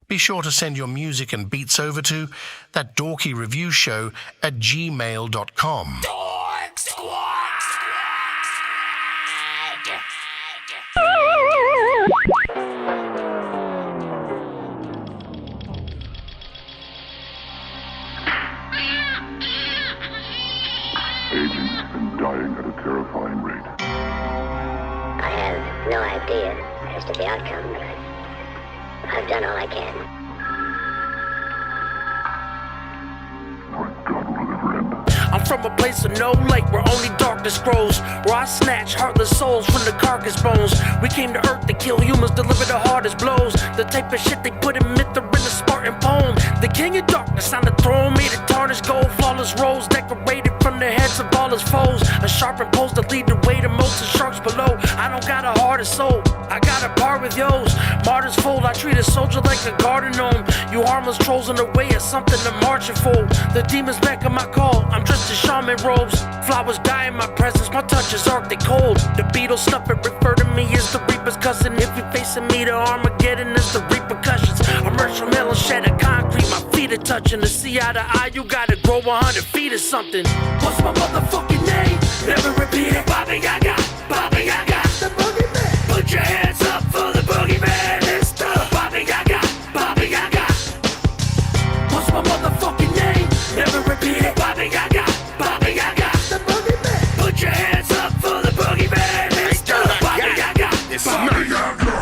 Be sure to send your music and beats over to ThatDorkyReviewShow@gmail.com. Dork Squad! Aging and dying at a terrifying rate. I have no idea as to the outcome, but I've done all I can. My God, will it ever end? I'm from a place of no light where only darkness grows, where I snatch heartless souls from the carcass bones. We came to earth to kill humans, deliver the hardest blows, the type of shit they put in Myth or in a Spartan poem. The king of darkness on the throne, made of tarnished gold, flawless rose, decorated from the heads of all his foes. A sharpened pose to lead the way to most of the sharks below. I don't got a heart or soul, I got a bar with yo's. Martyrs fold, I treat a soldier like a garden gnome. You harmless trolls in the way of something to marching for. The demons back on my call, I'm dressed in shaman robes. Flowers die in my presence, my touch is arctic cold. The Beatles snuff it, refer to me as the Reaper's cousin. If you facing me, the Armageddon is the repercussions. Emerge from hell and shed a concrete, my feet are touching. To see eye to eye, you gotta grow 100 feet or something. What's my motherfucking name? Never repeat it. Bobby Gaga, Bobby Gaga, the boogeyman. Put your hands up for the boogeyman. It's the Bobby Gaga, Bobby Gaga. What's my motherfucking name? Never repeat it. Bobby Gaga, Bobby Gaga, the boogeyman. Put your hands up for the boogeyman. It's the Bobby Gaga, Bobby Gaga.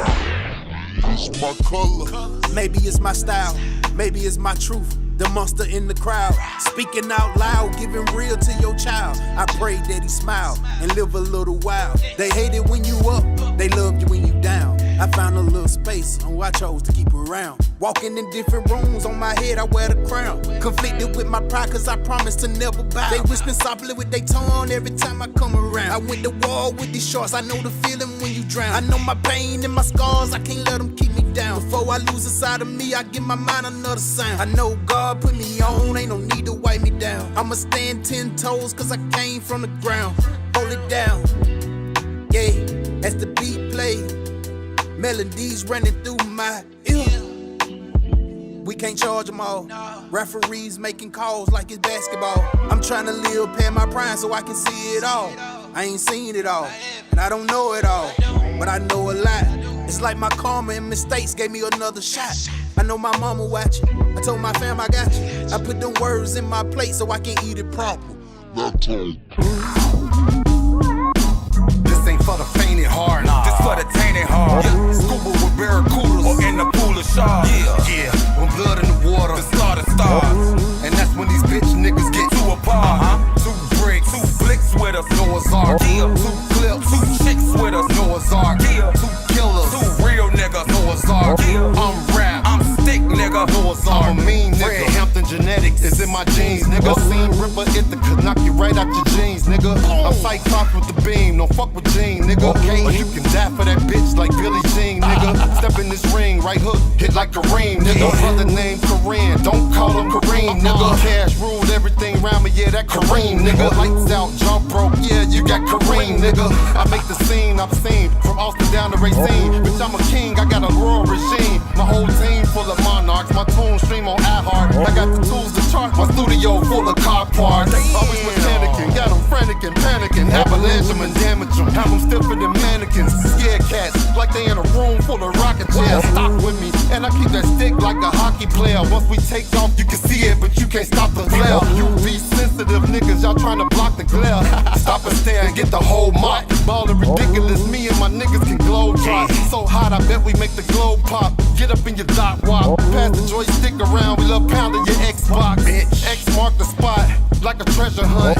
It's my color. Maybe it's my style, maybe it's my truth. The monster in the crowd, speaking out loud, giving real to your child. I pray that he smile and live a little while. They hate it when you up, they love you when you down. I found a little space, who I chose to keep around. Walking in different rooms, on my head I wear the crown. Conflicted with my pride, cause I promised to never bow. They whispering softly with their tongue every time I come around. I went to war with these shorts, I know the feeling when you drown. I know my pain and my scars, I can't let them keep me down. Before I lose a side of me, I give my mind another sound. I know God put me on, ain't no need to wipe me down. I'ma stand 10 toes, cause I came from the ground. Hold it down, yeah, as the beat play, melodies running through my ear. We can't charge them all. Referees making calls like it's basketball. I'm trying to live past my prime so I can see it all. I ain't seen it all, and I don't know it all, but I know a lot. It's like my karma and mistakes gave me another shot. I know my mama watching. I told my fam I got you. I put them words in my plate so I can eat it proper. This ain't for the fainted heart, this for the tainted heart. Scuba with barracudas or in the pool of sharks. Yeah, when blood in the water, the slaughter starts. And that's when these bitch niggas get too apart. 2 bricks, 2 flicks with us, Noah's Ark. 2 clips, 2 chicks with us, Noah's Ark. 2 killers, 2 real niggas, Noah's Ark. I'm rap, I'm stick, nigga, Noah's Ark. I'm a mean nigga, Hampton genetics is in my genes, nigga. Seen Ripper hit the could knock you right out your jeans, nigga. I'm Cyclops with the beam, don't fuck with Gene, nigga. Okay, or you can die for that bitch like Billie Jean, nigga. Step in this ring, right hook, hit like Kareem, nigga. Brother named Kareem, don't call him Kareem, nigga. Cash ruled everything around me, yeah, that Kareem, nigga. Lights out, jump broke, yeah, you got Kareem, nigga. I make the scene I've seen, from Austin down to Racine. Bitch, I'm a king, I got a royal regime. My whole team full of monarchs, my tune stream on iHeart. I got the tools to chart, my studio full of car parts. Always was panicking, got them frantic and panicking. Avalanche them and damage them, have them stiffer than mannequins. Scared cats, like they in a room full of rocket chairs. Stop with me, and I keep that stick like a hockey player. Once we take off, you can see it, but you can't stop the glare. You be sensitive niggas, y'all trying to block the glare. Stop and stare and get the whole mop. Ballin' ridiculous, me and my niggas can glow drop. So hot, I bet we make the globe pop. Get up in your dot wop, pass the joystick around. We love pounding your Xbox. X mark the spot, like a treasure hunt.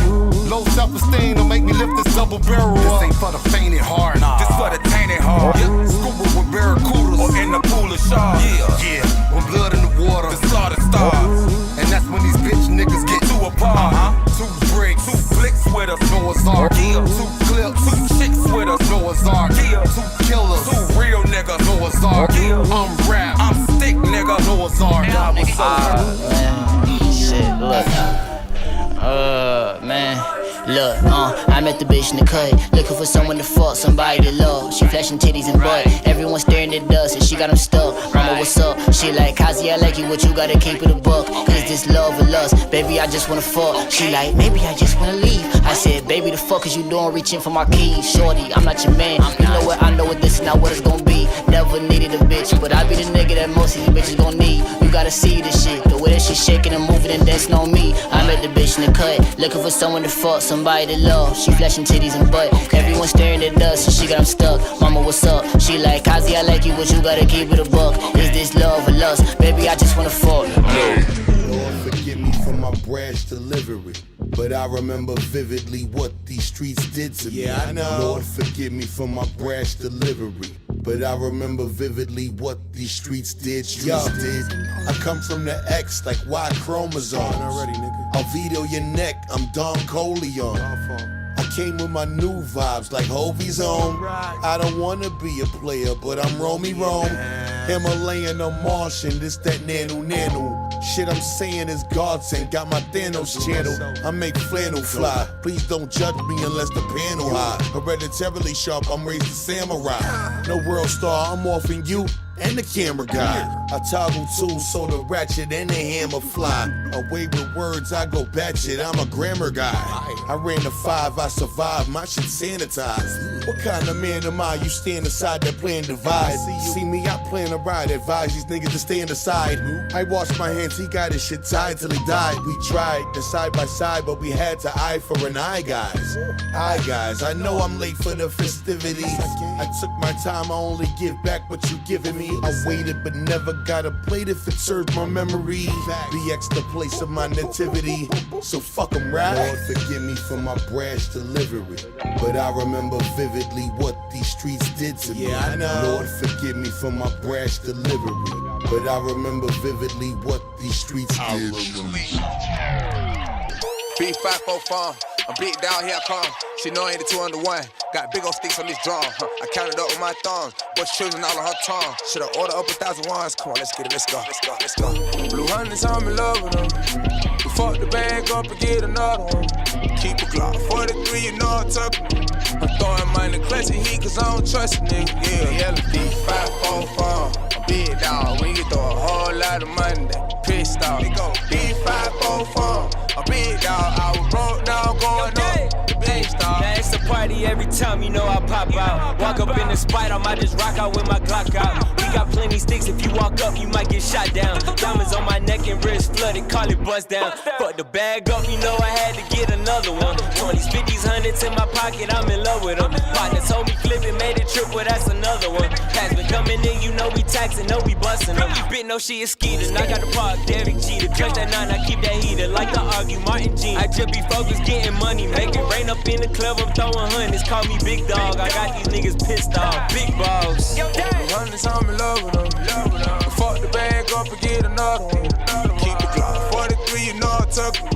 Low self-esteem don't make me lift this double barrel up. This ain't for the fainted heart, this for the tainted heart. Scuba with barracudas or in the pool of sharks. Yeah, when blood in the water, the slaughter starts. And that's when these bitch niggas get too apart. 2 bricks, 2 flicks with us, Noah's Ark. 2 clips, 2 chicks with us, Noah's Ark. 2 killers, 2 real niggas, Noah's Ark. I'm rap, I'm stick, nigga, Noah's Ark. Man, shit, look. Man, look, I met the bitch in the cut, looking for someone to fuck, somebody to love. She flashing titties and butt, everyone staring at us, and she got them stuck. Mama, what's up? She like, Kazi, I like you, what you gotta keep it a buck. Is this love or lust? Baby, I just wanna fuck. She like, maybe I just wanna leave. I said, baby, the fuck is you doing reaching for my keys? Shorty, I'm not your man. You know what, I know what this is not what it's gonna be. Never needed a bitch, but I be the nigga that most of these bitches gon' need. You gotta see this shit, the way that she shaking and moving and dancing on me. I met the bitch in the cut, looking for someone to fuck, somebody to love. She flashing titties and butt, everyone staring at us, and she got them stuck. Mama, what's up? She like, Kazi, I like you, but you gotta keep it a buck. Is this love or lust? Baby, I just wanna fuck. Lord, forgive me for my brash delivery, but I remember vividly what these streets did to me. Yeah, I know. Lord, forgive me for my brash delivery, but I remember vividly what these streets did. I come from the X like Y chromosome. Already, nigga. I'll veto your neck, I'm Don Corleone. I came with my new vibes like Hovey's on. I don't wanna be a player, but I'm Romy Rome. Himalayan or Martian, this that nano. Shit I'm saying is godsend, got my Thanos channel. I make flannel fly, please don't judge me unless the panel high. Hereditarily sharp, I'm raised a samurai. No world star, I'm offing you and the camera guy. I toggle tools so the ratchet and the hammer fly. Away with words, I go batshit, I'm a grammar guy. I ran the 5, I survived, my shit sanitized. What kind of man am I? You stand aside that plan divide. See me, I plan to ride, advise these niggas to stand aside. I wash my hands, he got his shit tied till he died. We tried to side by side, but we had to eye for an eye, guys. I know I'm late for the festivities. I took my time, I only give back what you giving me. I waited but never got a plate if it served my memory. BX the place of my nativity, so fuck 'em, right? Lord, forgive me for my brash delivery, but I remember vividly what these streets did to me. Yeah, I know. Lord, forgive me for my brash delivery, but I remember vividly what these streets did to me. B545, I'm big down, here I come. She know I ain't the 2 under 1. Got big old sticks on this drum. I counted up with my thumbs. What's children all of her tongue? Shoulda order up 1,000 ones. Come on, let's get it, let's go. Blue hundreds, I'm in love with them. We fuck the bag up and get another one. Keep a Glock 43, you know I took me. I'm throwing money in classic heat cause I don't trust a nigga. Yeah, B545, I'm big dog. When you throw a whole lot of money, that pissed off. B545. I'm big dog, I was broke down going up. The big star. Now it's a party every time, you know I pop out. Walk up in the spot, I might just rock out with my Glock out. We got plenty sticks, if you walk up, you might get shot down. Diamonds on my neck and wrist flooded, call it bust down. Fuck the bag up, you know I had to get another one. 20s, 50s, 100s in my pocket, I'm in love with them. Partner told me flip it, made a trip, well that's another one. Tax been coming in, you know we taxing, know we busting them. Bitch, no she is skeeter, I got the park, Derek Jeter. Clutch that 9, I keep that heater, like the argue Martin G. I just be focused, getting money, make it rain up in the club, I'm throwing hundreds, call me big dog. I got these niggas pissed off, big balls. Hundreds, I'm in love with them. Fuck the bag up and get another one. Keep the Glock 43, you know I took me.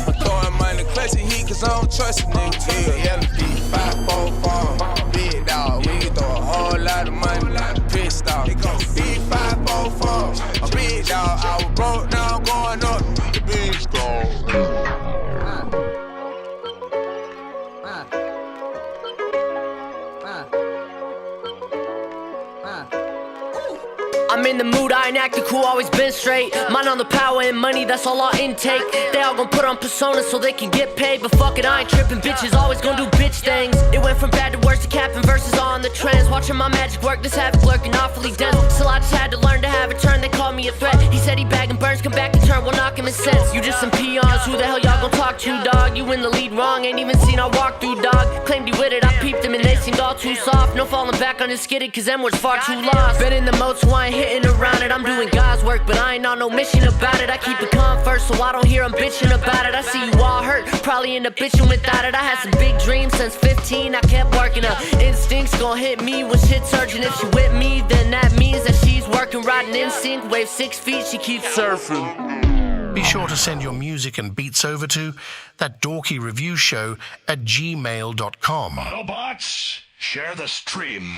I'm throwing money in classic heat cause I don't trust a nigga. Yeah, B545, big dog. When you throw a whole lot of money, pissed off. B545, a big dog. I was broke down going up. The big dog. I'm in the mood, I ain't acting cool, always been straight. Mine on the power and money, that's all I intake. They all gon' put on personas so they can get paid. But fuck it, I ain't tripping, bitches always gon' do bitch things. It went from bad to worse to capping verses on the trends. Watching my magic work, this havoc lurking awfully dense. Still I just had to learn to have a turn, they call me a threat. He said he bagging burns, come back to turn, we'll knock him in sense. You just some peons, who the hell y'all gon' talk to, dog? You in the lead wrong, ain't even seen I walk through, dog. Claimed he with it, I peeped him and they seemed all too soft. No falling back on his skidded, cause them words far too lost. Been in the mode so I ain't hitting around it. I'm doing God's work, but I ain't on no mission about it. I keep it calm first, so I don't hear 'em bitching about it. I see you all hurt, probably end up bitching without it. I had some big dreams since 15, I kept working up. Instincts gon' hit me when shit's urgent. If she with me, then that means that she's working, riding in sync. Wave 6 feet, she keeps surfing. Be sure to send your music and beats over to ThatDorkyReviewShow at gmail.com. Autobots, share the stream.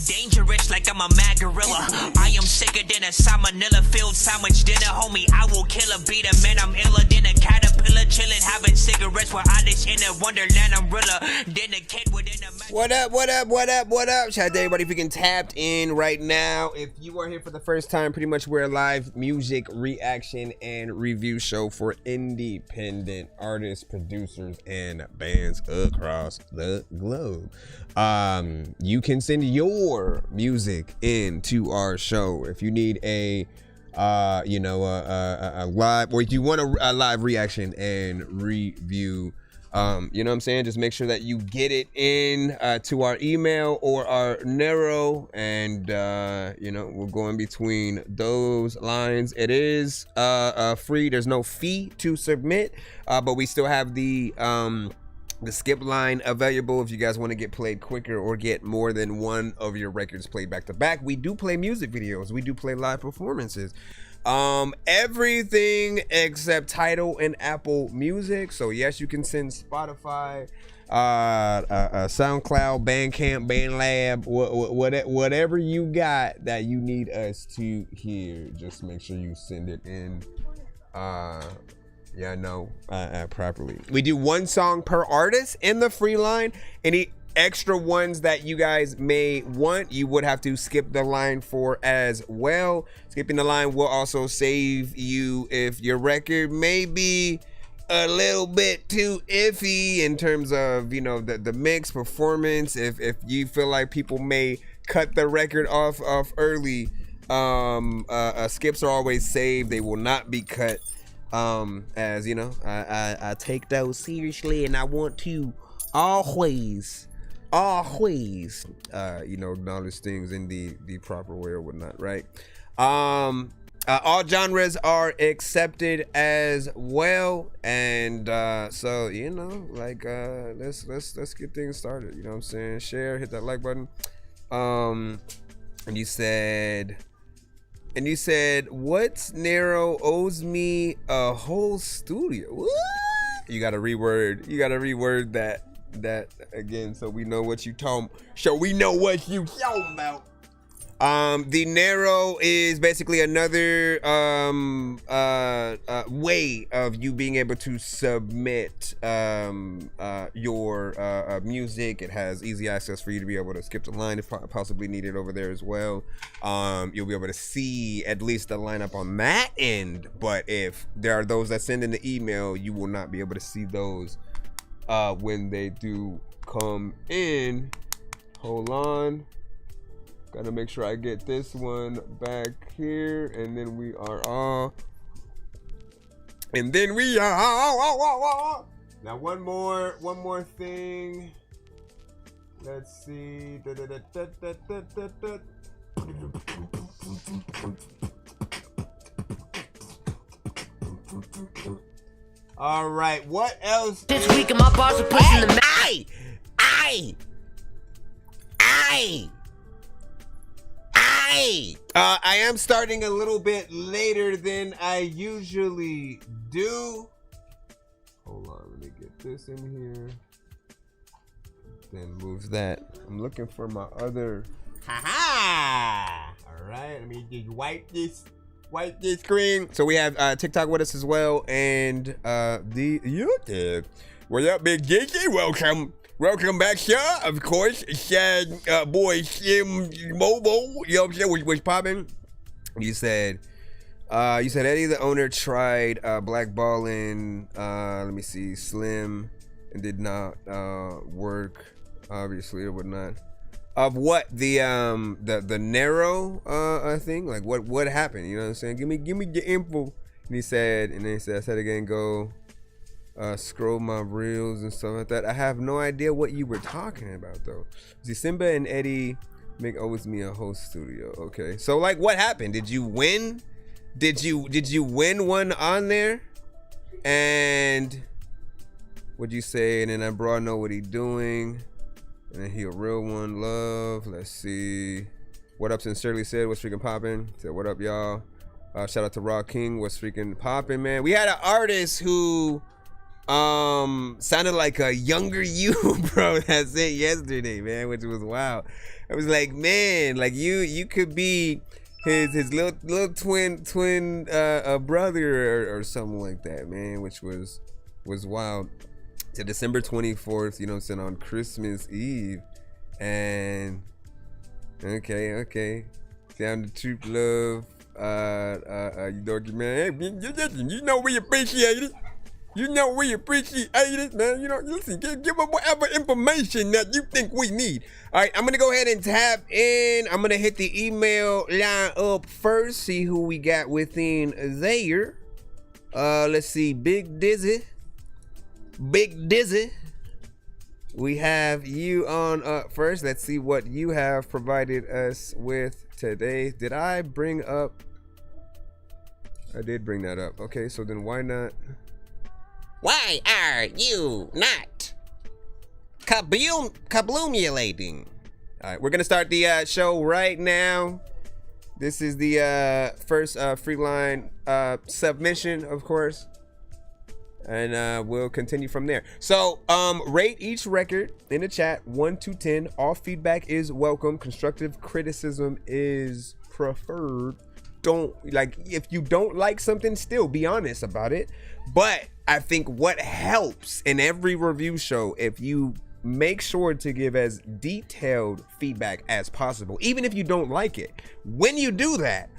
Dangerous like I'm I'm a mad gorilla. I am sicker than a salmonella filled sandwich dinner, homie. I will kill a beat a man. I'm iller than a caterpillar, chilling, having cigarettes while I dish in a wonderland. I'm realer than a kid within a. What up, what up, what up, what up? Shout out to everybody freaking tapped in right now. If you are here for the first time, pretty much we're a live music reaction and review show for independent artists, producers, and bands across the globe. You can send your music into our show if you need a live, or if you want a live reaction and review. You know what I'm saying? Just make sure that you get it in to our email or our narrow, and we'll go in between those lines. It is free. There's no fee to submit, but we still have the skip line available if you guys want to get played quicker or get more than one of your records played back to back. We do play music videos. We do play live performances. Everything except Tidal and Apple Music. So yes, you can send Spotify, SoundCloud, Bandcamp, BandLab, whatever you got that you need us to hear. Just make sure you send it in properly. We do one song per artist in the free line. Any extra ones that you guys may want, you would have to skip the line for as well. Skipping the line will also save you if your record may be a little bit too iffy in terms of the mix performance. If you feel like people may cut the record off early, skips are always saved. They will not be cut. As you know, I take those seriously, and I want to always acknowledge things in the proper way or whatnot, right? All genres are accepted as well, and so let's get things started. You know what I'm saying? Share, hit that like button. And you said what's narrow owes me a whole studio. What? You gotta reword that again, so we know what you talking about. The narrow is basically another way of you being able to submit your music. It has easy access for you to be able to skip the line if possibly needed over there as well. You'll be able to see at least the lineup on that end, but if there are those that send in the email, you will not be able to see those when they do come in. Hold on, gotta make sure I get this one back here, and then we are all, now one more thing. Let's see. All right, what else? This week, my boss are pushing the. I am starting a little bit later than I usually do. Hold on, let me get this in here. Then move that. I'm looking for my other. All right, let me just wipe this screen. So we have TikTok with us as well, and the YouTube. What up, Big Geeky? Welcome back, sir. Of course, sad boy Slim Mobo. You know what I'm saying? Was popping. You said Eddie the owner tried blackballing. Let me see, Slim, and did not work. Obviously, or whatnot. Of what, the narrow thing? Like what happened? You know what I'm saying? Give me the info. And he said, I said again, go scroll my reels and stuff like that. I have no idea what you were talking about though. See, Simba and Eddie make owes me a whole studio. Okay, so like what happened? Did you win? Did you win one on there? And what'd you say? And then I brought know what he doing. And then he a real one, love. Let's see. What up, sincerely said, what's freaking popping? Said, what up, y'all? Shout out to Raw King, what's freaking popping, man. We had an artist who sounded like a younger you, bro, that said yesterday, man, which was wild. I was like, man, like you could be his little twin brother or something like that, man, which was wild. To December 24th, you know what I'm saying, on Christmas Eve. And okay. Down to Troop Love, you Dorky, man. Hey, you know we appreciate it. You know we appreciate it, man. You know, listen, give us whatever information that you think we need. All right, I'm gonna go ahead and tap in. I'm gonna hit the email line up first, see who we got within there. Let's see, Big Dizzy. We have you on up first. Let's see what you have provided us with today. Did I bring up? I did bring that up. Okay, so then why not? Why are you not kaboomulating? All right, we're gonna start the show right now. This is the first free line submission, of course, and we'll continue from there. So rate each record in the chat 1 to 10. All feedback is welcome. Constructive criticism is preferred. If you don't like something, still be honest about it. But I think what helps in every review show, if you make sure to give as detailed feedback as possible, even if you don't like it. When you do that,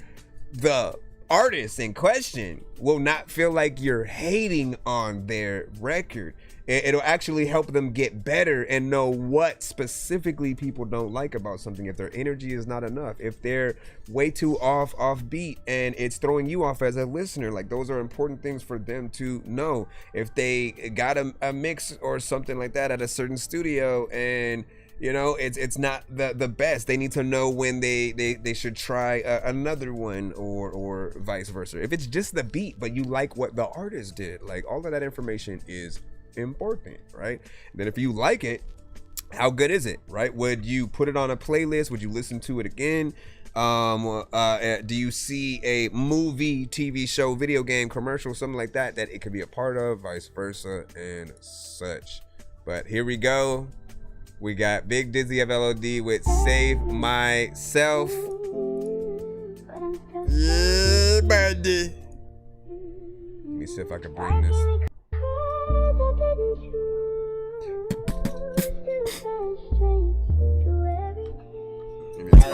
the artist in question will not feel like you're hating on their record. It'll actually help them get better and know what specifically people don't like about something. If their energy is not enough, if they're way too off beat and it's throwing you off as a listener, like those are important things for them to know. If they got a mix or something like that at a certain studio and you know it's not the best, they need to know when they should try another one or vice versa. If it's just the beat but you like what the artist did, like all of that information is important, right? Then if you like it, how good is it, right? Would you put it on a playlist? Would you listen to it again? Do you see a movie, TV show, video game, commercial, something like that it could be a part of, vice versa and such? But here we go. We got Big Dizzy of LOD with Save Myself. Yeah, buddy. Let me see if I can bring this.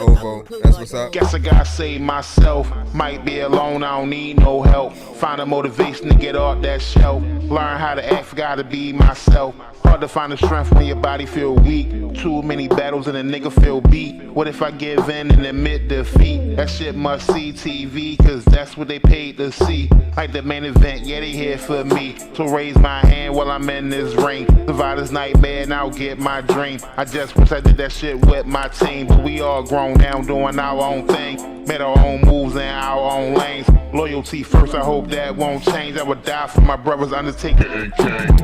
Ovo, that's what's up. Guess I gotta save myself. Might be alone, I don't need no help. Find a motivation to get off that shelf. Learn how to act, gotta be myself. Hard to find the strength when your body feel weak. Too many battles and a nigga feel beat. What if I give in and admit defeat? That shit must see TV, cause that's what they paid to see. Like the main event, yeah, they here for me. So raise my hand while I'm in this ring. Survive this nightmare and I'll get my dream. I just wish I did that shit with my team. But we all grown now doing our own thing. Made our own moves in our own lanes. Loyalty first, I hope that won't change. I would die for my brothers, Undertaker and Kane.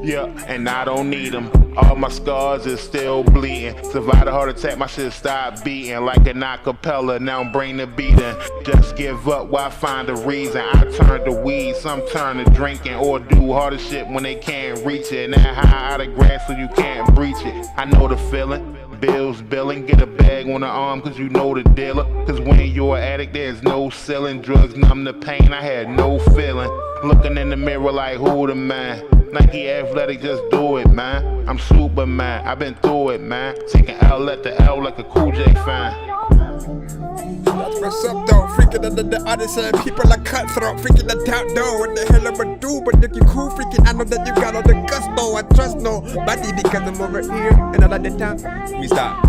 Yeah, and I don't need them. All my scars is still bleeding. Survived a heart attack, my shit stopped beating. Like an acapella, now bring the beat in. Just give up, why find a reason? I turn to weed, some turn to drinking. Or do harder shit when they can't reach it. Now high out of grass so you can't breach it. I know the feeling. Bills billing, get a bag on the arm cause you know the dealer. Cause when you're an addict there's no selling. Drugs numb the pain, I had no feeling. Looking in the mirror like who the man? Nike Athletic, just do it, man. I'm Superman, I've been through it, man. Taking L at the L like a Cool J fan. What's up, though? Freaking the artists and people are cutthroat. Freaking the top door. What the hell am I do? But if you cool, freaking, I know that you got all the gusto. I trust nobody because I'm over here and all of the time. Let me stop.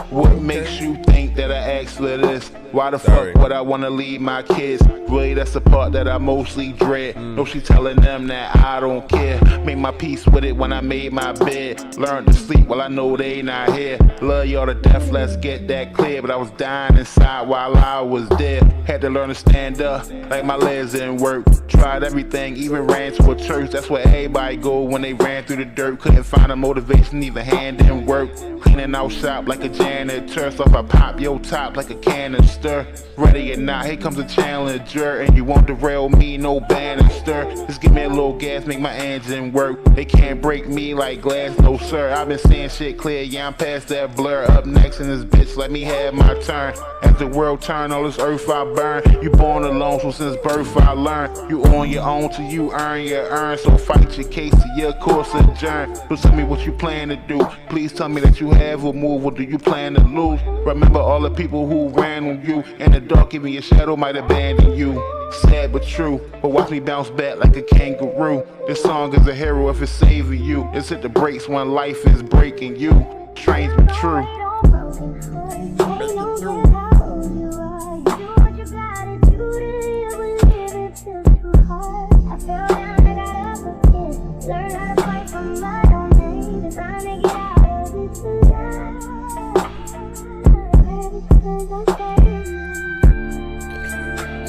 What makes you think that I asked for this? Why the fuck would I wanna leave my kids? Really, that's the part that I mostly dread. No, she telling them that I don't care. Made my peace with it when I made my bed. Learned to sleep while I know they not here. Love y'all to death, let's get that clear. But I was dying inside while I was dead. Had to learn to stand up, like my legs didn't work. Tried everything, even ran to a church. That's where everybody go when they ran through the dirt. Couldn't find a motivation, even hand didn't work. Cleaning out shop like a janitor. So if I pop your your top like a canister. Ready or not, here comes a challenger, and you won't derail me, no banister. Just give me a little gas, make my engine work. They can't break me like glass, no sir. I've been seeing shit clear, yeah, I'm past that blur. Up next in this bitch, let me have my turn. As the world turn, all this earth I burn. You born alone, so since birth I learn. You on your own till you earn your earn. So fight your case to your course adjourn. So tell me what you plan to do. Please tell me that you have a move. What do you plan to lose? Remember all the people who ran on you. In the dark, even your shadow might abandon you. Sad but true, but watch me bounce back like a kangaroo. This song is a hero if it's saving you. Just hit the brakes when life is breaking you. Strange but true.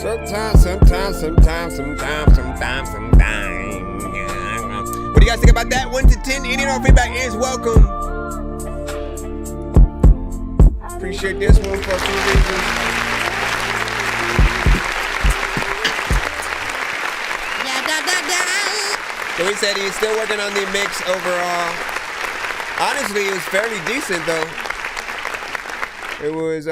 Sometimes. What do you guys think about that? 1 to 10. Any and all feedback is welcome. Appreciate this one for a few reasons. So he said he's still working on the mix overall. Honestly, it was fairly decent though. It was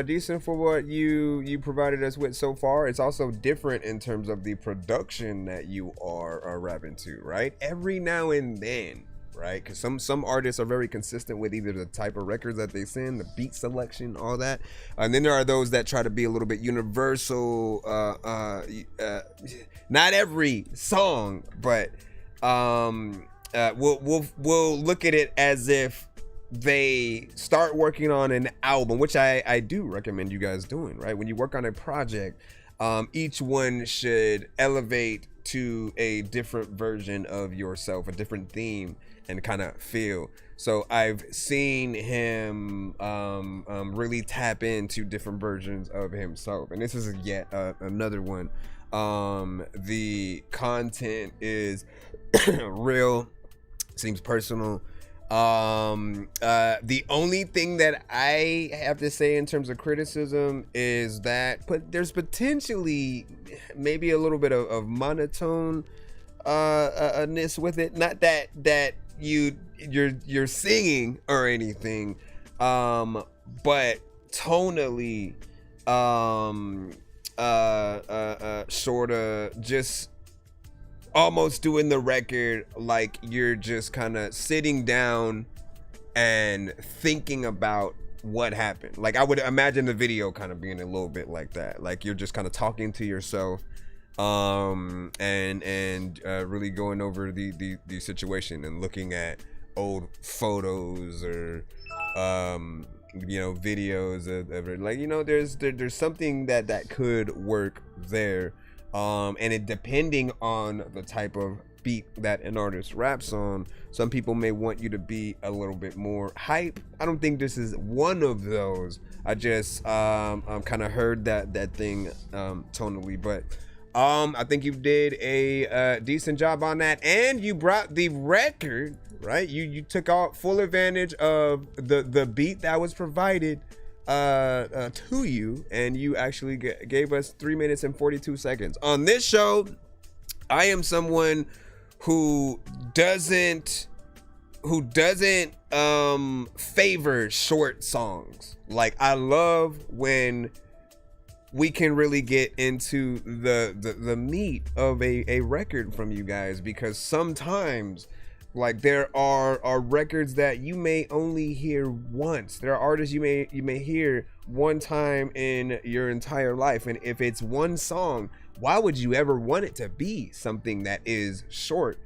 decent for what you provided us with so far. It's also different in terms of the production that you are rapping to, right? Every now and then, right? Because some artists are very consistent with either the type of records that they send, the beat selection, all that. And then there are those that try to be a little bit universal. Not every song, but we'll look at it as if they start working on an album, which I do recommend you guys doing, right? When you work on a project, each one should elevate to a different version of yourself, a different theme and kind of feel. So I've seen him really tap into different versions of himself, and this is yet another one. The content is real, seems personal. The only thing that I have to say in terms of criticism is that there's potentially maybe a little bit of monotone ness with it. Not that you're singing or anything, but tonally sort of just almost doing the record like you're just kind of sitting down and thinking about what happened. Like I would imagine the video kind of being a little bit like that, like you're just kind of talking to yourself and really going over the situation and looking at old photos or videos of like, there's something that could work there. And it depending on the type of beat that an artist raps on, some people may want you to be a little bit more hype. I don't think this is one of those. I just kind of heard that thing tonally, but I think you did a decent job on that, and you brought the record, right? You took out full advantage of the beat that was provided to you, and you actually gave us 3 minutes and 42 seconds. On this show, I am someone who doesn't favor short songs. Like, I love when we can really get into the meat of a record from you guys, because sometimes, like, there are records that you may only hear once. There are artists you may hear one time in your entire life, and if it's one song, why would you ever want it to be something that is short?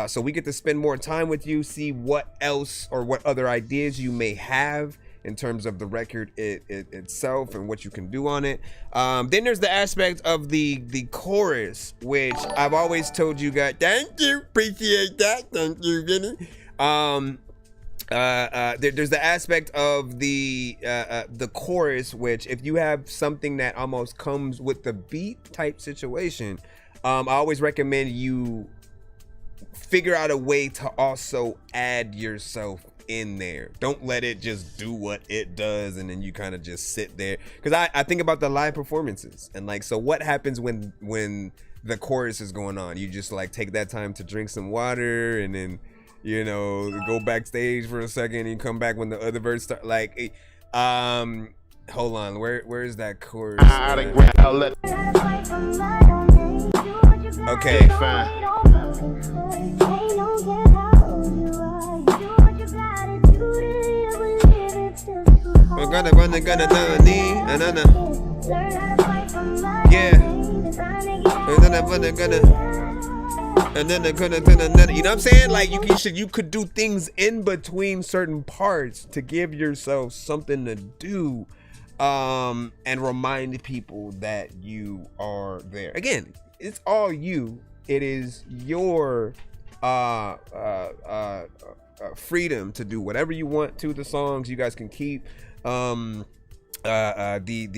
So we get to spend more time with you, see what else or what other ideas you may have in terms of the record itself and what you can do on it. Then there's the aspect of the chorus, which I've always told you guys. Thank you, appreciate that. Thank you, Vinny. There's the aspect of the chorus, which if you have something that almost comes with the beat type situation, I always recommend you figure out a way to also add yourself in there. Don't let it just do what it does and then you kind of just sit there. Because I think about the live performances and like, so what happens when the chorus is going on? You just like take that time to drink some water and then, you know, go backstage for a second and come back when the other verse start. Like, hold on, where is that chorus? Okay, fine. We're gonna need another. Yeah. And then they're gonna, you know what I'm saying? Like you could do things in between certain parts to give yourself something to do, and remind people that you are there. Again, it's all you. It is your freedom to do whatever you want to the songs. You guys can keep the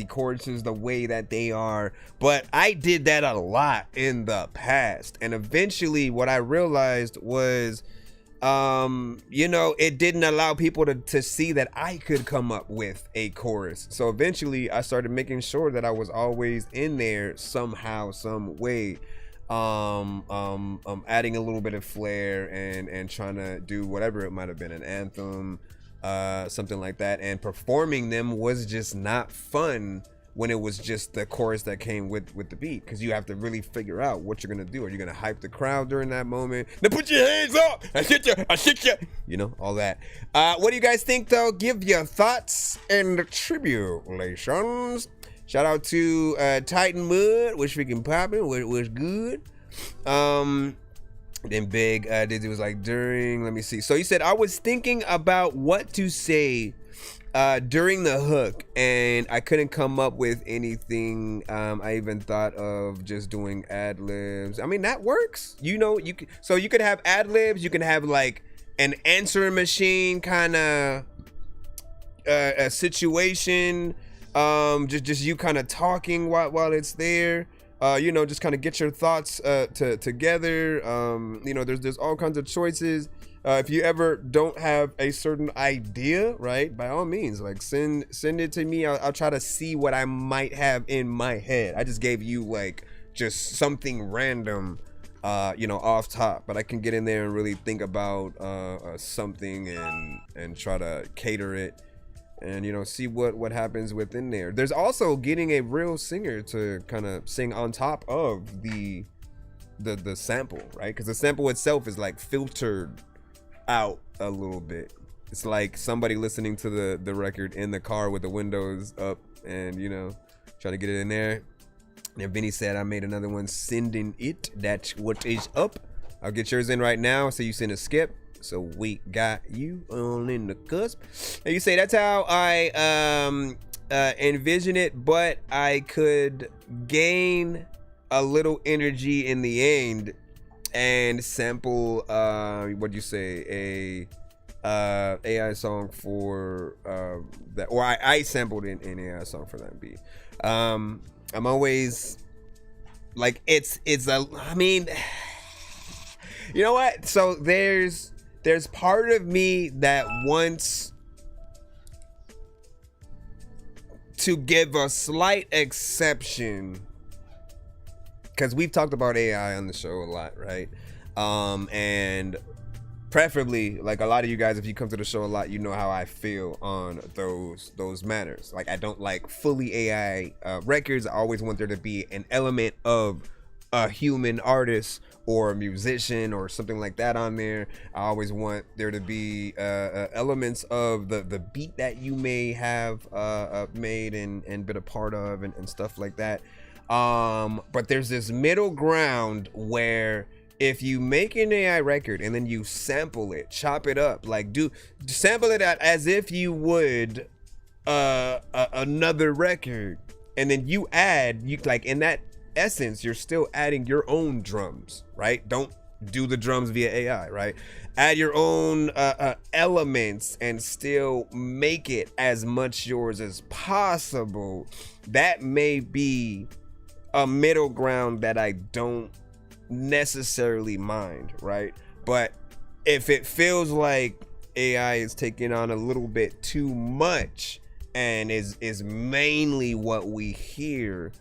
choruses the way that they are, but I did that a lot in the past, and eventually what I realized was you know, it didn't allow people to see that I could come up with a chorus. So eventually I started making sure that I was always in there somehow, some way, adding a little bit of flair and trying to do whatever it might have been, an anthem, something like that. And performing them was just not fun when it was just the chorus that came with the beat, because you have to really figure out what you're gonna do. Are you gonna hype the crowd during that moment? Now put your hands up! I shit you! You know, all that. What do you guys think though? Give your thoughts and tribulations. Shout out to Titan Mud, was freaking popping, was good. Then Big Dizzy was like during, let me see. So he said, I was thinking about what to say during the hook and I couldn't come up with anything. I even thought of just doing ad libs. I mean, that works. You know, you could have ad libs. You can have like an answering machine kind of a situation. Just you kind of talking while it's there. You know, just kind of get your thoughts together. You know, there's all kinds of choices. If you ever don't have a certain idea, right, by all means, like send it to me. I'll try to see what I might have in my head. I just gave you like just something random, you know, off top, but I can get in there and really think about something and try to cater it. And, you know, see what happens within there. There's also getting a real singer to kind of sing on top of the sample, right? Because the sample itself is like filtered out a little bit. It's like somebody listening to the record in the car with the windows up and, you know, trying to get it in there. And Vinny said, I made another one, sending it. That's what is up. I'll get yours in right now. So you send a skip. So we got you on in the cusp. And you say that's how I envision it, but I could gain a little energy in the end and sample what do you say, a AI song for that, or I sampled an AI song for that beat. I'm always like it's a, I mean, you know what, so there's part of me that wants to give a slight exception, because we've talked about AI on the show a lot, right? And preferably, like a lot of you guys, if you come to the show a lot, you know how I feel on those matters. Like, I don't like fully AI records. I always want there to be an element of a human artist or a musician or something like that on there. I always want there to be elements of the beat that you may have made and been a part of and stuff like that. But there's this middle ground where if you make an AI record and then you sample it, chop it up, like sample it out as if you would another record, and then you like in that essence, you're still adding your own drums, right? Don't do the drums via AI, right? Add your own elements and still make it as much yours as possible. That may be a middle ground that I don't necessarily mind, right? But if it feels like AI is taking on a little bit too much and is mainly what we hear,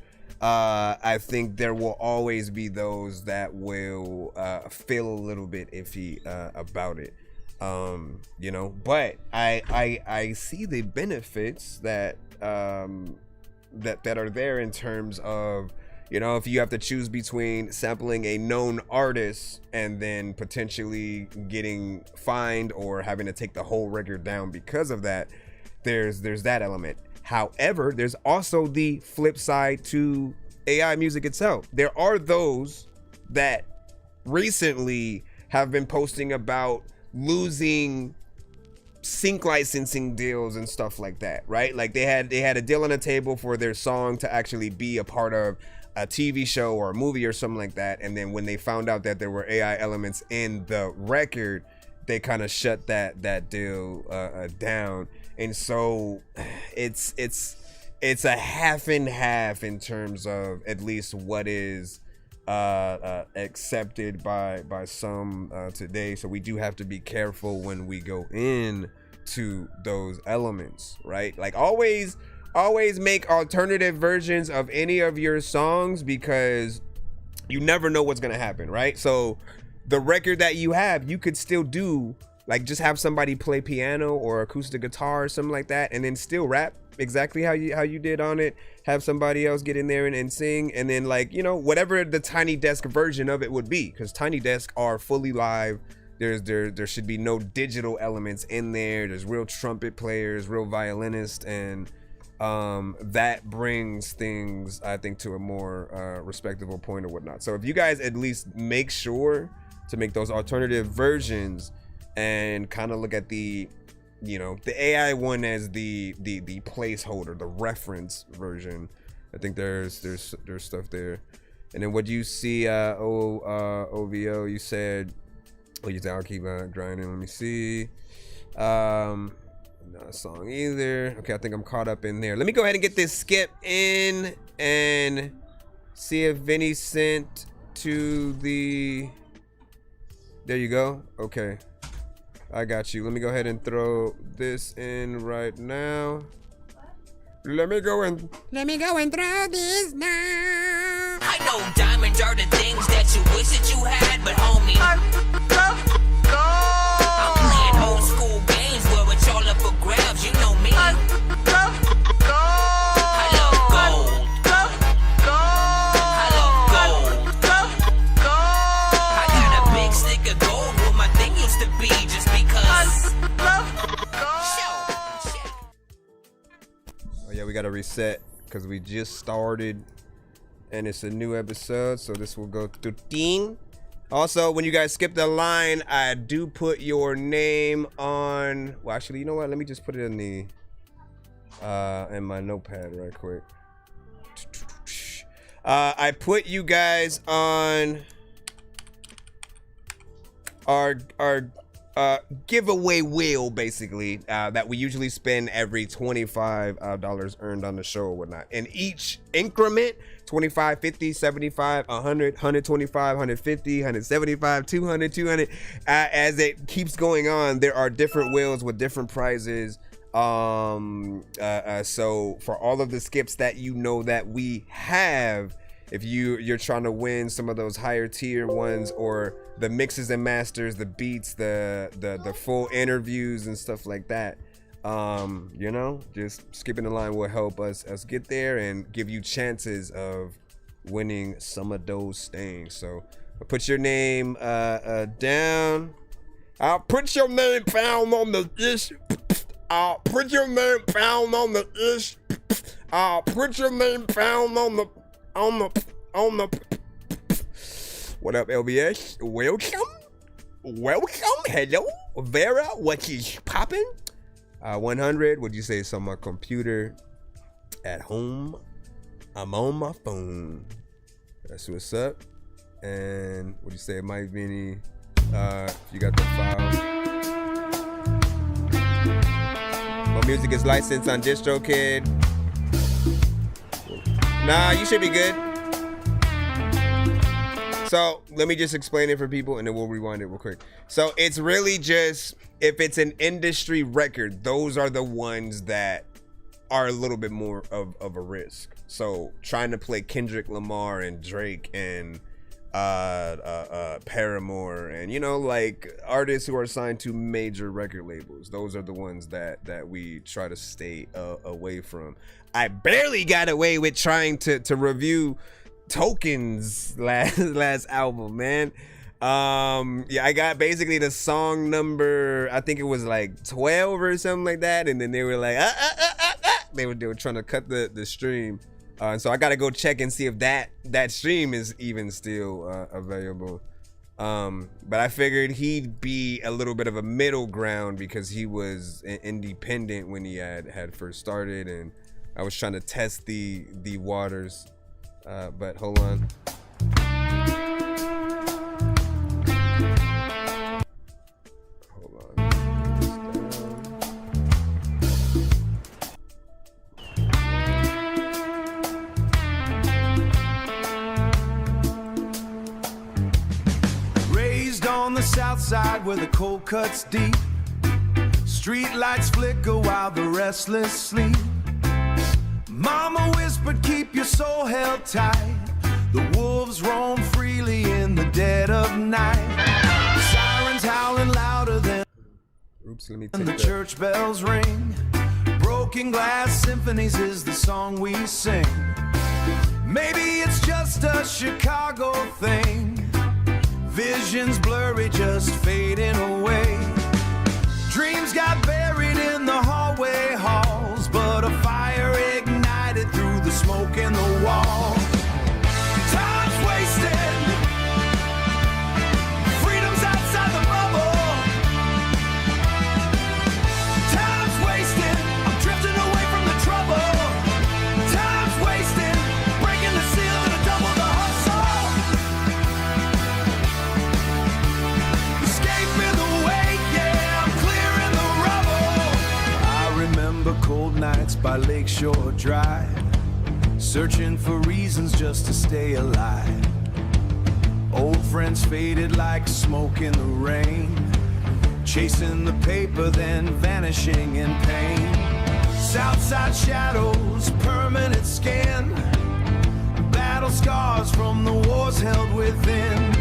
I think there will always be those that will feel a little bit iffy about it. You know, but I see the benefits that that are there in terms of, you know, if you have to choose between sampling a known artist and then potentially getting fined or having to take the whole record down because of that, there's that element. However, there's also the flip side to AI music itself. There are those that recently have been posting about losing sync licensing deals and stuff like that, right? Like they had a deal on the table for their song to actually be a part of a TV show or a movie or something like that, and then when they found out that there were AI elements in the record, they kind of shut that deal down. And so it's a half and half in terms of at least what is accepted by some today. So we do have to be careful when we go in to those elements, right? Like always make alternative versions of any of your songs, because you never know what's gonna happen, right? So the record that you have, you could still do, like, just have somebody play piano or acoustic guitar or something like that, and then still rap exactly how you did on it. Have somebody else get in there and sing, and then, like, you know, whatever the Tiny Desk version of it would be, because Tiny Desk are fully live. There should be no digital elements in there. There's real trumpet players, real violinists, and that brings things, I think, to a more respectable point or whatnot. So if you guys at least make sure to make those alternative versions and kind of look at the, you know, the AI one as the placeholder, the reference version, I think there's stuff there. And then what do you see, OVO, you said, you said I'll keep grinding. Let me see. Not a song either. Okay, I think I'm caught up in there. Let me go ahead and get this skip in and see if Vinny sent to the, there you go. Okay, I got you. Let me go ahead and throw this in right now. Let me go and throw this now. I know diamonds are the things that you wish that you had, but homie, I'm playing old school games where it's all up for grabs. You know me. I love gold. I love gold. I got a big stick of gold where my thing used to be, just because. Oh yeah, we gotta reset because we just started and it's a new episode, so this will go through ding. Also, when you guys skip the line, I do put your name on, well, actually, you know what, let me just put it in the in my notepad right quick. I put you guys on our giveaway wheel, basically, that we usually spend every $25 earned on the show or whatnot. In each increment, 25, 50, 75, 100, 125, 150, 175, 200, 200. As it keeps going on, there are different wheels with different prizes. So for all of the skips that you know that we have, if you're trying to win some of those higher tier ones, or the mixes and masters, the beats, the full interviews and stuff like that, you know, just skipping the line will help us get there and give you chances of winning some of those things. So put your name down. I'll put your name down on the ish. I'll put your name down on the ish. I'll put your name down on the what up, LBS? Welcome. Hello, Vera. What is poppin'? 100. Would you say it's on my computer at home? I'm on my phone. That's what's up. And what do you say? It might be any. You got the file. My music is licensed on DistroKid. Nah, you should be good. So let me just explain it for people and then we'll rewind it real quick. So it's really just, if it's an industry record, those are the ones that are a little bit more of a risk. So trying to play Kendrick Lamar and Drake and Paramore and, you know, like artists who are signed to major record labels, those are the ones that we try to stay away from. I barely got away with trying to review Token's last album, man. Yeah, I got basically the song number, I think it was like 12 or something like that, and then they were like they were trying to cut the stream, so I gotta go check and see if that stream is even still available. But I figured he'd be a little bit of a middle ground because he was independent when he had first started, and I was trying to test the waters. But hold on. Raised on the south side where the cold cuts deep. Street lights flicker while the restless sleep. Mama whispered, keep your soul held tight. The wolves roam freely in the dead of night. Sirens howling louder than the church bells ring. Broken glass symphonies is the song we sing. Maybe it's just a Chicago thing. Visions blurry, just fading away. Dreams got buried in the hallway halls, but a fire ignited through the smoke in the wall. Time's wasted. Freedom's outside the bubble. Time's wasted. I'm drifting away from the trouble. Time's wasted. Breaking the seal to double the hustle. Escaping the wake, yeah, I'm clearing the rubble. I remember cold nights by Lakeshore Drive, searching for reasons just to stay alive. Old friends faded like smoke in the rain, chasing the paper then vanishing in pain. Southside shadows, permanent skin, battle scars from the wars held within.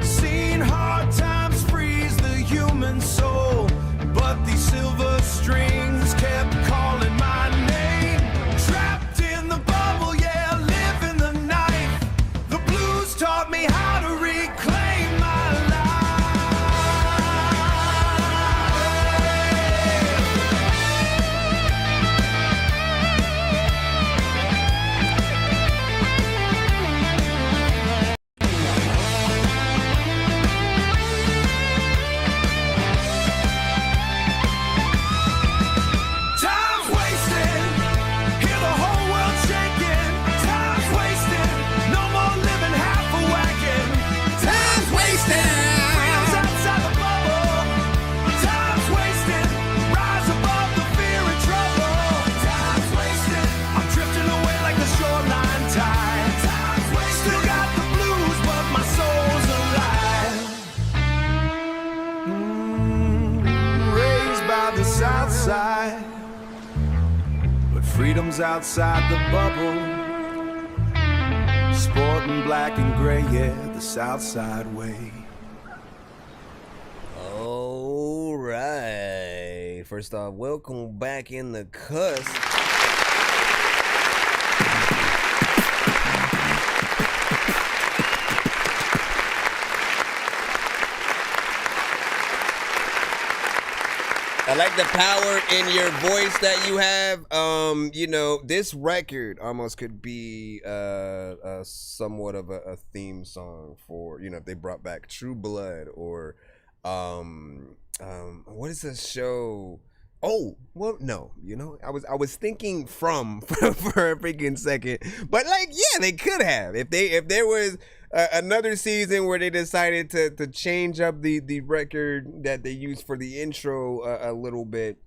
Seen hard times freeze the human soul, but these silver strings kept calling my name. Trapped in the bubble, yeah, living the night. The blues taught me how to reclaim my Time's wasted. Hear the whole world shaking. Time's wasted. No more living half a whacking. Time's wasted. Freedom's outside the bubble. Time's wasted. Rise above the fear and trouble. Time's wasted. I'm drifting away like the shoreline tide. Time's wasted. Still got the blues, but my soul's alive. Raised by the south side, but freedom's outside the bubble. Sporting black and gray, yeah, the south side way. All right. First off, welcome back in the cusp. I like the power in your voice that you have. You know, this record almost could be somewhat of a theme song for, you know, if they brought back True Blood or what is this show? Oh, well, no, you know, I was thinking from for a freaking second, but like, yeah, they could have if there was another season where they decided to change up the record that they used for the intro a little bit.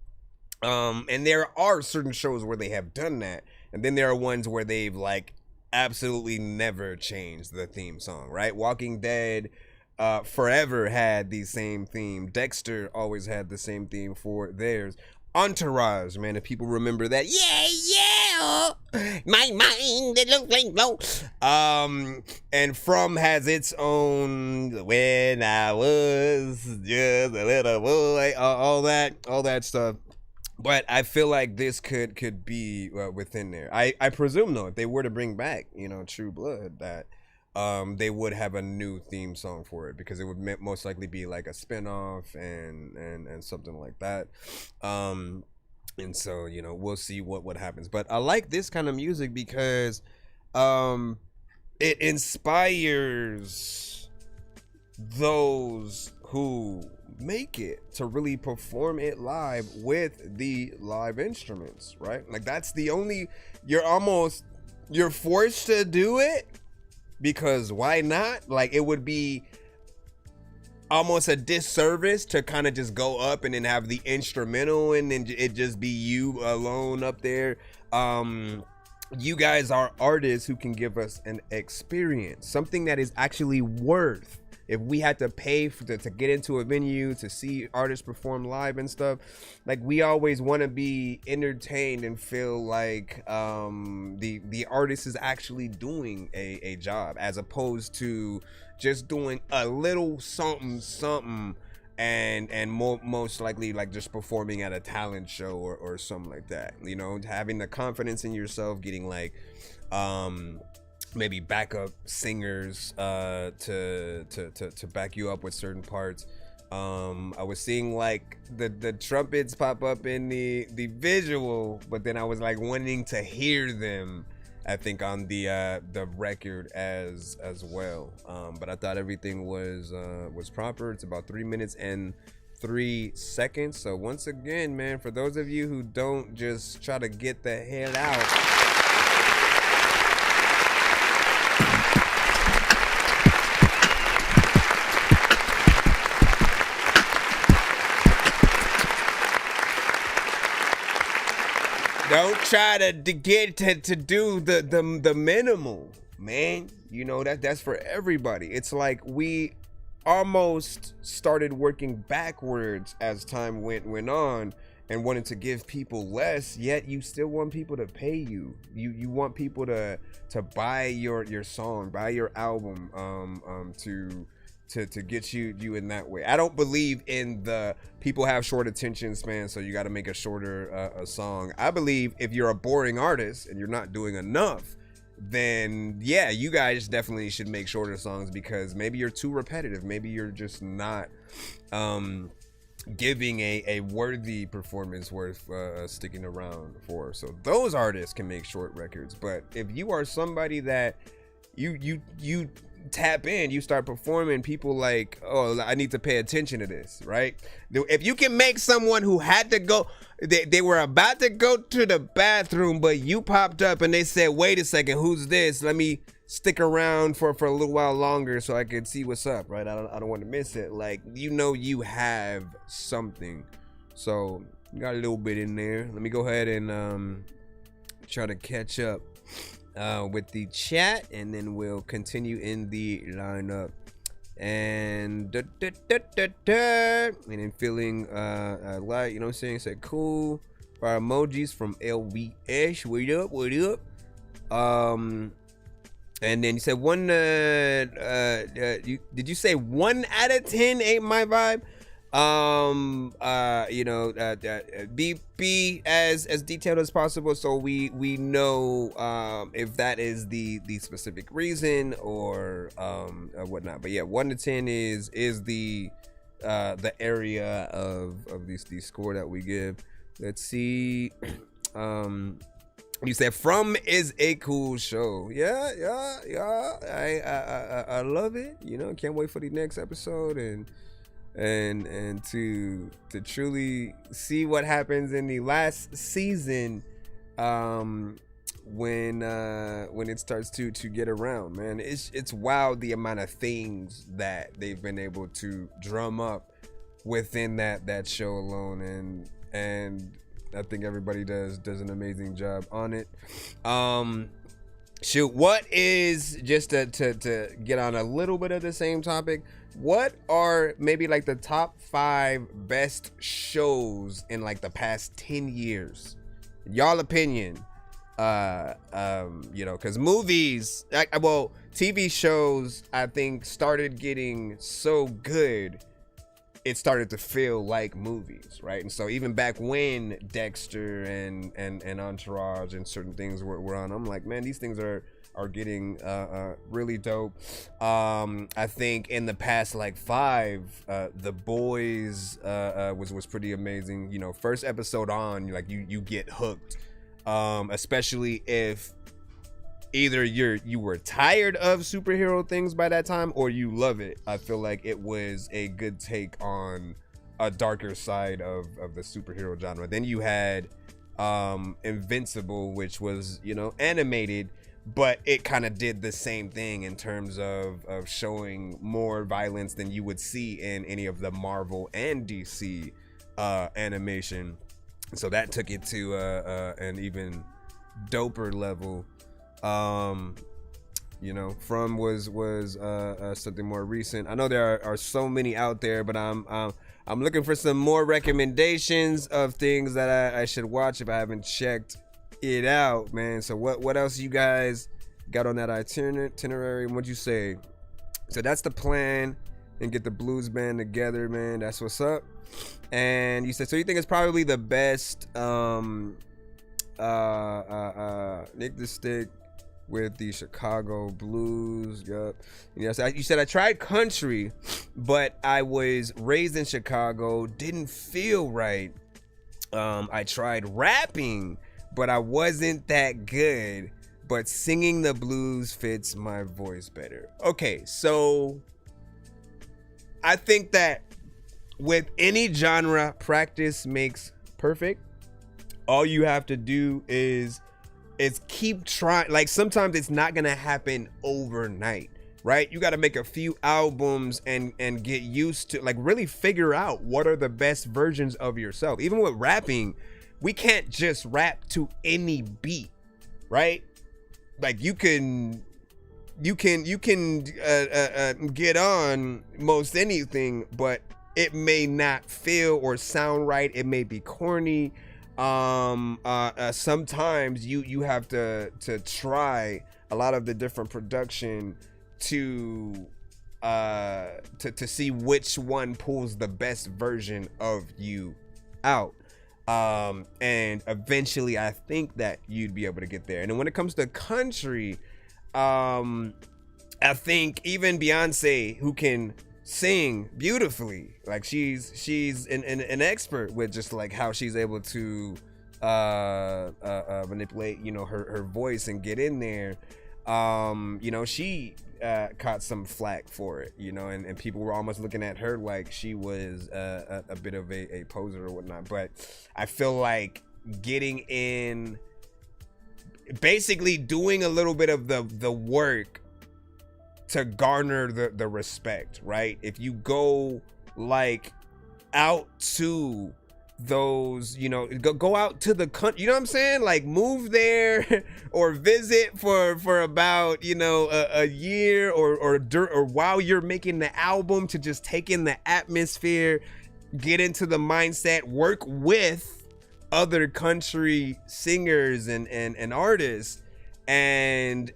And there are certain shows where they have done that, and then there are ones where they've like absolutely never changed the theme song, right? Walking Dead forever had the same theme. Dexter always had the same theme for theirs. Entourage, man, if people remember that. My mind, it looks like blow. And From has its own When I Was Just a Little Boy, all that stuff. But I feel like this could be within there. I presume though, if they were to bring back, True Blood, that they would have a new theme song for it, because it would most likely be like a spinoff and something like that. And so, we'll see what happens. But I like this kind of music because it inspires those who make it to really perform it live with the live instruments, right? Like that's the only, you're forced to do it, because why not? Like it would be almost a disservice to kind of just go up and then have the instrumental and then it just be you alone up there. You guys are artists who can give us an experience, something that is actually worth. If we had to pay to get into a venue to see artists perform live and stuff, like we always want to be entertained and feel like the artist is actually doing a job, as opposed to just doing a little something and most likely like just performing at a talent show or something like that. Having the confidence in yourself, getting like maybe backup singers to back you up with certain parts. I was seeing like the trumpets pop up in the visual, but then I was like wanting to hear them, I think, on the record as well. But I thought everything was proper. It's about 3 minutes and 3 seconds. So once again, man, for those of you who don't just try to get the hell out, don't try to get to do the minimal, man. That's for everybody. It's like we almost started working backwards as time went on and wanted to give people less, yet you still want people to pay you. You want people to buy your song, buy your album, to get you in that way. I don't believe in the people have short attention span, so you got to make a shorter a song. I believe if you're a boring artist and you're not doing enough, then yeah, you guys definitely should make shorter songs, because maybe you're too repetitive. Maybe you're just not giving a worthy performance worth sticking around for. So those artists can make short records. But if you are somebody that you tap in, you start performing, people like, oh, I need to pay attention to this, right? If you can make someone who had to go, they were about to go to the bathroom, but you popped up and they said, wait a second, who's this? Let me stick around for a little while longer so I can see what's up, right? I don't want to miss it. Like, you have something. So you got a little bit in there. Let me go ahead and try to catch up with the chat, and then we'll continue in the lineup. And then feeling light, you know what I'm saying? Said cool. Our emojis from LVS. What up? And then you said one. Did you say 1 out of 10 ain't my vibe? Be as detailed as possible, so we know if that is the specific reason or whatnot. But yeah, 1 to 10 is the area of these score that we give. Let's see. You said From is a cool show. Yeah. I love it. Can't wait for the next episode and to truly see what happens in the last season when it starts to get around, man. It's wild the amount of things that they've been able to drum up within that show alone, and I think everybody does an amazing job on it. Shoot, what is, just to get on a little bit of the same topic, what are maybe like the top 5 best shows in like the past 10 years? Y'all opinion. You know, because movies, well, TV shows, I think, started getting so good, it started to feel like movies, right? And so even back when Dexter and Entourage and certain things were on, I'm like, man, these things are getting really dope. I think in the past like 5, The Boys was pretty amazing. You know, first episode on, like you get hooked, especially if either you were tired of superhero things by that time or you love it. I feel like it was a good take on a darker side of the superhero genre. Then you had Invincible, which was, you know, animated, but it kind of did the same thing in terms of showing more violence than you would see in any of the Marvel and DC animation. So that took it to an even doper level. You know, From was something more recent. I know there are so many out there, but I'm looking for some more recommendations of things that I should watch if I haven't checked it out, man. So what else you guys got on that itinerary? What'd you say? So that's the plan, and get the blues band together, man. That's what's up. And you said, so you think it's probably the best Nick the Stick with the Chicago blues. Yup. Yes, you said I tried country, but I was raised in Chicago, didn't feel right. I tried rapping, but I wasn't that good. But singing the blues fits my voice better. Okay, so I think that with any genre, practice makes perfect. All you have to do is keep trying. Like, sometimes it's not gonna happen overnight, right? You got to make a few albums and get used to, like, really figure out what are the best versions of yourself. Even with rapping, we can't just rap to any beat, right? Like, you can get on most anything, but it may not feel or sound right. It may be corny. Sometimes you have to try a lot of the different production to see which one pulls the best version of you out. And eventually I think that you'd be able to get there. And then when it comes to country, I think even Beyonce, who can sing beautifully, like she's an expert with just like how she's able to manipulate, you know, her voice and get in there. You know, she caught some flack for it, you know, and people were almost looking at her like she was a bit of a poser or whatnot. But I feel like getting in, basically doing a little bit of the work to garner the respect, right? If you go like out to those, you know, go out to the country, you know what I'm saying? Like, move there or visit for about, you know, a year or while you're making the album, to just take in the atmosphere, get into the mindset, work with other country singers and artists, and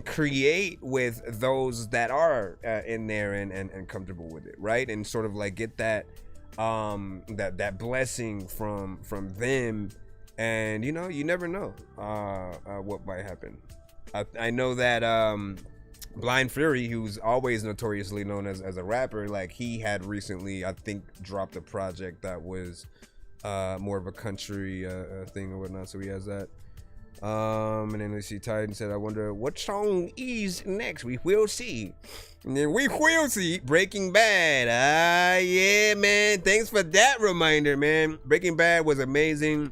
create with those that are in there and comfortable with it, right? And sort of like get that that blessing from them. And, you know, you never know what might happen. I know that Blind Fury, who's always notoriously known as a rapper, like, he had recently, I think, dropped a project that was more of a country thing or whatnot, so he has that. And then let's see, Titan said, I wonder what song is next. We will see. And then we will see Breaking Bad. Yeah, man. Thanks for that reminder, man. Breaking Bad was amazing.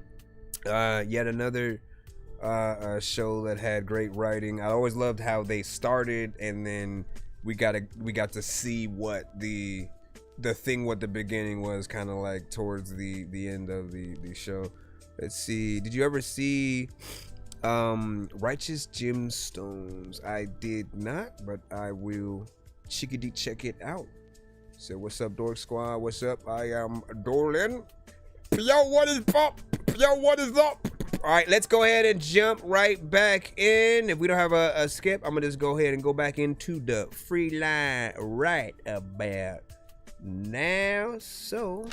Yet another show that had great writing. I always loved how they started, and then we got to see what the beginning was kind of like towards the end of the show. Let's see. Did you ever see Righteous Gemstones. I did not, but I will chickadee check it out. So what's up, Dork Squad? What's up? I am Dorlin. Yo, what is up? Yo, what is up? All right, let's go ahead and jump right back in. If we don't have a skip, I'm gonna just go ahead and go back into the free line right about now. So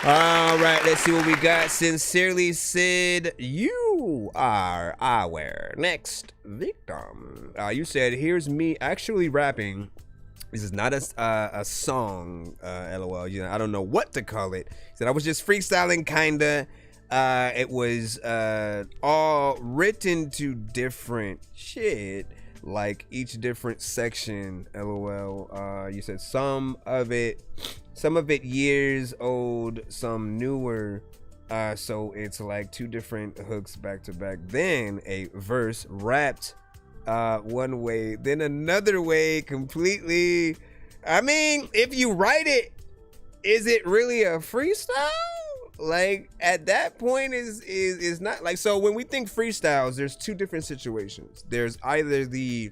all right, let's see what we got. Sincerely Sid, you are our next victim. You said, here's me actually rapping. This is not a song, LOL. You know, I don't know what to call it. He said, I was just freestyling, kinda. It was all written to different shit, like each different section, LOL. You said some of it years old, some newer, so it's like two different hooks back to back, then a verse rapped one way, then another way completely. I mean, if you write it, is it really a freestyle? Like at that point is not like, so when we think freestyles, there's two different situations. There's either the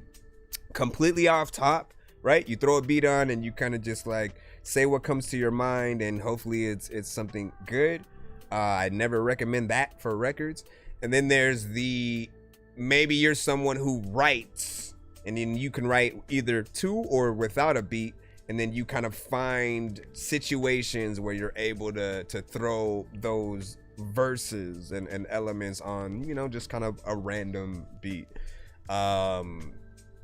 completely off top, right? You throw a beat on and you kind of just like say what comes to your mind, and hopefully it's something good. I never recommend that for records. And then there's the, maybe you're someone who writes, and then you can write either to or without a beat, and then you kind of find situations where you're able to throw those verses and elements on, you know, just kind of a random beat.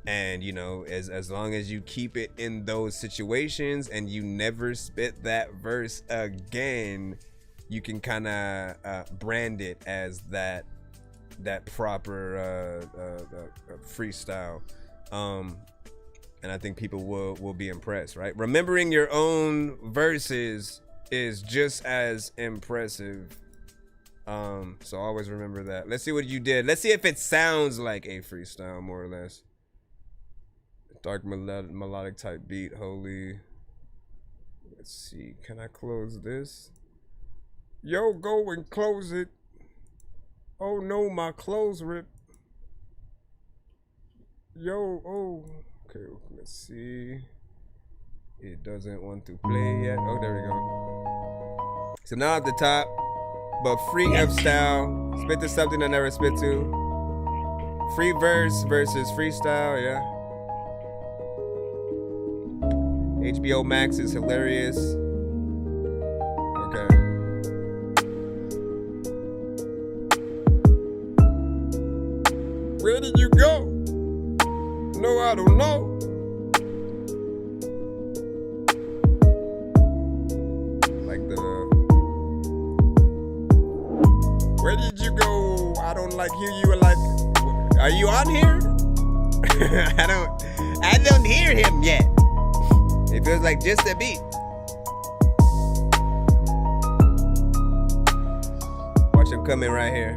And you know, as long as you keep it in those situations and you never spit that verse again, you can kind of brand it as that proper freestyle. And I think people will be impressed, right? Remembering your own verses is just as impressive. So always remember that. Let's see what you did. Let's see if it sounds like a freestyle, more or less. Dark melodic type beat, holy. Let's see, can I close this? Yo, go and close it. Oh no, my clothes ripped. Yo, oh. Okay, let's see. It doesn't want to play yet. Oh, there we go. So now at the top, but free F style. Spit to something I never spit to. Free verse versus freestyle, yeah. HBO Max is hilarious. Okay. Where did you go? No, I don't know. Like where did you go? I don't like hear you. Like, are you on here? I don't hear him yet. It feels like just a beat. Watch him coming right here.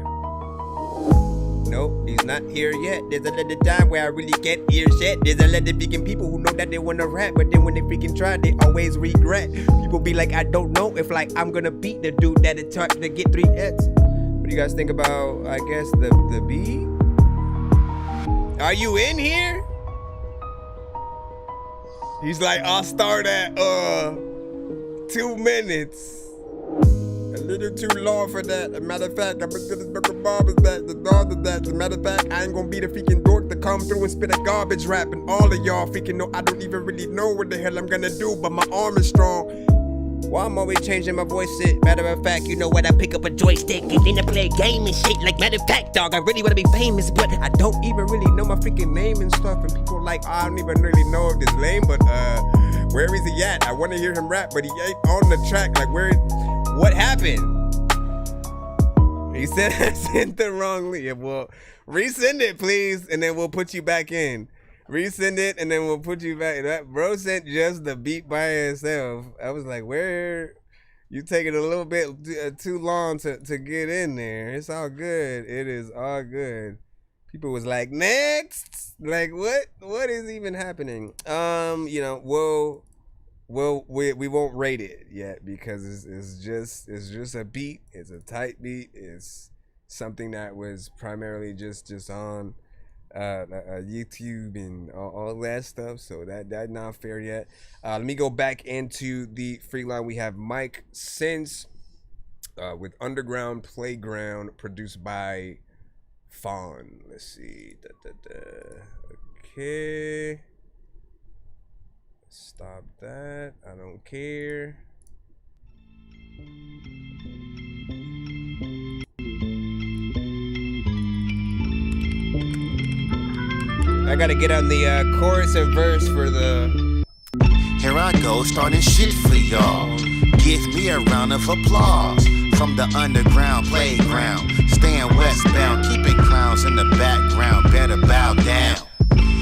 Nope, he's not here yet. There's a little time where I really get ear shit. There's a lot of freaking people who know that they wanna rap, but then when they freaking try, they always regret. People be like, I don't know if like I'm gonna beat the dude that it's hard to get 3 hits. What do you guys think about, I guess, the beat? Are you in here? He's like, I'll start at 2 minutes. A little too long for that. As a matter of fact, I'm gonna do this Bob is that, the dog is that. As a matter of fact, I ain't gonna be the freaking dork to come through and spit a garbage rap. And all of y'all freaking know I don't even really know what the hell I'm gonna do, but my arm is strong. Well, I'm always changing my voice shit. Matter of fact, you know what? I pick up a joystick and then I play a game and shit. Like, matter of fact, dog, I really wanna be famous, but I don't even really know my freaking name and stuff. And people like, I don't even really know if this lame, but where is he at? I wanna hear him rap, but he ain't on the track. Like, what happened? He said I sent the wrong link. Well, resend it, please, and then we'll put you back in. Resend it, and then we'll put you back. That bro sent just the beat by himself. I was like, where? You taking a little bit too long to get in there. It's all good. It is all good. People was like, next, like what is even happening? You know, we won't rate it yet because it's just a beat. It's a tight beat. It's something that was primarily just on YouTube and all that stuff. So that not fair yet. Let me go back into the free line. We have Mike Sense with Underground Playground, produced by Fawn. Let's see. Okay. Stop that. I don't care. I gotta get on the chorus and verse for the... Here I go, starting shit for y'all. Give me a round of applause. From the underground playground, staying westbound, keeping clowns in the background, better bow down.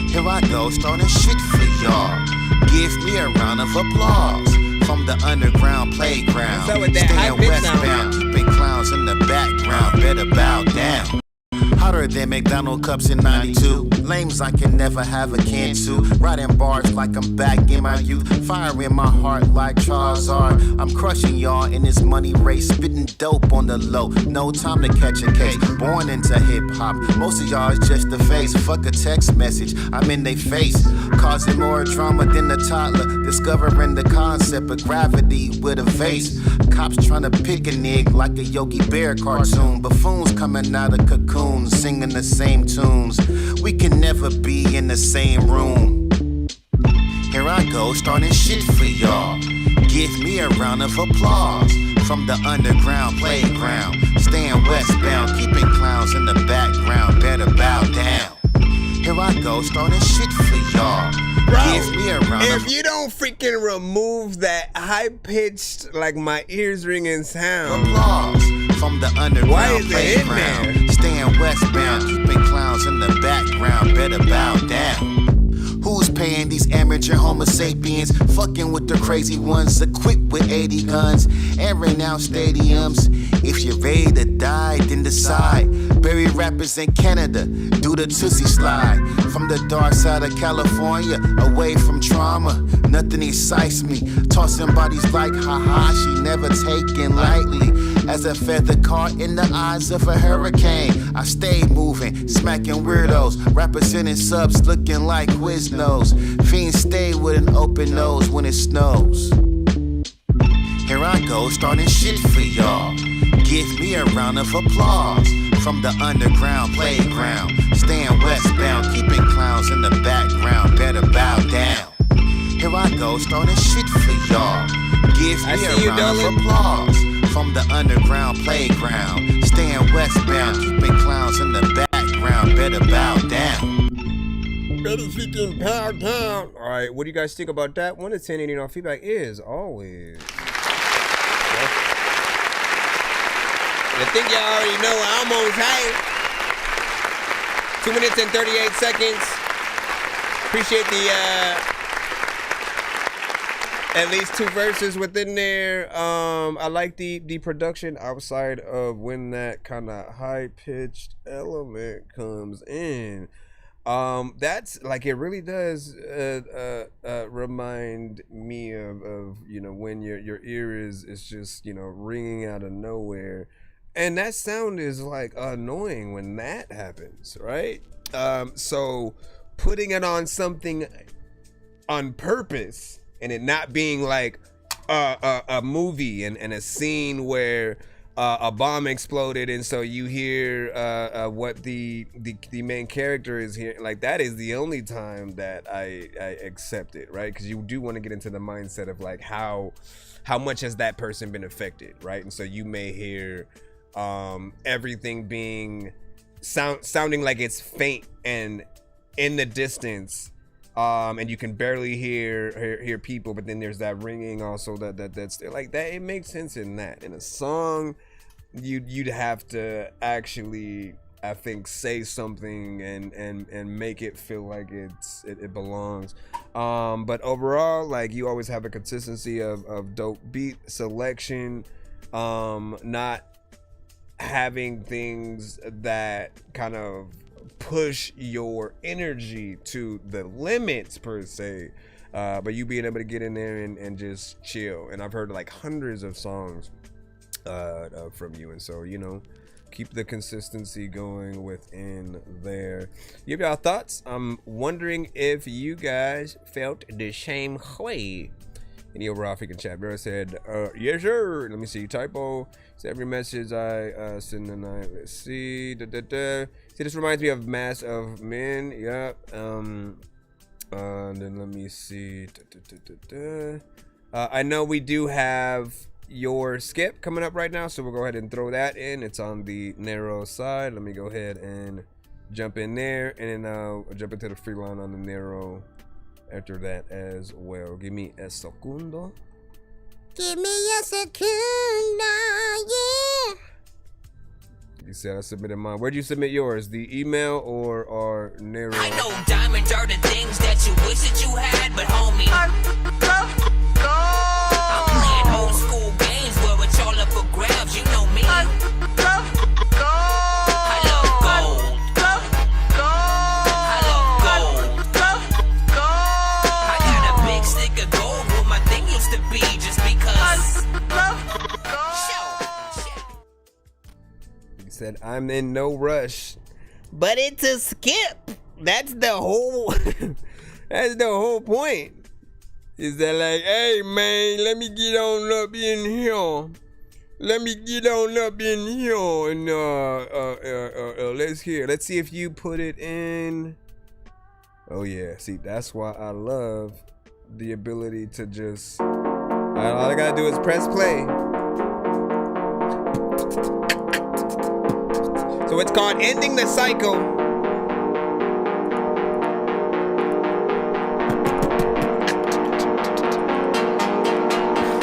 Here I go, starting shit for y'all. Give me a round of applause. From the underground playground, staying westbound, keeping clowns in the background, better bow down. Hotter than McDonald's cups in 92. Lames I can never have a can to. Writing bars like I'm back in my youth. Fire in my heart like Charizard. I'm crushing y'all in this money race. Spitting dope on the low. No time to catch a case. Born into hip hop. Most of y'all is just the face. Fuck a text message. I'm in they face. Causing more drama than a toddler. Discovering the concept of gravity with a vase. Cops trying to pick a nig like a Yogi Bear cartoon. Buffoons coming out of cocoons. Singing the same tunes. We can never be in the same room. Here I go, starting shit for y'all. Give me a round of applause. From the underground playground, staying westbound, keeping clowns in the background, better bow down. Here I go, starting shit for y'all. Bro, give me a round if you don't freaking remove that high-pitched, like my ears ringing sound. Applause from the underground Why is it in there? Staying westbound, keeping clowns in the background, better bow down. Who's paying these amateur homo sapiens? Fucking with the crazy ones, equipped with 80 guns, airing out stadiums. If you're ready to die, then decide. Bury rappers in Canada, do the Tootsie Slide. From the dark side of California, away from trauma, nothing excites me. Tossing bodies like haha, she never taken lightly. As a feather caught in the eyes of a hurricane, I stay moving, smacking weirdos, representing subs looking like Quiznos. Fiends stay with an open nose when it snows. Here I go, starting shit for y'all. Give me a round of applause. From the underground playground, staying westbound, keeping clowns in the background, better bow down. Here I go, starting shit for y'all. Give me a round of applause. From the underground playground, staying westbound, keeping clowns in the background, better bow down. Better freaking bow down. All right, what do you guys think about that? 1 to 10, and our feedback is always. I think y'all already know I almost had 2 minutes and 38 seconds. Appreciate the at least 2 verses within there. I like the production outside of when that kind of high-pitched element comes in. That's like, it really does remind me of you know, when your ear is just, you know, ringing out of nowhere. And that sound is like annoying when that happens, right? So putting it on something on purpose and it not being like a movie and a scene where a bomb exploded and so you hear what the main character is hearing, like, that is the only time that I accept it, right? Because you do want to get into the mindset of like how much has that person been affected, right? And so you may hear everything being sounding like it's faint and in the distance, and you can barely hear people, but then there's that ringing also that's like that. It makes sense in that. In a song, you'd have to actually, I think, say something and make it feel like it belongs. But overall, like, you always have a consistency of dope beat selection, not having things that kind of push your energy to the limits per se, but you being able to get in there and just chill. And I've heard like hundreds of songs from you, and so, you know, keep the consistency going within there. You have y'all thoughts? I'm wondering if you guys felt the same way. Any overall freaking chat. Bro said, yes sir. Let me see. Typo. So every message I send tonight. Let's see. See, this reminds me of Mass of Men. Yep. Then let me see. I know we do have your skip coming up right now, so we'll go ahead and throw that in. It's on the narrow side. Let me go ahead and jump in there, and then I'll jump into the free line on the narrow after that as well. Give me a segundo. Give me a secunda, yeah. You said I submitted mine. Where'd you submit yours? The email or our narrow? I know diamonds are the things that you wish that you had, but homie, I'm playing old school games where it's all up for grabs. You know me. I love gold. I got a big stick of gold where my thing used to be, just because. He said, I'm in no rush. But it's a skip. That's the whole that's the whole point. Is that like, hey man, let me get on up in here. Let me get on up in here and let's hear. Let's see if you put it in. Oh yeah, see, that's why I love the ability to just, all I gotta do is press play. So it's called Ending the Cycle.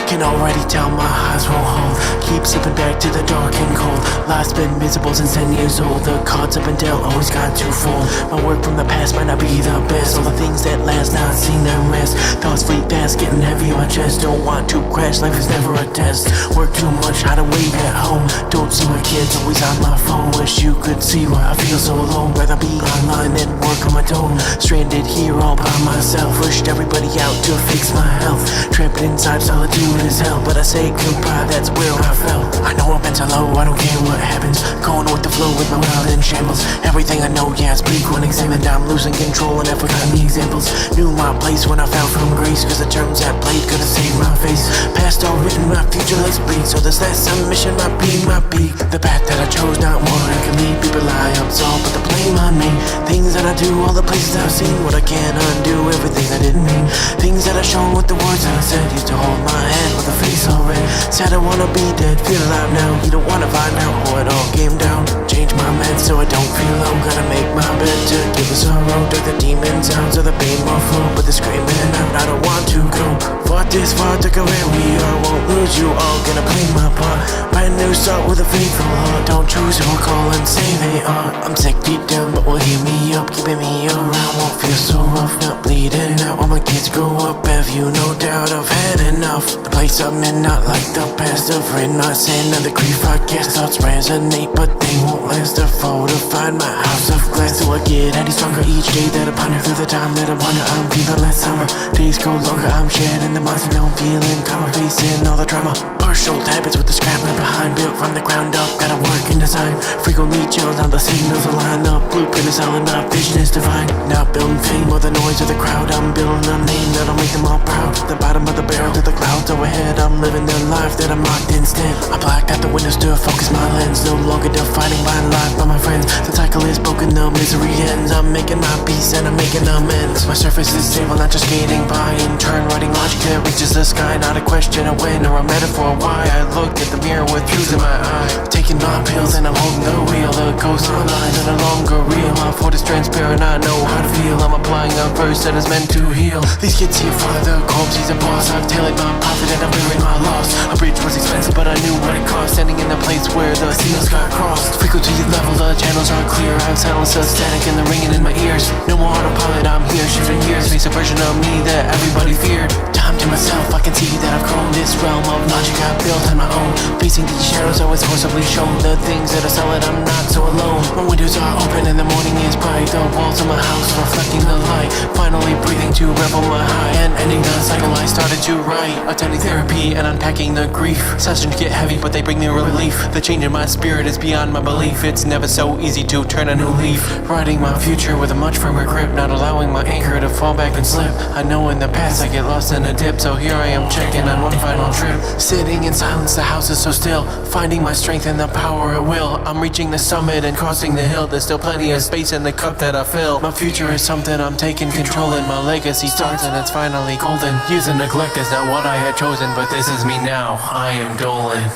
Can already tell my eyes won't hold. Keep slipping back to the dark and cold. Life's been miserable since 10 years old. The cards have been dealt, always got to fold. My work from the past might not be the best. All the things that last, not seen them rest. Thoughts fleet fast, getting heavy on my chest. Don't want to crash, life is never a test. Work too much, how to wait at home. Don't see my kids, always on my phone. Wish you could see why I feel so alone. Rather be online than work on my own. Stranded here all by myself. Wished everybody out to fix my health. Trapped inside solitude is hell, but I say goodbye, that's where I fell. I know I've been so low, I don't care what happens. Going with the flow with my world in shambles. Everything I know, yeah, speak when examined. I'm losing control and I forgot the examples. Knew my place when I fell from grace, cause the terms that played could've saved my face. Past all written, my future, let's bleed. So this last submission might be my peak. The path that I chose, not one I can lead. People lie, absolve, but the blame on me. Things that I do, all the places I've seen. What I can't undo, everything I didn't mean. Things that I shown with the words that I said. Used to hold my hand with a face all red. Said I wanna be dead, feel alive now. You don't wanna find out how it all came down. Change my meds so I don't feel low. Gotta make my bed to give the sorrow. Took the demons out so the pain more flow. But the screaming out, I don't want to go. Fought this far to go where we are. Won't lose you all, gonna play my part. Brand new start with a faithful heart. Don't choose who I'll call and say they are. I'm sick deep down, but will hear me up. Keeping me around, won't feel so rough. Not bleeding out, all my kids grow up. Have you no doubt I've had enough. The place I'm in, not like the past. Afraid not saying another grief, I guess. Thoughts resonate, but they won't last. A fortified my house of glass. So I get any stronger each day that I ponder. Through the time that I wonder, I'm feeling less summer. Days go longer, I'm shedding the monster. Now I'm feeling calmer, facing all the drama. Partial habits with the scrambling behind. Built from the ground up, gotta work in design. Frequently chills on the signals align. The blueprint is solid, not vision is divine. Not building fame or the noise of the crowd. I'm building a name that'll make them all proud. The bottom of the barrel to the clouds overhead. I'm living the life that I'm locked instead. I blacked out the windows to focus my lens. No longer defining my life by my friends. The cycle is broken, the misery ends. I'm making my peace and I'm making amends. My surface is stable, not just skating by. In turn, writing logic that reaches the sky. Not a question, a when or a metaphor. Why I look at the mirror with truth in my eye. Taking my pills and I'm holding the wheel. The ghost online and no longer real. My foot is transparent, I know how to feel. I'm applying a verse that is meant to heal. These kids here for the corpse, he's a boss. I've tailored my profit and I'm clearing my loss. A bridge was expensive, but I knew what it cost. Standing in the place where the signals got crossed. Frequency level, the channels are clear. I've silenced the static and the ringing in my ears. No more autopilot, I'm here, shifting gears. Face a version of me that everybody feared. I'm to myself, I can see that I've grown. This realm of logic I've built on my own. Facing these shadows, always forcibly shown. The things that are solid, I'm not so alone. My windows are open and the morning is bright. The walls of my house reflecting the light. Finally breathing to revel my high. And ending the cycle I started to write. Attending therapy and unpacking the grief. Sessions get heavy but they bring me relief. The change in my spirit is beyond my belief. It's never so easy to turn a new leaf. Writing my future with a much firmer grip. Not allowing my anchor to fall back and slip. I know in the past I get lost in a dip. So here I am checking on one final trip. Sitting in silence, the house is so still. Finding my strength and the power at will. I'm reaching the summit and crossing the hill. There's still plenty of space in the cup that I fill. My future is something I'm taking control in. My legacy starts and it's finally golden. Use and neglect is not what I had chosen, but this is me now. I am Dolan.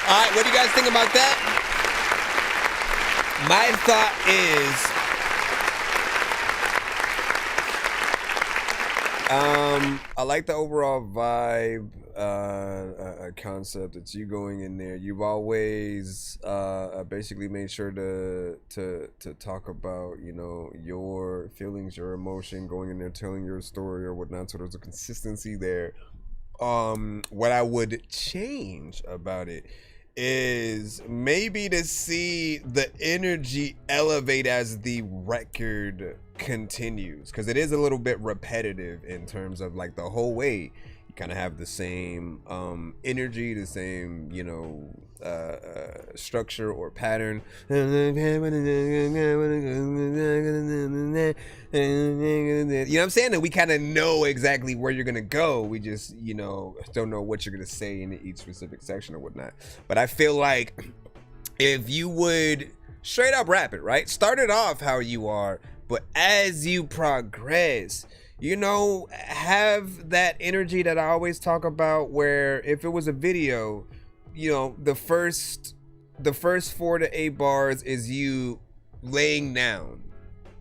Alright, what do you guys think about that? My thought is I like the overall vibe, concept. It's you going in there. You've always basically made sure to talk about, you know, your feelings, your emotion, going in there, telling your story or whatnot. So there's a consistency there. What I would change about it is maybe to see the energy elevate as the record continues, because it is a little bit repetitive in terms of like the whole way you kind of have the same energy, the same, you know, structure or pattern. You know what I'm saying? That we kind of know exactly where you're gonna go. We just, you know, don't know what you're gonna say in each specific section or whatnot. But I feel like if you would straight up rap it, right? Start it off how you are, but as you progress, you know, have that energy that I always talk about, where if it was a video, you know, the first 4 to 8 bars is you laying down,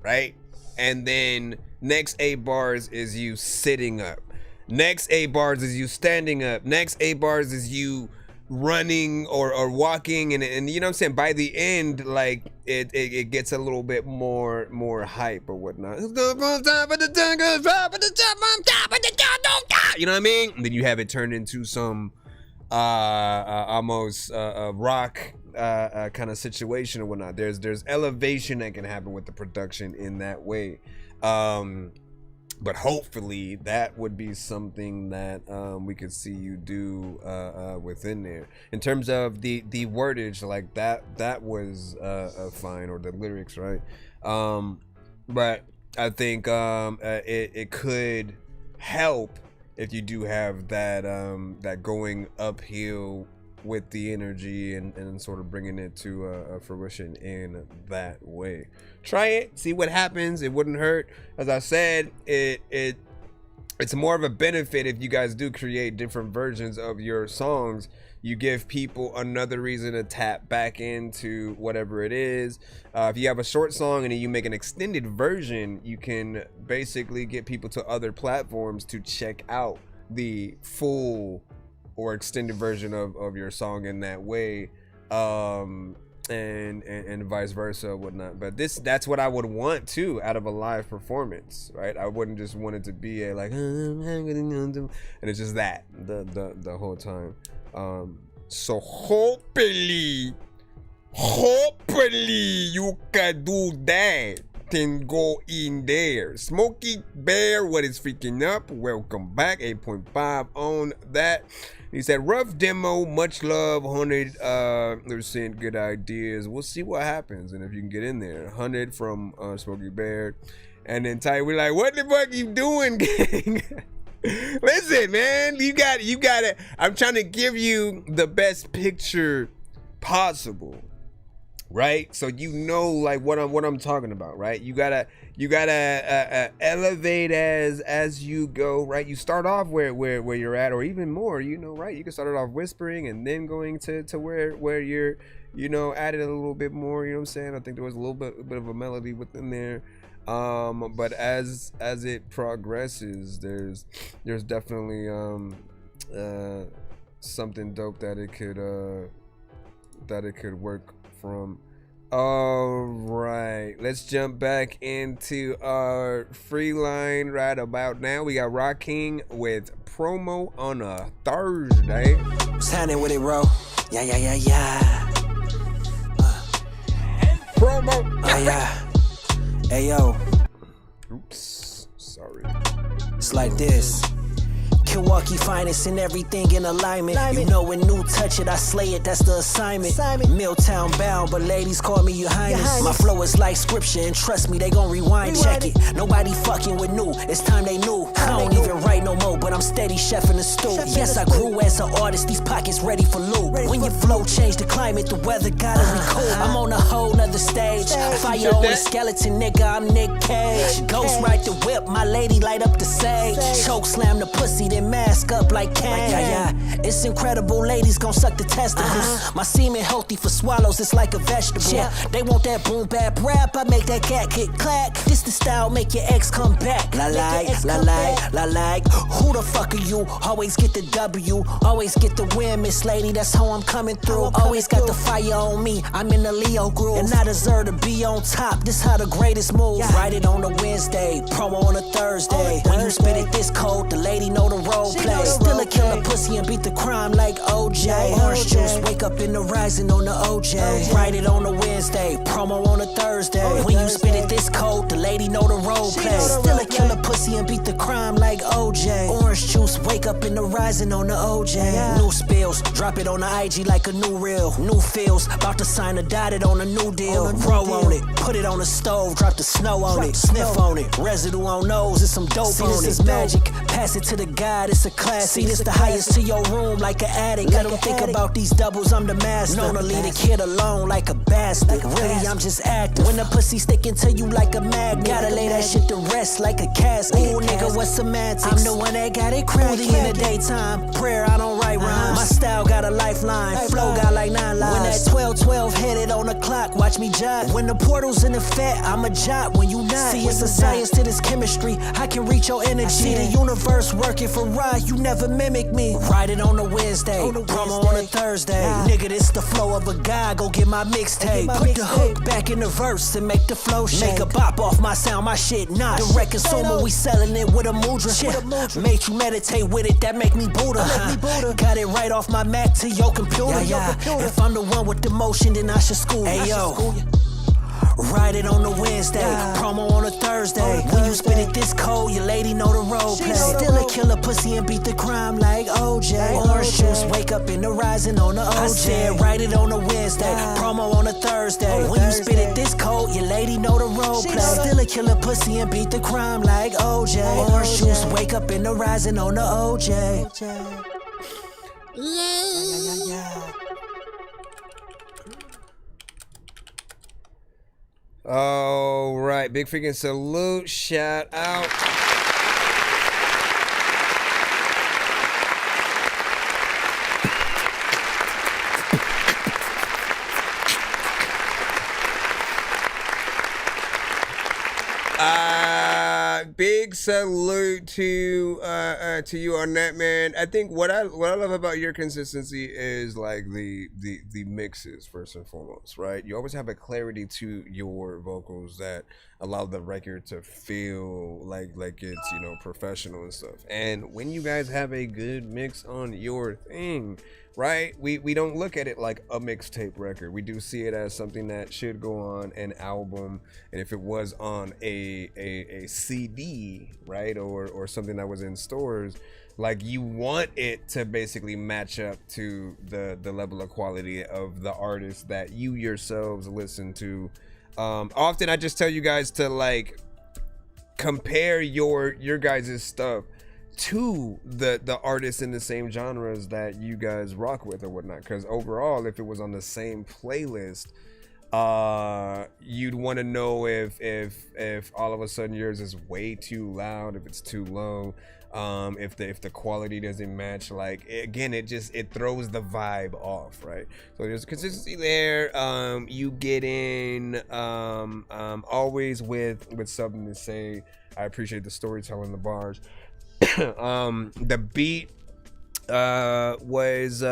right? And then next 8 bars is you sitting up. Next 8 bars is you standing up. Next 8 bars is you running or walking, and you know what I'm saying, by the end, like it gets a little bit more hype or whatnot. You know what I mean? And then you have it turned into some almost rock kind of situation or whatnot. There's elevation that can happen with the production in that way. But hopefully that would be something that we could see you do within there. In terms of the wordage, like that was fine, or the lyrics, right? But I think it could help if you do have that that going uphill with the energy and sort of bringing it to a fruition in that way. Try it, see what happens. It wouldn't hurt. As I said, it's more of a benefit if you guys do create different versions of your songs. You give people another reason to tap back into whatever it is. If you have a short song and then you make an extended version, you can basically get people to other platforms to check out the full or extended version of your song in that way, and vice versa or whatnot. But that's what I would want too out of a live performance, right? I wouldn't just want it to be a like and it's just that the whole time. So hopefully you can do that. Then go in there. Smokey Bear, what is freaking up? Welcome back. 8.5 on that. He said, rough demo, much love, 100. They're saying good ideas. We'll see what happens, and if you can get in there. 100 from Smokey Bear. And then Ty, we're like, what the fuck you doing, gang? Listen, man, you got it. I'm trying to give you the best picture possible, right? So you know, like what I'm talking about, right? You gotta elevate as you go, right? You start off where you're at, or even more, you know, right? You can start it off whispering and then going to where you're, you know, added a little bit more. You know what I'm saying? I think there was a little bit of a melody within there. But as it progresses, there's definitely something dope that it could work from. All right, let's jump back into our free line right about now. We got Rock King with Promo on a Thursday. What's happening with it, bro? Yeah. Promo. Yeah. Hey, yo. Oops, sorry. It's like this. Milwaukee finest and everything in alignment. You know when new touch it, I slay it, that's the assignment. Milltown bound, but ladies call me your highness. My flow is like scripture, and trust me, they gon' rewind, check it. Nobody fucking with new, it's time they knew. I don't even write no more, but I'm steady chefing the stew. Yes, I grew as an artist, these pockets ready for loot. When your flow change the climate, the weather gotta recool. I'm on a whole nother stage. Fire on a skeleton, nigga, I'm Nick Cage. Ghost ride the whip, my lady light up the sage. Choke slam the pussy, then mask up like Kane. It's incredible, ladies gon' suck the testicles. My semen healthy for swallows, it's like a vegetable. They want that boom bap rap, I make that cat kick clack. This the style, make your ex come back. La like. Who the fuck are you? Always get the W, always get the win, Miss Lady, that's how I'm coming through. Always got the fire on me, I'm in the Leo groove. And I deserve to be on top, this how the greatest move. Write it on a Wednesday, promo on a Thursday. When you spit it this cold, the lady know the role play. Still a killer pussy and beat the crime like OJ. Orange juice, wake up in the rising on the OJ. Write it on a Wednesday, promo on a Thursday. When you spit it this cold, the lady know the role play. Still a killer pussy and beat the crime like OJ. Orange juice, wake up in the rising on the OJ. New spills, drop it on the IG like a new reel. New feels, about to sign a dotted on a new deal. Roll on it, put it on the stove, drop the snow on it. Sniff on it, residue on nose, it's some dope on it. This is magic, pass it to the god, it's a classic. See this the highest to your room like an addict. Let them think about these doubles, I'm the master. Known to leave a kid alone like a bastard. Really, I'm just active. When the pussy sticking to you like a magnet, gotta lay that shit to rest like a casket. Ooh, nigga, what's semantics? I'm the one that got it cracking in the daytime. Prayer, I don't write rhymes. My style got a lifeline. Flow got like 9 lives. When that 12-12 headed on the clock, watch me jot. When the portal's in effect, I'm a jot when you not. See, it's a science to this chemistry. I can reach your energy. I see the universe working for right. You never mimic me. Write it on a Wednesday, promo on a Thursday. Nigga, this the flow of a guy. Go get my mixtape. Put the hook back in the verse and make the flow shake. Make a bop off my sound, my shit not. Direct consumer, we selling it with a mudra. Make you meditate with it, that make me Buddha. Got it right off my Mac to your computer. If I'm the one with the motion, then I should school. Hey yo. Write it on a Wednesday, promo on a Thursday. When you spit it this cold, your lady know the role play. Still a killer pussy and beat the crime like OJ. Orange juice, wake up in the rising on the OJ. I said write it on a Wednesday, promo on a Thursday. When you spit it this cold, your lady know the role play. Still a killer pussy and beat the crime like OJ. Orange juice, wake up in the rising on the OJ. All right, big freaking salute, shout out. Big salute to you on that, man. I think what I love about your consistency is like the mixes first and foremost, right? You always have a clarity to your vocals that allow the record to feel like it's, you know, professional and stuff. And when you guys have a good mix on your thing, right, we don't look at it like a mixtape record. We do see it as something that should go on an album, and if it was on a CD, right, or something that was in stores, like you want it to basically match up to the level of quality of the artists that you yourselves listen to. Often I just tell you guys to like compare your guys' stuff to the artists in the same genres that you guys rock with or whatnot, because overall, if it was on the same playlist, you'd want to know if all of a sudden yours is way too loud, if it's too low, if the quality doesn't match. Like, again, it throws the vibe off, right? So there's consistency there. You get in always with something to say. I appreciate the storytelling, the bars. The beat was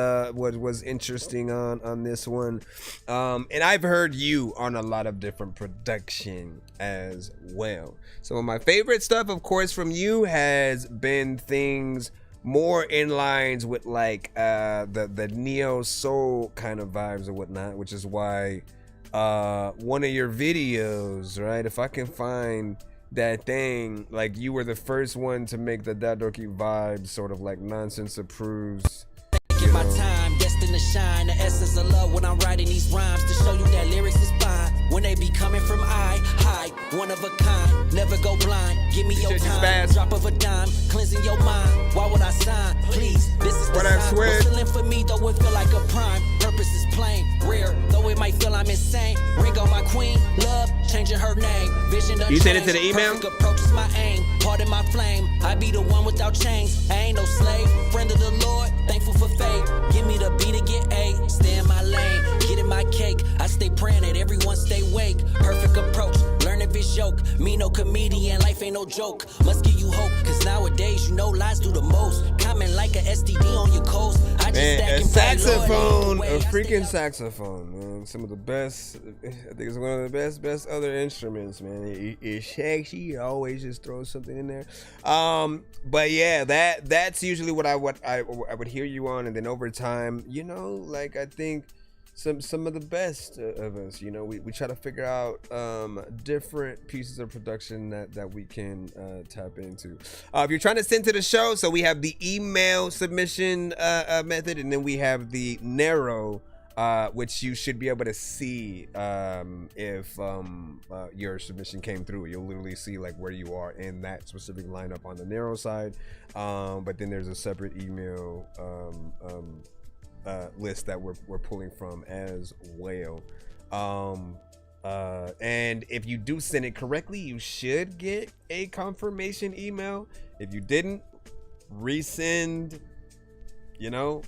interesting on this one. And I've heard you on a lot of different production as well. Some of my favorite stuff, of course, from you has been things more in lines with like the neo soul kind of vibes or whatnot, which is why one of your videos, right, if I can find that thing, like you were the first one to make the That Dorky vibe sort of like nonsense approves. Give my time, destined to shine. The essence of love when I'm writing these rhymes to show you that lyrics is fine. When they be coming from high, one of a kind. Never go blind. Give me your time. Drop of a dime, cleansing your mind. Why would I sign? Please, this is the sign. Whistling for me, though it feel like a prime. Purpose is plain, rare, though it might feel I'm insane. Ring on my queen, love, changing her name. Vision you sent it to the email? Perfect approach is my aim. Pardon my flame. I be the one without chains. I ain't no slave. Friend of the Lord, thankful for faith. Give me the beat to get A. Stay in my lane, get in my cake. I stay praying that everyone stay wake. Perfect approach, learn if it's joke. Me no comedian, life ain't no joke. Must give you hope, cause nowadays you know lies do the most. Comment like a STD on your coast. I just man, a saxophone, a freaking saxophone, man. Some of the best, I think it's one of the best other instruments, man. It's sexy, always just throw something in there. But yeah, that's usually what I would hear you on, and then over time, you know, like I think some of the best of us, you know, we try to figure out different pieces of production that we can tap into. If you're trying to send to the show, so we have the email submission method, and then we have the narrow, which you should be able to see if your submission came through. You'll literally see like where you are in that specific lineup on the narrow side, but then there's a separate email list that we're pulling from as well. And if you do send it correctly, you should get a confirmation email. If you didn't, resend, you know,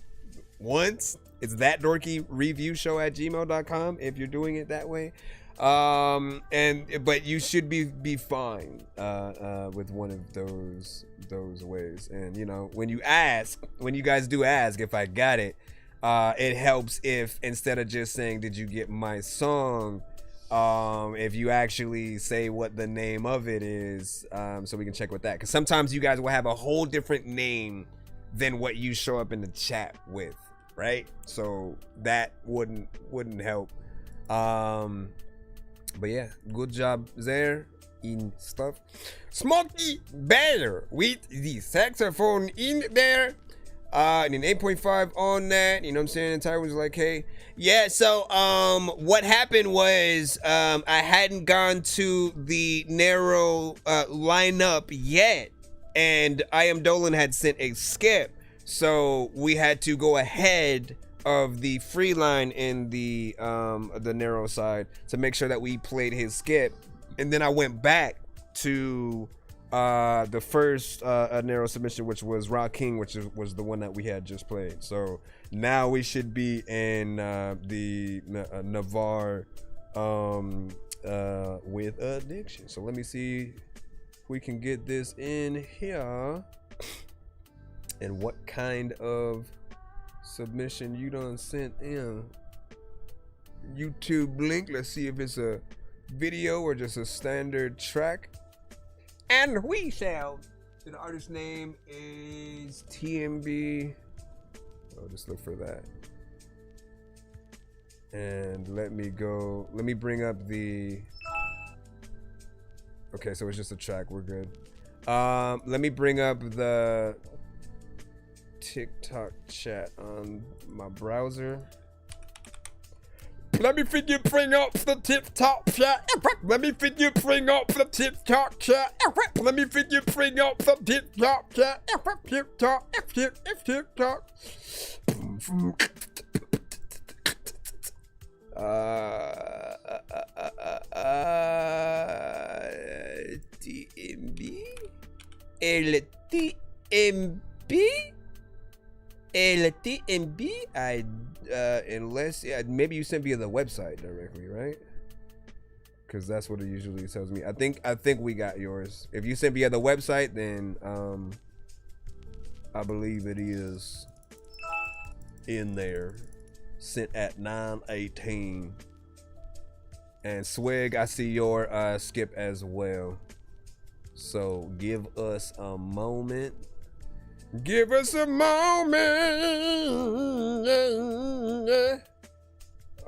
once. It's ThatDorkyReviewShow@gmail.com if you're doing it that way. But you should be fine with one of those ways. And you know, when you guys do ask if I got it, it helps if instead of just saying did you get my song, if you actually say what the name of it is, so we can check with that, because sometimes you guys will have a whole different name than what you show up in the chat with, right? So that wouldn't help. But yeah, good job there in stuff. Smokey Bear with the saxophone in there. And an 8.5 on that, you know what I'm saying? And Ty was like, hey, yeah, so what happened was I hadn't gone to the narrow lineup yet, and I Am Dolan had sent a skip, so we had to go ahead of the free line in the narrow side to make sure that we played his skip, and then I went back to the first narrow submission, which was Rock King, which was the one that we had just played. So now we should be in the Navarre with Addiction. So let me see if we can get this in here, and what kind of submission you done sent in. YouTube link. Let's see if it's a video or just a standard track. And we shall. The artist name is TMB. I'll just look for that. And let me bring up the. Okay, so it's just a track. We're good. Let me bring up the TikTok chat on my browser. Let me figure bring up the TikTok chat. Let me figure bring up the TikTok chat. Let me figure bring up the TikTok chat. TikTok. TMB. LTMB. Unless maybe you sent via the website directly, right? Because that's what it usually tells me. I think we got yours. If you sent via the website, then I believe it is in there, sent at 9:18. And Swig, I see your skip as well. So give us a moment. Give us a moment.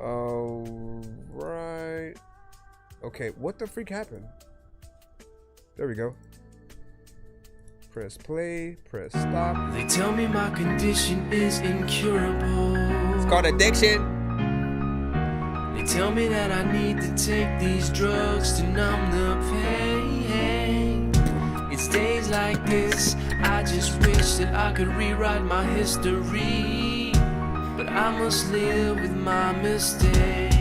All right. Okay, what the freak happened? There we go. Press play, press stop. They tell me my condition is incurable. It's called addiction. They tell me that I need to take these drugs to numb the pain. It's days like this, I just wish that I could rewrite my history. But I must live with my mistakes.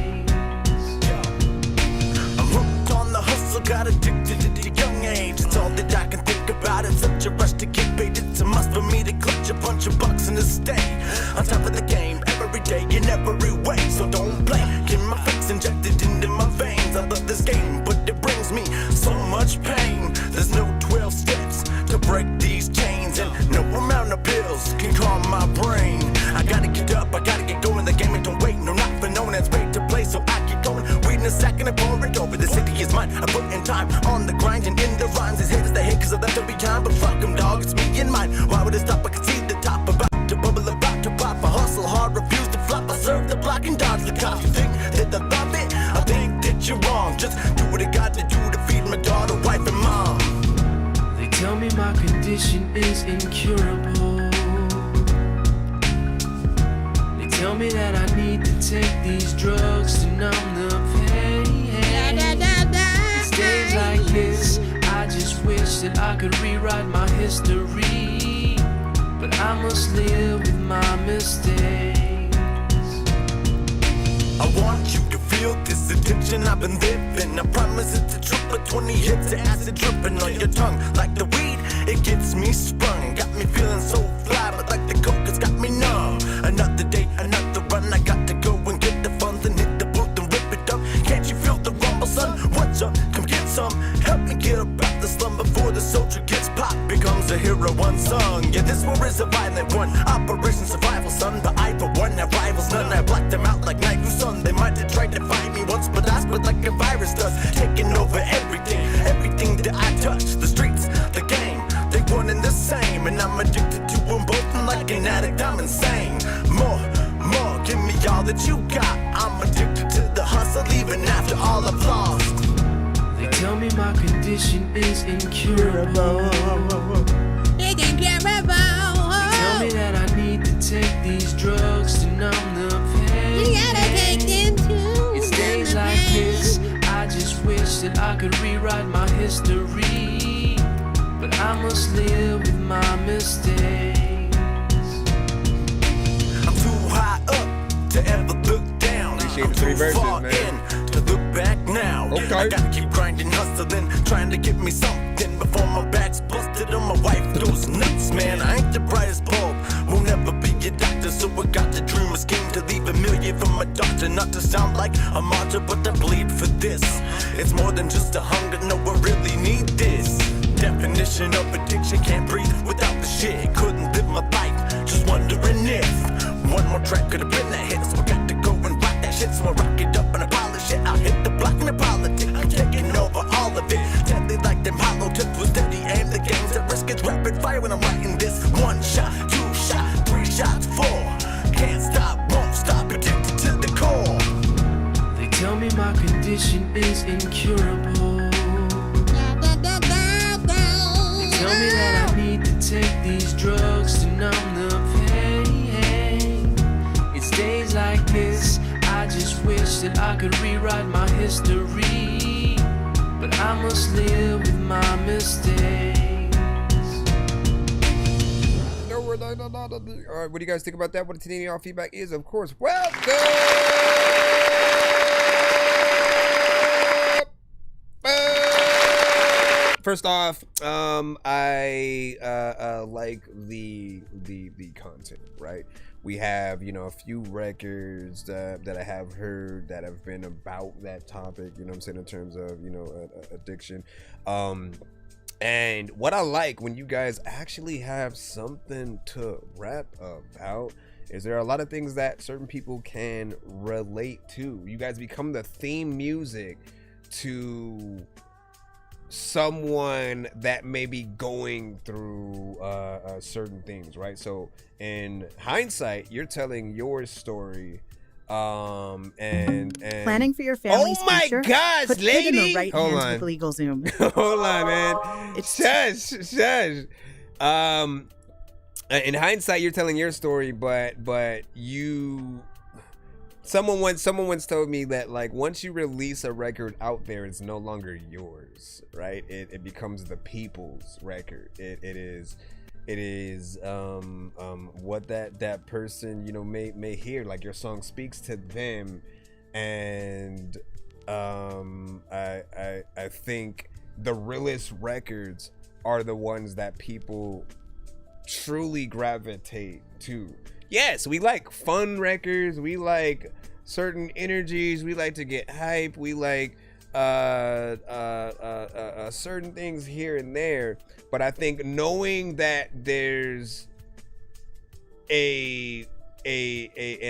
I'm hooked on the hustle, got addicted at a young age. It's all that I can think about, it's such a rush to get paid. It's a must for me to clutch a bunch of bucks and to stay on top of the game every day in every way. So don't blame, get my fix injected into my veins. I love this game, but it brings me so much pain. There's no 12 steps to break these chains, and no amount of pills can calm my brain. I gotta get up, I gotta get going. The game ain't don't wait, no, not for no one that's ready to play, so I keep going. Reading a second and pour it over. The city is mine, I put in time on the grind and in the rhymes. His haters they hate cause I left them behind, but fuck them, dog, it's me and mine. Why would it stop? I can see the top, about to bubble, about to pop. I hustle hard, refuse to flop. I serve the block and dodge the cops. You think that I love it? I think that you're wrong. Just do what I got to do to feed my daughter, wife, and mom. They tell me my condition is incurable. They tell me that I need to take these drugs to numb the pain. It's days like this, I just wish that I could rewrite my history. But I must live with my mistakes. I want you to feel this addiction I've been living. I promise it's a trip, but 20 hits of acid dripping on your tongue. Like the weed, it gets me sprung. Got me feeling so fly, but like the coke, it's got me numb. Another day, another run, I got to go and get the funds and hit the booth and rip it up. Can't you feel the rumble, son? What's up? Come get some. Help me get up out the slum before the soldier gets popped. Becomes a hero unsung. Yeah, this war is a violent one. Operation Survival, son. But I, for one, have rivals none. I blacked them out like night sun. They might have tried to find me once, but I spread like a virus does. Taking over everything, everything that I touch. The streets, the game, they one and the same. And I'm addicted to them both, and like an addict, I'm insane. More, give me all that you got. I'm addicted to the hustle, even after all I've lost. They tell me my condition is incurable. It's incurable. They tell me that I need to take these drugs to numb the pain. You gotta take them too. It's days like this, I just wish that I could rewrite my history. But I must live with my mistakes. I'm too high up to ever look down. I'm too far in to look back now. Okay. I gotta keep grinding, hustling, trying to get me something before my back's busted and my wife goes nuts, man. I ain't the brightest bulb, will never be a doctor, so I got to dream a scheme to leave $1 million for my doctor. Not to sound like a martyr, but I bleed for this. It's more than just a hunger, no, I really need this. Definition of addiction, can't breathe without the shit. Couldn't live my life, just wondering if one more track could have been that hit. So I got to go and rock that shit, so I rock it up and I polish it. I'll hit the block and the politics, I'm taking over all of it. Deadly like them hollow tips with steady aim. The game's at risk, it's rapid fire when I'm writing this. 1 shot, 2 shot, 3 shots, 4. Can't stop, won't stop, addicted to the core. They tell me my condition is incurable. They tell me that I need to take these drugs to numb the pain. It's days like this, I just wish that I could rewrite my history. But I must live with my mistakes. All right, what do you guys think about that? What the y'all feedback is, of course, welcome. First off, I like the content, right? We have, a few records that I have heard that have been about that topic, you know what I'm saying, in terms of, addiction. And what I like when you guys actually have something to rap about is there are a lot of things that certain people can relate to. You guys become the theme music to someone that may be going through certain things, right? So in hindsight, you're telling your story, and planning for your family's future. Oh my gosh, put lady! it in the right Hold hands on. with LegalZoom. Hold on, man. Shush. In hindsight, you're telling your story, but someone once told me that, like, once you release a record out there, it's no longer yours, right? It becomes the people's record. It is what that person, you know, may hear. Like, your song speaks to them, and I think the realest records are the ones that people truly gravitate to. Yes, we like fun records, we like certain energies, we like to get hype, we like certain things here and there, but I think knowing that there's an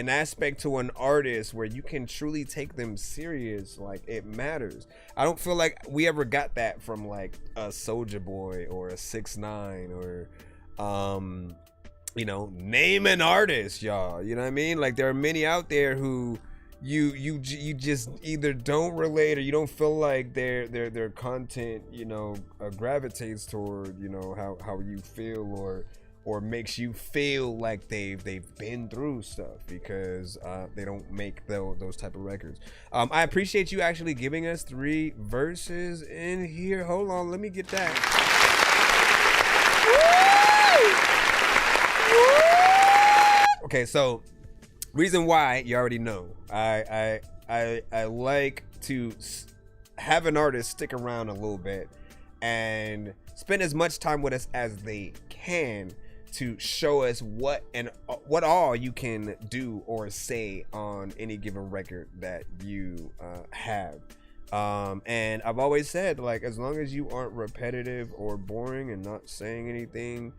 aspect to an artist where you can truly take them serious, like, it matters. I don't feel like we ever got that from like a Soulja Boy or a 6ix9ine or you know, name an artist, y'all. You know what I mean? Like, there are many out there who you just either don't relate, or you don't feel like their content, you know, gravitates toward, you know, how you feel, or makes you feel like they've been through stuff, because they don't make those type of records. I appreciate you actually giving us 3 verses in here. Hold on, let me get that. Okay, so reason why, you already know. I like to have an artist stick around a little bit and spend as much time with us as they can to show us what all you can do or say on any given record that you have. And I've always said, like, as long as you aren't repetitive or boring and not saying anything,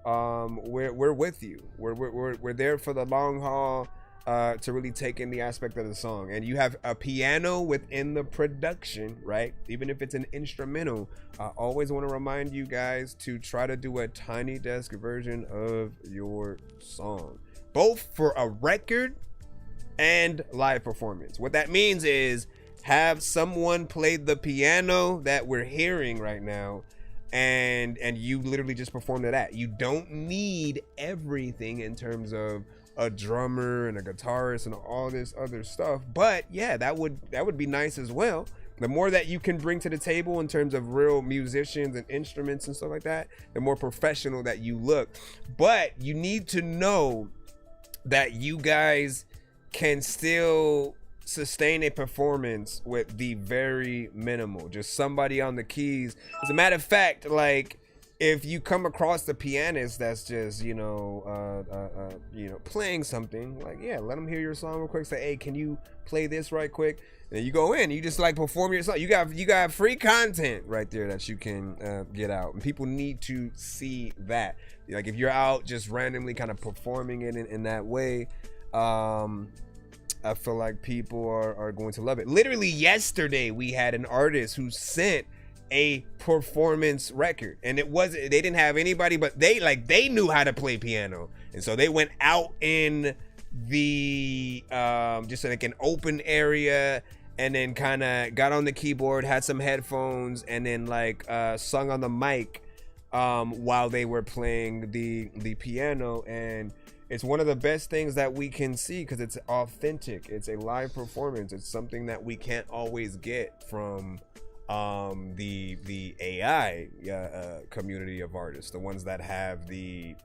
we're with you. We're there for the long haul, to really take in the aspect of the song. And you have a piano within the production, right? Even if it's an instrumental, I always want to remind you guys to try to do a tiny desk version of your song, both for a record and live performance. What that means is have someone play the piano that we're hearing right now, and you literally just perform to that. You don't need everything in terms of a drummer and a guitarist and all this other stuff, but yeah, that would be nice as well. The more that you can bring to the table in terms of real musicians and instruments and stuff like that, the more professional that you look. But you need to know that you guys can still sustain a performance with the very minimal, just somebody on the keys. As a matter of fact, like, if you come across the pianist that's just, playing something, like, yeah, let them hear your song real quick. Say, hey, can you play this right quick? And then you go in, you just like perform your song. You got free content right there that you can get out, and people need to see that. Like, if you're out just randomly kind of performing it in that way, I feel like people are going to love it. Literally yesterday, we had an artist who sent a performance record, and they didn't have anybody, but they knew how to play piano, and so they went out in the just like an open area, and then kind of got on the keyboard, had some headphones, and then like sung on the mic while they were playing the piano. And it's one of the best things that we can see because it's authentic. It's a live performance. It's something that we can't always get from the AI community of artists, the ones that have the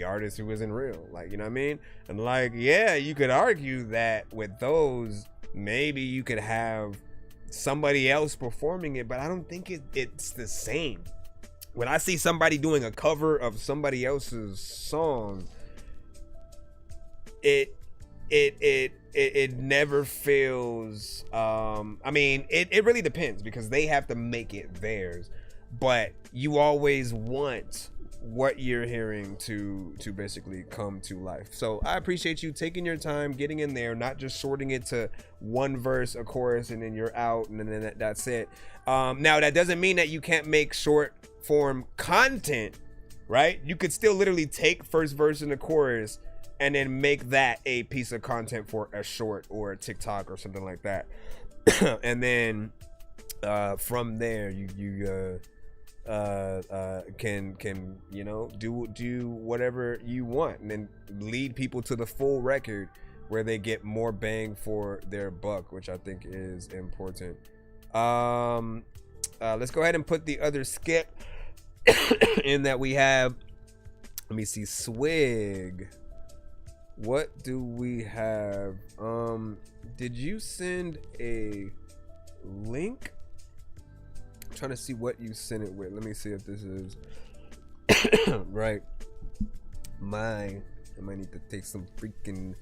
artist who isn't real, like, you know what I mean? And like, yeah, you could argue that with those, maybe you could have somebody else performing it, but I don't think it's the same. When I see somebody doing a cover of somebody else's song, it never feels, I mean, it really depends because they have to make it theirs, but you always want what you're hearing to basically come to life. So I appreciate you taking your time, getting in there, not just shorting it to one verse, a chorus, and then you're out, and then that's it. Now that doesn't mean that you can't make short form content, right? You could still literally take first verse and the chorus and then make that a piece of content for a short or a TikTok or something like that. And then from there you can you know do whatever you want, and then lead people to the full record where they get more bang for their buck, which I think is important. Let's go ahead and put the other skip in that we have. Let me see. Swig, what do we have? Did you send a link? I'm trying to see what you sent it with. Let me see if this is right. I might need to take some freaking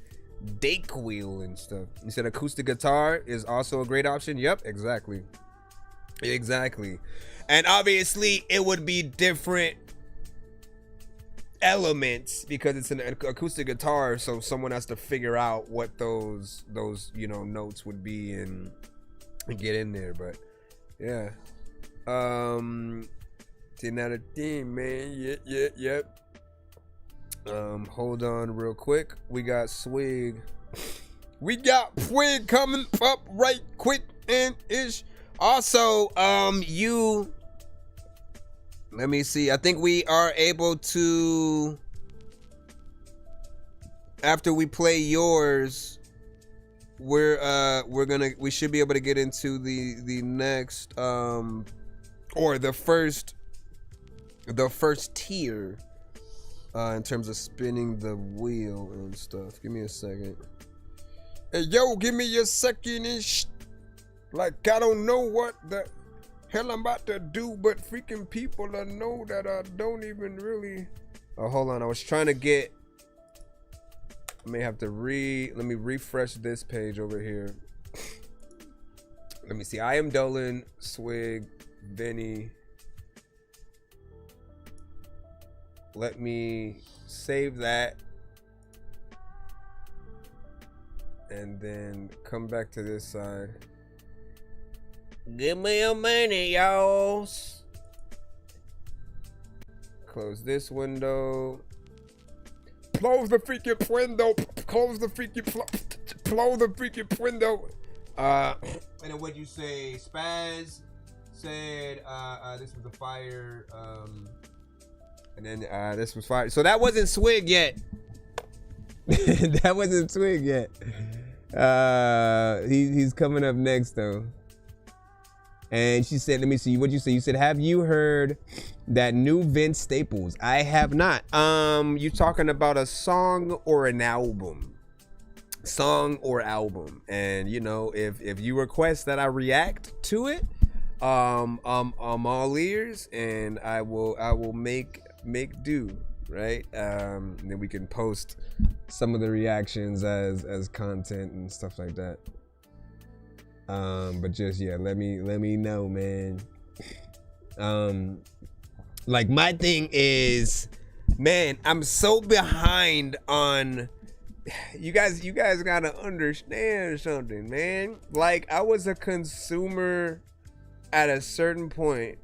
Dayquil and stuff. You said acoustic guitar is also a great option. Yep, exactly. And obviously it would be different elements because it's an acoustic guitar, so someone has to figure out what those you know notes would be and get in there. But yeah, 10 out of 10, man. Yep. Hold on real quick. We got Swig coming up right quick and ish. Also, let me see. I think we are able to, after we play yours, we should be able to get into the next or the first tier in terms of spinning the wheel and stuff. Give me a second. Hey yo, give me a second ish. Like, I don't know what the hell I'm about to do, but freaking people know that I don't even really. Oh, hold on. I was trying to get. I may have to let me refresh this page over here. Let me see. I am Dolan, Swig, Vinny. Let me save that. And then come back to this side. Give me a minute, y'all. Close this window. Close the freaking window. Close the freaking window. And then what'd you say? Spaz said this was a fire. And then this was fire. So that wasn't Swig yet. That wasn't Swig yet. He's coming up next though. And she said, let me see, what'd you say? You said, have you heard that new Vince Staples? I have not. You talking about a song or an album? Song or album. And you know, if you request that I react to it, I'm all ears, and I will make do, right? And then we can post some of the reactions as content and stuff like that. But just, yeah, let me know, man. Like, my thing is, man, I'm so behind on, you guys gotta understand something, man. Like, I was a consumer at a certain point,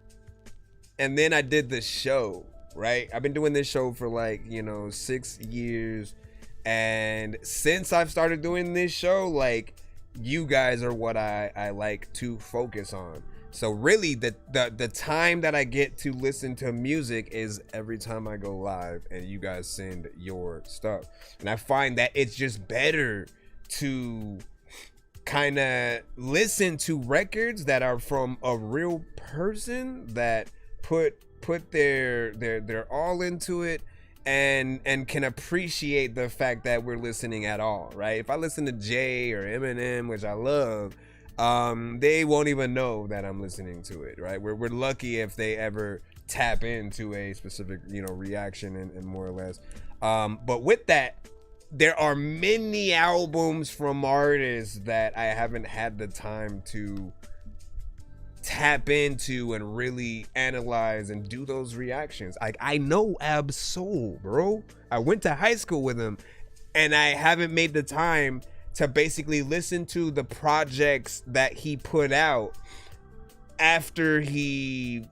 and then I did the show, right? I've been doing this show for like, 6 years, and since I've started doing this show, like, you guys are what I like to focus on. So really the time that I get to listen to music is every time I go live and you guys send your stuff. And I find that it's just better to kind of listen to records that are from a real person that put their all into it, and can appreciate the fact that we're listening at all, right? If I listen to Jay or Eminem, which I love, they won't even know that I'm listening to it, right? We're lucky if they ever tap into a specific, reaction and more or less. But with that, there are many albums from artists that I haven't had the time to tap into and really analyze and do those reactions. Like, I know Ab-Soul, bro. I went to high school with him, and I haven't made the time to basically listen to the projects that he put out after he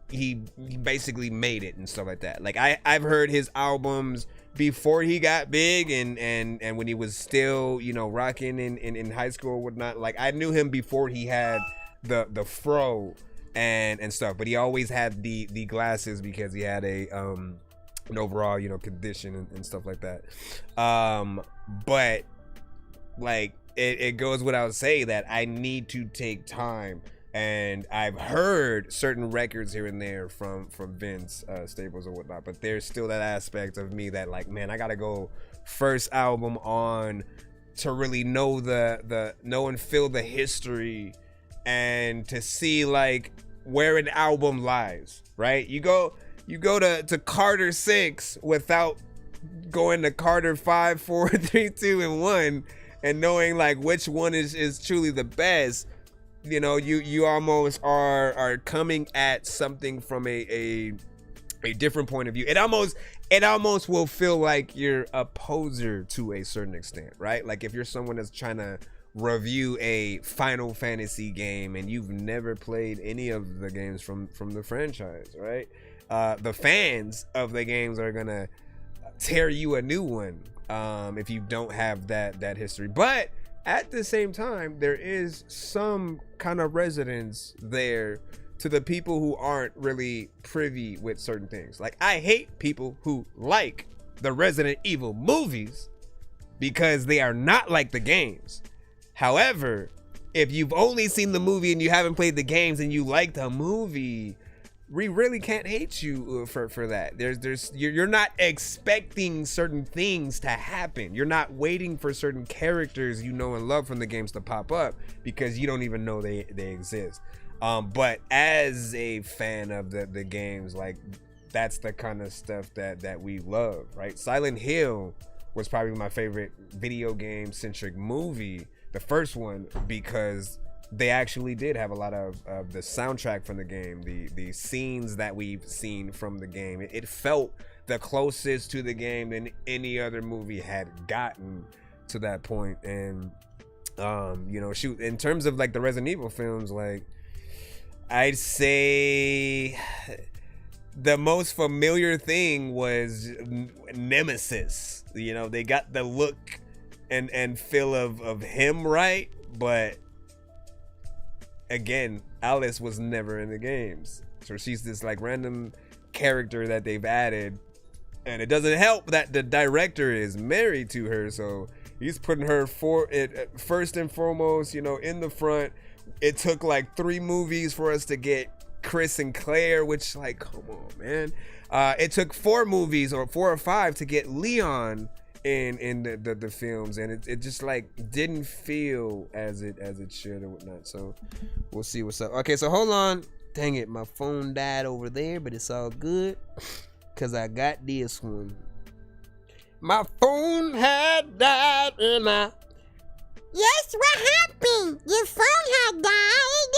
basically made it and stuff like that. Like, I've heard his albums before he got big and when he was still, you know, rocking in high school or whatnot. Like, I knew him before he had the fro and stuff, but he always had the glasses because he had an overall, you know, condition and stuff like that. But like, it goes without saying that I need to take time. And I've heard certain records here and there from Vince Staples or whatnot, but there's still that aspect of me that, like, man, I gotta go first album on to really know know and feel the history and to see like where an album lies, right? You go to Carter 6 without going to Carter 5, 4, 3, 2, and 1 and knowing like which one is truly the best. You know, you almost are coming at something from a different point of view. It almost will feel like you're a poser to a certain extent, right? Like if you're someone that's trying to review a Final Fantasy game and you've never played any of the games from the franchise, right? The fans of the games are gonna tear you a new one if you don't have that history. But at the same time, there is some kind of resonance there to the people who aren't really privy with certain things. Like, I hate people who like the Resident Evil movies because they are not like the games. However, if you've only seen the movie and you haven't played the games and you like the movie, we really can't hate you for that. You're not expecting certain things to happen. You're not waiting for certain characters you know and love from the games to pop up because you don't even know they exist. But as a fan of the games, like, that's the kind of stuff that we love, right? Silent Hill was probably my favorite video game centric movie, the first one, because they actually did have a lot of the soundtrack from the game, the scenes that we've seen from the game. It felt the closest to the game than any other movie had gotten to that point. And you know, shoot, in terms of like the Resident Evil films, like, I'd say the most familiar thing was Nemesis. You know, they got the look and feel of him right, but again, Alice was never in the games, so she's this like random character that they've added, and it doesn't help that the director is married to her, so he's putting her first and foremost, you know, in the front. It took like 3 movies for us to get Chris and Claire, which, like, come on, man. It took 4 movies or 4 or 5 to get Leon in the films, and it just like didn't feel as it should and whatnot. So we'll see what's up. Okay, so hold on. Dang it, my phone died over there, but it's all good because I got this one. My phone had died and Yes, what happened? Your phone had died.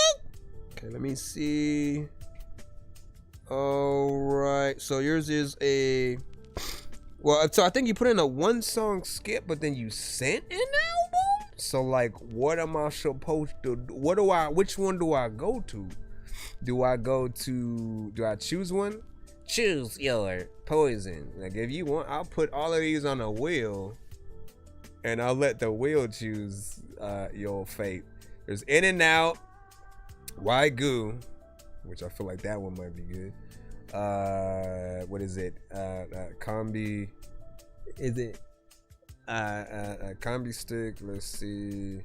Okay, let me see. All right, so yours is a... Well, so I think you put in a 1-song skip, but then you sent an album? So, like, what am I supposed to do? Which one do I go to? Do I choose one? Choose your poison. Like, if you want, I'll put all of these on a wheel, and I'll let the wheel choose your fate. There's In and Out, Why Goo, which I feel like that one might be good. What is it? Combi. Is it Combi Stick? Let's see.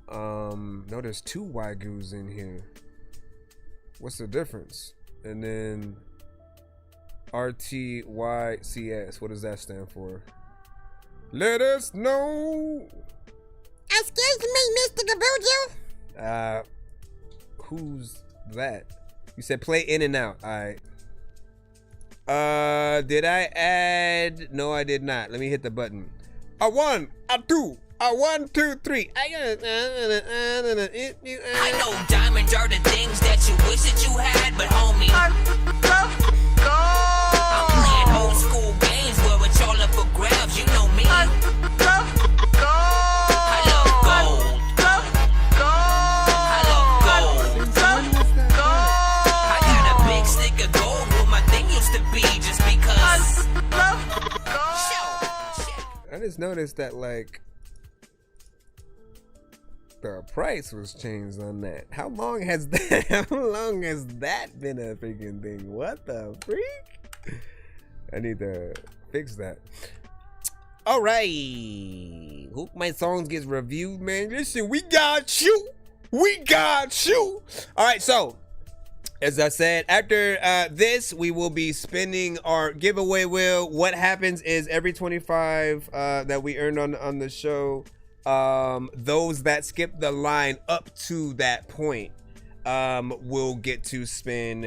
No, there's 2 Wagyus in here. What's the difference? And then RTYCS. What does that stand for? Let us know. Excuse me, Mr. Gabujo. Who's that? You said play In and Out. All right. Did I add? No, I did not. Let me hit the button. A 1, a 2, 1, 2, 3. I know diamonds are the things that you wish that you had, but homie, I'm playing old school games where it's all up for grabs. You know me. I love gold. I love gold. I got a big stick of gold where my thing used to be, just because. I just noticed that like the price was changed on that. How long has that been a freaking thing? What the freak? I need to fix that. All right, hope my songs gets reviewed, man. Listen, we got you. All right, so as I said, after this, we will be spinning our giveaway wheel. What happens is every 25 that we earned on the show, those that skip the line up to that point will get to spin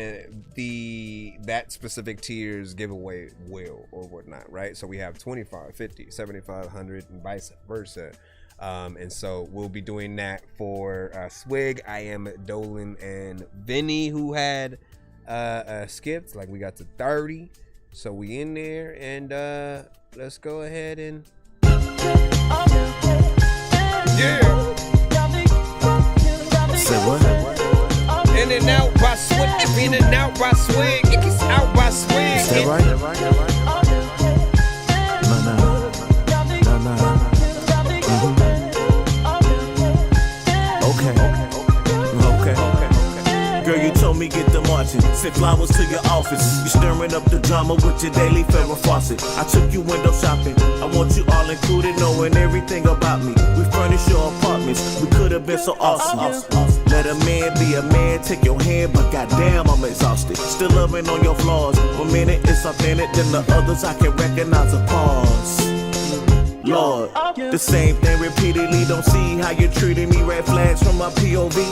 that specific tier's giveaway wheel or whatnot, right? So we have 25, 50, 75, 100, and vice versa. And so we'll be doing that for Swig, I Am, Dolan, and Vinny, who had skipped. Like we got to 30, so we in there, and let's go ahead and Say what? In and out by Swig, in and out by Swig, it's out by Swig. Is that right? Nah. Okay. Girl, you told me get the marching. Send flowers to your office. You stirring up the drama with your daily Farrah Fawcett. I took you window shopping. I want you all included, knowing everything about me. We furnish your apartments. We could have been so awesome. Let a man be a man, take your hand, but goddamn, I'm exhausted. Still loving on your flaws. 1 minute it's authentic, then the others I can recognize a pause. Lord, the same thing repeatedly. Don't see how you're treating me. Red flags from my POV.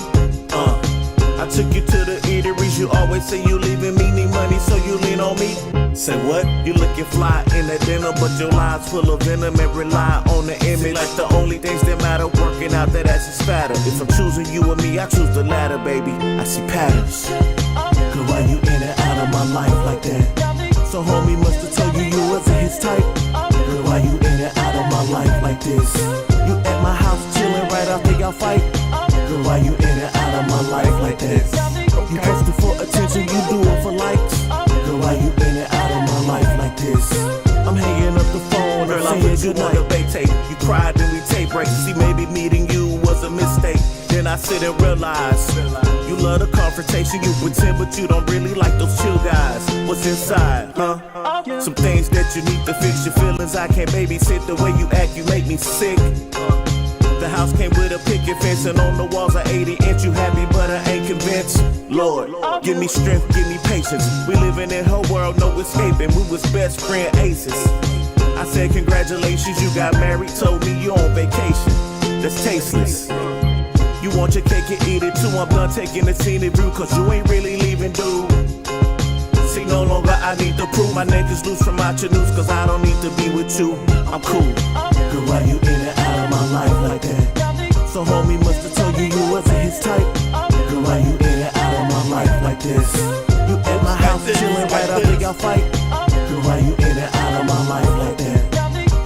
I took you to the eateries. You always say you leaving me, need money, so you lean on me. Say what? You looking fly in that dinner, but your lies full of venom and rely on the image. Like the only things that matter, working out that ass is fatter. If I'm choosing you or me, I choose the latter, baby. I see patterns. Girl, why you in and out of my life like that? So homie must have told you wasn't his type. Girl, why you in and out of my life like this? You at my house chilling right after y'all fight. Girl, why you in and out of my life like this? You posting for attention, you do it for likes. Girl, why you in and out of my life like this? I'm hanging up the phone, girl, I'm saying good night. You cried and we tape breaks. See, maybe meeting you was a mistake. Then I sit and realize you love the confrontation. You pretend, but you don't really like those chill guys. What's inside, huh? Some things that you need to fix. Your feelings I can't babysit. The way you act, you make me sick. The house came with a picket fence, and on the walls are 80-inch. You happy, but I ain't convinced. Lord, give me strength, give me patience. We living in her world, no escaping. We was best friend aces. I said congratulations, you got married. Told me you on vacation. That's tasteless. You want your cake and eat it too. I'm done taking the scenic view, cause you ain't really leaving, dude. See, no longer I need to prove my neck is loose from out your noose, cause I don't need to be with you. I'm cool. Girl, why you in and out of my life like that? So homie must have told you wasn't his type. Girl, why you in and out of my life like this? You at my house chilling right after y'all fight. Girl, why you in and out of my life like that?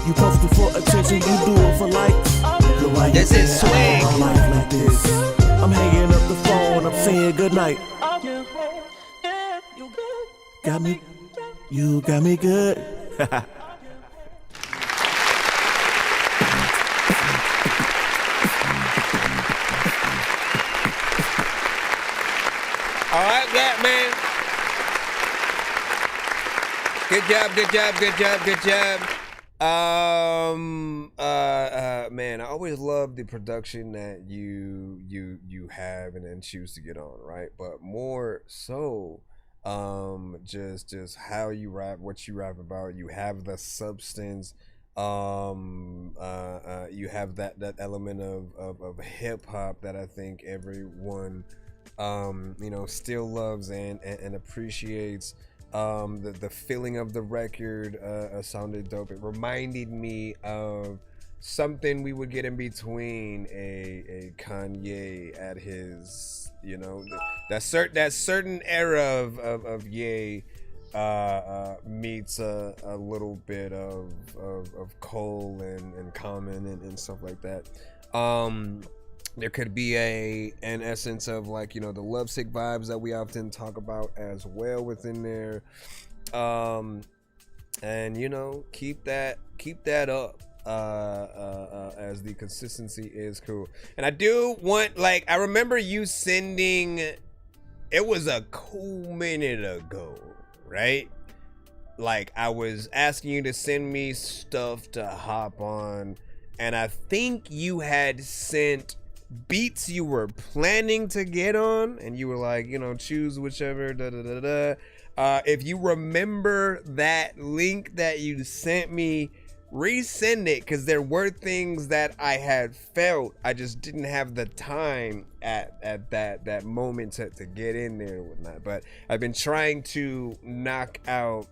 You posting for attention, you do it for likes. Girl, why you in and out of my life like this? I'm hanging up the phone, I'm saying goodnight. Got me, you got me good. All right, that man. Good job. Man, I always love the production that you have and then choose to get on, right? But more so, just how you rap, what you rap about. You have the substance. You have that element of hip hop that I think everyone still loves and appreciates. The feeling of the record sounded dope. It reminded me of something we would get in between a Kanye at his, you know, that certain era of Ye meets a little bit of Cole and Common and stuff like that. There could be an essence of, like, you know, the lovesick vibes that we often talk about as well within there. And you know, keep that up as the consistency is cool. And I do want, like, I remember you sending, it was a cool minute ago, right? Like, I was asking you to send me stuff to hop on, and I think you had sent beats you were planning to get on, and you were like, you know, choose whichever, if you remember that link that you sent me, resend it, because there were things that I had felt I just didn't have the time at that moment to get in there and whatnot. But I've been trying to knock out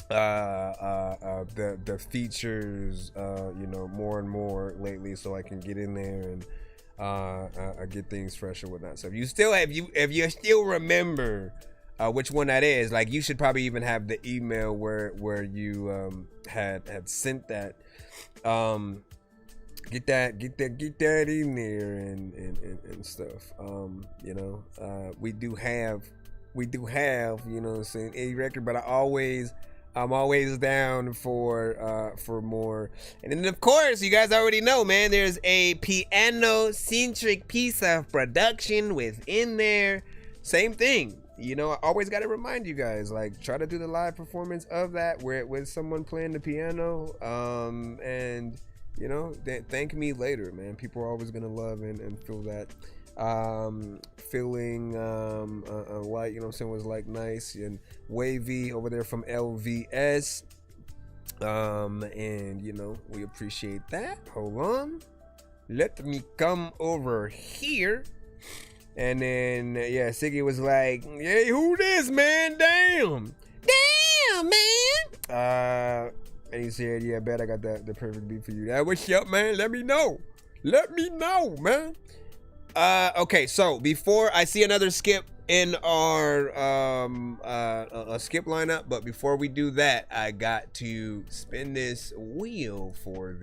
the features, you know, more and more lately, so I can get in there and get things fresh and whatnot. So if you still remember which one that is, like, you should probably even have the email where you had sent that. Get that in there and stuff. You know, we do have, you know what I'm saying, a record, but I'm always down for more. And then, of course, you guys already know, man, there's a piano-centric piece of production within there. Same thing. You know, I always got to remind you guys, like, try to do the live performance of that with someone playing the piano. And, you know, thank me later, man. People are always going to love and feel that. Feeling like, you know, someone was like nice and wavy over there from LVS, and you know, we appreciate that. Hold on, let me come over here. And then yeah, Siggy was like, hey, who this, man? Damn man. And he said, yeah, I bet I got the perfect beat for you. What's up, man? Let me know, man. Okay, so before I see another skip in our a skip lineup, but before we do that, I got to spin this wheel for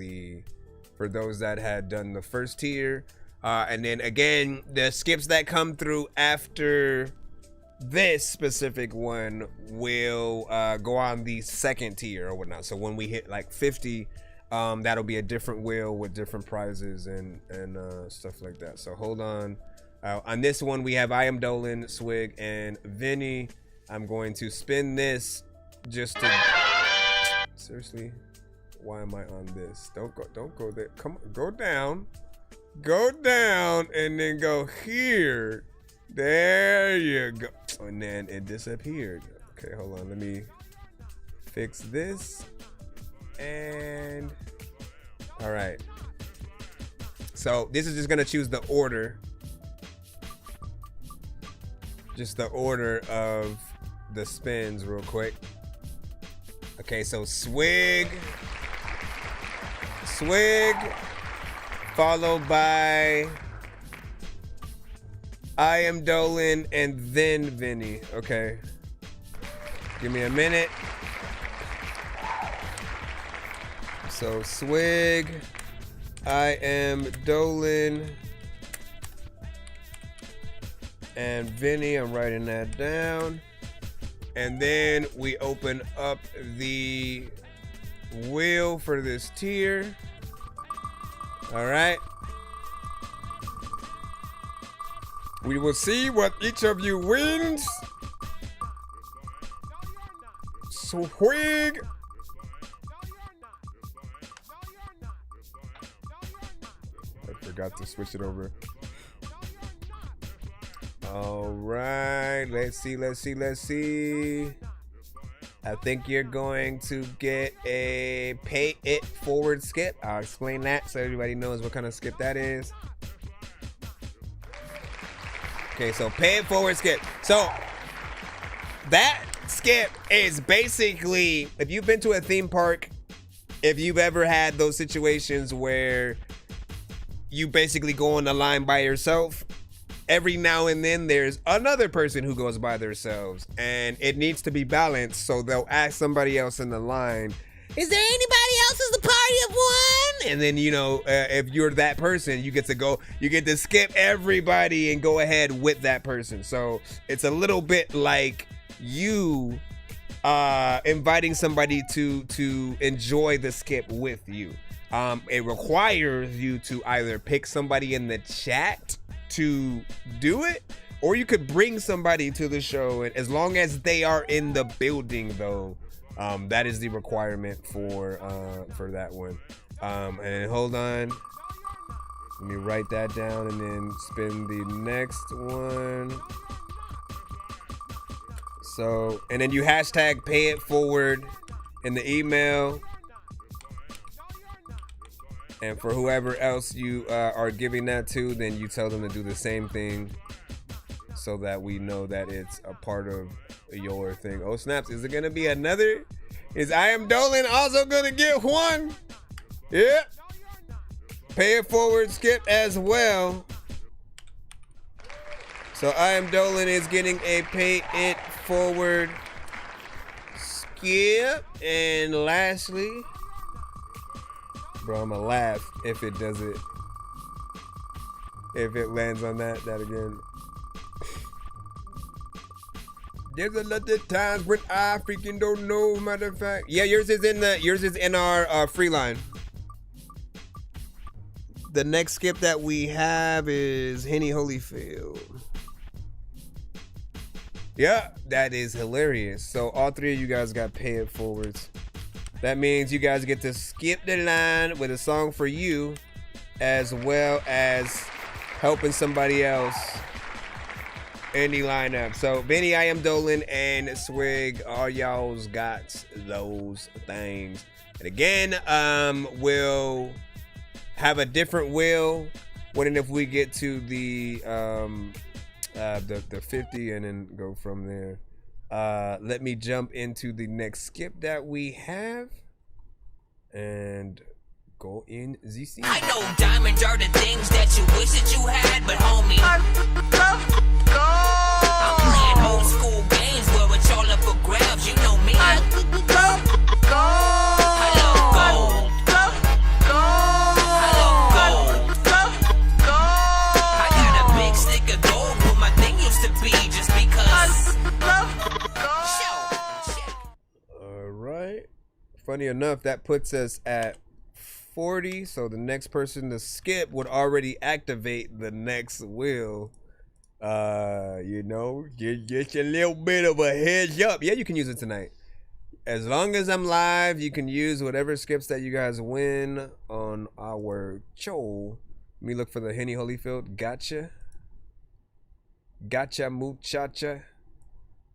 those that had done the first tier, and then again, the skips that come through after this specific one will go on the second tier or whatnot. So when we hit like 50, that'll be a different wheel with different prizes and stuff like that. So hold on. On this one, we have I Am Dolan, Swig, and Vinny. I'm going to spin this just to... Seriously? Why am I on this? Don't go there. Come on, go down. Go down and then go here. There you go. And then it disappeared. Okay, hold on. Let me fix this. And all right, so this is just gonna choose the order, just the order of the spins real quick. Okay, so swig, followed by I Am Dolan, and then Vinny. Okay, give me a minute. So Swig, I Am Dolan, and Vinny. I'm writing that down. And then we open up the wheel for this tier. All right. We will see what each of you wins. Swig. Forgot to switch it over. All right, let's see. I think you're going to get a pay it forward skip. I'll explain that so everybody knows what kind of skip that is. Okay, so pay it forward skip. So that skip is basically, if you've been to a theme park if you've ever had those situations where you basically go on the line by yourself, every now and then there's another person who goes by themselves, and it needs to be balanced. So they'll ask somebody else in the line, is there anybody else as the party of one? And then, you know, if you're that person, you get to skip everybody and go ahead with that person. So it's a little bit like you inviting somebody to enjoy the skip with you. It requires you to either pick somebody in the chat to do it, or you could bring somebody to the show, and as long as they are in the building though, that is the requirement for that one. And hold on, let me write that down and then spin the next one. So, and then you hashtag pay it forward in the email. And for whoever else you are giving that to, then you tell them to do the same thing so that we know that it's a part of your thing. Oh, snaps. Is it going to be another? Is I Am Dolan also going to get one? Yeah. Pay it forward skip as well. So I Am Dolan is getting a pay it forward skip. And lastly, bro, I'ma laugh if it does it. If it lands on that again. There's a lot of times when I freaking don't know, matter of fact. Yeah, yours is in our free line. The next skip that we have is Henny Holyfield. Yeah, that is hilarious. So all three of you guys got pay it forwards. That means you guys get to skip the line with a song for you, as well as helping somebody else in the lineup. So Benny, I Am Dolan, and Swig, all y'all's got those things. And again, we'll have a different wheel when if we get to the 50 and then go from there. Let me jump into the next skip that we have and go in the scene. I know diamonds are the things that you wish that you had, but homie, I'm playing old school games where it's all up for grabs. You know me. I love gold. I got a big stick of gold where my thing used to be just because. All right. Funny enough, that puts us at 40. So the next person to skip would already activate the next wheel. You know, get a little bit of a heads up. Yeah, you can use it tonight. As long as I'm live, you can use whatever skips that you guys win on our show. Let me look for the Henny Holyfield. Gotcha muchacha.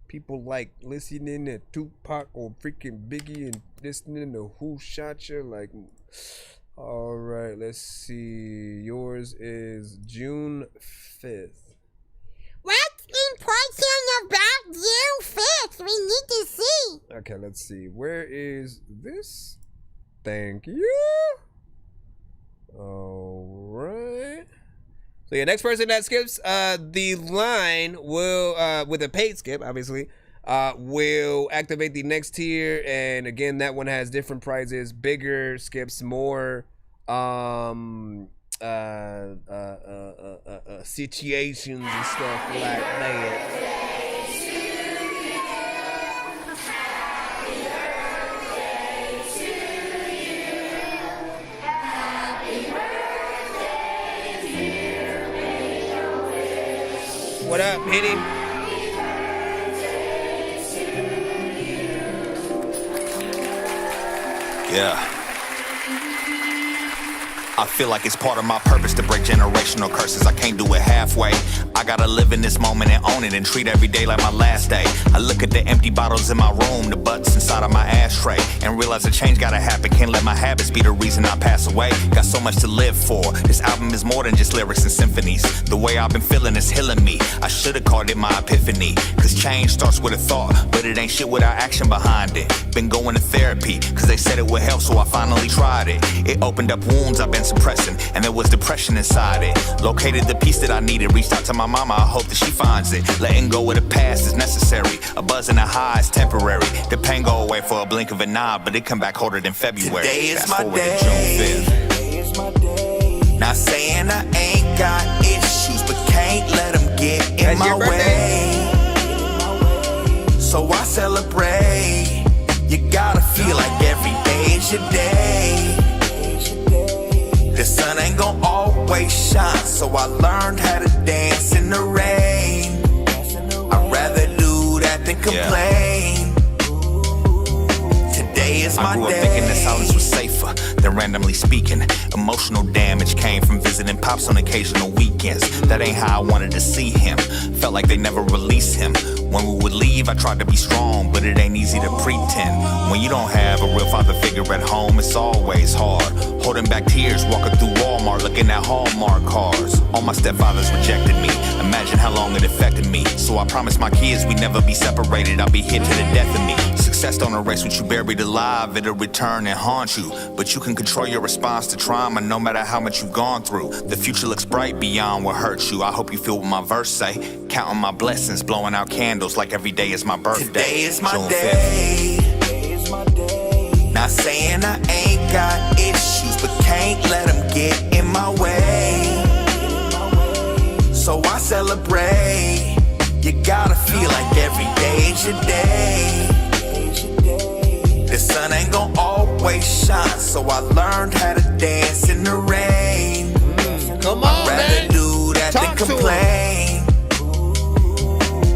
People like listening to Tupac or freaking Biggie and listening to Who Shot You. Like, all right, let's see. Yours is June 5th. What's important about June 5th? We need to see. Okay, let's see. Where is this? Thank you. All right. So yeah, next person that skips the line will, with a paid skip, obviously, will activate the next tier. And again, that one has different prizes, bigger skips, more situations and stuff like that. What up, Henny? Yeah. I feel like it's part of my purpose to break generational curses. I can't do it halfway. I gotta live in this moment and own it and treat every day like my last day. I look at the empty bottles in my room, the butts inside of my ashtray, and realize a change gotta happen. Can't let my habits be the reason I pass away. Got so much to live for. This album is more than just lyrics and symphonies. The way I've been feeling is healing me. I should've called it my epiphany. Cause change starts with a thought, but it ain't shit without action behind it. Been going to therapy, cause they said it would help, so I finally tried it. It opened up wounds I've been suppressing, and there was depression inside it. Located the piece that I needed, reached out to my mama, I hope that she finds it. Letting go of the past is necessary. A buzz and a high is temporary. The pain go away for a blink of an eye, but it come back harder than February. Today is Fast my forward day. to June 5th. Not saying I ain't got issues, but can't let them get in my way. So I celebrate. You gotta feel like every day is your day. The sun ain't gon' always shine, so I learned how to dance in the rain. I'd rather do that than complain. Today is my I grew up day. thinking that silence was safer than randomly speaking. Emotional damage came from visiting pops on occasional weekends. That ain't how I wanted to see him. Felt like they never released him. When we would leave, I tried to be strong, but it ain't easy to pretend. When you don't have a real father figure at home, it's always hard. Holding back tears, walking through Walmart, looking at Hallmark cars. All my stepfathers rejected me. Imagine how long it affected me. So I promised my kids we'd never be separated. I'll be here to the death of me. Success don't erase what you buried alive. It'll return and haunt you. But you can control your response to trauma no matter how much you've gone through. The future looks bright beyond what hurts you. I hope you feel what my verse say. Counting my blessings, blowing out candles like every day is my birthday. Today is my June day. 5th. Not saying I ain't got issues, but can't let them get in my way. So I celebrate. You gotta feel like every day is your day. The sun ain't gon' always shine, so I learned how to dance in the rain. Come on, I'd rather man. do that Talk than to complain.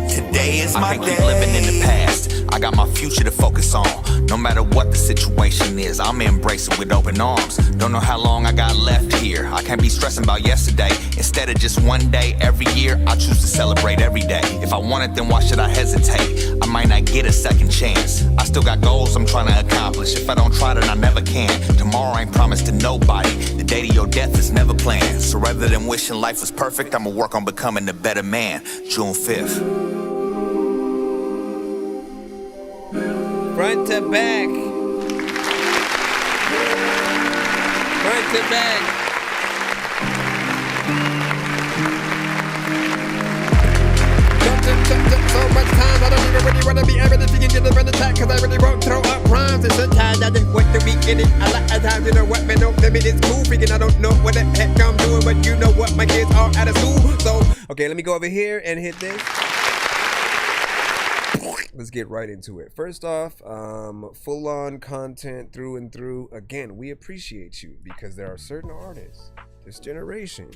Today is my I can't day. keep living in the past. I got my future to focus on. No matter what the situation is, I'ma embrace it with open arms. Don't know how long I got left here. I can't be stressing about yesterday. Instead of just one day every year, I choose to celebrate every day. If I want it, then why should I hesitate? I might not get a second chance. I still got goals I'm trying to accomplish. If I don't try, then I never can. Tomorrow ain't promised to nobody. The day to your death is never planned. So rather than wishing life was perfect, I'ma work on becoming a better man. June 5th. Front to back. Front to back. So much time, I don't even really wanna be able to get in the run attack, cause I really won't throw up rhymes. And sometimes I just want to be in it. A lot of times, you know what, man, don't let me, it's cool. Freaking, I don't know what the heck I'm doing, but you know what, my kids are out of school. So, okay, let me go over here and hit this. Let's get right into it. First off, full-on content through and through. Again, we appreciate you because there are certain artists this generation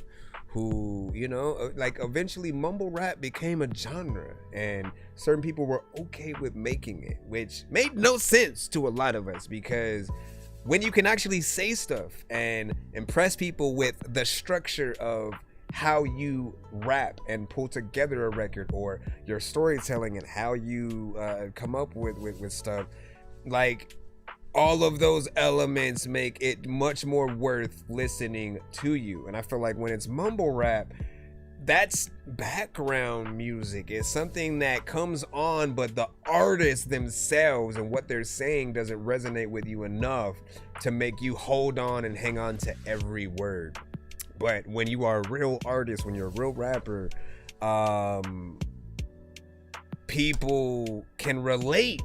who, you know, like eventually mumble rap became a genre and certain people were okay with making it, which made no sense to a lot of us because when you can actually say stuff and impress people with the structure of how you rap and pull together a record or your storytelling and how you come up with stuff, like all of those elements make it much more worth listening to you. And I feel like when it's mumble rap, that's background music. It's something that comes on, but the artists themselves and what they're saying doesn't resonate with you enough to make you hold on and hang on to every word. But when you are a real artist, when you're a real rapper, people can relate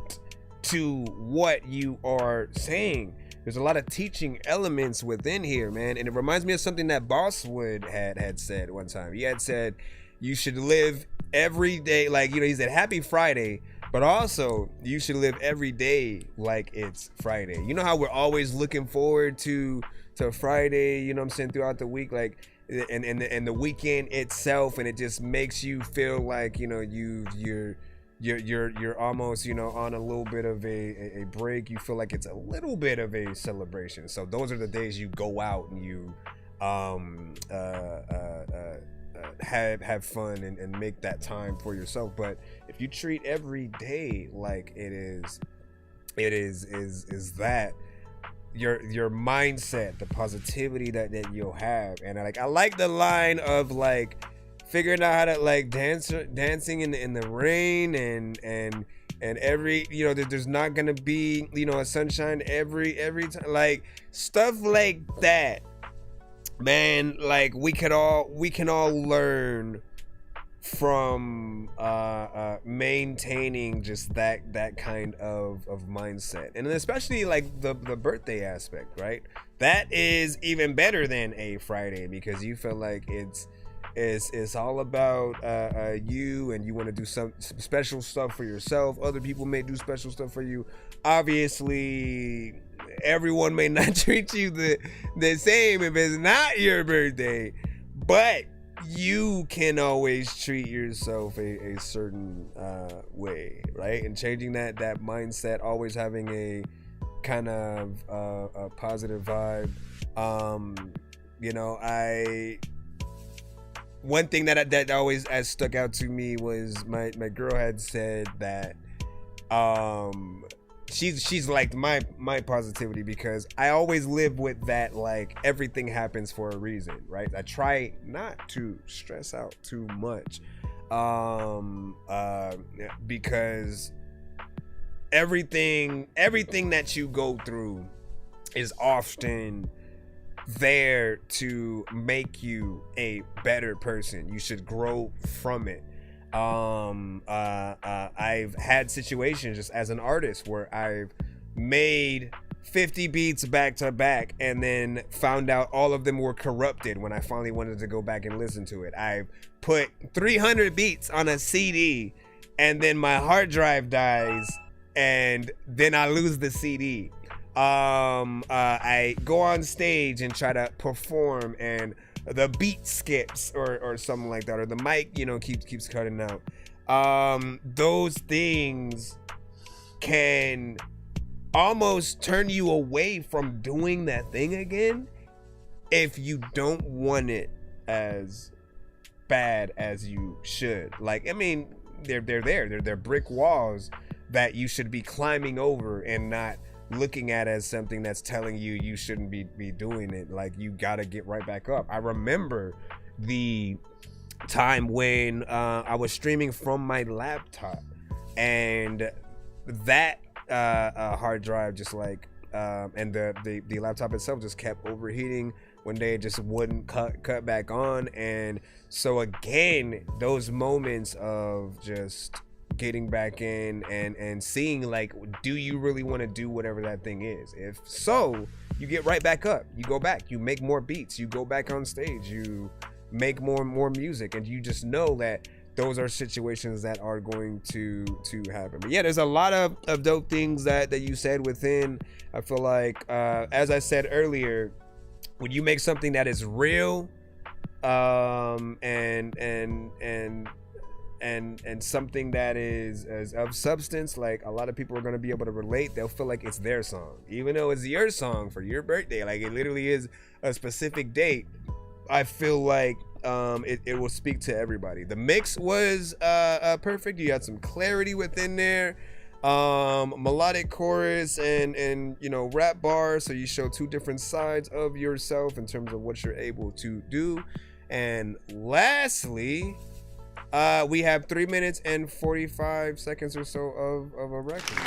to what you are saying. There's a lot of teaching elements within here, man. And it reminds me of something that Bosswood had said one time. He had said, you should live every day, like, you know, he said, happy Friday, but also you should live every day like it's Friday. You know how we're always looking forward to Friday, you know what I'm saying, throughout the week, like, and the weekend itself, and it just makes you feel like, you know, you're almost, you know, on a little bit of a break. You feel like it's a little bit of a celebration. So those are the days you go out and you have fun and make that time for yourself. But if you treat every day like it is that your mindset, the positivity that you'll have. And I like the line of like figuring out how to like dancing in the rain and every, you know, there's not gonna be, you know, a sunshine every time, like stuff like that, man. Like we can all learn from maintaining just that kind of mindset, and especially like the birthday aspect, right? That is even better than a Friday, because you feel like it's all about you, and you want to do some special stuff for yourself. Other people may do special stuff for you. Obviously, everyone may not treat you the same if it's not your birthday, but you can always treat yourself a certain way, right? And changing that mindset, always having a kind of a positive vibe. You know, one thing that always has stuck out to me was my girl had said that she's like my positivity, because I always live with that, like everything happens for a reason, right? I try not to stress out too much because everything that you go through is often there to make you a better person. You should grow from it. I've had situations just as an artist where I've made 50 beats back to back and then found out all of them were corrupted when I finally wanted to go back and listen to it. I've put 300 beats on a CD and then my hard drive dies and then I lose the CD. I go on stage and try to perform and the beat skips or something like that, or the mic, you know, keeps cutting out. Those things can almost turn you away from doing that thing again if you don't want it as bad as you should. Like, I mean, they're brick walls that you should be climbing over and not looking at as something that's telling you shouldn't be doing it. Like, you gotta get right back up. I remember the time when I was streaming from my laptop and that hard drive just like and the laptop itself just kept overheating. One day it just wouldn't cut back on, and so again, those moments of just getting back in and seeing, like, do you really want to do whatever that thing is? If so, you get right back up, you go back, you make more beats, you go back on stage, you make more music, and you just know that those are situations that are going to happen. But yeah, there's a lot of dope things that you said within. I feel like as I said earlier, when you make something that is real and something that is of substance, like, a lot of people are going to be able to relate. They'll feel like it's their song, even though it's your song for your birthday. Like, it literally is a specific date. I feel like it will speak to everybody. The mix was perfect. You had some clarity within there, melodic chorus and you know, rap bars, so you show two different sides of yourself in terms of what you're able to do. And lastly, we have 3 minutes and 45 seconds or so of a record.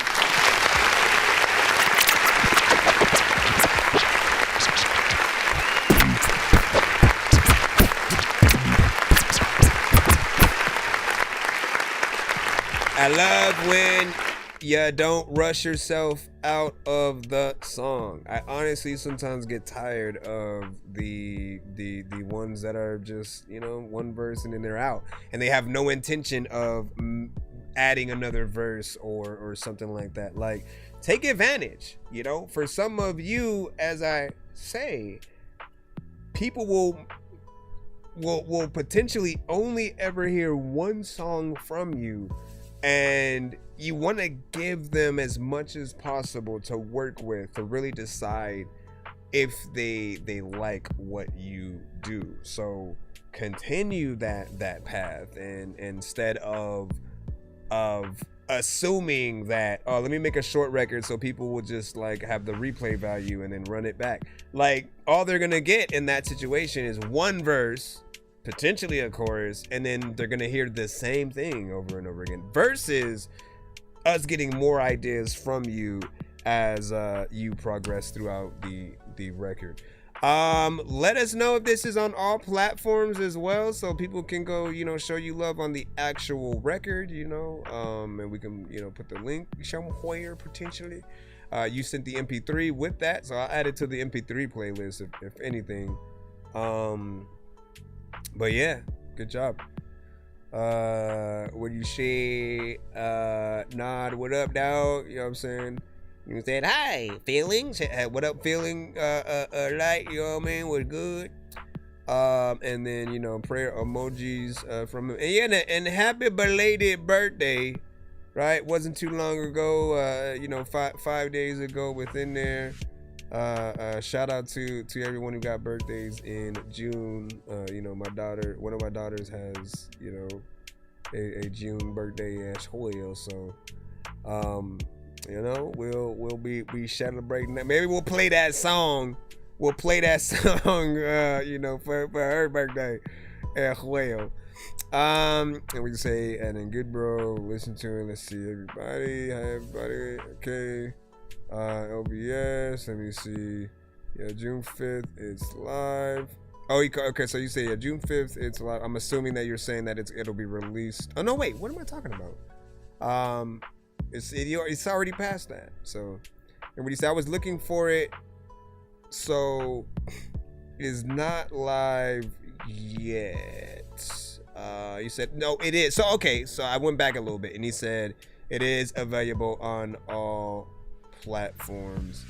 I love when you don't rush yourself out of the song. I honestly sometimes get tired of the ones that are just, you know, one verse and then they're out, and they have no intention of adding another verse or something like that. Like, take advantage, you know. For some of you, as I say, people will potentially only ever hear one song from you And you want to give them as much as possible to work with, to really decide if they like what you do. So continue that path, and instead of assuming that, oh, let me make a short record so people will just like have the replay value and then run it back. Like, all they're gonna get in that situation is one verse, potentially a chorus, and then they're gonna hear the same thing over and over again, versus us getting more ideas from you as you progress throughout the record. Let us know if this is on all platforms as well, so people can go, show you love on the actual record, and we can, put the link somewhere potentially. You sent the MP3 with that, so I'll add it to the MP3 playlist if anything. But yeah, good job. What do you say? Nod, what up, dog? You know what I'm saying? You said, hi, feelings. What up, feeling? Light, you know what I mean? Was good. And then, prayer emojis from him. And yeah, and happy belated birthday, right? Wasn't too long ago, 5 days ago within there. Shout out to everyone who got birthdays in June. One of my daughters has, a June birthday as well. So, we'll be celebrating that. Maybe we'll play that song. For her birthday as well. And we can say, and then good bro, listen to it. Let's see everybody. Hi everybody. Okay. LBS. Let me see. Yeah, June 5th. It's live. Oh, okay. So you say June 5th. It's live. I'm assuming that you're saying that it'll be released. Oh no, wait. What am I talking about? It's already past that. So, and what you said, I was looking for it. So, it's not live yet. You said no, it is. So okay. So I went back a little bit, and he said it is available on all platforms.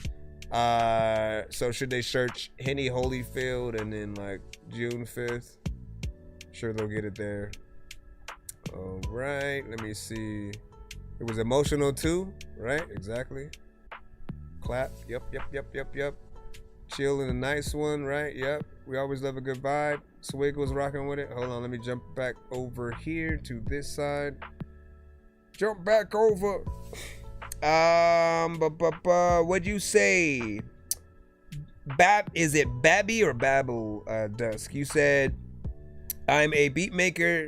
So should they search Henny Holyfield and then like June 5th? Sure, they'll get it there. All right, let me see. It was emotional too, right? Exactly. Clap. Yep. Chill in a nice one, right? Yep. We always love a good vibe. Swig was rocking with it. Hold on, let me jump back over here to this side. Jump back over. What'd you say? Is it Babby or Babble Dusk? You said, I'm a beat maker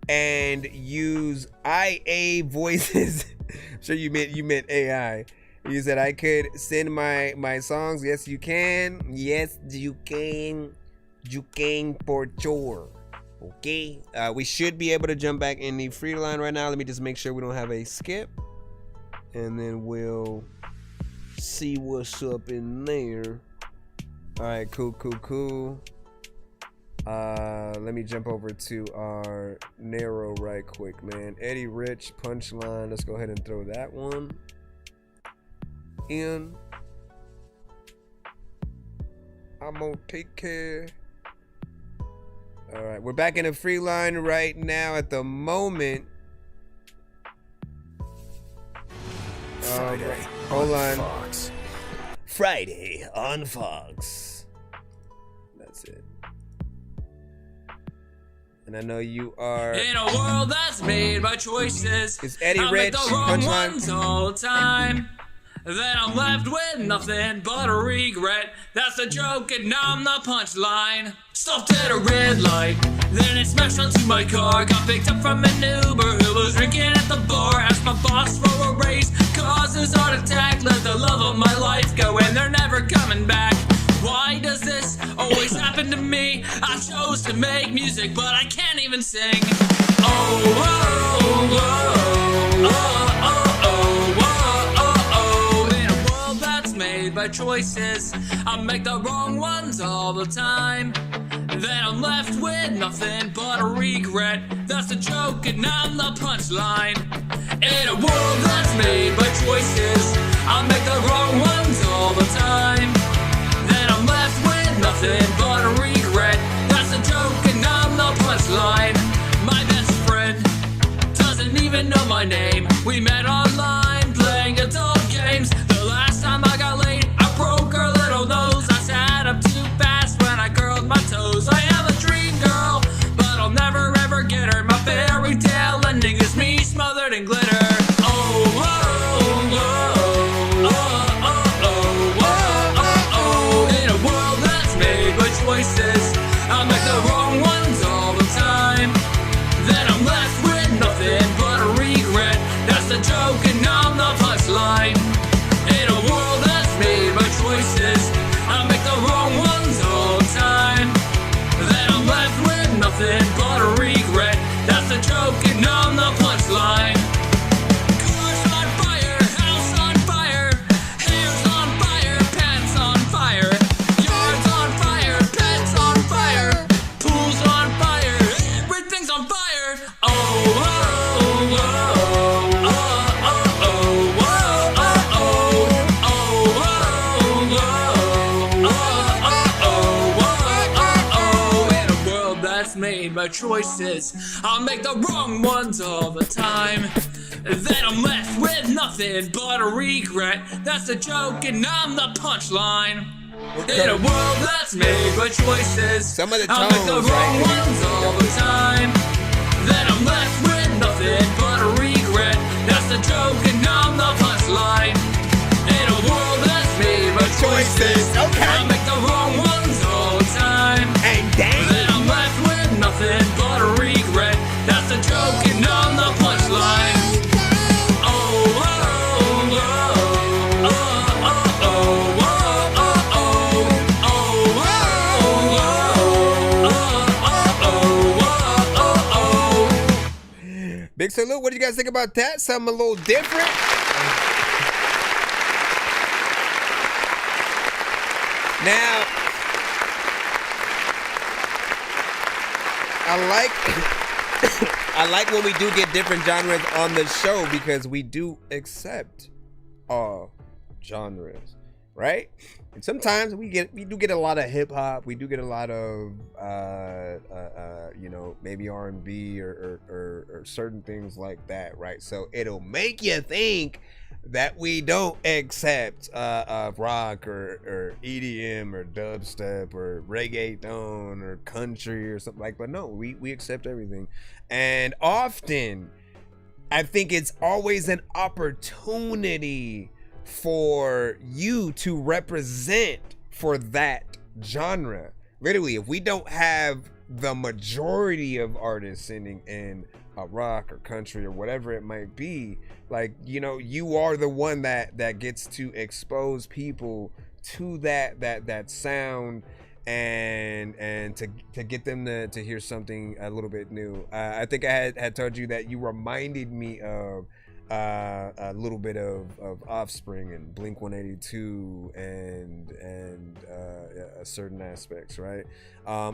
and use IA voices. I'm sure you meant AI. You said I could send my songs. Yes, you can. Yes, you can. You can for sure. Okay. We should be able to jump back in the free line right now. Let me just make sure we don't have a skip. And then we'll see what's up in there. All right, cool. Let me jump over to our narrow right quick, man. Eddie Rich punchline. Let's go ahead and throw that one in. I'm gonna take care. All right, we're back in the free line right now at the moment. Friday hold on. Fox. Friday on Fox. That's it. And I know you are. In a world that's made by choices, it's Eddie I Rich. make the wrong Punchline. ones all the time. Then I'm left with nothing but a regret. That's the joke and I'm the punchline. Stopped at a red light, then it smashed onto my car. Got picked up from an Uber who was drinking at the bar. Asked my boss for a raise, caused his heart attack. Let the love of my life go and they're never coming back. Why does this always happen to me? I chose to make music, but I can't even sing. Oh, oh, oh, oh, oh, oh, oh, oh. In a world that's made by choices, I make the wrong ones all the time. Then I'm left with nothing but a regret. That's the joke and I'm the punchline. In a world that's made by choices, I make the wrong ones all the time. Then I'm left with nothing but a regret. That's the joke and I'm the punchline. My best friend doesn't even know my my name. We met online, playing adult games. The last time I got laid, I broke her little nose. I sat up too fast when I curled my toes. I am a dream girl, but I'll never ever get her. My fairy tale ending is me smothered in glitter. Oh, oh, oh, oh, oh, oh, oh, oh. In a world that's made by choices, I make the wrong ones all the time. Then I'm left with nothing but a regret. That's the joke and I'm the punchline. In a world that's made by choices, I make the wrong ones all the time. Then I'm left with nothing but a regret. That's the joke and I'm the punchline. Cars on fire, house on fire, hair's on fire, pants on fire, yards on fire, pets on fire, pool's on fire, everything's on fire. Oh, oh, oh, oh, oh, oh, oh, oh, oh, oh, in a world that's made by choices, I'll make the wrong ones all the time. Then I'm left with nothing but a regret. That's the joke and I'm the punchline. In a world that's made by choices, some of the I'll make the tones, wrong right? ones all the time. Then I'm left with nothing but a regret. That's the joke and I'm the punchline. In a world that's made by choices, I make the wrong ones all the time. Then I'm left with nothing but a regret. That's the joke and I'm the punchline. Oh, oh, oh, oh, oh, oh, oh, oh, oh. Big salute. What do you guys think about that? Something a little different. Now, I like when we do get different genres on the show because we do accept all genres, right? And sometimes we do get a lot of hip hop. We do get a lot of you know, maybe R&B or certain things like that, right? So it'll make you think that we don't accept rock or EDM or dubstep or reggaeton or country or something like that. But no, we accept everything. And often, I think it's always an opportunity for you to represent for that genre. Literally, if we don't have the majority of artists singing in a rock or country or whatever it might be, like, you know, you are the one that gets to expose people to that sound and to get them to hear something a little bit new. I think I had told you that you reminded me of a little bit of Offspring and Blink 182 and certain aspects, right?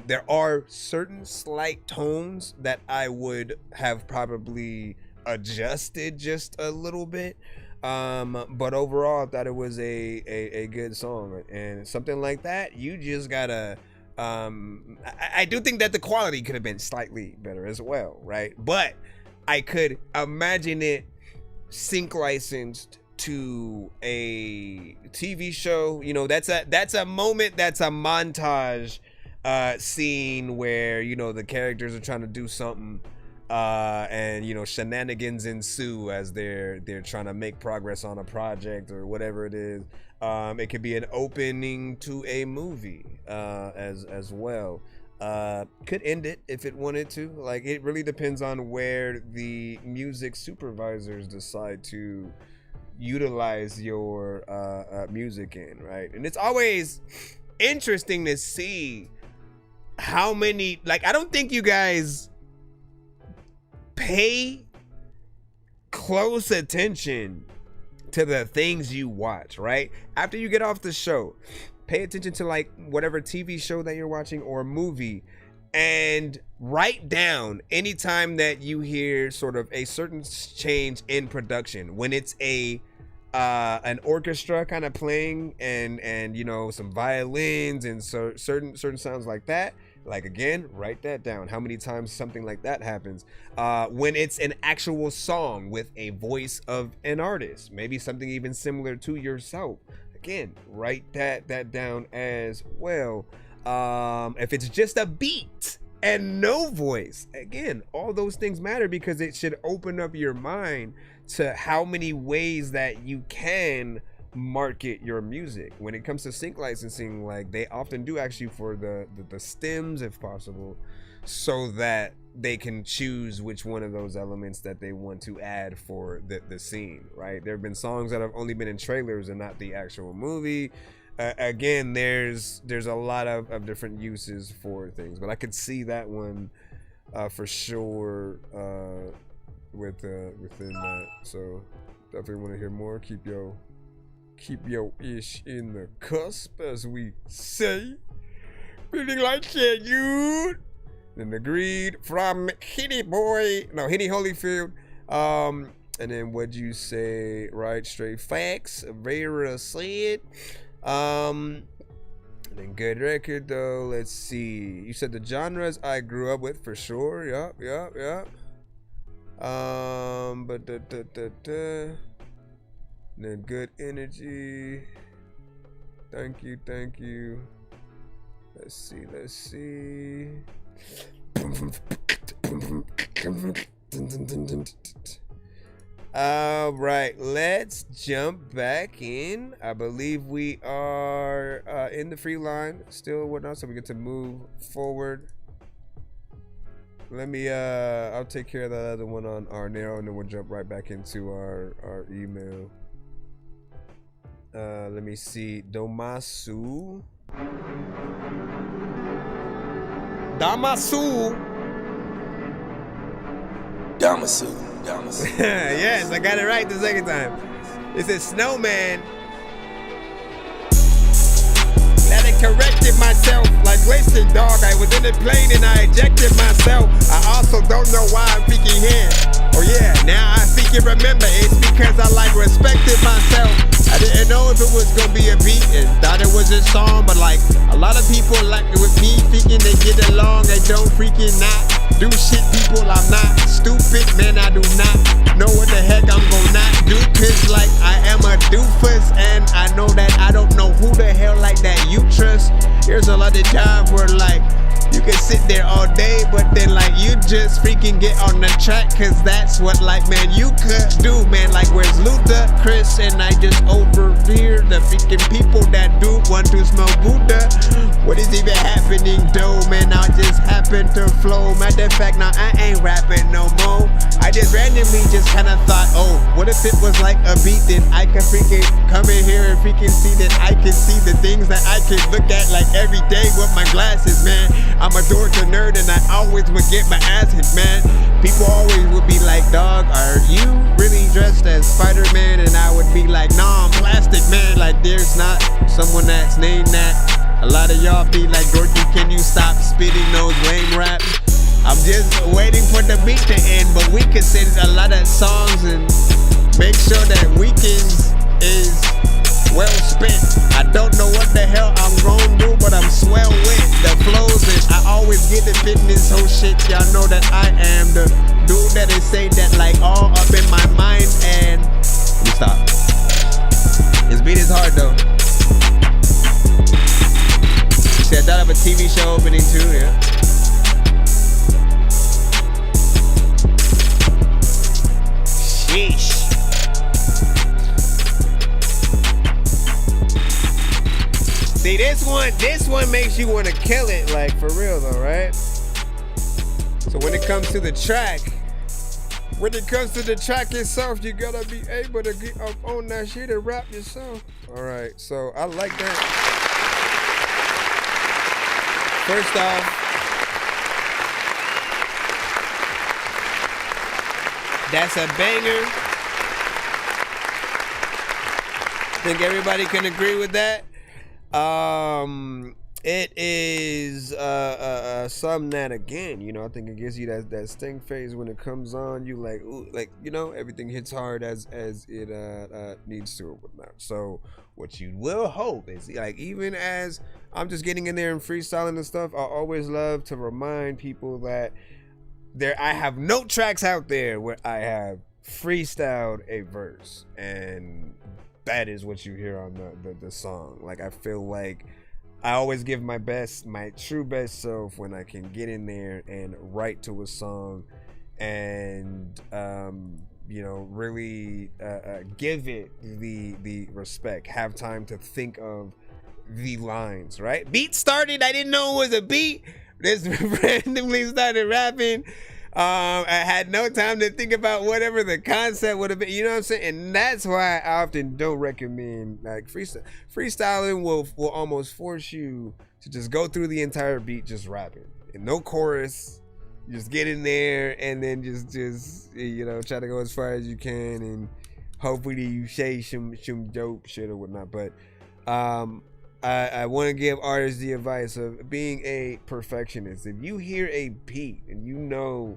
There are certain slight tones that I would have probably adjusted just a little bit, but overall I thought it was a good song, and something like that you just gotta I do think that the quality could have been slightly better as well, right? But I could imagine it sync licensed to a TV show. You know, that's a moment, that's a montage scene where, you know, the characters are trying to do something and, you know, shenanigans ensue as they're trying to make progress on a project or whatever it is. It could be an opening to a movie as well. Could end it if it wanted to. Like, it really depends on where the music supervisors decide to utilize your music in, right? And it's always interesting to see how many, like, I don't think you guys pay close attention to the things you watch, right? After you get off the show, pay attention to, like, whatever TV show that you're watching or movie, and write down anytime that you hear sort of a certain change in production, when it's an orchestra kind of playing and you know, some violins and so certain sounds like that. Like, again, write that down. How many times something like that happens? When it's an actual song with a voice of an artist, maybe something even similar to yourself. Again, write that down as well. If it's just a beat and no voice, again, all those things matter because it should open up your mind to how many ways that you can market your music. When it comes to sync licensing, like, they often do ask you for the stems if possible, so that they can choose which one of those elements that they want to add for the scene, right? There have been songs that have only been in trailers and not the actual movie. Again, there's a lot of different uses for things, but I could see that one for sure within that. So definitely want to hear more. Keep your ish in the cusp, as we say. Feeling like shit, dude. And agreed from Hitty Holyfield. And then what'd you say? Right, straight facts. Vera said. And then good record though. Let's see. You said the genres I grew up with for sure. Yup. But then good energy. Thank you. Let's see. All right, let's jump back in. I believe we are in the free line still and whatnot, so we get to move forward. Let me I'll take care of that other one on our narrow, and then we'll jump right back into our email. Let me see. Damasu. Yes, I got it right the second time. It says snowman. Glad I corrected myself like wasted dog. I was in the plane and I ejected myself. I also don't know why I'm speaking here. Oh yeah, now I think you remember. It's because I like respected myself. I didn't know if it was gonna be a beat and thought it was a song, but like a lot of people like it with me thinking they get along, they don't freaking not do shit. People, I'm not stupid, man. I do not know what the heck I'm gonna not do, cause like I am a doofus, and I know that I don't know who the hell like that you trust. There's a lot of times where like you can sit there all day, but then like you just freaking get on the track, cause that's what like, man, you could do, man. Like where's Luther, Chris, and I just overhear the freaking people that do want to smoke Buddha. What is even happening though, man? I just happen to flow. Matter of fact, now I ain't rapping no more. I just randomly just kind of thought, oh, what if it was like a beat? Then I could freaking come in here and freaking see that I can see the things that I could look at like every day with my glasses, man. I'm a dorky nerd and I always would get my ass hit, man. People always would be like, dog, are you really dressed as Spider-Man? And I would be like, nah, I'm plastic, man. Like there's not someone that's named that. A lot of y'all be like, Dorky, can you stop spitting those lame raps? I'm just waiting for the beat to end, but we can send a lot of songs and make sure that weekends is well spent. I don't know what the hell I'm gonna do, but I'm swell with the flows, and I always get to fit in this whole shit. Y'all know that I am the dude that they say that like all up in my mind. And let me stop. This beat is hard though. See, I thought of a TV show opening too, yeah. Sheesh. See, this one makes you want to kill it, like for real though, right? So when it comes to the track itself, you gotta be able to get up on that shit and rap yourself. All right, so I like that. First off, that's a banger. Think everybody can agree with that. It is something that, again, you know, I think it gives you that sting phase when it comes on. You like, ooh, like, you know, everything hits hard as it needs to or whatnot. So what you will hope is, like, even as I'm just getting in there and freestyling and stuff, I always love to remind people that I have no tracks out there where I have freestyled a verse, and that is what you hear on the song. Like, I feel like I always give my true best self when I can get in there and write to a song and you know, really give it the respect, have time to think of the lines, right? Beat started, I didn't know it was a beat. Just randomly started rapping. I had no time to think about whatever the concept would have been, you know what I'm saying? And that's why I often don't recommend, like, freestyling will almost force you to just go through the entire beat just rapping and no chorus. You just get in there and then just you know, try to go as far as you can, and hopefully you say some dope shit or whatnot. But I want to give artists the advice of being a perfectionist. If you hear a beat and you know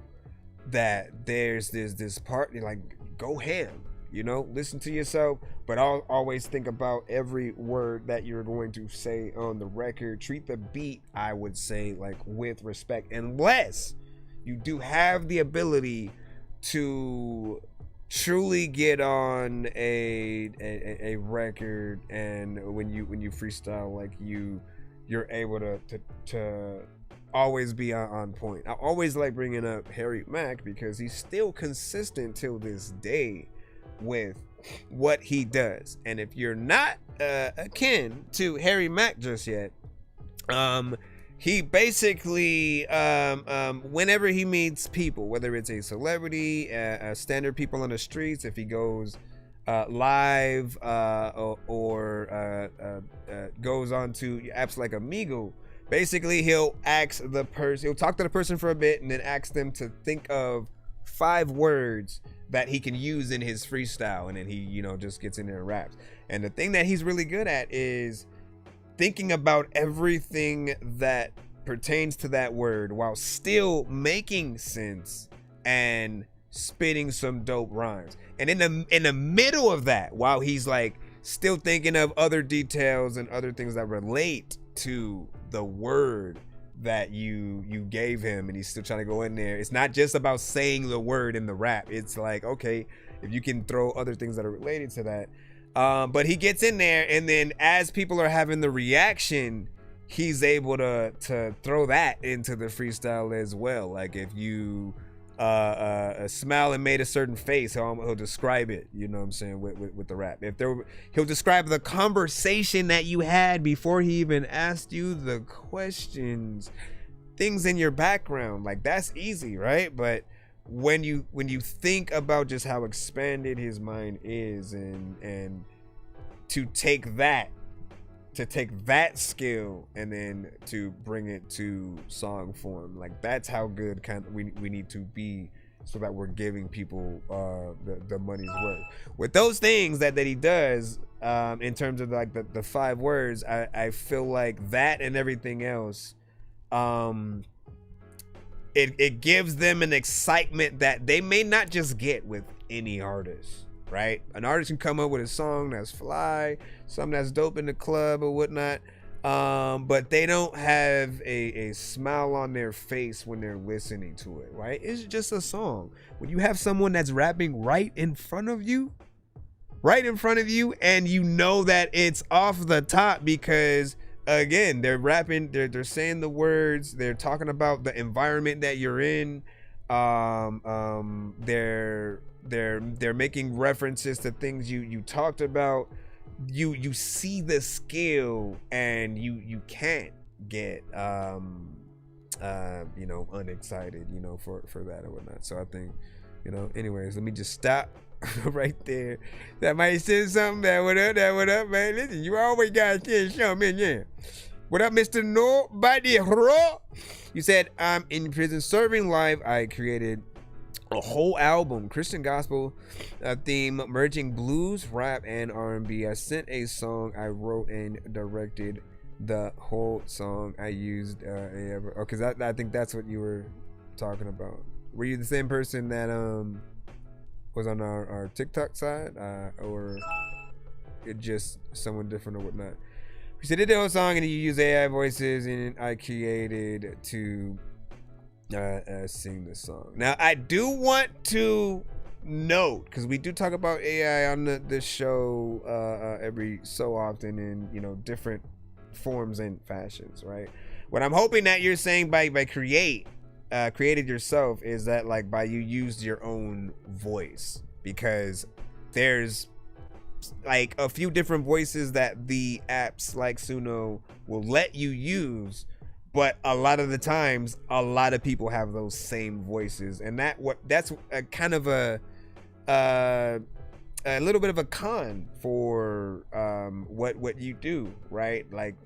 that there's this part, you're like, go ham, you know, listen to yourself, but I'll always think about every word that you're going to say on the record. Treat the beat, I would say, like, with respect, unless you do have the ability to truly get on a record, and when you freestyle, like, you're able to always be on point. I always like bringing up Harry Mack because he's still consistent till this day with what he does. And if you're not akin to Harry Mack just yet, he basically whenever he meets people, whether it's a celebrity, standard people on the streets, if he goes live or goes on to apps like Amigo, basically he'll talk to the person for a bit and then ask them to think of 5 words that he can use in his freestyle, and then he, you know, just gets in there and raps. And the thing that he's really good at is thinking about everything that pertains to that word while still making sense and spitting some dope rhymes. And in the middle of that, while he's like still thinking of other details and other things that relate to the word that you gave him, and he's still trying to go in there. It's not just about saying the word in the rap. It's like, okay, if you can throw other things that are related to that. But he gets in there, and then as people are having the reaction, he's able to throw that into the freestyle as well. Like, if you smile and made a certain face, he'll describe it, you know what I'm saying, with the rap. He'll describe the conversation that you had before he even asked you the questions, things in your background. Like, that's easy, right? But when you think about just how expanded his mind is, and to take that skill and then to bring it to song form, like, that's how good we need to be, so that we're giving people the money's worth with those things that he does. In terms of like the 5 words, I feel like that and everything else, it gives them an excitement that they may not just get with any artist, right? An artist can come up with a song that's fly, something that's dope in the club or whatnot, but they don't have a smile on their face when they're listening to it, right? It's just a song. When you have someone that's rapping right in front of you, and you know that it's off the top because, again, they're rapping, they're saying the words, they're talking about the environment that you're in, they're making references to things you talked about. You see the skill, and you can't get you know, unexcited, you know, for that or whatnot. So I think, you know, anyways, let me just stop right there. That might say something. That what up, man. Listen, you always got to show me, yeah. What up, Mr. Nobody Raw? You said, I'm in prison serving live. I created a whole album, Christian gospel theme, merging blues, rap, and R&B. I sent a song I wrote and directed the whole song. I used AI. Oh, because I think that's what you were talking about. Were you the same person that was on our TikTok side, or it just someone different or whatnot? We said did the whole song and you use AI voices, and I created to sing the song. Now I do want to note, because we do talk about AI on this show every so often in, you know, different forms and fashions, right? What I'm hoping that you're saying by created yourself is that, like, by you used your own voice, because there's like a few different voices that the apps like Suno will let you use, but a lot of the times a lot of people have those same voices, and that's a kind of a little bit of a con for what you do, right? Like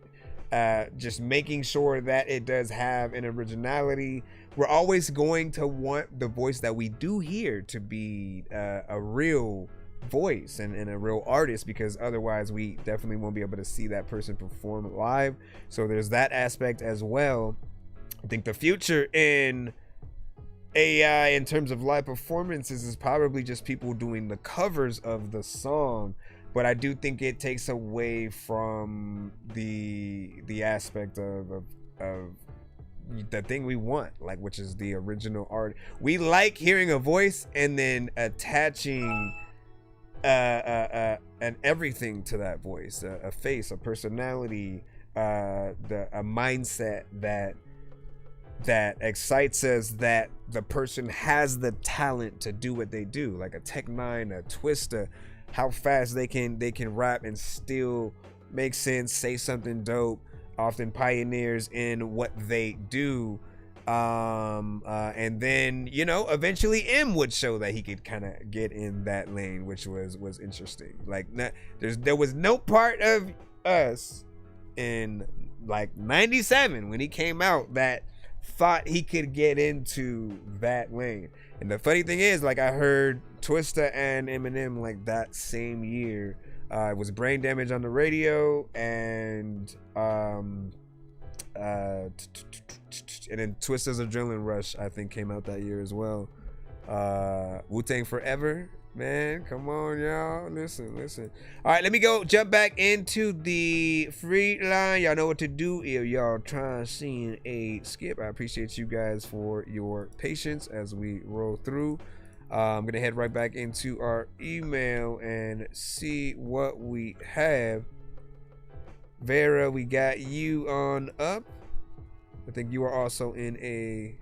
just making sure that it does have an originality. We're always going to want the voice that we do hear to be a real voice and a real artist, because otherwise we definitely won't be able to see that person perform live. So there's that aspect as well. I think the future in AI in terms of live performances is probably just people doing the covers of the song, but I do think it takes away from the aspect of the thing we want, like, which is the original art. We like hearing a voice and then attaching and everything to that voice, a face, a personality, a mindset that excites us, that the person has the talent to do what they do, like a Tech 9, a Twista, how fast they can rap and still make sense, say something dope, often pioneers in what they do. And then, you know, eventually M would show that he could kind of get in that lane, which was interesting. Like, there was no part of us in like 97 when he came out that thought he could get into that lane. And the funny thing is, like, I heard Twista and Eminem like that same year. It was Brain Damage on the radio, and then Twista's Adrenaline Rush, I think, came out that year as well. Wu-Tang Forever, man, come on, y'all, listen. All right, let me go jump back into the free line. Y'all know what to do if y'all try seeing a skip. I appreciate you guys for your patience as we roll through. I'm gonna head right back into our email and see what we have. Vera, we got you on up. I think you are also in a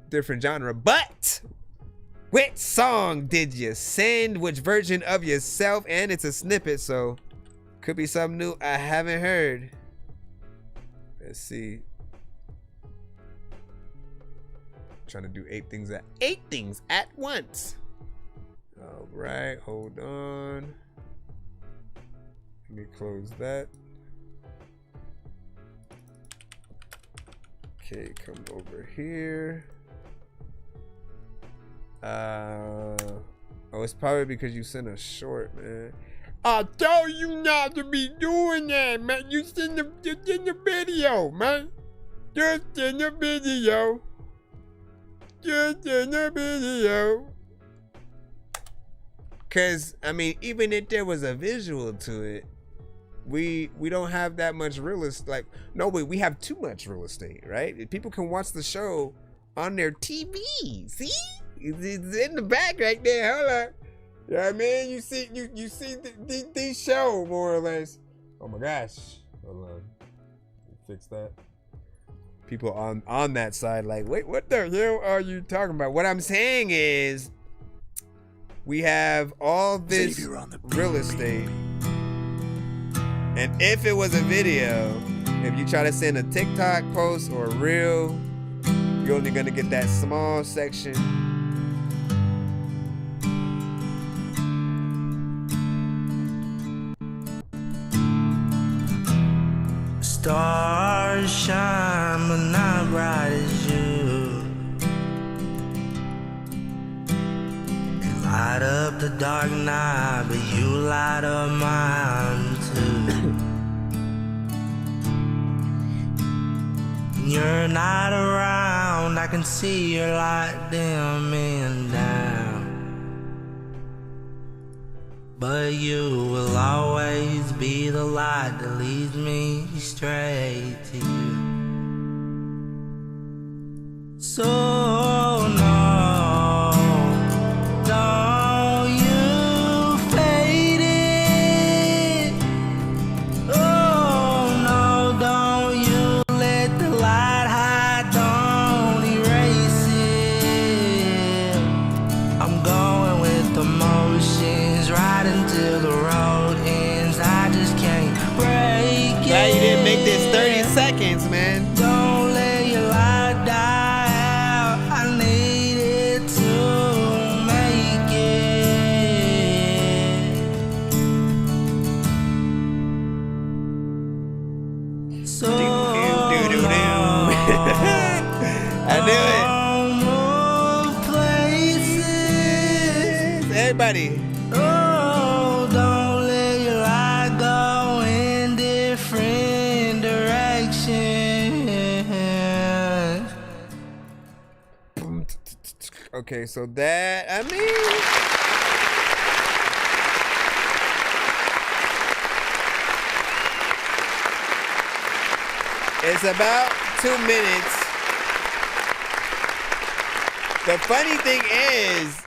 different genre, but which song did you send? Which version of yourself? And it's a snippet, so could be something new I haven't heard. Let's see. Trying to do 8 things at once. All right, hold on. Let me close that. Okay, come over here. Oh, it's probably because you sent a short, man. I told you not to be doing that, man. You send the video, man. Just send the video. Just in the video. Cause I mean, even if there was a visual to it, we don't have that much real estate. Like, no, we have too much real estate, right? People can watch the show on their TV. See, it's in the back right there. Hold on. You know what I mean? You see the show more or less. Oh my gosh. Hold on. Fix that. People on that side like, wait, what the hell are you talking about? What I'm saying is, we have all this real estate, and if it was a video, if you try to send a TikTok post or a reel, you're only gonna get that small section. Stars shine, but not bright as you. You light up the dark night, but you light up mine too. you're not around, I can see your light dimming down. But you will always be the light that leads me straight to you. So no, don't you fade it. Oh no, don't you let the light hide, don't erase it. I'm going with the motions right until the road ends. I just can't break it. Glad you didn't make this 30 seconds, man. Don't let your light die out. I need it to make it. So I knew it. Everybody. Oh, don't let your light go in different directions. Okay, so that, I mean, it's about 2 minutes. The funny thing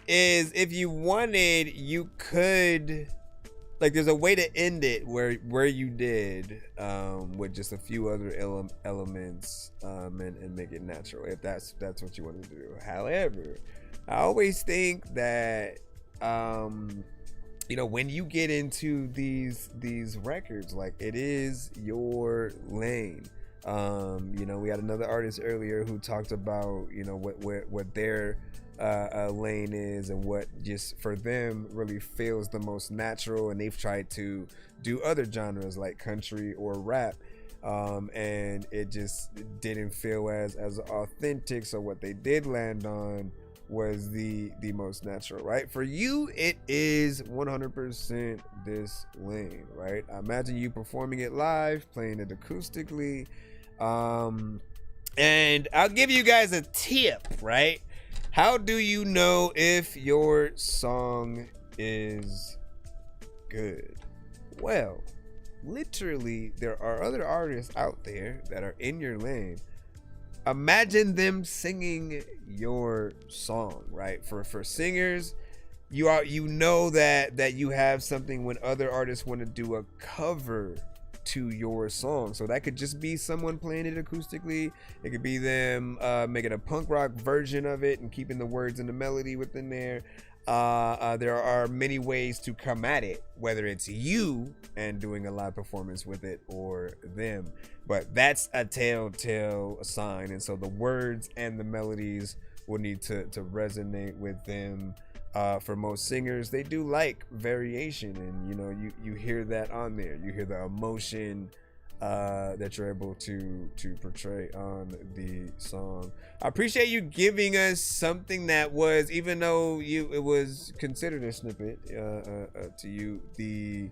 is if you wanted, you could, like, there's a way to end it where you did, with just a few other elements, and make it natural, if that's what you want to do. However, I always think that, you know, when you get into these records, like, it is your lane. You know, we had another artist earlier who talked about, you know, what their lane is and what just for them really feels the most natural, and they've tried to do other genres like country or rap, and it just didn't feel as authentic. So what they did land on was the most natural, right? For you, it is 100% this lane, right? I imagine you performing it live, playing it acoustically. And I'll give you guys a tip, right? How do you know if your song is good? Well, literally, there are other artists out there that are in your lane. Imagine them singing your song, right? For singers, you know that you have something when other artists want to do a cover to your song. So that could just be someone playing it acoustically. It could be them making a punk rock version of it and keeping the words and the melody within there. There are many ways to come at it, whether it's you and doing a live performance with it or them. But that's a telltale sign. And so the words and the melodies will need to resonate with them. For most singers, they do like variation, and you know, you hear that on there. You hear the emotion that you're able to portray on the song. I appreciate you giving us something that was, even though it was considered a snippet to you, the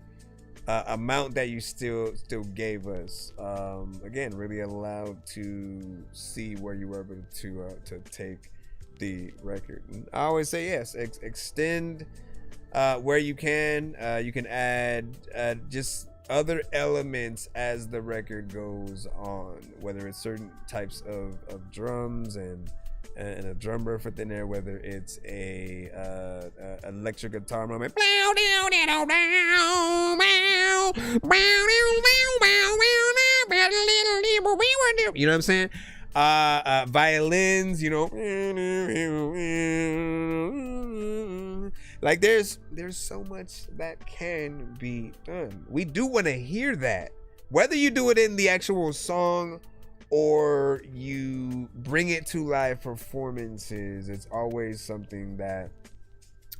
amount that you still gave us. Again, really allowed to see where you were able to take the record. And I always say yes, extend where you can. You can add just other elements as the record goes on, whether it's certain types of drums and a drum riff within there, whether it's a electric guitar moment, you know what I'm saying? Violins, you know, like there's so much that can be done. We do want to hear that, whether you do it in the actual song or you bring it to live performances. It's always something that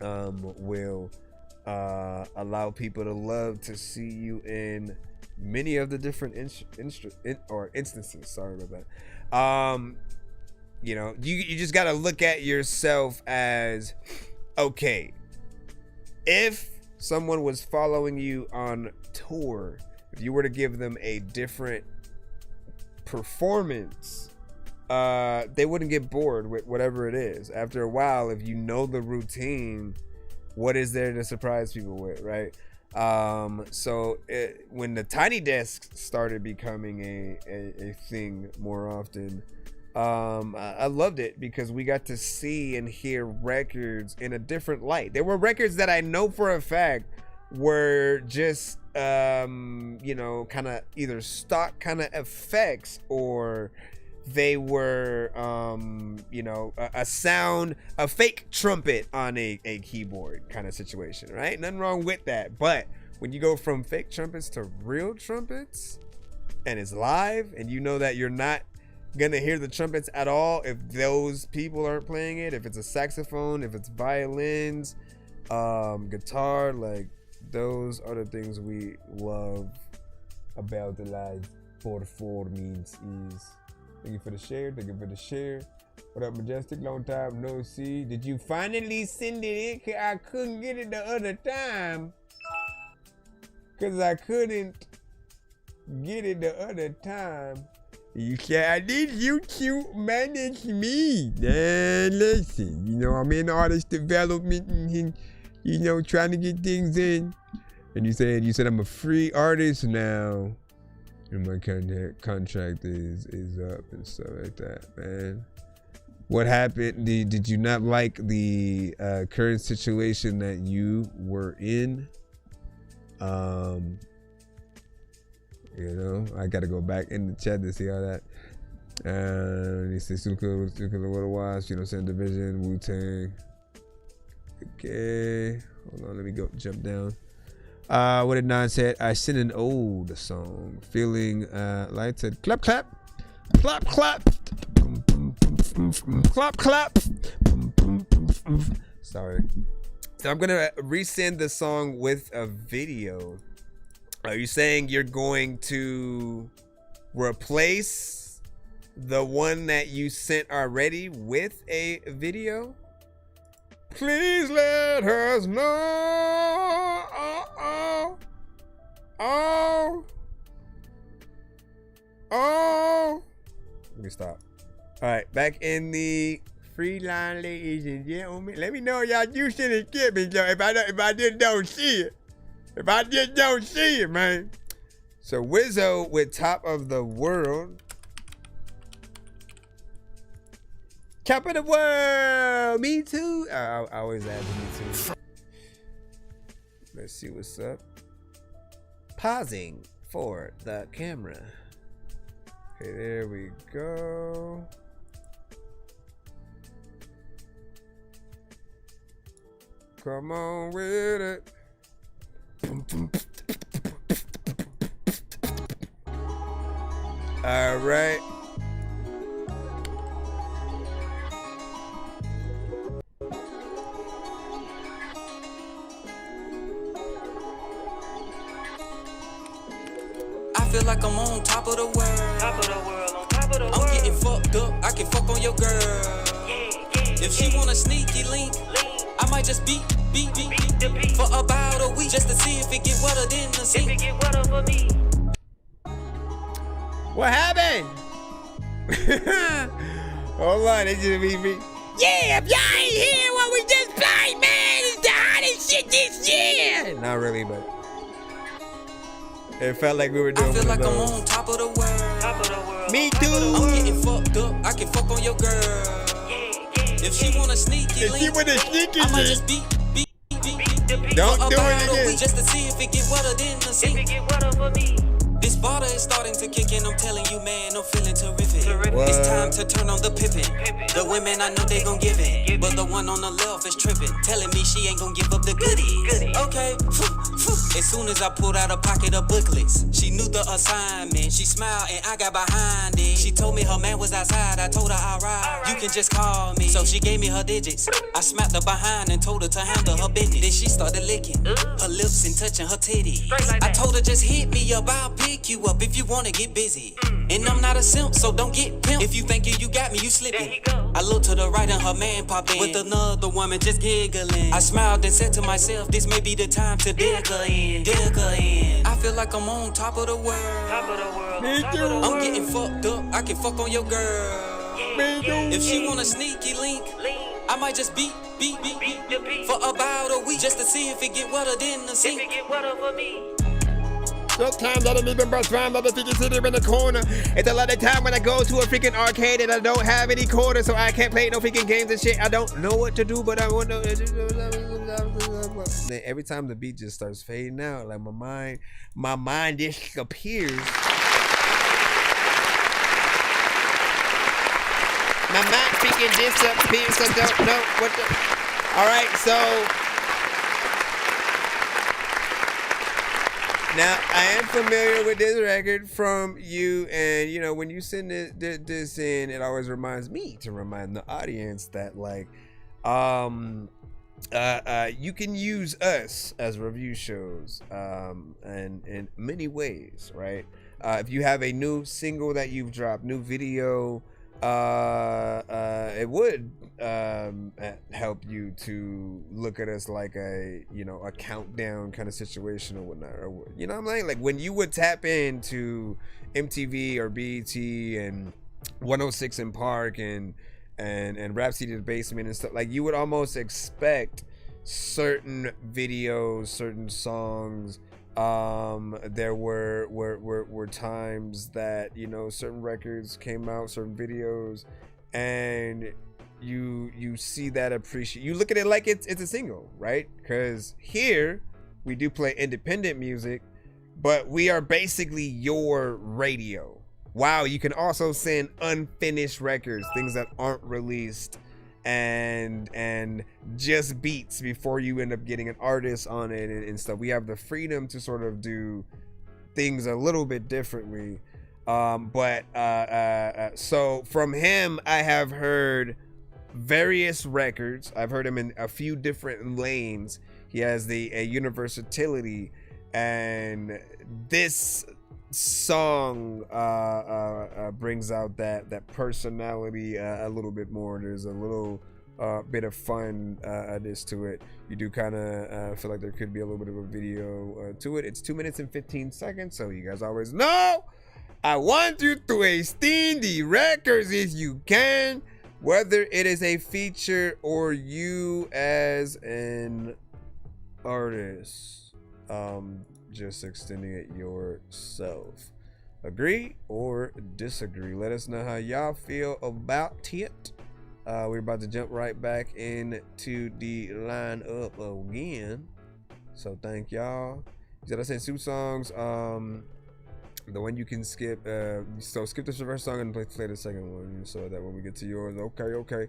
will allow people to love to see you in many of the different instances. Sorry about that. You know, you just got to look at yourself as, okay, if someone was following you on tour, if you were to give them a different performance they wouldn't get bored with whatever it is. After a while, if you know the routine, what is there to surprise people with, right? So when the tiny desk started becoming a thing more often, I loved it because we got to see and hear records in a different light. There were records that I know for a fact were just you know, kind of either stock kind of effects, or they were you know, a sound, a fake trumpet on a keyboard kind of situation, right? Nothing wrong with that. But when you go from fake trumpets to real trumpets and it's live, and you know that you're not gonna hear the trumpets at all if those people aren't playing it, if it's a saxophone, if it's violins, guitar, like those are the things we love about the live 4-4 means is. Thank you for the share. Thank you for the share. What up, Majestic? Long time no see. Did you finally send it in? I couldn't get it the other time. Because I couldn't get it the other time. You said, I need you to manage me. Then listen, you know, I'm in artist development and, you know, trying to get things in. And you said I'm a free artist now. And my contract is up and stuff like that, man. What happened? Did you not like the current situation that you were in? You know, I gotta go back in the chat to see how that. He says Suka Water Wash, you know, Sand Division, Wu-Tang. Okay, hold on, let me go jump down. What did Nan said? I sent an old song, feeling light said clap clap, clap clap, clap clap. Sorry. So I'm gonna resend the song with a video. Are you saying you're going to replace the one that you sent already with a video? Please let us know. Let me stop. All right, back in the free line, ladies and gentlemen. Let me know y'all you should have skipped me, if I just don't see it. If I just don't see it, man. So Wizzo with Top of the World. Top of the world, me too. I always add me too. Let's see what's up. Pausing for the camera. Okay, there we go. Come on with it. All right. I feel like I'm on top of the world. Top of the world, on top of the world. I'm getting fucked up. I can fuck on your girl. If she want a sneaky link, I might just beat for about a week just to see if it get wetter than the sink. If it get wetter for me. What happened? Hold on, it's just me. Yeah, if y'all ain't hear what we just played, man, it's the hottest shit this year. Not really, but it felt like we were doing. I feel like I'm on top of the world. Top of the world. Me too. I'm getting fucked up. I can fuck on your girl. If she want a sneaky link, I might just beat. Don't do it again. Just to see if it get wetter than the sink. If it get wetter for me. This bottle is starting to kick in, I'm telling you, man, I'm feeling terrific. What? It's time to turn on the pippin'. The women, I know they gon' give it, but the one on the left is trippin', telling me she ain't gon' give up the goodies. Okay, as soon as I pulled out a pocket of booklets, she knew the assignment. She smiled and I got behind it. She told me her man was outside, I told her I'll ride. You can just call me. So she gave me her digits. I smacked her behind and told her to handle her business. Then she started licking her lips and touching her titties. I told her just hit me up, I'll pick you up if you wanna get busy. And I'm not a simp, so don't get pimped. If you think you got me, you slipping. I looked to the right and her man popped in with another woman just giggling. I smiled and said to myself, this may be the time to dig her in. I feel like I'm on top of the world. Me too. I'm getting fucked up, I can fuck on your girl. If she want a sneaky link, I might just beat for about a week just to see if it get wetter than the sink. Sometimes I don't even brush around other people sitting in the corner. It's a lot of time when I go to a freaking arcade and I don't have any quarters, so I can't play no freaking games and shit. I don't know what to do, but I want to. Then every time the beat just starts fading out, like my mind disappears. My mind freaking disappears. I don't know what the. All right, so. Now, I am familiar with this record from you, and, you know, when you send this in, it always reminds me to remind the audience that, like, you can use us as review shows and in many ways, right? If you have a new single that you've dropped, new video, it would help you to look at us like a countdown kind of situation or whatnot, or you know what I'm saying? Like when you would tap into MTV or BET and 106 in Park and Rhapsody to the Basement and stuff, like you would almost expect certain videos, certain songs. There were times that, you know, certain records came out, certain videos, and you see that you look at it like it's a single, right? Because here we do play independent music, but we are basically your radio. Wow, you can also send unfinished records, things that aren't released, and just beats before you end up getting an artist on it and stuff. We have the freedom to sort of do things a little bit differently. So from him, I have heard various records. I've heard him in a few different lanes. He has a universality, and this song brings out that personality a little bit more. There's a little bit of fun to it. You do kind of feel like there could be a little bit of a video to it. It's 2 minutes and 15 seconds, so you guys always know I want you to extend the records if you can, whether it is a feature or you as an artist. Just extending it yourself. Agree or disagree? Let us know how y'all feel about it. We're about to jump right back into the lineup again. So thank y'all. You said I sent 2 songs. The one you can skip. So skip the first song and play the second one. So that when we get to yours, okay.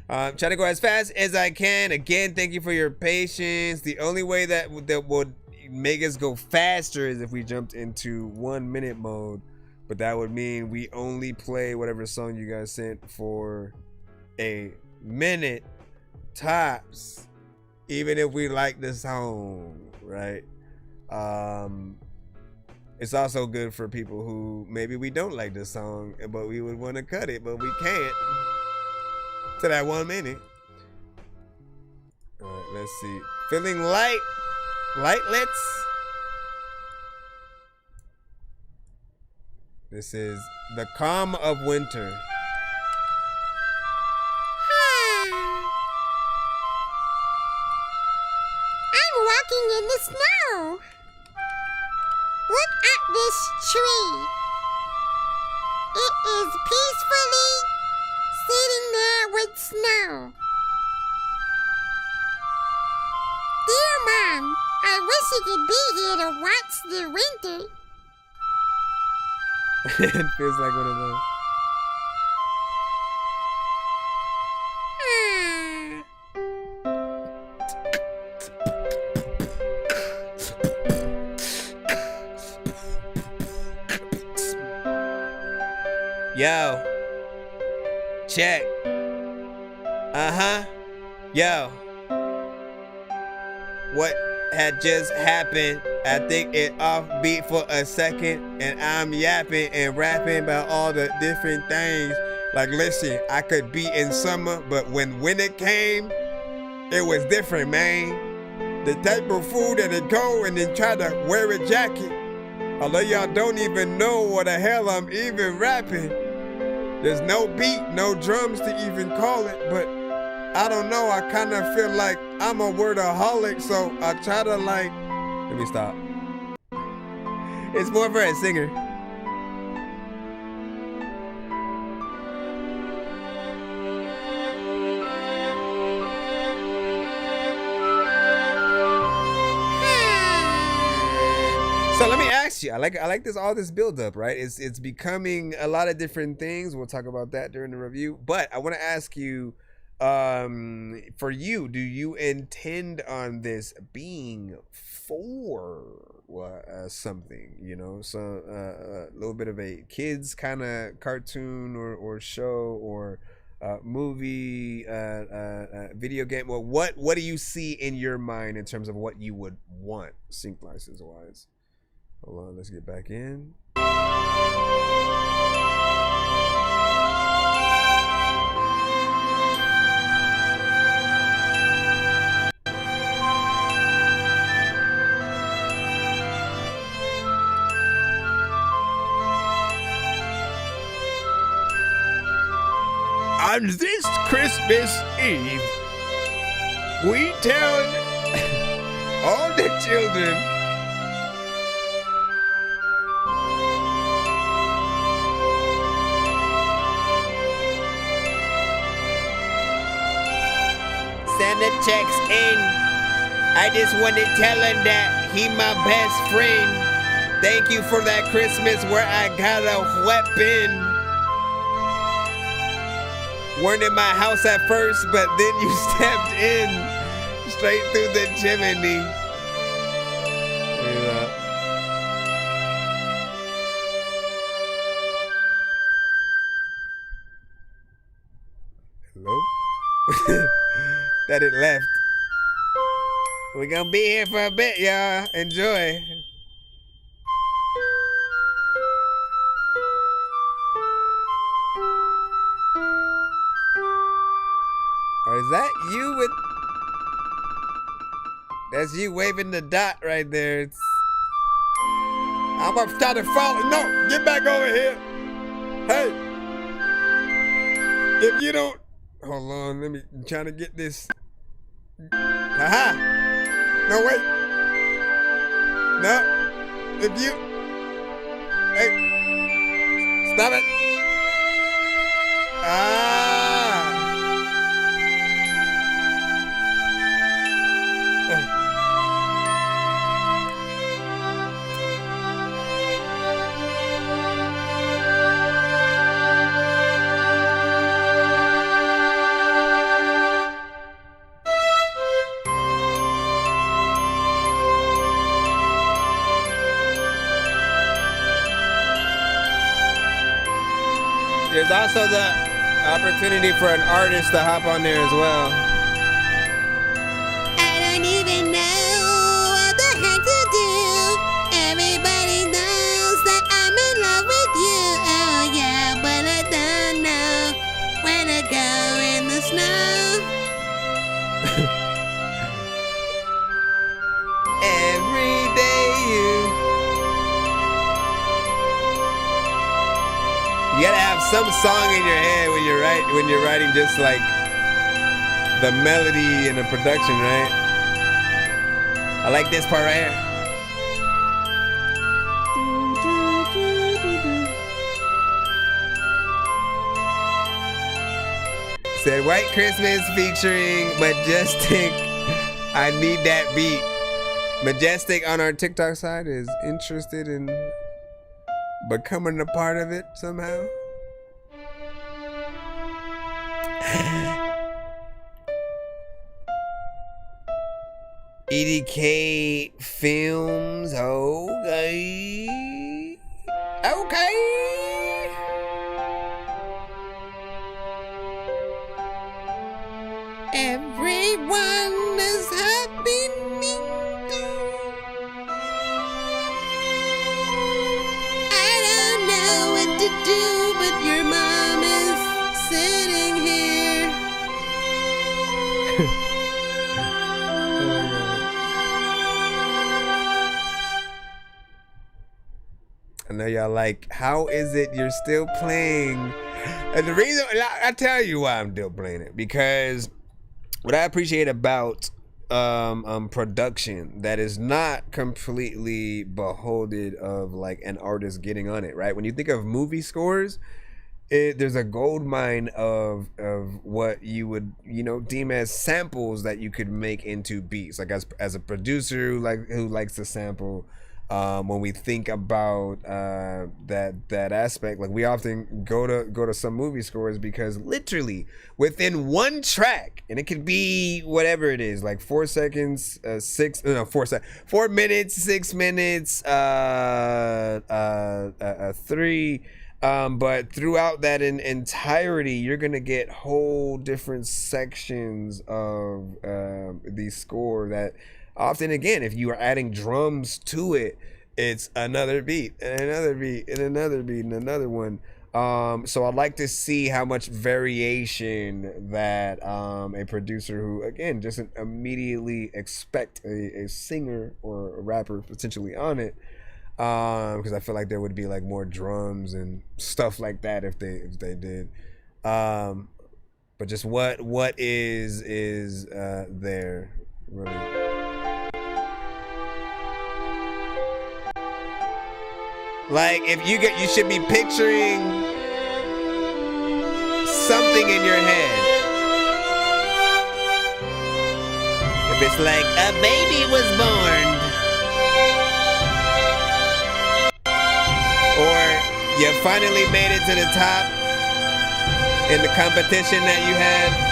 Try to go as fast as I can. Again, thank you for your patience. The only way that would make us go faster is if we jumped into 1 minute mode, but that would mean we only play whatever song you guys sent for a minute tops, even if we like the song, right? It's also good for people who maybe we don't like the song, but we would want to cut it, but we can't to that 1 minute. All right, let's see. Feeling lightlets. This is The Calm of Winter. I'm walking in the snow. Look at this tree. It is peacefully sitting there with snow. Dear Mom, I wish you could be here to watch the winter. It feels like one of those. Yo. Check. Yo. What had just happened? I think it offbeat for a second, and I'm yapping and rapping about all the different things. Like, listen, I could be in summer, but when winter came, it was different, man. The type of food that it go and then try to wear a jacket. Although y'all don't even know what the hell I'm even rapping. There's no beat, no drums to even call it, but I don't know. I kind of feel like I'm a wordaholic, so I try to like. Let me stop. It's more for a singer. So let me ask you. I like this all this build up, right? It's becoming a lot of different things. We'll talk about that during the review. But I want to ask you, for you, do you intend on this being for something? You know, so a little bit of a kids kind of cartoon or show or movie, video game. Well, what do you see in your mind in terms of what you would want sync license wise? Hold on, let's get back in. On this Christmas Eve, we tell all the children Santa checks in. I just want to tell him that he my best friend. thank you for that Christmas where I got a weapon. Weren't in my house at first, but then you stepped in straight through the chimney. Hello? That it left. We're gonna be here for a bit, y'all. Enjoy. Or is that you with... That's you waving the dot right there. It's... I'm gonna start to fall. No, get back over here. Hey. If you don't... Hold on, let me... I'm trying to get this... Haha. No, wait. No. If you... Hey. Stop it. There's also the opportunity for an artist to hop on there as well. I don't even know what the heck to do. Everybody knows that I'm in love with you. Oh yeah, but I don't know where to go in the snow. Every day you gotta have some song in your head when you're writing just like the melody and the production, right? I like this part right here. Said White Christmas featuring Majestic. I need that beat. Majestic on our TikTok side is interested in becoming a part of it somehow. EDK Films, okay. Okay. Everyone is happening. I don't know what to do, but your mom is sitting here. I know y'all like, how is it you're still playing? And the reason, I tell you why I'm still playing it, because what I appreciate about production that is not completely beholden of like an artist getting on it, right? When you think of movie scores, there's a gold mine of what you would deem as samples that you could make into beats. Like as a producer who likes to sample, when we think about that aspect, like we often go to some movie scores because literally within one track, and it could be whatever it is, like 4 seconds, 4 minutes, 6 minutes, 3. But throughout that entirety, you're gonna get whole different sections of the score that often, again, if you are adding drums to it, it's another beat and another beat and another beat and another one. So I'd like to see how much variation that a producer who, again, doesn't immediately expect a singer or a rapper potentially on it, because I feel like there would be like more drums and stuff like that if they did. But just what is there really? Like if you should be picturing something in your head. If it's like a baby was born, or you finally made it to the top in the competition that you had.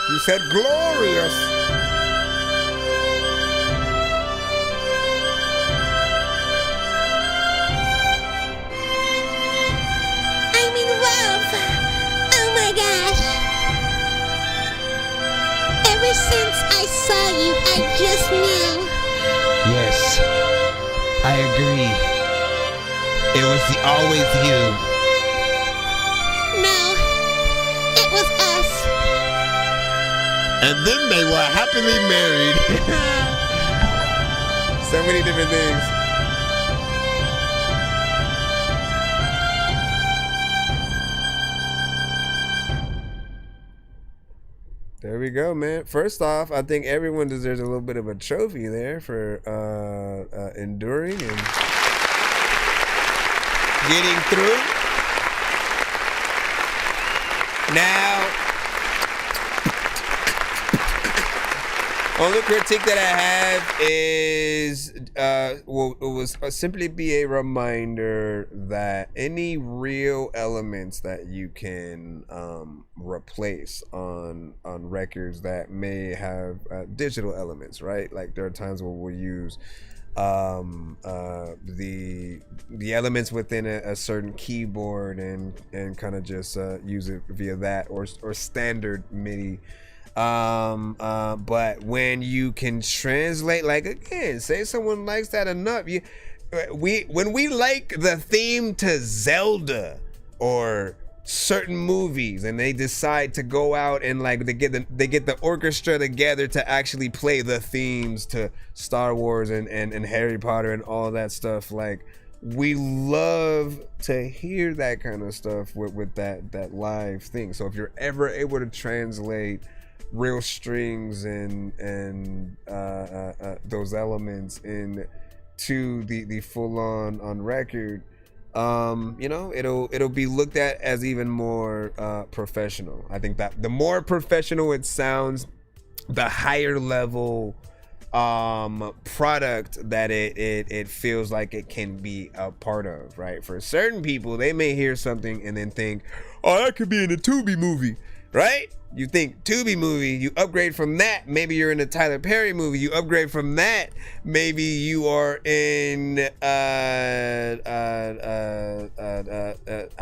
You said glorious. I'm in love. Oh my gosh. Ever since I saw you, I just knew. Yes, I agree. It was always you. No, it was us. And then they were happily married. So many different things. There we go, man. First off, I think everyone deserves a little bit of a trophy there for enduring and getting through. Now, only critique that I have is will simply be a reminder that any real elements that you can replace on records that may have digital elements, right? Like there are times where we'll use the elements within a certain keyboard and kind of just use it via that or standard MIDI. But when you can translate, like again, say someone likes that enough, when we like the theme to Zelda or certain movies, and they decide to go out and like they get the orchestra together to actually play the themes to Star Wars and Harry Potter and all that stuff, like we love to hear that kind of stuff with that live thing. So if you're ever able to translate real strings and those elements into the full on record, it'll be looked at as even more professional. I think that the more professional it sounds, the higher level product that it feels like it can be a part of, right? For certain people, they may hear something and then think, oh, that could be in a Tubi movie, right? You think Tubi movie, you upgrade from that, maybe you're in a Tyler Perry movie. You upgrade from that, maybe you are in I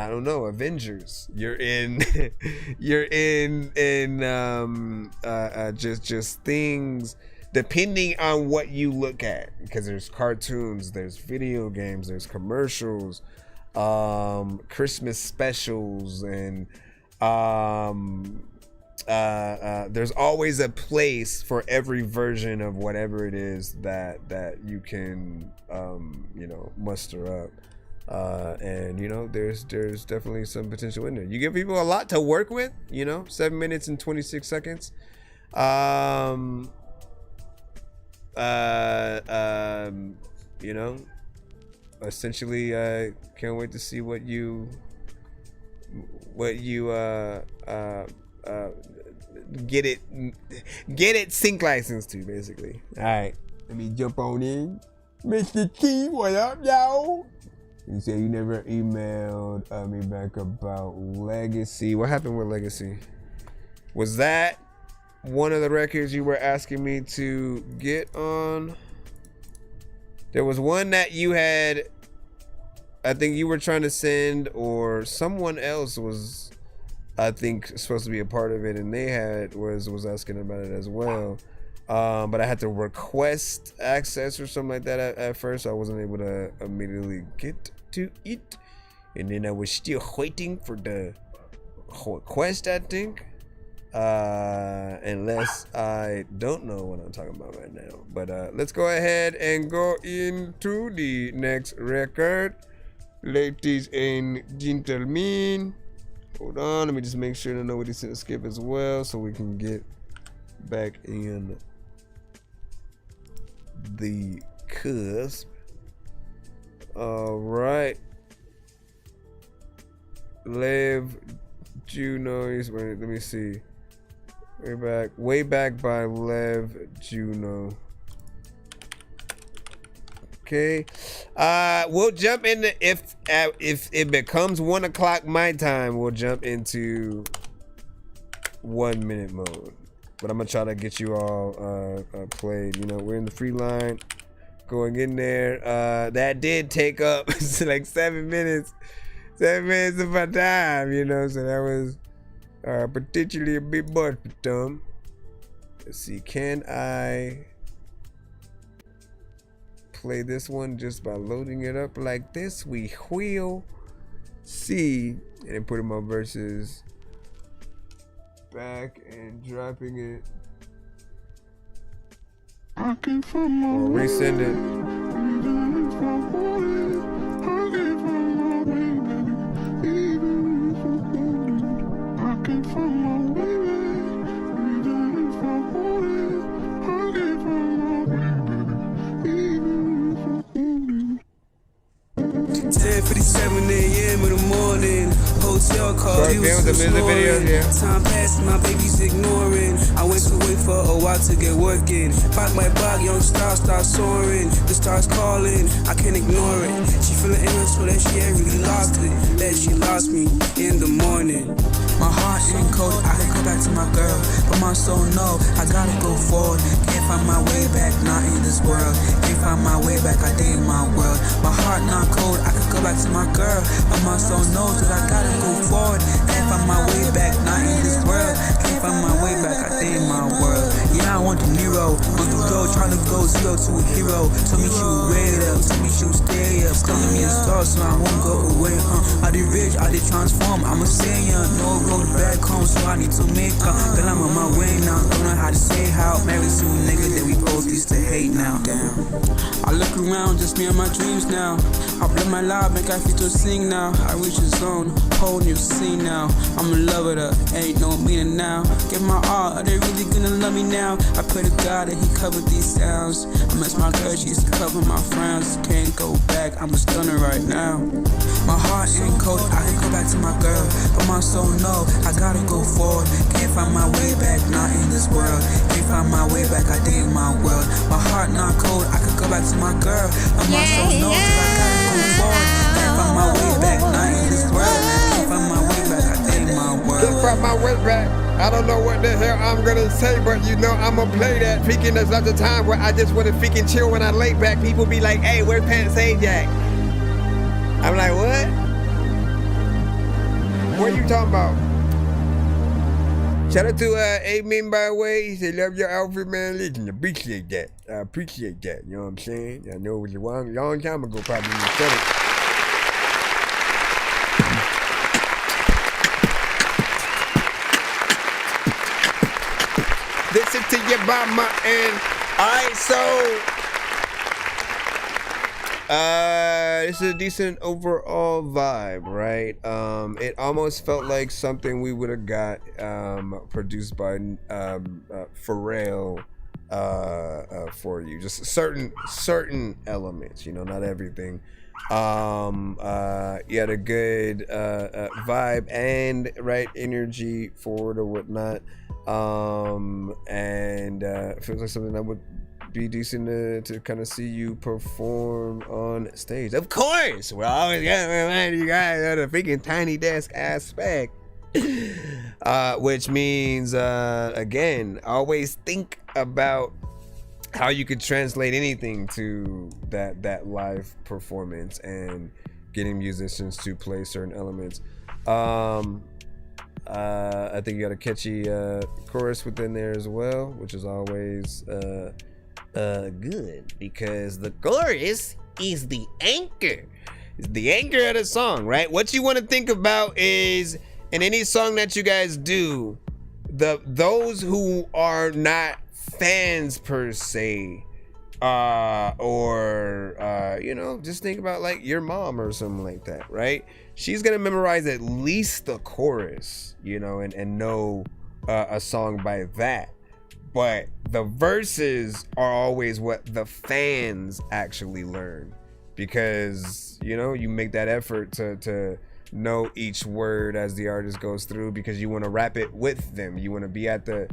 don't know, Avengers. You're in just things depending on what you look at, because there's cartoons, there's video games, there's commercials, Christmas specials, and there's always a place for every version of whatever it is that you can muster up. And there's definitely some potential in there. You give people a lot to work with, 7 minutes and 26 seconds. Essentially, can't wait to see what you get it sync license to, basically. All right, let me jump on in. Mr. T, what up, y'all? You said you never emailed me back about Legacy. What happened with Legacy? Was that one of the records you were asking me to get on? There was one that you had, I think you were trying to send, or someone else was, I think, supposed to be a part of it, and they was asking about it as well. But I had to request access or something like that at first. So I wasn't able to immediately get to it, and then I was still waiting for the request, I think, unless I don't know what I'm talking about right now. But let's go ahead and go into the next record, ladies and gentlemen. Hold on, let me just make sure to know what he sent to Skip as well, so we can get back in the cusp. All right, Lev Juno's. Wait, let me see. Way back by Lev Juno. Okay, we'll jump into if it becomes 1 o'clock my time. We'll jump into 1 minute mode. But I'm gonna try to get you all played. We're in the free line, going in there. That did take up like 7 minutes. 7 minutes of my time, so that was potentially a bit much for them. Let's see, can I play this one just by loading it up like this? We will see, and put in my verses back and dropping it, or resend it. Hotel call, he was snoring. Time passing, my baby's ignoring. I went to wait for a while to get working. Bog by bog, young stars start soaring. The stars calling, I can't ignore it. She feeling in her so that she ain't really lost it. That she lost me in the morning. My heart ain't cold, I can go back to my girl. But my soul no, I gotta go forward. Can't find my way back, not in this world. Can't find my way back, I did my world. My heart not cold, I can go back to my girl. But my soul knows that I gotta go forward. Can't find my way back, not in this world. Can't find my way back, I did my world. Yeah, I want the Nero. On the road, trying to go 0 to a hero. Told me she was ready up, told me she would stay up. Calling me a star so I won't go away, I did rich, I did transform, I'm a sayer. No road back home, so I need to make up. But I'm on my way now, don't know how to say how. Married to a nigga that we both used to hate now. Damn. I look around, just me and my dreams now. I play my life, make I feel to sing now. I reach a zone, whole new scene now. I'm in love with her, ain't no meaning now. Get my all, are they really gonna love me now? I pray to God that he covered these sounds. I miss my girl, she used to cover my frowns. Can't go back, I'm a stunner right now. My heart ain't cold, I can go back to my girl. But my soul no, I gotta go forward. Can't find my way back, not in this world. Can't find my way back, I did my world. My heart not cold, I could go back to my girl. But my soul knows that I gotta go forward. Can't find my way back, not in this world. Can't find my way back, I did my world. Can't find my way back. I don't know what the hell I'm gonna say, but I'ma play that. Freaking, there's lots of time where I just wanna freaking chill when I lay back. People be like, hey, where's Pants Ajax? I'm like, what? What are you talking about? Shout out to Amen, by the way. He said, love your outfit, man. Listen, appreciate that. I appreciate that. You know what I'm saying? I know it was a long time ago, probably. You said it. Listen to your mama and alright, so this is a decent overall vibe, right? It almost felt like something we would have got produced by Pharrell for you. Just certain elements, you know, not everything. You had a good vibe and right energy forward or whatnot. And it feels like something that would be decent to kind of see you perform on stage. Of course, we're always gonna remind you guys of the freaking tiny desk aspect, which means again, always think about how you could translate anything to that live performance and getting musicians to play certain elements. I think you got a catchy chorus within there as well, which is always good, because the chorus is the anchor. It's the anchor of the song, right? What you want to think about is, in any song that you guys do, those who are not fans per se, or you know, just think about like your mom or something like that, right? She's gonna memorize at least the chorus, you know, and know a song by that. But the verses are always what the fans actually learn, because, you know, you make that effort to know each word as the artist goes through, because you want to rap it with them. You want to be at the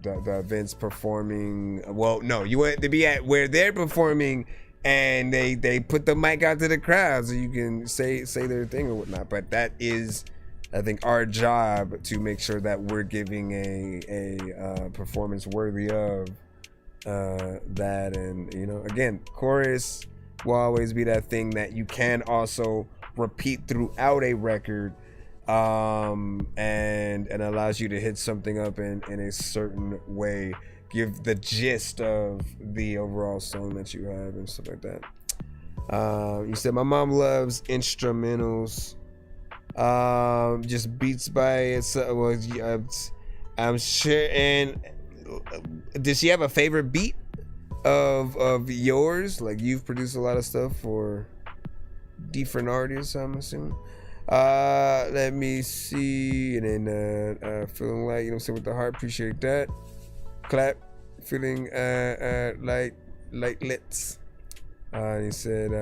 events performing. Well, no, you want to be at where they're performing, and they put the mic out to the crowd so you can say their thing or whatnot. But that is, I think, our job to make sure that we're giving a performance worthy of that. And, you know, again, chorus will always be that thing that you can also repeat throughout a record, and allows you to hit something up in a certain way, give the gist of the overall song that you have and stuff like that. You said my mom loves instrumentals, just beats by itself. Well, I'm sure. And does she have a favorite beat of yours? Like, you've produced a lot of stuff for different artists, I'm assuming. Let me see. And then feeling like, you know what I'm saying, with the heart, appreciate that. Clap, feeling like lightlets. He said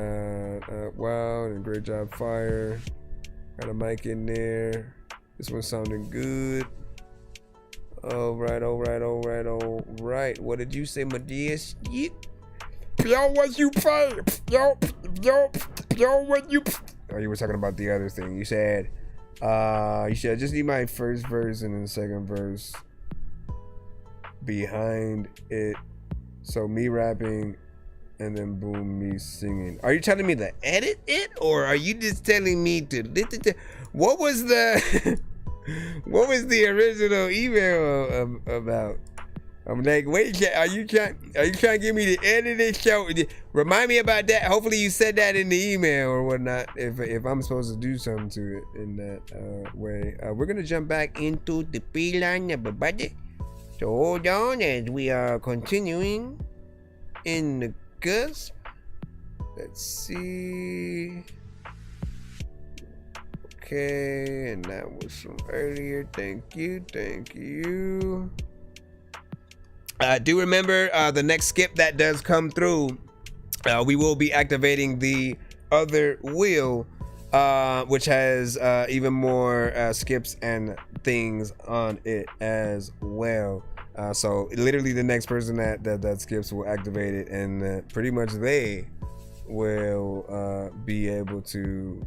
wow, and great job, fire. Got a mic in there. This one's sounding good. All right. What did you say, Medias? Yo, what you pay? Yo, what you? Oh, you were talking about the other thing. You said I just need my first verse and then the second verse behind it. So me rapping and then boom, me singing. Are you telling me to edit it, or are you just telling me to listen to? What was the original email about? I'm like, wait, are you trying to get me to edit this show? Remind me about that. Hopefully you said that in the email or whatnot, if I'm supposed to do something to it in that way. We're gonna jump back into the P-line, everybody. So hold on as we are continuing in the cusp. Let's see. Okay, and that was from earlier. Thank you. Do remember the next skip that does come through, we will be activating the other wheel, which has even more skips and things on it as well. So literally the next person that skips will activate it, and pretty much they will be able to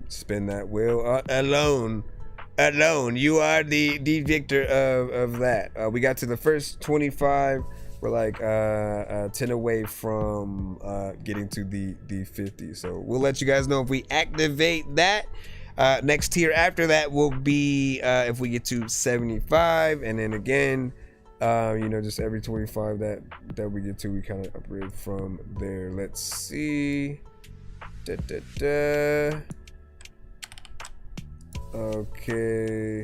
spin that wheel alone. You are the victor of that. We got to the first 25. We're like 10 away from getting to the 50. So we'll let you guys know if we activate that. Next tier after that will be if we get to 75, and then again, you know, just every 25 that we get to, we kind of upgrade from there. Let's see. Okay.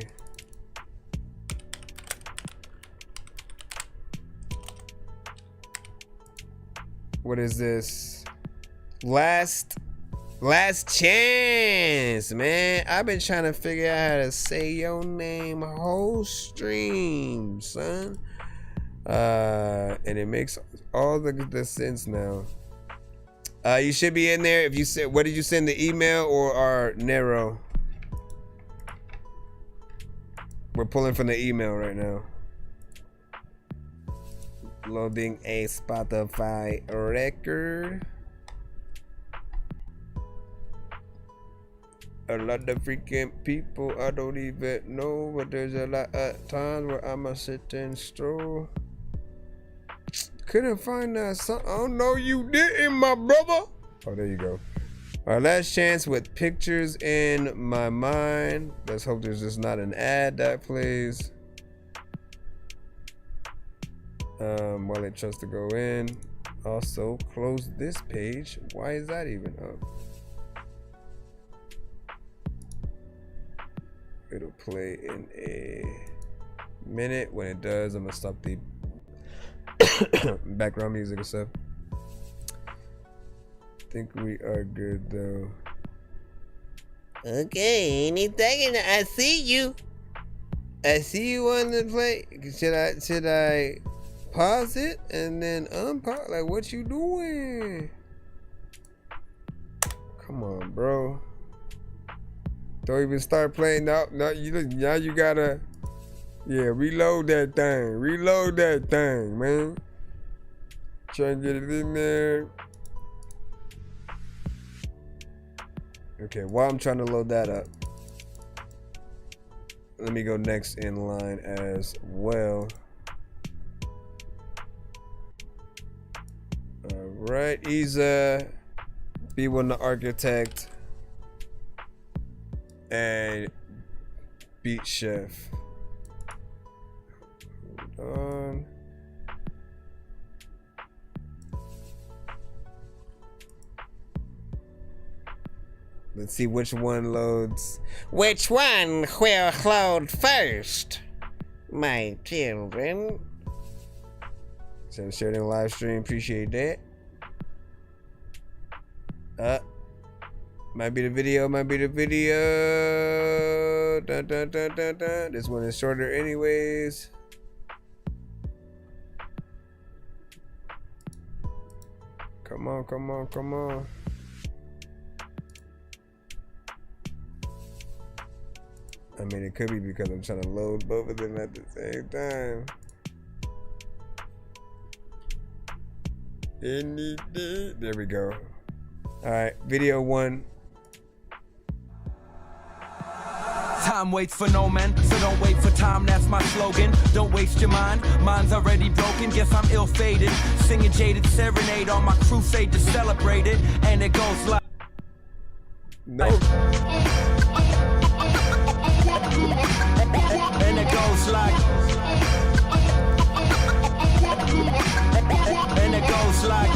What is this? Last chance, man. I've been trying to figure out how to say your name whole stream, son. And it makes all the sense now. You should be in there. If you said, what did you send, the email or our Nero? We're pulling from the email right now. Loading a Spotify record. A lot of freaking people I don't even know, but there's a lot of times where I'ma sit and stroll. Couldn't find that song. Oh no, you didn't, my brother. Oh, there you go. Our last chance with pictures in my mind. Let's hope there's just not an ad that plays. While it tries to go in. Also, close this page. Why is that even up? It'll play in a minute. When it does, I'm gonna stop the background music and stuff. I think we are good though. Okay, any second. I see you. I see you on the play. Should I pause it and then unpause? Like, what you doing? Come on, bro. Don't even start playing. Now you gotta, yeah, reload that thing. Reload that thing, man. Try and get it in there. Okay, while I'm trying to load that up, let me go next in line as well. All right, Isa, B1 the Architect, and Beat Chef. Hold on. Let's see which one loads. Which one will load first, my children? So share it in live stream. Appreciate that. Might be the video. Might be the video. Dun, dun, dun, dun, dun. This one is shorter, anyways. Come on, come on, come on. I mean, it could be because I'm trying to load both of them at the same time. There we go. All right, video one. Time waits for no man, so don't wait for time, that's my slogan. Don't waste your mind, mine's already broken, guess I'm ill-fated. Sing a jaded serenade on my crusade to celebrate it, and it goes like... No. And it goes like... And it goes like...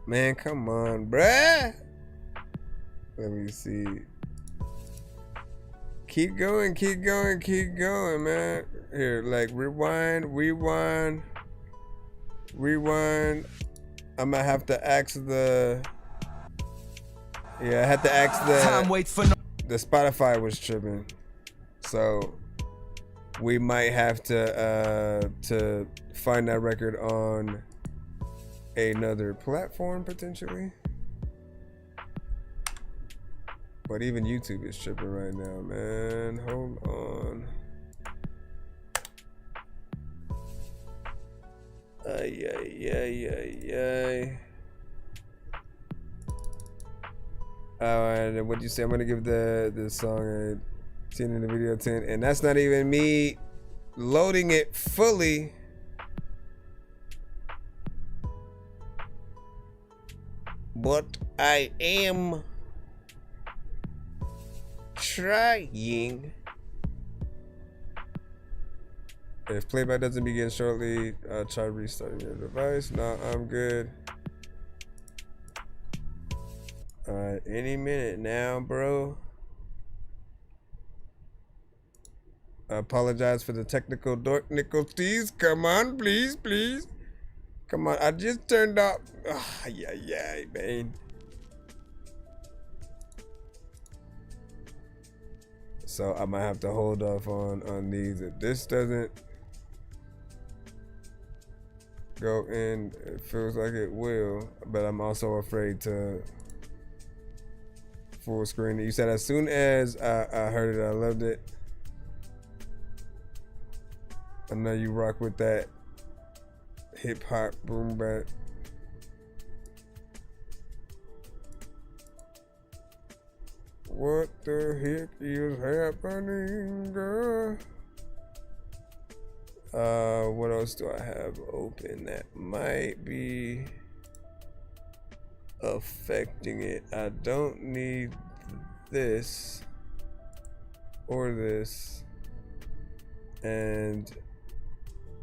Man, come on, bruh. Let me see. Keep going, keep going, keep going, man. Here, like rewind. I'm gonna have to ask the. Yeah, I had to ask the. Time waits for no. The Spotify was tripping, so we might have to find that record on another platform potentially. But even YouTube is tripping right now, man. Hold on. Ay. Alright, what'd you say? I'm gonna give the song a 10 in the video 10, and that's not even me loading it fully. But I am trying. If playback doesn't begin shortly, try restarting your device. No, I'm good. Alright, any minute now, bro. I apologize for the technical difficulties. Come on, please, please. Come on, I just turned off. Yeah, man. So I might have to hold off on these. If this doesn't go in, it feels like it will, but I'm also afraid to full screen it. You said as soon as I heard it, I loved it. I know you rock with that hip hop boom bap. What the heck is happening, girl? What else do I have open that might be affecting it? I don't need this or this, and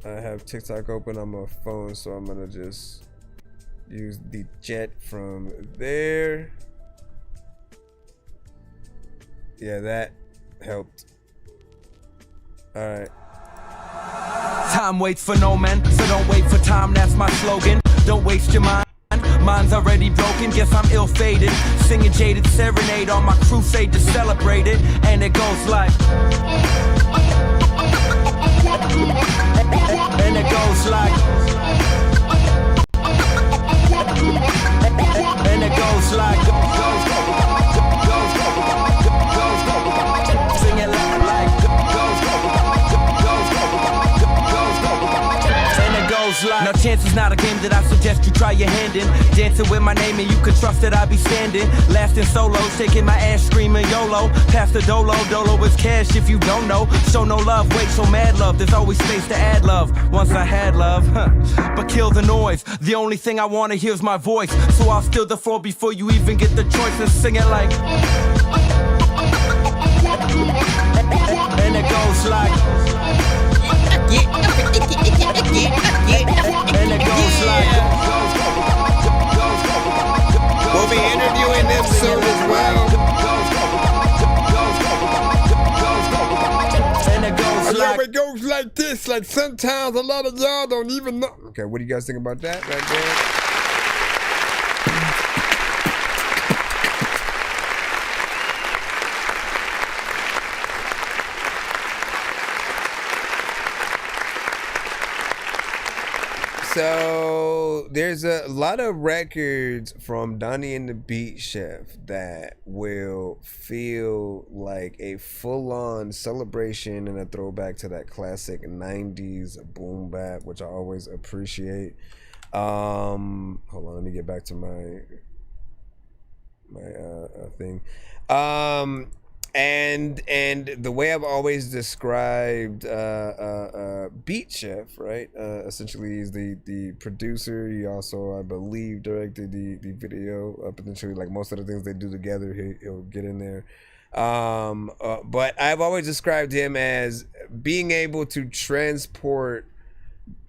I have TikTok open on my phone, so I'm gonna just use the jet from there. Yeah, that helped. All right. Time waits for no man, so don't wait for time, that's my slogan. Don't waste your mind, mine's already broken, guess I'm ill-fated. Sing a jaded serenade on my crusade to celebrate it, and it goes like. And it goes like. And it goes like. Sing it like. Now chance is not a game that I suggest you try your hand in. Dancing with my name and you can trust that I be standing. Lasting solos, taking my ass screaming YOLO. Past the dolo, dolo is cash if you don't know. Show no love, wait, so mad love. There's always space to add love. Once I had love, but kill the noise. The only thing I wanna hear is my voice. So I'll steal the floor before you even get the choice and sing it like. And it goes like. And it goes like. We'll be interviewing them soon as well. And it goes like. It goes like this. Like sometimes a lot of y'all don't even know. Okay, what do you guys think about that right there? So there's a lot of records from Donnie and the Beat Chef that will feel like a full-on celebration and a throwback to that classic 90s boom bap, which I always appreciate. Hold on, let me get back to my thing. And the way I've always described Beat Chef, right? Essentially, he's the producer. He also, I believe, directed the video. Potentially, like most of the things they do together, he'll get in there. But I've always described him as being able to transport,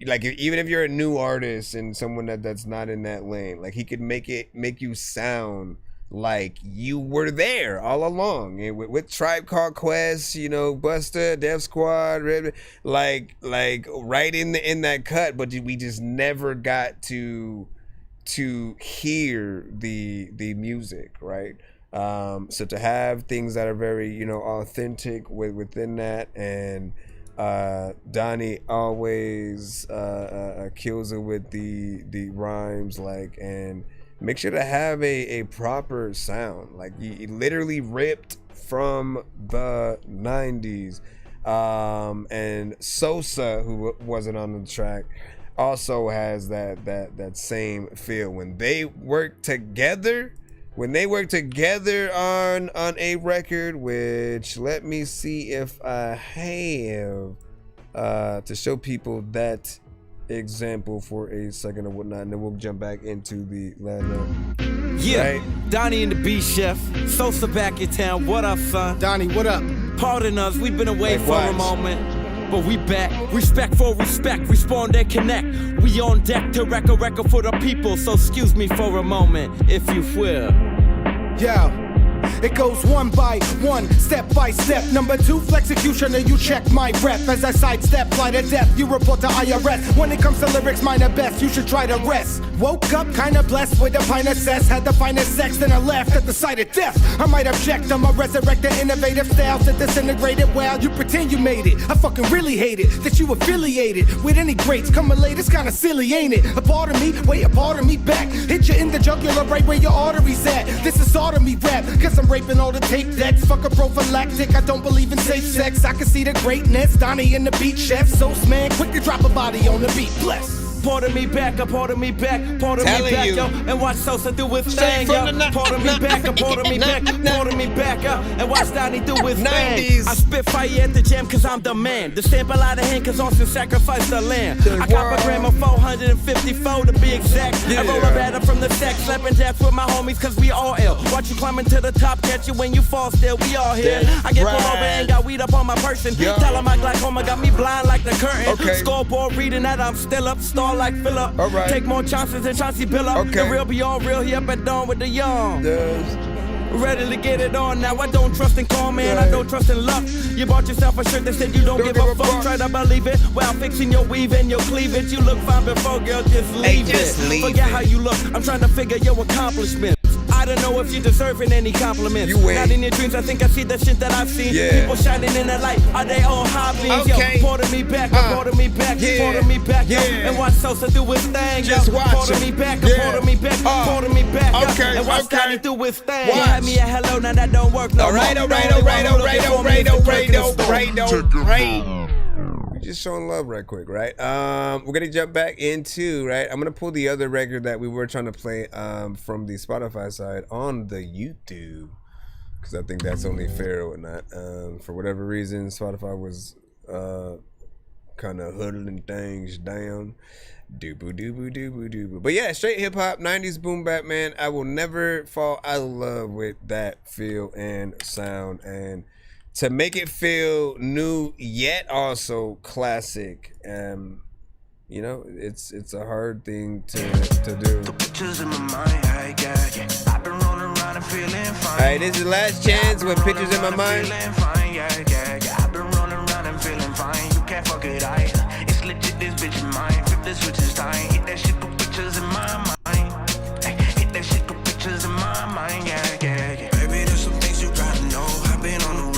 like even if you're a new artist and someone that's not in that lane, like he could make you sound like you were there all along, and with Tribe Called Quest, you know, Busta, Def Squad, like right in that cut, but we just never got to hear the music, right? So to have things that are very, you know, authentic within that, and Donnie always kills it with the rhymes, like, and make sure to have a proper sound. Like he literally ripped from the 90s. And Sosa, who wasn't on the track, also has that same feel. When they work together on a record, which let me see if I have to show people that example for a second or whatnot, and then we'll jump back into the lineup. Yeah, right? Donnie and the B Chef. Sosa back in town. What up, son? Donnie, what up? Pardon us, we've been away Like for a what? moment. But we back. Respect for respect. Respond and connect. We on deck to wreck a record for the people. So excuse me for a moment, if you will. Yo. It goes one by one, step by step. Number 2, flexecution, and you check my rep. As I sidestep, fly to death, you report to IRS. When it comes to lyrics, mine are best, you should try to rest. Woke up kinda blessed with a pint of cess. Had the finest sex, then I left at the sight of death. I might object, I'ma resurrect the innovative styles that disintegrated. Well, you pretend you made it. I fucking really hate it that you affiliated with any greats. Coming late, it's kinda silly, ain't it? A part of me, wait, a part of me back. Hit you in the jugular right where your arteries at. This is sodomy rap, cause I'm raping all the tape decks. Fuck a prophylactic, I don't believe in safe sex. I can see the greatness, Donnie and the beat chef. So man, quick to drop a body on the beat, bless. Pardon me back, pardon me back, pardon me back, yo, and watch Sosa do his thing, yo. Pardon me back, pardon me back, pardon me back, yo, and watch Donnie do his thing. I spit fire at the jam cause I'm the man. The sample out of hand cause Austin sacrificed the land. I cop a gram of 454 to be exact. I roll a batter from the sack, slapping jacks with my homies cause we all ill. Watch you climbing to the top, catch you when you fall still, we all here. I get pulled over and got weed up on my person. Tell 'em my glaucoma got me blind like the curtain. Scoreboard reading that I'm still up, star like Phillip. Take more chances than Chauncey Billup. The real beyond real, he up at dawn with the young. Ready to get it on now. I don't trust in call, man. I don't trust in luck. You bought yourself a shirt that said you don't give a fuck. Try to believe it while fixing your weave and your cleavage. You look fine before, girl. Just leave it. Forget how you look. I'm trying to figure your accomplishments. I don't know if you're deserving any compliments. You win. Not in your dreams, I think I see the shit that I've seen. People shining in the light, are they all hobbies? Yo, pardon me back, pardon me back, pardon me back, yo. And watch Sosa do his thing, yo. Pardon me back, pardon me back, pardon me back, yo. And watch Donnie do his thing. You had me a hello, now that don't work no more. Alright. Just showing love right quick, right? We're gonna jump back into, right? I'm gonna pull the other record that we were trying to play from the Spotify side on the YouTube, because I think that's only fair or whatnot. For whatever reason, Spotify was kind of huddling things down. But yeah, straight hip hop, 90s boom bap, man. I will never fall out of love with that feel and sound, and to make it feel new yet also classic, you know, it's a hard thing to do. Alright, this is the last chance with Pictures in My Mind. I've been running around and feeling fine. You can't fuck it, it's legit, this bitch is mine. Flip the switches time, hit that shit, put pictures in my mind. Hit that shit, put pictures in my mind, yeah. Baby, there's some things you gotta know. I've been on the road.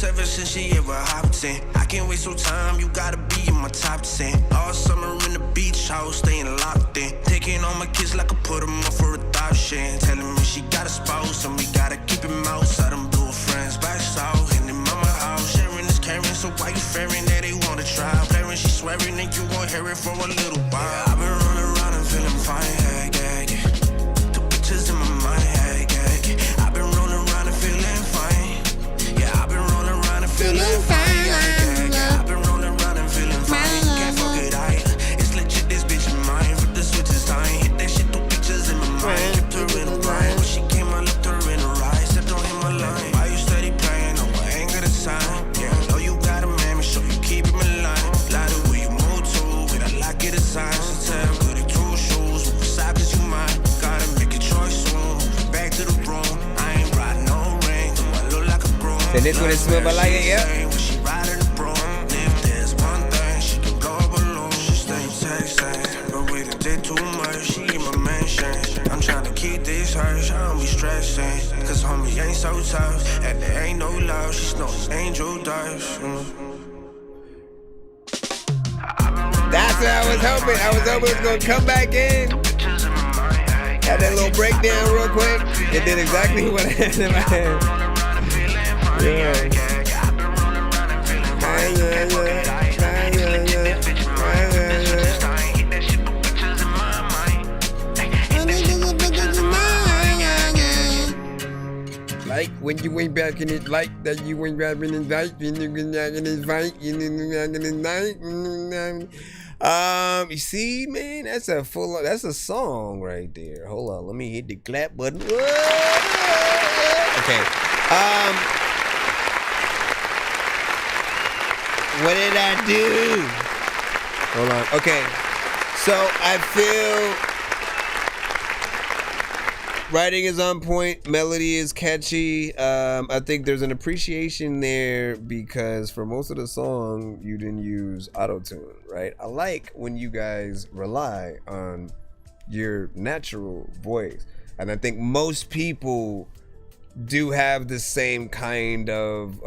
Ever since she ever hopped in, I can't waste no time, you gotta be in my top 10. All summer in the beach house, staying locked in. Taking all my kids like I put them up for adoption. Telling me she got a spouse and we gotta keep him outside. Them blue friends back south in the mama house. Sharing is caring, so why you fearing that they wanna try? Flaring, she swearing that you won't hear it for a little while. Yeah, I've been running around and feeling fine, yeah. Two pictures in my mind, yeah. I've been rolling around and feeling fine. Yeah, I've been rolling around and feeling fine. Yeah, I've been rolling around and feeling fine. Can't fuck it, it's legit, this bitch is mine. Flip the switches time, hit that shit, two pictures in my mind. Kept her in a grind, when she came, I looked her in her eyes. Stepped on him a line. Why you steady playing? Oh, I ain't got a sign. Yeah, I know you got a man, make sure you keep him in line. Lie the way you move to, with a lock of the signs. So tell good at two shoes, move aside cause you mine. Gotta make a choice soon, move back to the room. I ain't riding no ring, do I look like a broom? And this what it smell like it, yeah? She riding the broom. If there's one thing, she can blow a balloon. She stay texting, but we done did too much. She in my mansion. I'm trying to keep this hush, I don't be stressing. Cause homie ain't so tough, and there ain't no love. She snows angel dust. That's what I was hoping. I was hoping it was gonna come back in. Had that little breakdown real quick. It did exactly what I had in my head. when you ain't back in it like that, you ain't rapping in night, you not gonna fight, you not gonna night. You see, man, that's a song right there. Hold on, let me hit the clap button. Okay. What did I do? Hold on. Okay. So I feel writing is on point, melody is catchy. I think there's an appreciation there because for most of the song you didn't use auto-tune, right? I like when you guys rely on your natural voice. And I think most people do have the same kind of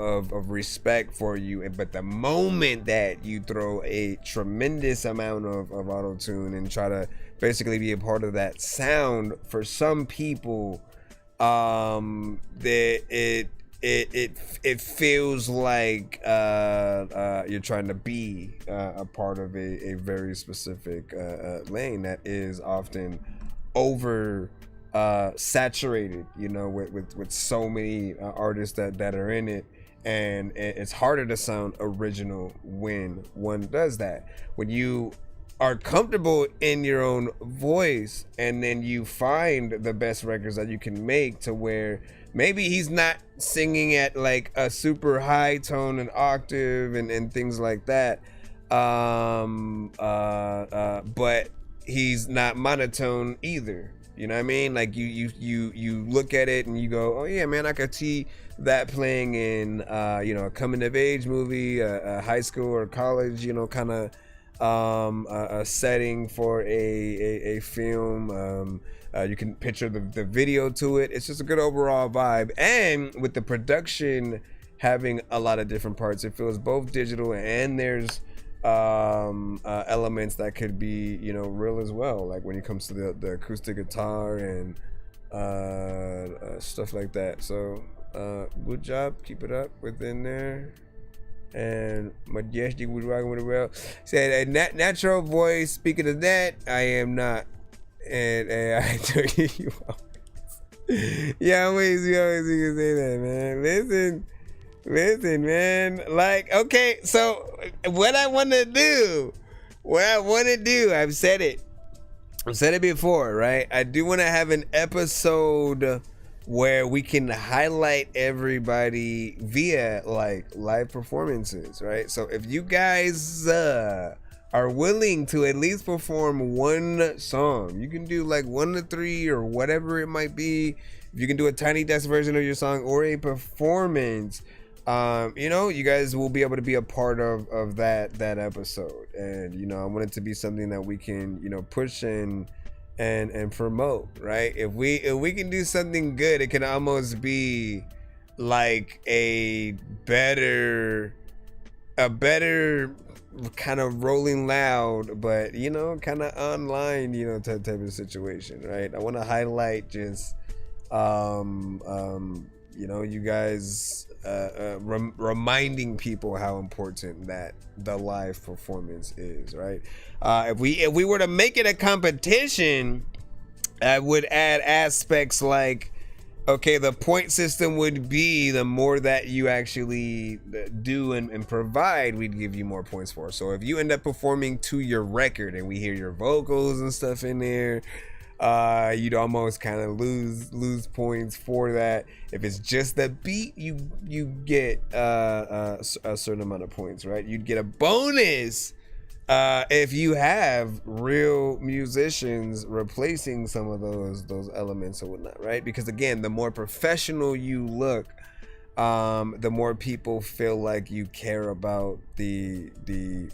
respect for you, but the moment that you throw a tremendous amount of auto-tune and try to basically be a part of that sound, for some people it feels like you're trying to be a part of a very specific lane that is often over saturated, you know, with so many artists that are in it, and it's harder to sound original when one does that. When you are comfortable in your own voice and then you find the best records that you can make to where maybe he's not singing at like a super high tone and octave and things like that, but he's not monotone either. You know what I mean? Like you look at it and you go, oh yeah, man, I could see that playing in a coming of age movie, a high school or college, you know, kind of a setting for a film. You can picture the video to it. It's just a good overall vibe, and with the production having a lot of different parts, it feels both digital and there's elements that could be, you know, real as well, like when it comes to the acoustic guitar and stuff like that. So good job, keep it up within there. And Majestic was rocking with it well. Said a natural voice. Speaking of that, I am not. And I told you always. Yeah, always you can say that, man. Listen, man. Like, okay, so what I want to do, I've said it before, right? I do want to have an episode where we can highlight everybody via like live performances, right? So if you guys are willing to at least perform one song, you can do like 1 to 3 or whatever it might be. If you can do a tiny desk version of your song or a performance, you know, you guys will be able to be a part of that episode. And you know, I want it to be something that we can, you know, push and promote, right? If we can do something good, it can almost be like a better kind of Rolling Loud, but you know, kind of online, you know, type of situation, right? I want to highlight just you know, you guys reminding people how important that the live performance is, right? If we were to make it a competition, I would add aspects like, okay, the point system would be the more that you actually do and provide, we'd give you more points for. So if you end up performing to your record and we hear your vocals and stuff in there, you'd almost kind of lose points for that. If it's just the beat, you get a certain amount of points, right? You'd get a bonus if you have real musicians replacing some of those elements or whatnot, right? Because again, the more professional you look, the more people feel like you care about the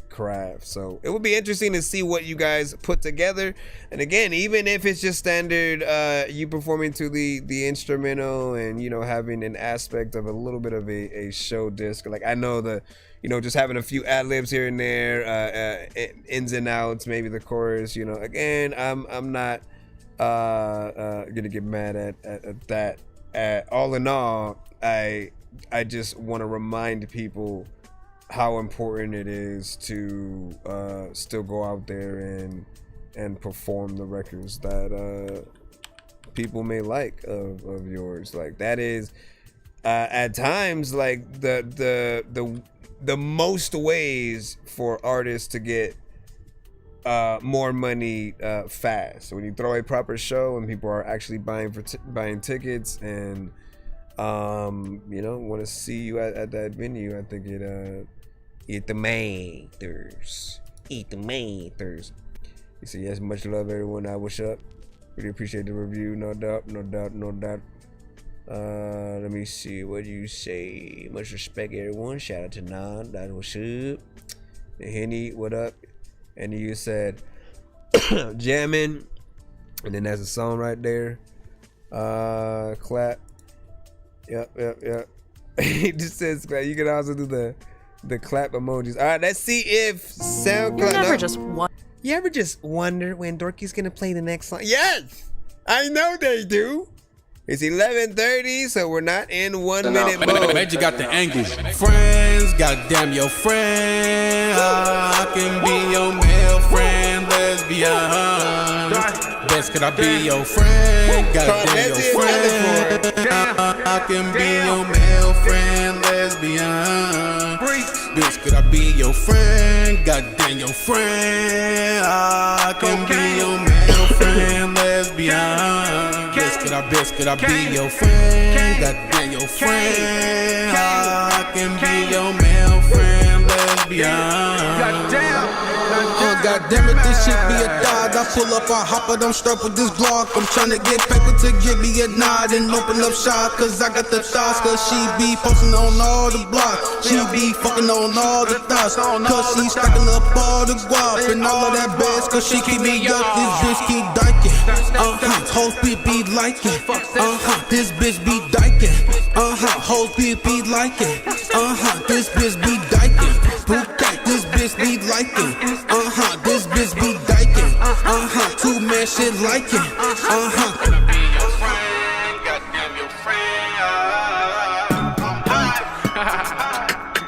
craft. So it would be interesting to see what you guys put together. And again, even if it's just standard, you performing to the instrumental and, you know, having an aspect of a little bit of a show disc. Like I know you know, just having a few ad-libs here and there, ins and outs, maybe the chorus, you know, again, I'm not gonna get mad at that. All in all, I just want to remind people how important it is to still go out there and perform the records that people may like of yours. Like that is at times, like the most ways for artists to get more money fast. So when you throw a proper show and people are actually buying tickets and want to see you at that venue, I think it matters. It matters. You say yes, much love everyone. What's up? Really appreciate the review, no doubt. Let me see what you say. Much respect everyone. Shout out to Nan, that what's up. And Henny, what up? And you said jamming, and then there's a song right there. Clap. Yep. It just says clap. You can also do the clap emojis. All right, let's see if SoundCloud. You ever just wonder when Dorky's gonna play the next song? Yes, I know they do. It's 11:30, so we're not in 1 minute mode. Major got the angle. Friends, goddamn your friend. I can be your male friend, lesbian. Best could I be your friend? Goddamn your friend. I can be your male friend, lesbian. Bitch, could I be your friend? Goddamn your friend. I can be your male friend, lesbian. Bitch, could I be your friend? Goddamn your friend. I can be your male friend, lesbian. Goddamn it, this shit be a dog. I pull up, I hop it, I'm strapped with this Glock. I'm tryna get paper to give me a nod and open up shop, cause I got the thoughts. Cause she be posting on all the blocks. She be fucking on all the thoughts. Cause she stacking up all the guap and all of that bass. Cause she keep me up, this bitch keep diking. Hoes be liking. This bitch be diking. Hoes be liking. This bitch be diking. This bitch be liking. This bitch be diking. Two man shit liking. Be your friend, goddamn your friend.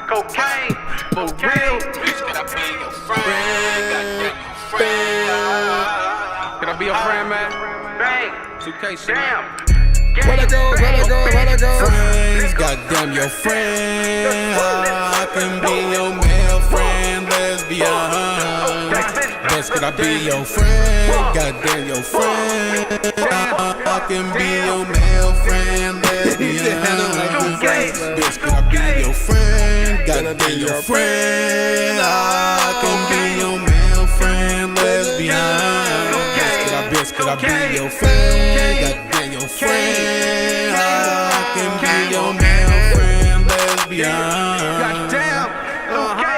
Cocaine, for real. Bitch, can I be your friend? Goddamn your friend. Can I be your friend, man? Bang. 2K shit. Where it go? Friends, goddamn your friend. I can be your male friend, lesbian. Best could I be your friend? Goddamn your friend. I can be your male friend, lesbian. Bitch, could I be your friend? Goddamn your friend. I can be your male friend, lesbian. Bitch, could I be your friend? Goddamn your friend. I can be your male friend, lesbian.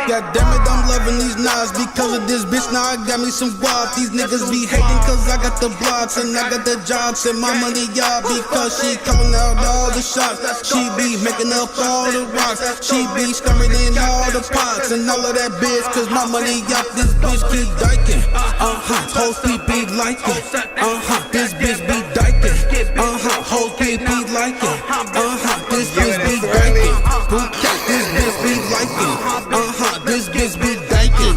God damn it, I'm loving these knives because of this bitch. Now I got me some guap. These niggas be hating cause I got the blocks and I got the jobs and my money, y'all, because she calling out all the shots. She be making up all the rocks. She be stirring in all the pots and all of that bitch cause my money, y'all, this bitch keep diking. Hoes be liking. This bitch be diking. Hoes be liking. This bitch be diking. This bitch be liking. This bitch be diking.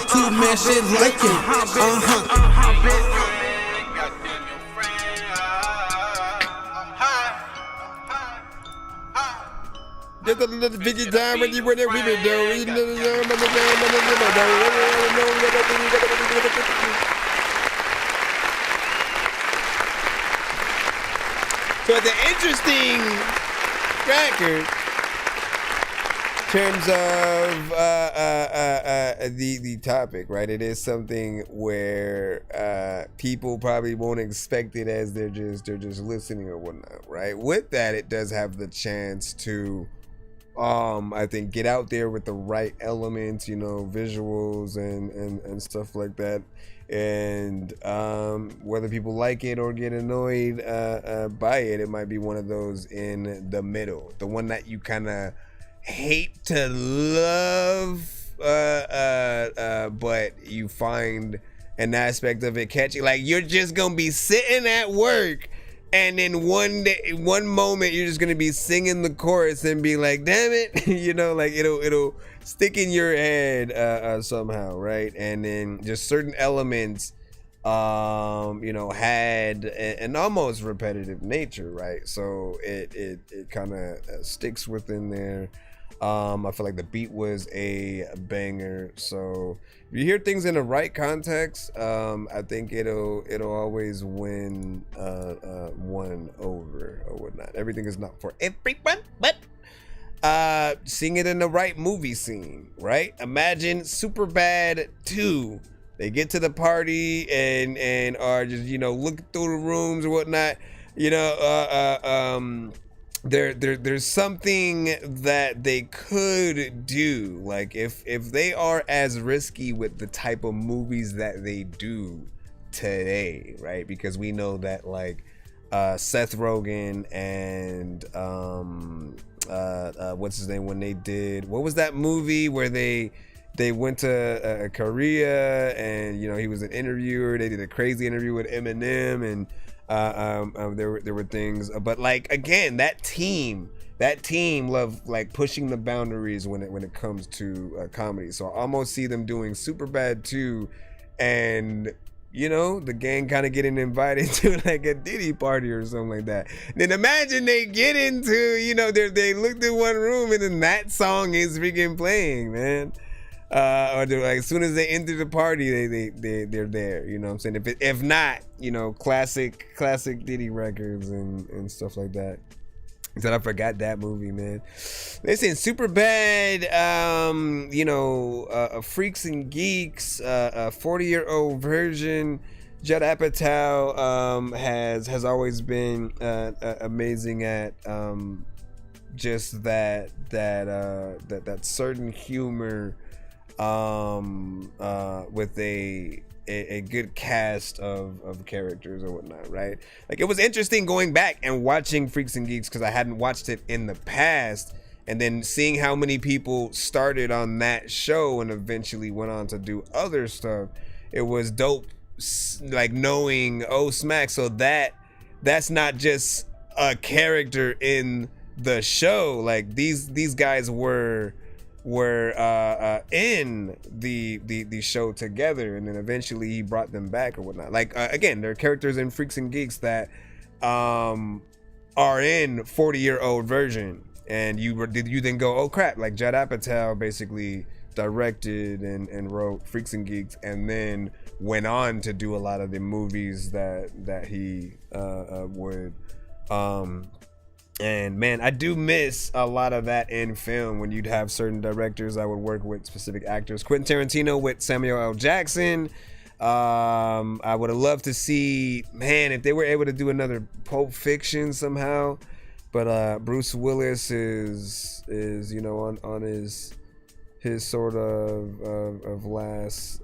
Two man shit liking. Just a little biggie time when you win it, we be doing. So it's an interesting record in terms of the topic, right? It is something where people probably won't expect it as they're just listening or whatnot, right? With that, it does have the chance to I think get out there with the right elements, visuals and stuff like that. And whether people like it or get annoyed by it, it might be one of those in the middle, the one that you kind of hate to love, but you find an aspect of it catchy. Like you're just gonna be sitting at work, and then one moment you're just gonna be singing the chorus and be like, "Damn it," like it'll stick in your head somehow, right? And then just certain elements you know, had an almost repetitive nature, right? So it kind of sticks within there. I feel like the beat was a banger. So if you hear things in the right context, I think it'll always win one over or whatnot. Everything is not for everyone, but sing it in the right movie scene, right? Imagine Superbad 2. They get to the party and are just, you know, looking through the rooms or whatnot. You know, there's something that they could do. Like if they are as risky with the type of movies that they do today, right? Because we know that like Seth Rogen and what's his name, when they did, what was that movie where they went to Korea and, you know, he was an interviewer. They did a crazy interview with Eminem, and there were things, but like again, that team loved like pushing the boundaries when it comes to comedy. So I almost see them doing Superbad 2, and you know, the gang kind of getting invited to like a Diddy party or something like that. Then imagine they get into, you know, they looked in one room and then that song is freaking playing, man. Or like as soon as they enter the party, they're there. You know what I'm saying? If not, you know, classic Diddy records and stuff like that. Said I forgot that movie, man. Listen, Superbad, you know, Freaks and Geeks, a 40-year-old version. Judd Apatow has always been amazing at just that certain humor, with a good cast of characters or whatnot, right? Like it was interesting going back and watching Freaks and Geeks because I hadn't watched it in the past, and then seeing how many people started on that show and eventually went on to do other stuff. It was dope, like knowing, oh smack, so that's not just a character in the show. Like these guys were in the show together, and then eventually he brought them back or whatnot. Like again, there are characters in Freaks and Geeks that are in 40-year-old version, and you then go, oh crap, like Judd Apatow basically directed and wrote Freaks and Geeks, and then went on to do a lot of the movies that he would. And man, I do miss a lot of that in film when you'd have certain directors that would work with specific actors. Quentin Tarantino with Samuel L. Jackson. I would have loved to see, man, if they were able to do another Pulp Fiction somehow. But Bruce Willis is you know on his sort of last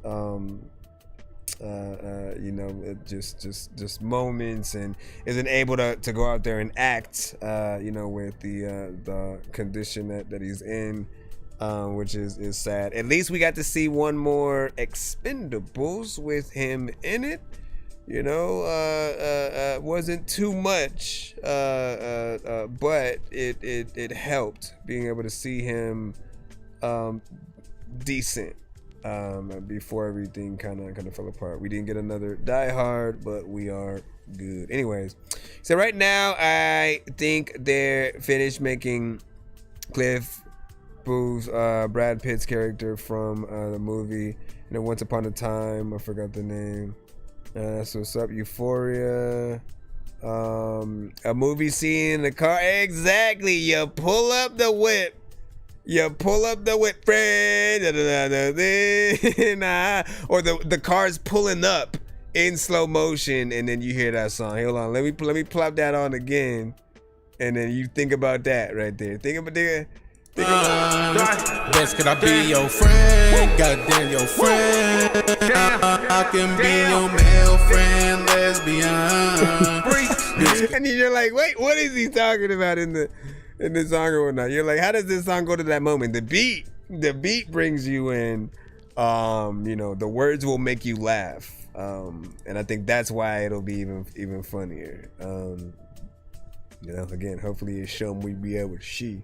you know, just moments, and isn't able to go out there and act, you know, with the condition that he's in, which is sad. At least we got to see one more Expendables with him in it. You know, wasn't too much, but it helped being able to see him decent. Before everything kind of fell apart. We didn't get another Die Hard, but we are good. Anyways, so right now I think they're finished making Cliff Booth's Brad Pitt's character from the movie, you know, Once Upon a Time. I forgot the name. So what's up, Euphoria? A movie scene in the car. Exactly. You pull up the whip. You pull up the whip, friend, or the car's pulling up in slow motion, and then you hear that song. Hold on, let me plop that on again, and then you think about that right there. Think about that. Best could I be your friend? Goddamn your friend. I can be your male friend, lesbian. And you're like, wait, what is he talking about in the song or whatnot? You're like, how does this song go to that moment? The beat brings you in. You know, the words will make you laugh, and I think that's why it'll be even funnier. You know, again, hopefully it's something we be able to see.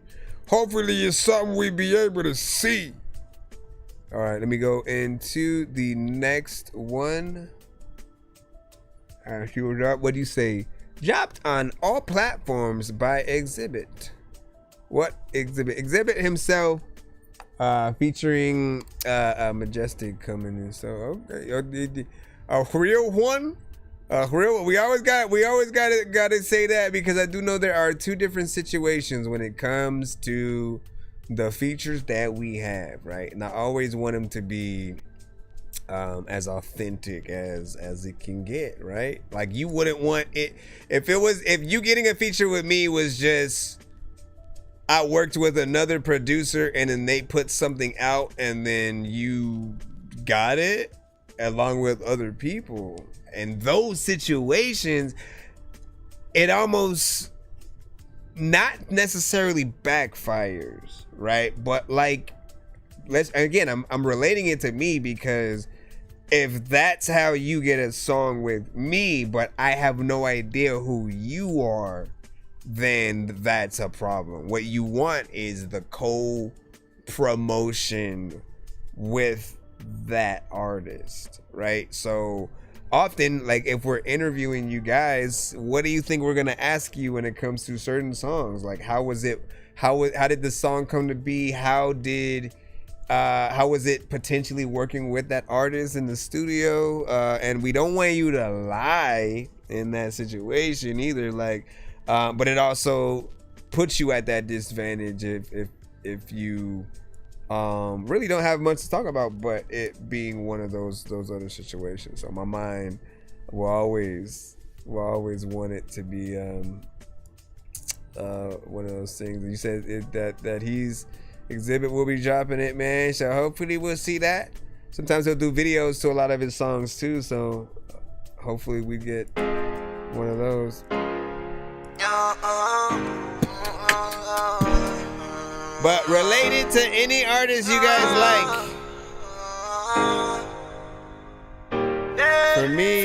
Hopefully it's something we be able to see. All right, let me go into the next one. She was up. What do you say? Dropped on all platforms by Exhibit. What Exhibit? Exhibit himself, featuring Majestic coming in. So okay, a real one. Real. We always got to say that, because I do know there are two different situations when it comes to the features that we have, right? And I always want them to be as authentic as it can get, right? Like, you wouldn't want it if you getting a feature with me was just I worked with another producer and then they put something out and then you got it along with other people. In those situations, it almost not necessarily backfires, right? But like, I'm relating it to me, because if that's how you get a song with me, but I have no idea who you are, then that's a problem. What you want is the co-promotion with that artist, right? So often, like, if we're interviewing you guys, what do you think we're gonna ask you when it comes to certain songs? Like, how was it? How did the song come to be? How was it potentially working with that artist in the studio? And we don't want you to lie in that situation either. Like, but it also puts you at that disadvantage if you really don't have much to talk about, but it being one of those other situations. So my mind will always want it to be one of those things. You said that he's Exhibit will be dropping it, man. So hopefully we'll see that. Sometimes he'll do videos to a lot of his songs too. So hopefully we get one of those. But related to any artist you guys like. For me,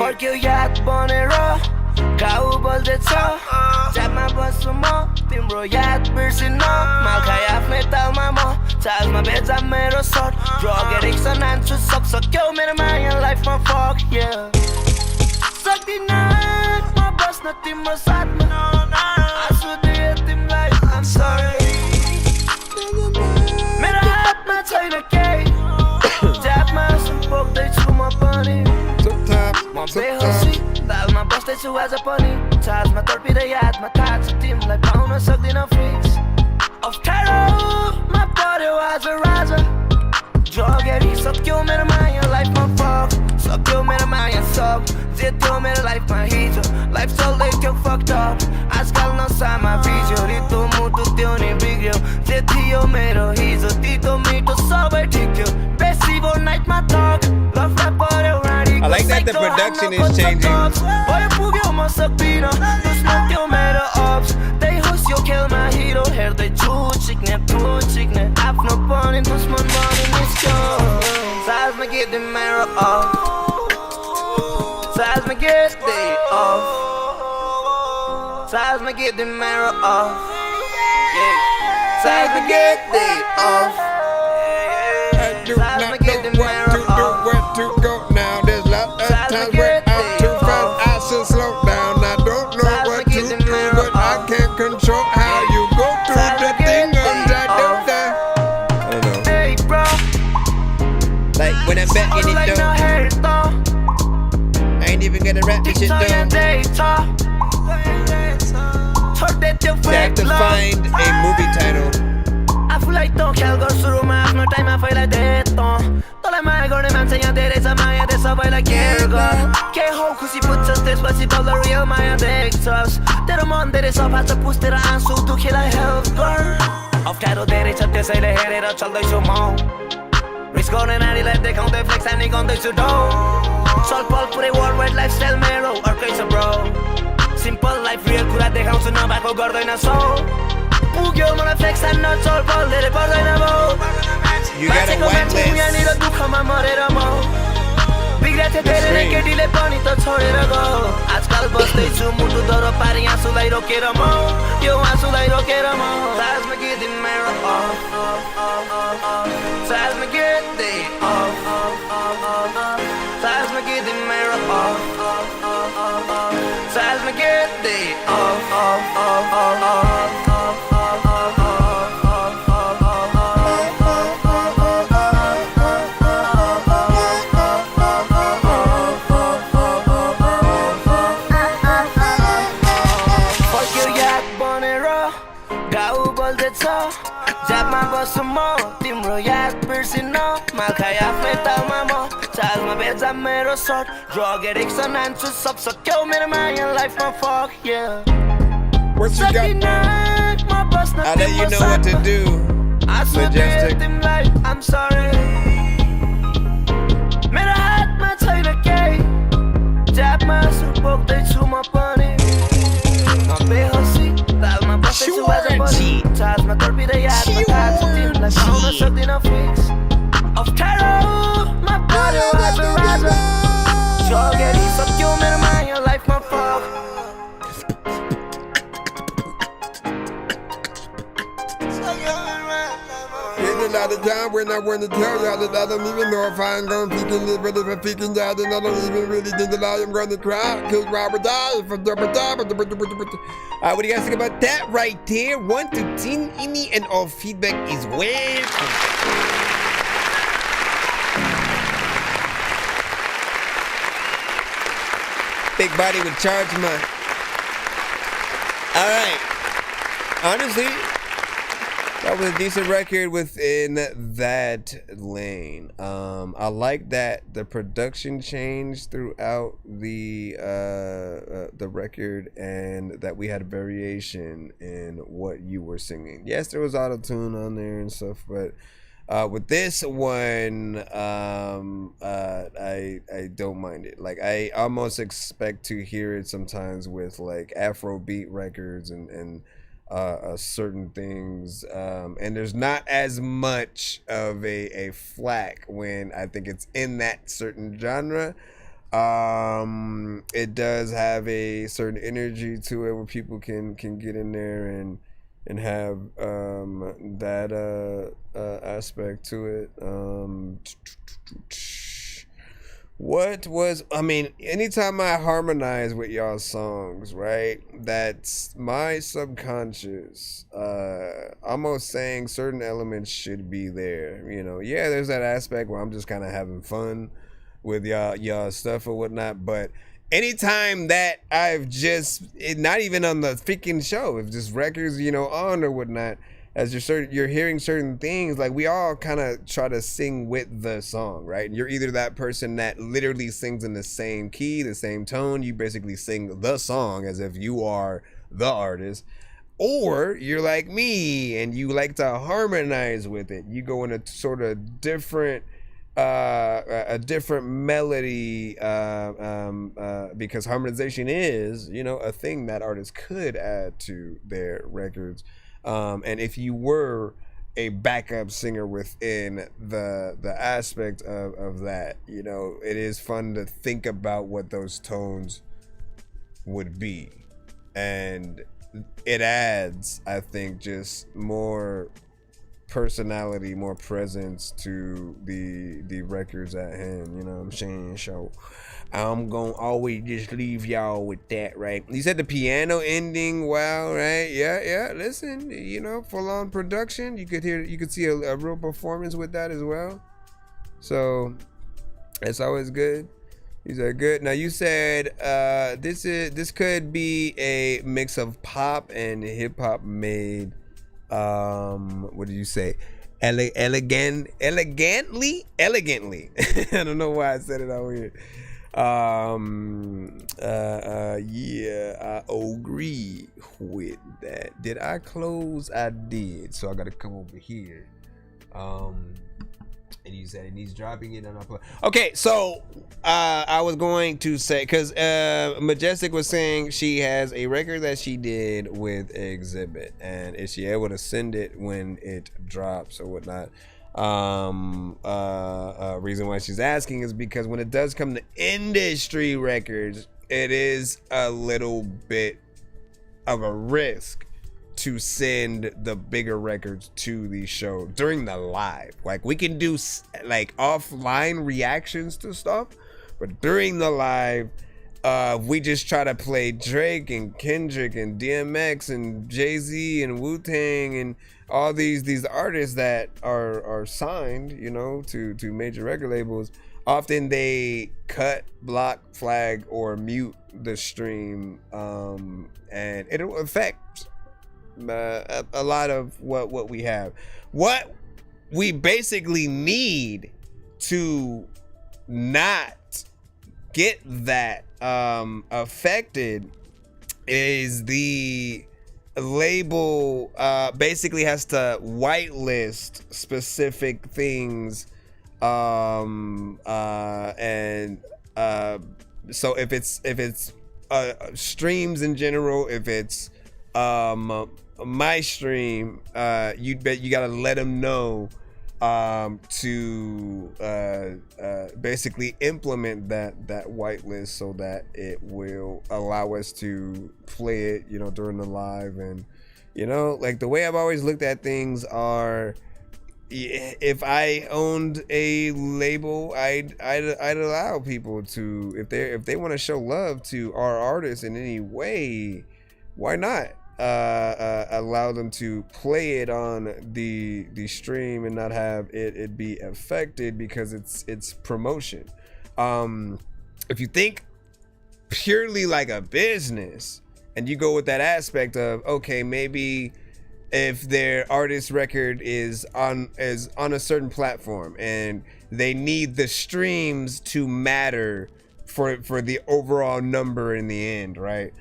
Kau बोल्दैछ जातमा बस्छु म तिम्रो याद बिर्सिन मालखाइ आफ्नै तालमा म चार्जमा भेजा मेरो shirt drug addiction हान्छु सक्यो मेरो माया लाइफमा फक सक्दिन म बस्न तिम्रो साथमा आँसु दिए तिमीलाई I'm sorry मेरो हातमा छैन केही जातमा सुन पोख्दैछु म पनि म बेहोसी तालमा बस्दैछु आज पनि चार्जमा तडपिँदै यादमा थाहा छ तिमीलाई पाउन सक्दिन फिक्स अप्ठ्यारोमा पर्यो आज राजा ड्रग एडिक्ट सक्यो मेरो माया लाइफमा फक सक्यो मेरो माया सब जे थियो मेरो लाइफमा हिजो लाइफ चल्दै थियो फक्ड अप आजकल नसामा भिज्यो रित्तो मुटु त्यो नि बिग्रियो जे थियो मेरो हिजो तितो मिठो सबै ठिक थियो बेसी भो नाइटमा थक लफडा पर्यो राडी I like that the production is changing. भयो पुग्यो म सक्दिन दुश्मन त्यो मेरो अप्स त्यही होस् यो खेलमा हिरो हेर्दै झुट सिक्ने आफ्नो पनि दुश्मन बनि निस्क्यो साथमा गिर्दै मेरो अफ साथमा गिर्दै अफ साथमा गिर्दै मेरो अफ साथमा गिर्दै अफ साथमा गिर्दै मेरो of to go now. There's lots of times where I'm too fast. I should slow down. I don't know what to do, but I can't control how you go through the thing. I don't know. Like when I'm back in it though, I ain't even gonna rap this shit though. I have to find a movie title. आफूलाई त ख्याल गर्छु सुरुमा आफ्नो टाइममा फैला दे त तँलाई माया गर्ने मान्छे यहाँ धेरै छ माया दे सबैलाई केयर गर के हो खुसी बुझ्छस् त्यसपछि बल्ल रियल माया देख्छस् तेरो मन धेरै सफा छ पुछ तेरो आँसु दुखीलाई हेल्प गर अप्ठ्यारो धेरै छ त्यसैले हेरेर चल्दैछु म रिस्क गर्ने नानीलाई देखाउँदै फ्लेक्स हानी गर्दैछु डो चलपल पुरै वर्ल्ड वाइड लाइफस्टाइल मेरो अर्कै छ ब्रो सिम्पल लाइफ रियल कुरा देखाउँछु नभएको गर्दैन सो पुग्यो मलाई फ्लेक्स हान्न चलपल धेरै पर्दैन भो मान्छेको मान्छे यहाँनिर दुःखमा मरेर म बिग्रेको थियो धेरै नै केटीले पनि त छोडेर गयो आजकल बस्दैछु मुटु दरो पारी आँसुलाई रोकेर म यो आँसुलाई रोकेर म साथमा गिर्दै मेरो अफ साथमा गिर्दै अफ साथमा गिर्दै मेरो of bust some more. Timbro Jasper si no. Mal kaya flytta mamma. Tals my beds are made of salt. Drug addicts and answers up. So kill me the man your life my fuck, yeah. What you got? I'll let you know what to do. Majestic. I'm sorry. Made a hat, my title gay. Jab my support, they to my bunny. My big hussy, that's my buffet to as a buddy. Ties my torpedo, yeah, my ties to team like I own something I fix. Of terror, my body was a riser. Drug addicts, fuck you, man, mind your life, my fuck. Out of time when I want to tell y'all that I don't even know if I'm going to peek in this, but if I'm peeking out, then I don't even really think that I am going to cry, because Robert died. What do you guys think about that right there? 1 to 10, any and all feedback is welcome. Big body with charge money. All right. Honestly, that was a decent record within that lane. I like that the production changed throughout the record, and that we had variation in what you were singing. Yes, there was auto-tune on there and stuff, but with this one, I don't mind it. Like, I almost expect to hear it sometimes with like Afrobeat records and certain things, and there's not as much of a flack when I think it's in that certain genre. It does have a certain energy to it where people can get in there and have that aspect to it. What was, I mean, anytime I harmonize with y'all's songs, right, that's my subconscious almost saying certain elements should be there, you know. Yeah, there's that aspect where I'm just kind of having fun with y'all stuff or whatnot, but anytime that I've just, not even on the freaking show, if just records, you know, on or whatnot, as you're hearing certain things, like we all kind of try to sing with the song, right? You're either that person that literally sings in the same key, the same tone, you basically sing the song as if you are the artist, or you're like me and you like to harmonize with it. You go in a sort of different a different melody, because harmonization is, you know, a thing that artists could add to their records. And if you were a backup singer within the aspect of that, you know, it is fun to think about what those tones would be, and it adds, I think, just more personality, more presence to the records at hand, you know what I'm saying? So I'm gonna always just leave y'all with that, right? You said the piano ending, wow, right? Yeah, listen, you know, full on production. You could see a real performance with that as well. So it's always good. These are good. Now you said this could be a mix of pop and hip hop made, what did you say? Elegantly. I don't know why I said it out weird. Yeah, I agree with that. Did I close? I did. So I gotta come over here. And you said, and he's dropping it on our play. Okay, so I was going to say, because Majestic was saying she has a record that she did with Exhibit, and is she able to send it when it drops or whatnot? Reason why she's asking is because when it does come to industry records, it is a little bit of a risk to send the bigger records to the show during the live. Like, we can do like offline reactions to stuff, but during the live, we just try to play Drake and Kendrick and DMX and Jay-Z and Wu-Tang and all these artists that are signed, you know, to major record labels. Often they cut, block, flag, or mute the stream, and it'll affect a lot of what we have. What we basically need to not get that affected is the label basically has to whitelist specific things, and so if it's streams in general, if it's my stream, you gotta let them know to basically implement that whitelist so that it will allow us to play it, you know, during the live. And you know, like the way I've always looked at things are, if I owned a label, I'd allow people to, if they want to show love to our artists in any way, why not allow them to play it on the stream and not have it be affected, because it's promotion. If you think purely like a business and you go with that aspect of, okay, maybe if their artist record is on a certain platform and they need the streams to matter for the overall number in the end, right?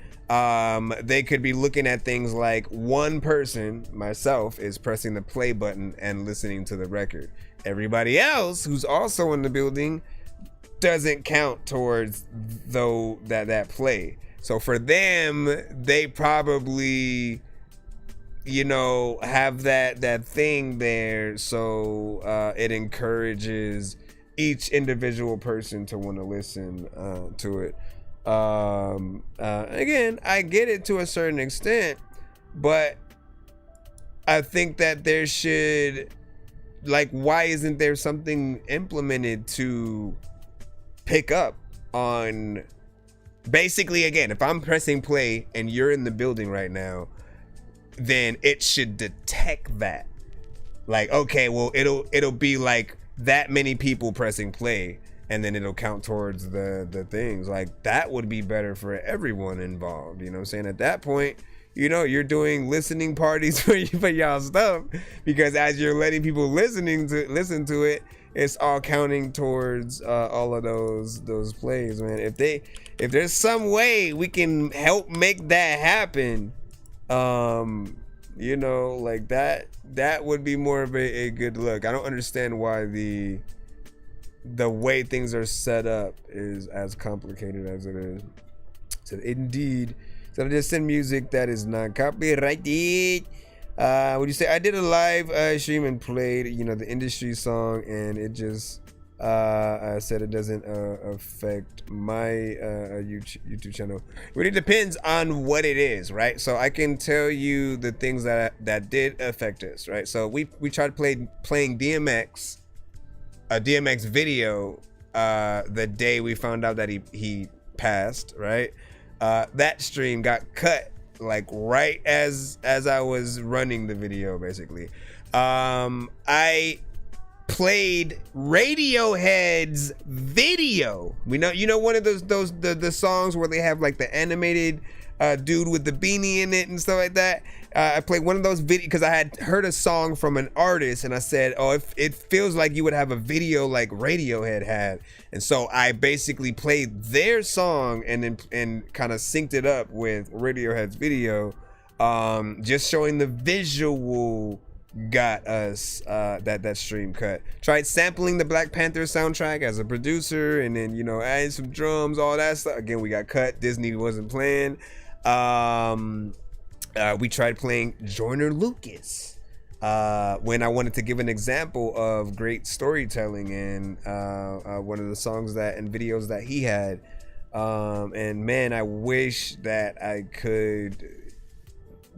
They could be looking at things like one person, myself, is pressing the play button and listening to the record. Everybody else who's also in the building doesn't count towards that play. So for them, they probably, you know, have that thing there, so it encourages each individual person to want to listen to it. Again, I get it to a certain extent, but I think that there should, like, why isn't there something implemented to pick up on, basically, again, if I'm pressing play and you're in the building right now, then it should detect that. Like, okay, well, it'll be like that many people pressing play, and then it'll count towards the things. Like, that would be better for everyone involved. You know what I'm saying? At that point, you know, you're doing listening parties for y'all stuff, because as you're letting people listen to it, it's all counting towards all of those plays, man. If there's some way we can help make that happen, you know, like that would be more of a good look. I don't understand why the way things are set up is as complicated as it is. So indeed, so just send music that is not copyrighted. Would you say I did a live stream and played, you know, the industry song, and it just I said it doesn't affect my YouTube channel. It really depends on what it is, right? So I can tell you the things that did affect us, right? So we tried playing DMX, a DMX video the day we found out that he passed, right? That stream got cut like right as I was running the video, basically. I played Radiohead's video. You know one of those the songs where they have like the animated dude with the beanie in it and stuff like that. I played one of those videos because I had heard a song from an artist, and I said, oh, it feels like you would have a video like Radiohead had. And so I basically played their song and kind of synced it up with Radiohead's video. Just showing the visual got us that stream cut. Tried sampling the Black Panther soundtrack as a producer, and then, you know, adding some drums, all that stuff. Again, we got cut. Disney wasn't playing. We tried playing Joyner Lucas when I wanted to give an example of great storytelling in one of the songs and videos that he had. And man, I wish that I could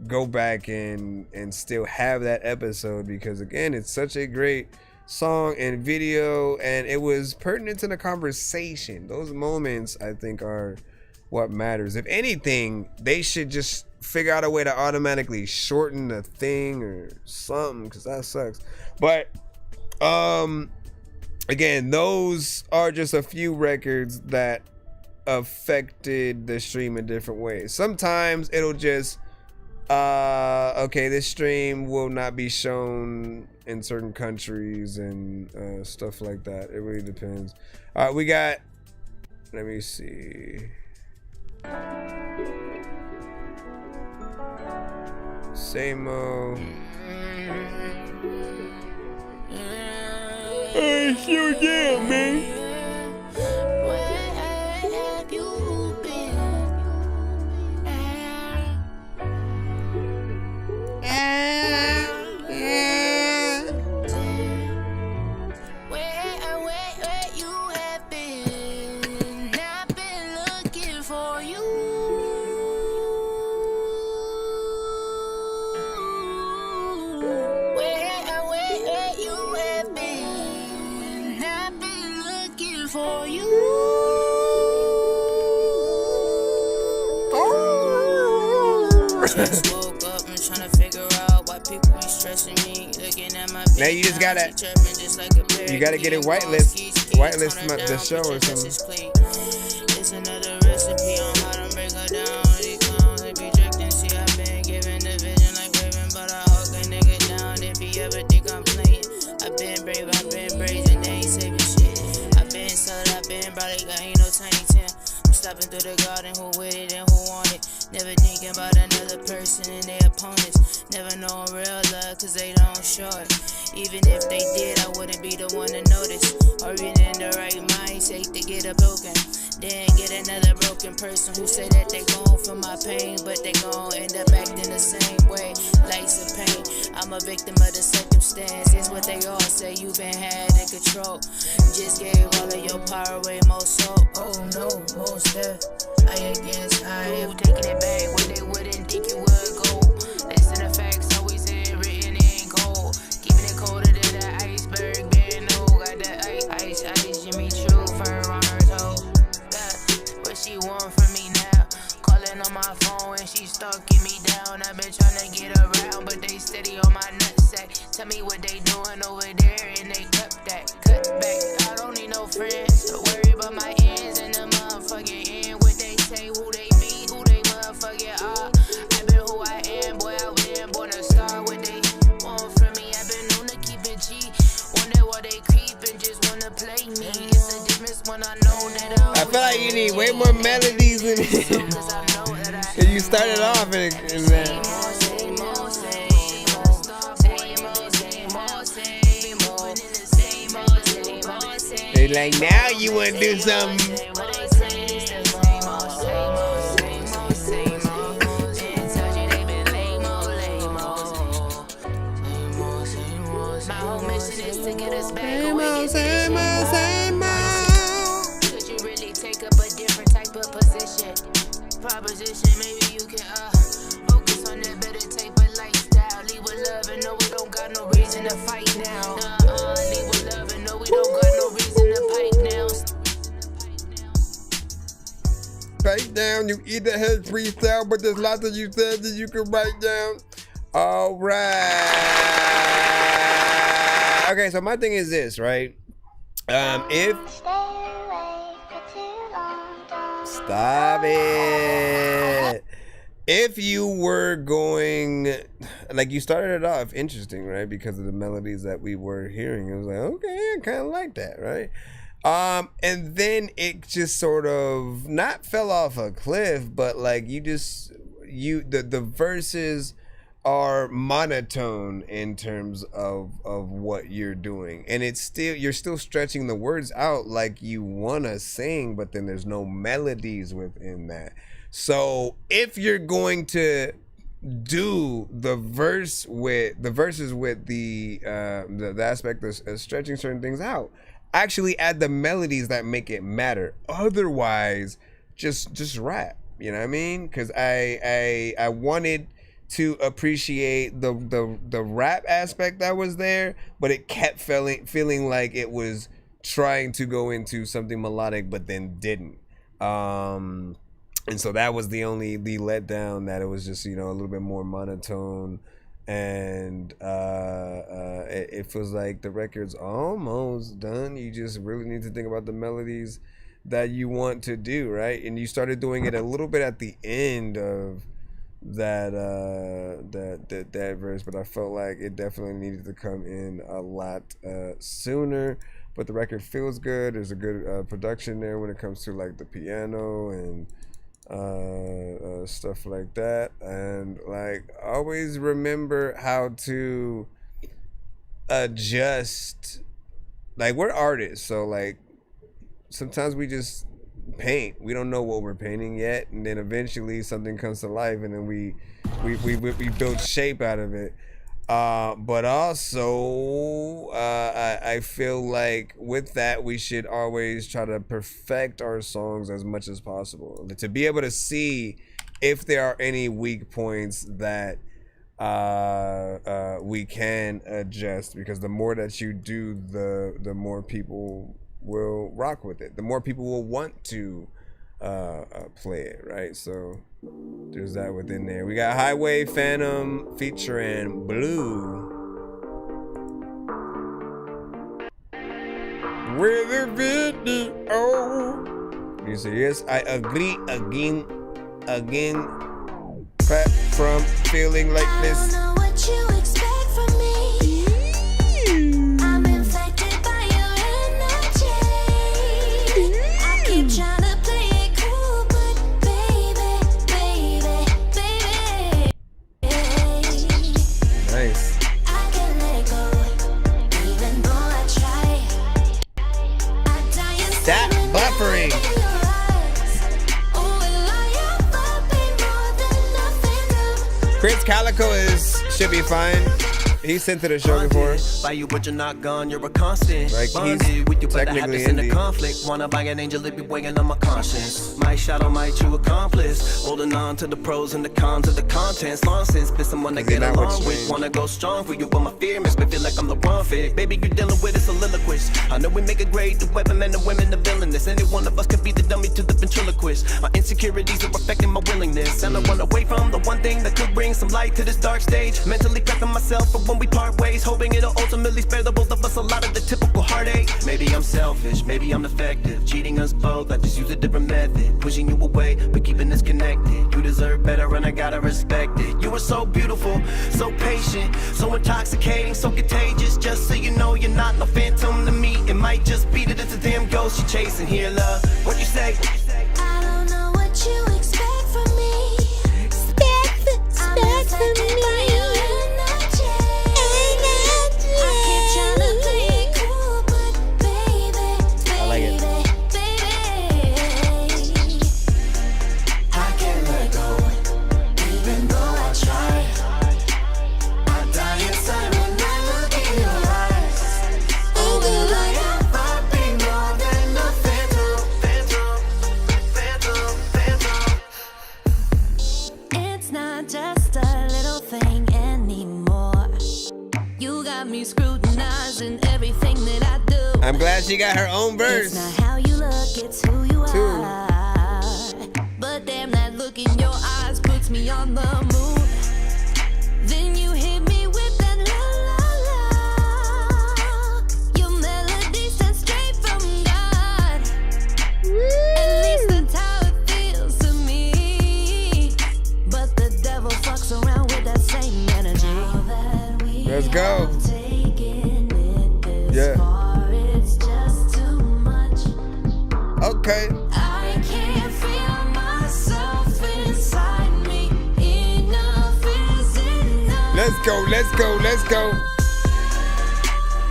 go back and still have that episode, because again, it's such a great song and video, and it was pertinent to the conversation. Those moments, I think, are what matters. If anything, they should just figure out a way to automatically shorten the thing or something, because that sucks. But again, those are just a few records that affected the stream in different ways. Sometimes it'll just Okay, this stream will not be shown in certain countries and stuff like that. It really depends. All right, we got, let me see. Samo. Hey, shoot down, man. Now you just gotta, you gotta get it whitelist the show or something. It's another recipe on how to break her down. These clowns, they be drifting. See, I've been given the vision like Raven, but I hug a nigga down if he ever think I'm playing. I've been brave, I've been brazen, they ain't saving shit. I've been solid, I've been brolic, I ain't no Tiny Tim. I'm stopping through the garden, who with it and who want it. Never thinking about another person and their opponents. Never know real love, cause they don't show it. Even if they did, I wouldn't be the one to notice. Or even in the right mindset to get a broken. Then get another broken person who say that they gon' feel my pain, but they gon' end up acting the same way. Life's a pain, I'm a victim of the circumstance. It's what they all say, you been had in control. Just gave all of your power away, most hope. Oh no, most death. I against I am taking it back where they wouldn't think it would go. Listen to facts, always here written in gold. Keeping it colder than the iceberg, being no. Got the ice, Jimmy Choo, fur on her toe. What she want from me now? Calling on my phone and she stalking me down. I've been trying to get around, but they steady on my nutsack. Tell me what they doing over there and they cut back. I don't need no friends, don't worry about my ends and the motherfucking end. What they say, who they be, who they motherfucking are. I've been who I am, boy, I been born a star. What they want from me, I've been known to keep it G. Wonder why they creep and just wanna play me. It's a difference when I know that I feel like you need way more melodies in it. And you started off in that. They like, now you wanna do something. Could you really take up a different type of position? Proposition, maybe you can focus on that better type of lifestyle. Leave with love and know we don't got no reason to fight now. Leave with love and know we don't got no reason to pipe now. Write down, you either had freestyle, but there's lots of you said that you can write down. All right. Okay, so my thing is this, right? If stop it. If you were going, like, you started it off interesting, right? Because of the melodies that we were hearing. It was like, okay, I kind of like that, right? And then it just sort of not fell off a cliff, but like the verses are monotone in terms of what you're doing, and you're still stretching the words out like you wanna sing, but then there's no melodies within that. So if you're going to do the verses with the aspect of stretching certain things out, actually add the melodies that make it matter. Otherwise, just rap. You know what I mean? Because I wanted to appreciate the rap aspect that was there, but it kept feeling like it was trying to go into something melodic, but then didn't. And so that was the letdown, that it was just, you know, a little bit more monotone, and it feels like the record's almost done. You just really need to think about the melodies that you want to do, right? And you started doing it a little bit at the end of that verse, but I felt like it definitely needed to come in a lot sooner. But the record feels good. There's a good production there when it comes to like the piano and stuff like that. And like always remember how to adjust. Like we're artists, so like sometimes we just paint. We don't know what we're painting yet, and then eventually something comes to life, and then we build shape out of it. But also, I feel like with that we should always try to perfect our songs as much as possible to be able to see if there are any weak points that we can adjust. Because the more that you do, the more people will rock with it, the more people will want to play it, right? So there's that within there. We got Highway Phantom featuring Blue. With a video. You say yes, I agree again. Back from feeling like this. I don't know what you expect from me. I'm infected by your energy. I keep trying to play it cool, but baby. Nice. I can't let go, even though I try. I die inside. Stop buffering. Prince Calico should be fine. He sent to the show before. By you, but you're not gone. You're a constant. Like Bonded with you, but technically in the indie. conflict. Wanna buy an angel, it be weighing on my conscience. My shadow, my true accomplice. Holding on to the pros and the cons of the contents. Long since been someone to get along with. Wanna go strong for you, but my fear makes me feel like I'm the wrong fit. Baby, you're dealing with a soliloquist. I know we make a grade, the weapon, men and women, the villainous. Any one of us could be the dummy to the ventriloquist. My insecurities are affecting my willingness. And I run away from the one thing that could bring some light to this dark stage. Mentally prepping myself for when we part ways. Hoping it'll ultimately spare the both of us a lot of the typical heartache. Maybe I'm selfish, maybe I'm defective. Cheating us both, I just use a different method. Pushing you away, but keeping us connected. You deserve better and I gotta respect it. You were so beautiful, so patient, so intoxicating, so contagious. Just so you know you're not no phantom to me. It might just be that it's a damn ghost you're chasing here, love. What you say? I don't know what you expect from me. Expect from me. I'm glad she got her own verse. It's not how you look, it's who you are. But damn, that look in your eyes puts me on the move. Then you hit me with that la la la. Your melody sent straight from God. At least that's how it feels to me. But the devil fucks around with that same energy. Let's go. Yeah. Okay. I can't feel myself inside me. Enough is enough. Let's go, let's go, let's go.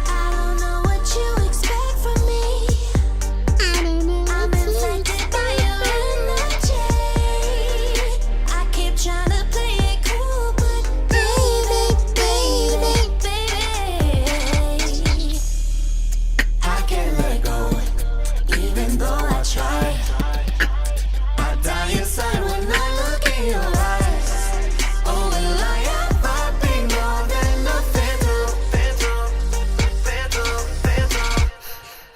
I don't know what you expect from me. I don't know. I'm infected by your energy. I keep trying to play it cool, but baby. I can't let go. Even though I try, I die inside when I look in your eyes. Oh, will I ever be more than a phantom?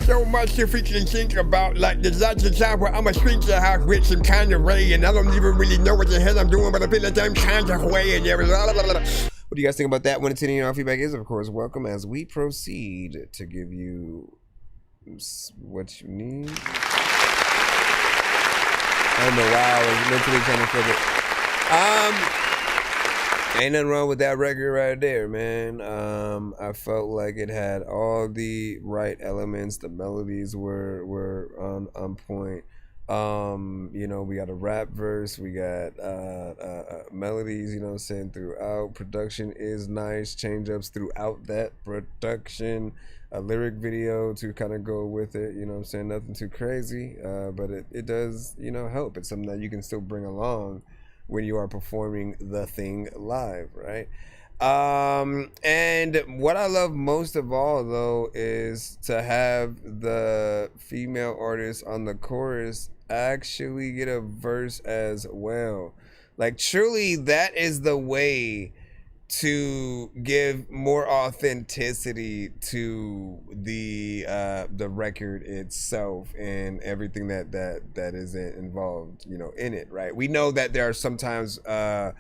So much if we can think about, like, there's lots of time where I'm a stranger house with some kind of way, and I don't even really know what the hell I'm doing, but I feel the same kind of way, and there is blah, blah, blah, blah. What do you guys think about that? When it's any of your feedback is, of course, welcome as we proceed to give you what you need. I don't know why I was mentally trying to flip it. Ain't nothing wrong with that record right there, man. I felt like it had all the right elements. The melodies were on point. You know, we got a rap verse, we got melodies, you know what I'm saying, throughout. Production is nice, change ups throughout that production. A lyric video to kind of go with it, you know what I'm saying, nothing too crazy, but it does, you know, help. It's something that you can still bring along when you are performing the thing live, right? And what I love most of all, though, is to have the female artist on the chorus actually get a verse as well. Like, truly, that is the way to give more authenticity to the record itself and everything that is involved, you know, in it, right? We know that there are sometimes you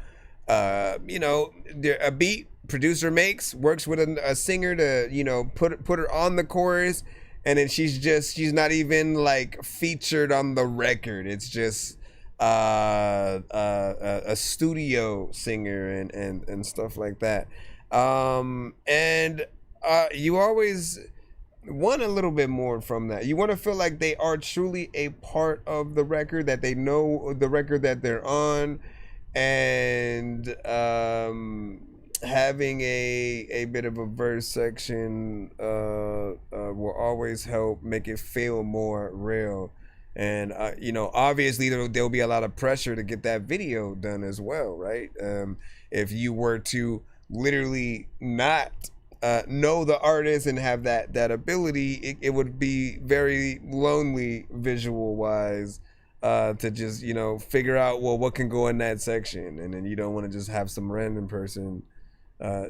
know, a beat producer works with a singer to, you know, put her on the chorus, and then she's not even like featured on the record. It's just a studio singer and stuff like that. And you always want a little bit more from that. You want to feel like they are truly a part of the record, that they know the record that they're on, and having a bit of a verse section will always help make it feel more real. And you know, obviously there'll be a lot of pressure to get that video done as well, right? If you were to literally not know the artist and have that ability, it would be very lonely visual wise to just, you know, figure out, well, what can go in that section, and then you don't want to just have some random person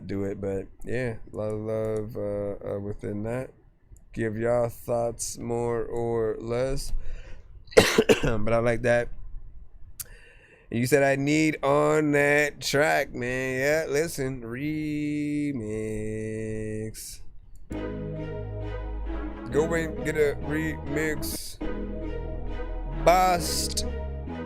do it. But yeah, a lot of love within that. Give y'all thoughts more or less. But I like that. And you said I need on that track, man. Yeah, listen, remix. Go and get a remix. Bust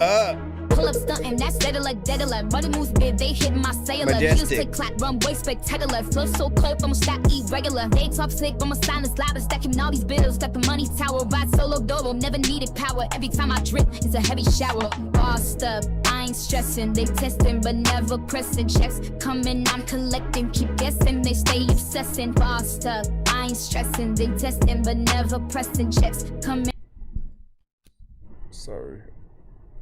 up. Pull up stuntin', that's deadly, deadly. Money moves big, they hit my cellular. Heels click clap, runway spectacular. Flow so cold, I'm stack irregular. They talk slick, I'm a silence louder. Stacking all these bills, got the money tower. Ride solo dolo, never needed power. Every time I drip, it's a heavy shower. Bossed up, I ain't stressing. They testing, but never pressing. Checks coming, I'm collecting. Keep guessing, they stay obsessing. Bossed up, I ain't stressing. They testing, but never pressing. Checks coming. Sorry.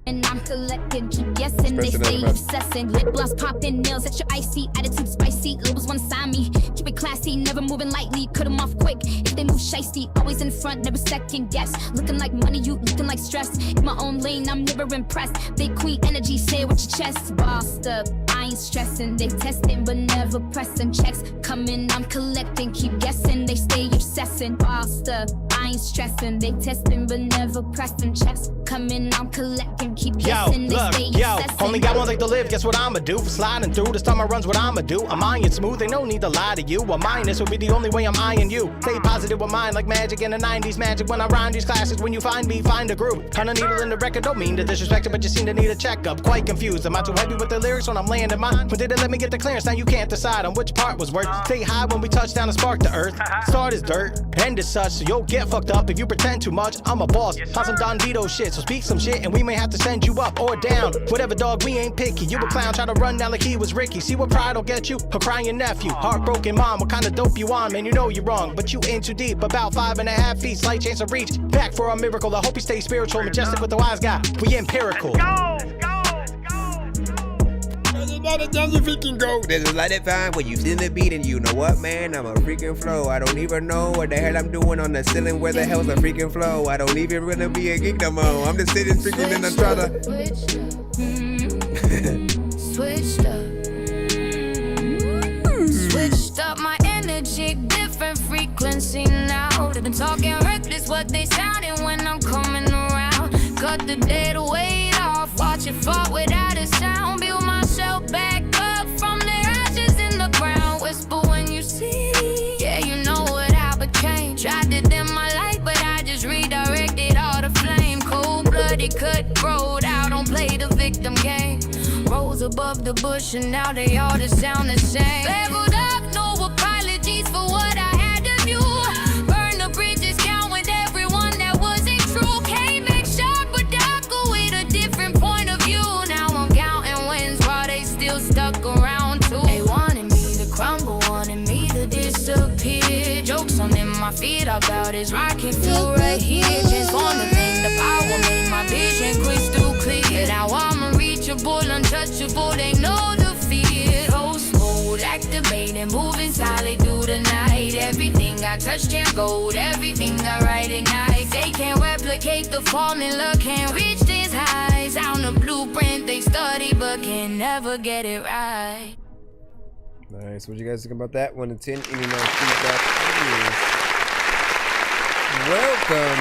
And I'm collecting, keep guessing, they stay obsessing. Lip gloss popping, nails extra icy, attitude spicy. Labels wanna sign me, keep it classy, never moving lightly. Cut them off quick if they move shiesty. Always in front, never second guess. Looking like money, you looking like stress. In my own lane, I'm never impressed. Big queen energy, say it with your chest. Bossed up, I ain't stressing. They testing, but never pressing. Checks coming, I'm collecting, keep guessing, they stay obsessing. Bossed up, I ain't stressing. They testing, but never pressing. Checks coming, I'm collecting. Keep guessing, they stay obsessing. Only got one life to live, guess what I'ma do? Sliding through, this time I runs what I'ma do. I'm eyeing smooth, ain't no need to lie to you. A minus would be the only way I'm eyeing you. Stay positive with mine like magic in the 90s. Magic when I rhyme these classes. When you find me, find a groove. Kind of needle in the record, don't mean to disrespect it, but you seem to need a checkup. Quite confused, am I too heavy with the lyrics when I'm laying in mine? When did it let me get the clearance? Now you can't decide on which part was worth. Stay high when we touch down and spark the earth. Start is dirt, end is such, so you'll get fucked up if you pretend too much. I'm a boss, on some Don Vito shit, so speak some shit and we may have to send you up or down. Whatever, dog, we ain't picky. You a clown, try to run down like he was Ricky. See what pride will get you? Her crying nephew, heartbroken mom. What kind of dope you on, man? You know you're wrong, but you in too deep. About 5.5 feet, slight chance of reach. Back for a miracle. I hope you stay spiritual, majestic with the wise guy. We empirical. Freaking go. There's a lot of time when you send the beat and you know what, man, I'm a freaking flow. I don't even know what the hell I'm doing on the ceiling. Where the hell's a freaking flow? I don't even wanna be a geek no more. I'm just sitting freaking and I'm trying to Switched up my energy, different frequency now. They've been talking reckless, what they sounding when I'm coming around. Cut the dead weight off, watch it fall without a sound. Build myself back up from the ashes in the ground. Whisper when you see, yeah, you know what I became. Tried it in my life, but I just redirected all the flame. Cold-blooded, cutthroat, I don't play the victim game. Rose rose above the bush, and now they all just sound the same. Leveled up, no apologies for what I had to do. Burn the bridges, count with everyone that wasn't true. Came back sharp, but darker with a different point of view. Now I'm counting wins while they still stuck around too. They wanted me to crumble, wanted me to disappear. Jokes on in my feet, I bout this rocket feel right here. Transform the thing, the power made my vision crystal clear. Now I'm unreachable, untouchable, they know the fear. Host mode, activating, moving solid through the night. Everything I touch turn gold, everything I write ignites. They can't replicate the formula, can't reach these highs. On the blueprint they study, but can never get it right. Nice. What you guys think about that? 1 to 10. Email feedback, please. Welcome.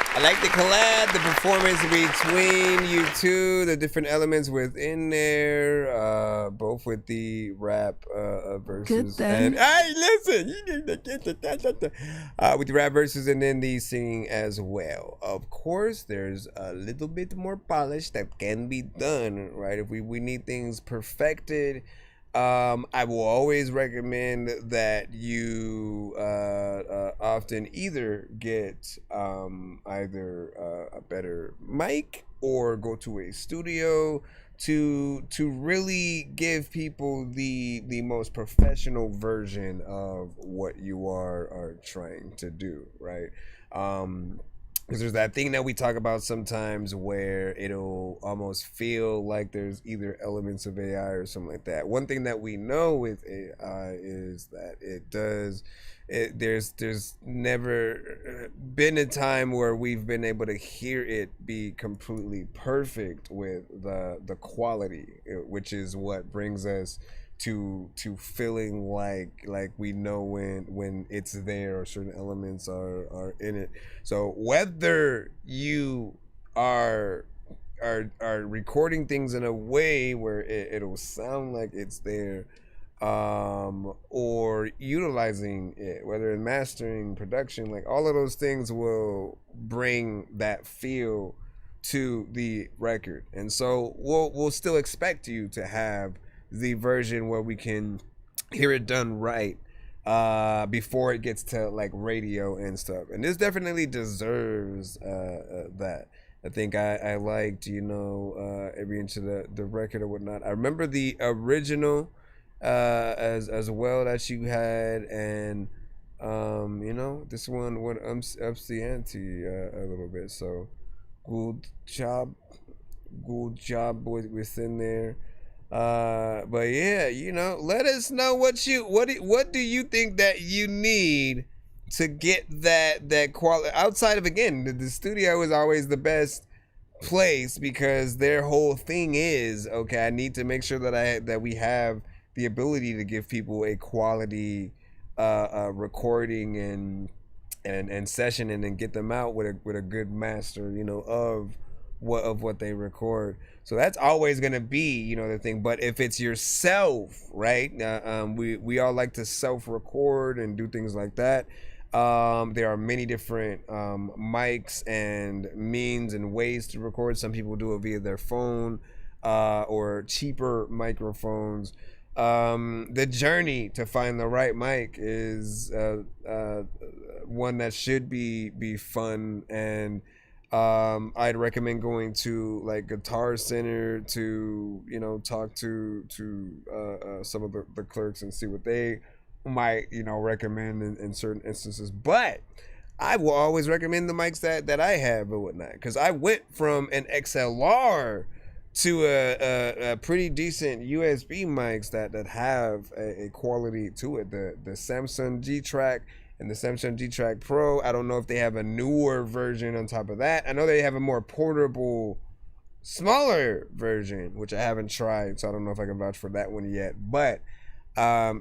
I like the collab, the performance between you two, the different elements within there, both with the rap verses. And hey, listen, you need to get with the rap verses and then the singing as well. Of course, there's a little bit more polish that can be done, right? If we need things perfected. I will always recommend that you often either get either a better mic or go to a studio to really give people the most professional version of what you are trying to do, right? Because there's that thing that we talk about sometimes where it'll almost feel like there's either elements of AI or something like that. One thing that we know with AI is that there's never been a time where we've been able to hear it be completely perfect with the quality, which is what brings us to feeling like we know when it's there or certain elements are in it. So whether you are recording things in a way where it'll sound like it's there, or utilizing it, whether in mastering, production, like all of those things will bring that feel to the record. And so we'll still expect you to have the version where we can hear it done right before it gets to like radio and stuff. And this definitely deserves that. I think I liked, every inch of the record or whatnot. I remember the original as well that you had, and this one went ups the ante a little bit. So good job within there. But yeah, let us know what do you think that you need to get that quality outside of, again, the studio is always the best place because their whole thing is, okay, I need to make sure that we have the ability to give people a quality recording and session, and then get them out with a good master, of what they record. So that's always gonna be, the thing. But if it's yourself, right? We all like to self-record and do things like that. There are many different mics and means and ways to record. Some people do it via their phone or cheaper microphones. The journey to find the right mic is one that should be fun, and I'd recommend going to like Guitar Center to talk to some of the clerks and see what they might recommend in certain instances. But I will always recommend the mics that I have and whatnot, because I went from an XLR to a pretty decent USB mics that have a quality to it. The Samsung G-Track and the Samsung G-Track Pro. I don't know if they have a newer version on top of that. I know they have a more portable, smaller version, which I haven't tried, so I don't know if I can vouch for that one yet. But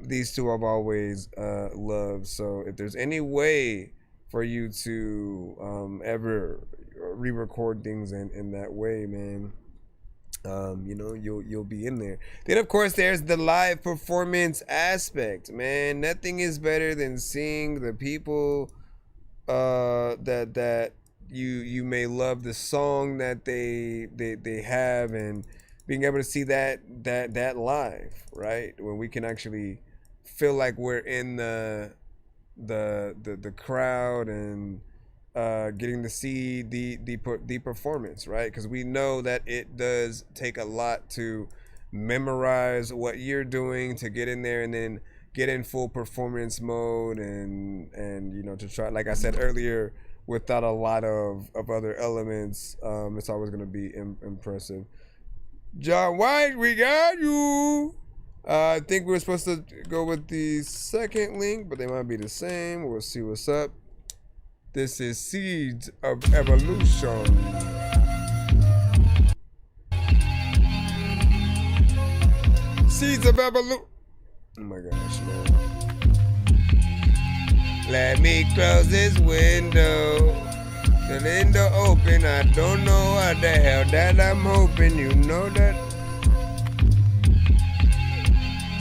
these two I've always loved. So if there's any way for you to ever re-record things in that way, man, you'll be in there. Then of course there's the live performance aspect, man. Nothing is better than seeing the people that you may love the song that they have, and being able to see that live, right? When we can actually feel like we're in the crowd and getting to see the performance, right? Because we know that it does take a lot to memorize what you're doing, to get in there and then get in full performance mode, and you know, to try, like I said earlier, without a lot of other elements, it's always going to be impressive. John White, we got you. I think we were supposed to go with the second link, but they might be the same. We'll see what's up. This is Seeds of Evolution. Seeds of Evolution. Oh my gosh, man. Let me close this window. The window open. I don't know what the hell that I'm hoping. You know that.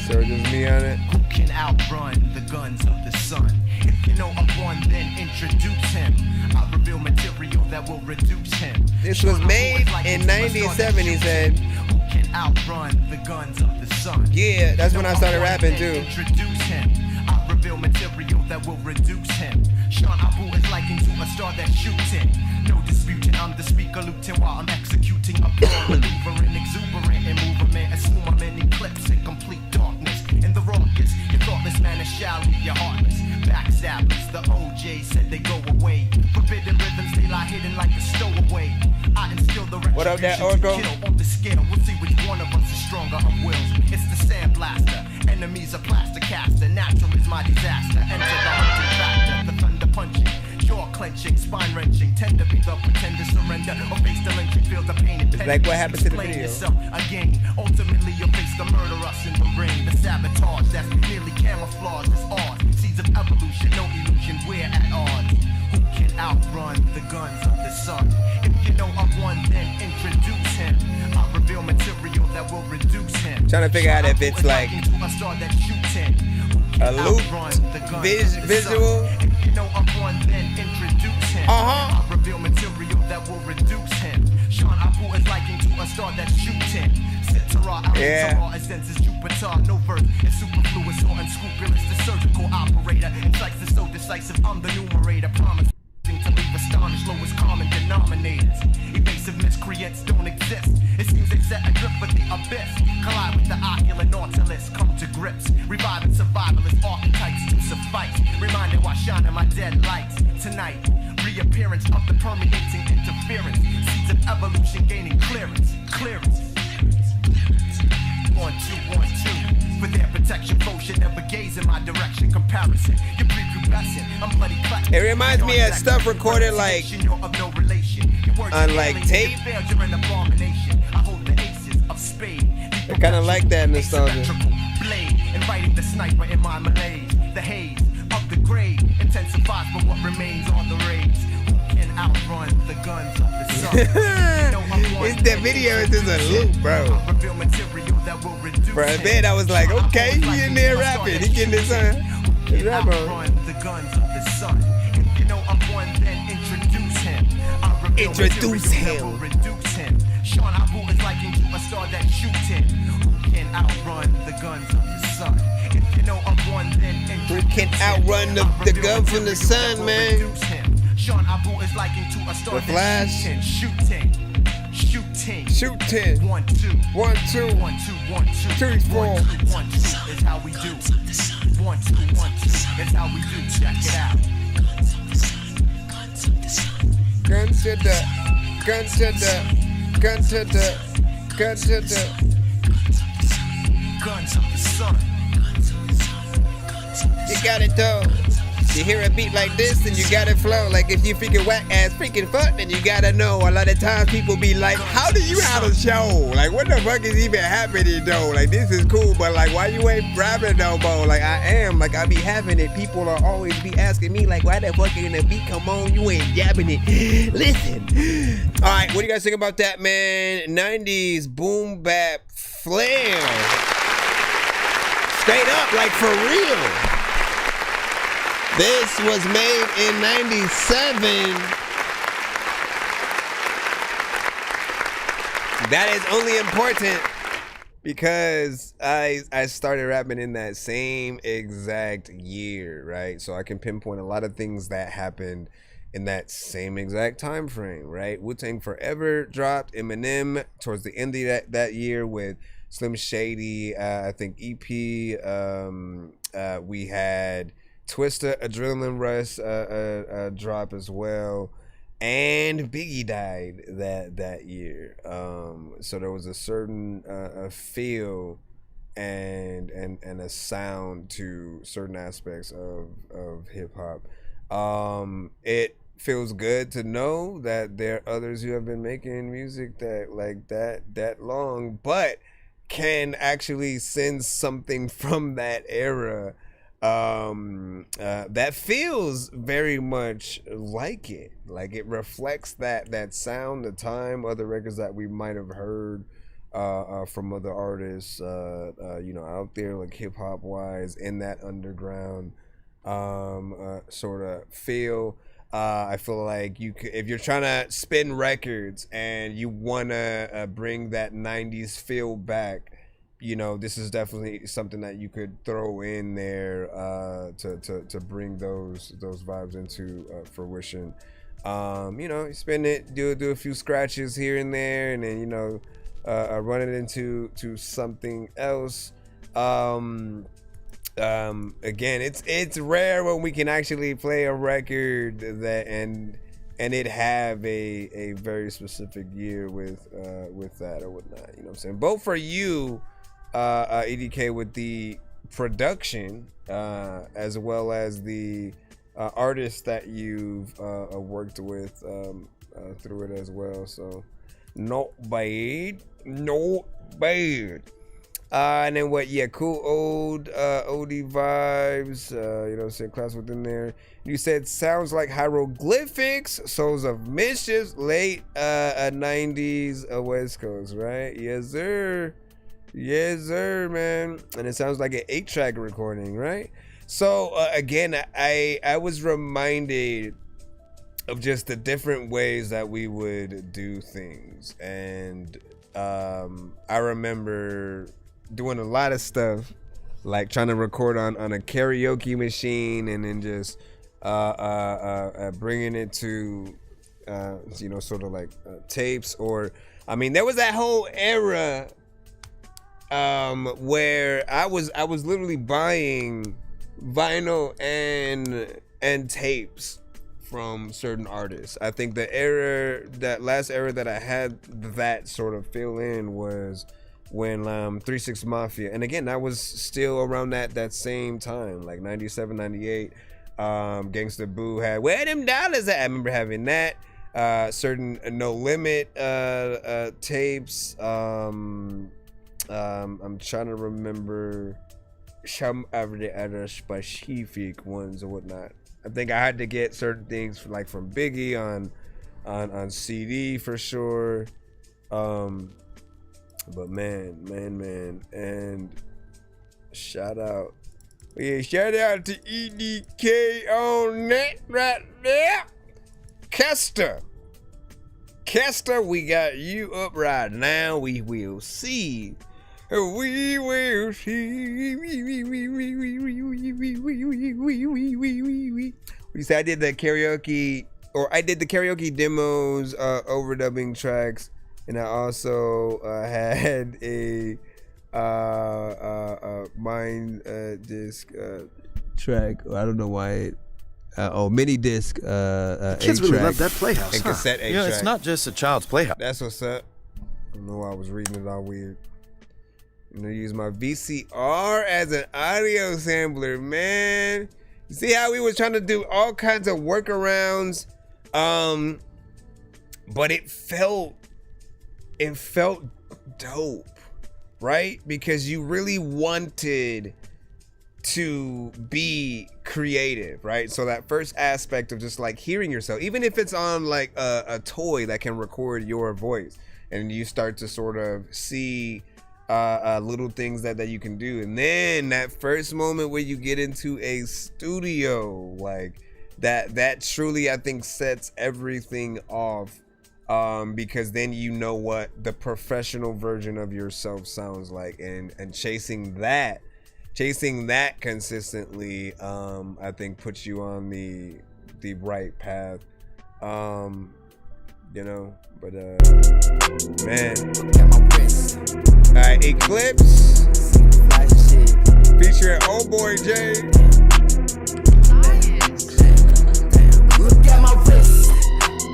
So just me on it. Who can outrun the guns of the sun? If you know of one, then introduce him. I'll reveal material that will reduce him. This was made in 97, he said. Who can outrun the guns of the sun? Yeah, that's when I started rapping too. Introduce him. I'll reveal material that will reduce him. Sean Abu is likened to a star that shoots him. No disputing, I'm the speaker looting while I'm executing a broad maneuver and exuberant in movement. Assume I'm in eclipse in complete darkness. In the raucous, your thoughtless man is shallow, you're heartless. Backstabbers, the OJ said they go away. Forbidden rhythms, they lie hidden like a stowaway. I instill the what up, that Orko? Kill on the scale. We'll see which one of us is stronger on wills. It's the sandblaster. Enemies are plaster caster. Natural is my disaster. Enter the hunting factor. The thunder punching. Jaw clenching, spine wrenching, tend to be the pretender, surrender, or face the lynching, feel the pain and pain. Like what happened to the video. Yourself again. Ultimately, you'll face the murder us in the ring. The sabotage that's nearly camouflage is ours. Seeds of evolution, no illusion, we're at odds. Who can outrun the guns of the sun? If you know of one, then introduce him. I'll reveal material that will reduce him. Trying to figure out if it's like a loop visual. If you know of one, then introduce him. I'll reveal material that will reduce him. Sean Abu is likened to a star that shoots him. Yeah. Senses Jupiter, no verse. It's superfluous or unscrupulous. The surgical operator. Insights is so decisive. I'm the numerator. Promising to leave astonished. Lowest common denominators. Evasive miscreants don't exist. It seems they set a grip with the abyss. Collide with the ocular nautilus. Come to grips. Reviving survivalist archetypes to suffice. Reminded why shining my dead lights. Tonight, reappearance of the permeating interference. Seeds of evolution gaining clearance. Clearance. 1, 2, 1, 2. For their protection, foes should never gaze in my direction. Comparison, you're prepubescent. I'm bloody clapping. It reminds me of stuff recorded like on like tape. I kind of like that nostalgia. Blade, inviting the sniper in my malaise. The haze of the grave intensifies, but what remains on the rays. Who can outrun the guns of the sun? It's that video is just a loop, bro. For a bit, I was like, okay, he in there rapping. He getting his son. His rap on. The guns of the sun. If you know of one, then introduce him. Introduce him. Reduce him. Sean Abu is likened to a star that shoots him. Who can outrun the guns of the sun? If you know of one, then introduce him. Who can outrun the gun from the sun, man? Sean Abu is likened to a star that shoots him. Shooting. 1, 2. 1, 2. 1, 2, 1, 2. 3, 4. 1, 2, 1, 2 is how we do. 1, 2, 1, 2 is how we do. Check it out. Gun to the, gun to the, gun to the, gun to the. Guns of the sun. You got it though. You hear a beat like this and you gotta flow. Like if you freaking whack ass freaking fuck, then you gotta know. A lot of times people be like, how do you have a show? Like what the fuck is even happening though? Like this is cool, but like why you ain't rapping no more? Like I am, like I be having it. People are always be asking me like, why the fuck ain't the beat come on? You ain't yabbing it. Listen. All right, what do you guys think about that, man? 90s boom bap flair. Straight up, like for real. This was made in 97. That is only important because I started rapping in that same exact year, right? So I can pinpoint a lot of things that happened in that same exact time frame, right? Wu-Tang Forever dropped, Eminem towards the end of that year with Slim Shady, I think EP. We had Twista, Adrenaline Rush drop as well, and Biggie died that year. So there was a certain feel and a sound to certain aspects of hip hop. It feels good to know that there are others who have been making music that like that long, but can actually send something from that era that feels very much like it. Like it reflects that sound, the time, other records that we might have heard from other artists, out there, like hip hop wise, in that underground sort of feel. I feel like if you're trying to spin records and you want to bring that 90s feel back, this is definitely something that you could throw in there to bring those vibes into fruition. You spin it, do a few scratches here and there, and then run it into something else. Again, it's rare when we can actually play a record that and it have a very specific year with that or whatnot. You know what I'm saying? Both for you, EDK, with the production as well as the artists that you've worked with through it as well. So not bad. And then what? Yeah, cool old oldie vibes. What I'm saying? Class within there. You said sounds like hieroglyphics, souls of mischief, late 90s West Coast, right? Yes, sir. Yes, sir, man. And it sounds like an 8-track recording, right? So again, I was reminded of just the different ways that we would do things, and I remember doing a lot of stuff like trying to record on a karaoke machine, and then just bringing it to sort of like tapes, or there was that whole era where I was literally buying vinyl and tapes from certain artists. I think that last era that I had that sort of feel in was when 3 6 Mafia, and again that was still around that same time, like 97, 98. Gangsta Boo had Where Them Dollars At. I remember having that. Certain No Limit tapes. I'm trying to remember some of the other specific ones or whatnot. I think I had to get certain things like from Biggie on CD for sure. But man, and shout out to EDK on that right there. Kester, we got you up right now. We will see. We will see. We said I did the karaoke demos, overdubbing tracks, and I also had a mine disc track. I don't know why mini disc. Kids really love that Playhouse. And cassette 8 track. It's not just a child's playhouse. That's what's up. I don't know why I was reading it all weird. I'm gonna use my VCR as an audio sampler, man. You see how we was trying to do all kinds of workarounds, but it felt dope, right? Because you really wanted to be creative, right? So that first aspect of just like hearing yourself, even if it's on like a toy that can record your voice, and you start to sort of see little things that you can do. And then that first moment where you get into a studio, like that truly, I think, sets everything off, because then you know what the professional version of yourself sounds like, and chasing that consistently, I think puts you on the right path. But man, alright, Eclipse featuring Old Boy J. Look at my wrist,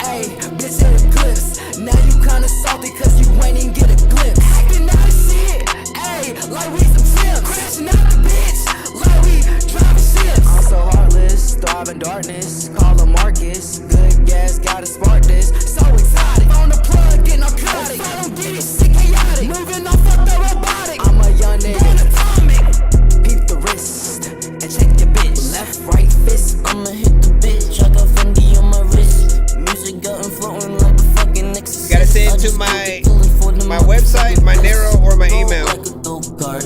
ayy, bitch in Eclipse. Now you kinda salty cause you ain't even get a glimpse. Acting out of shit, ayy, like we some pimps. Crashing out the bitch, like we driving ships. I'm so heartless, thriving darkness, call him Marcus. Good gas, gotta spark this, so exotic. On the plug, get narcotic. I don't get it, shit chaotic. Moving off of the robotic. I'm a young nigga, atomic. Peep the wrist, and check your bitch. Left, right fist, I'ma hit the bitch. I got Fendi on my wrist. Music got him floating like a fucking exorcist. Gotta send it to my website, my Nero, or my email. Like a dope card.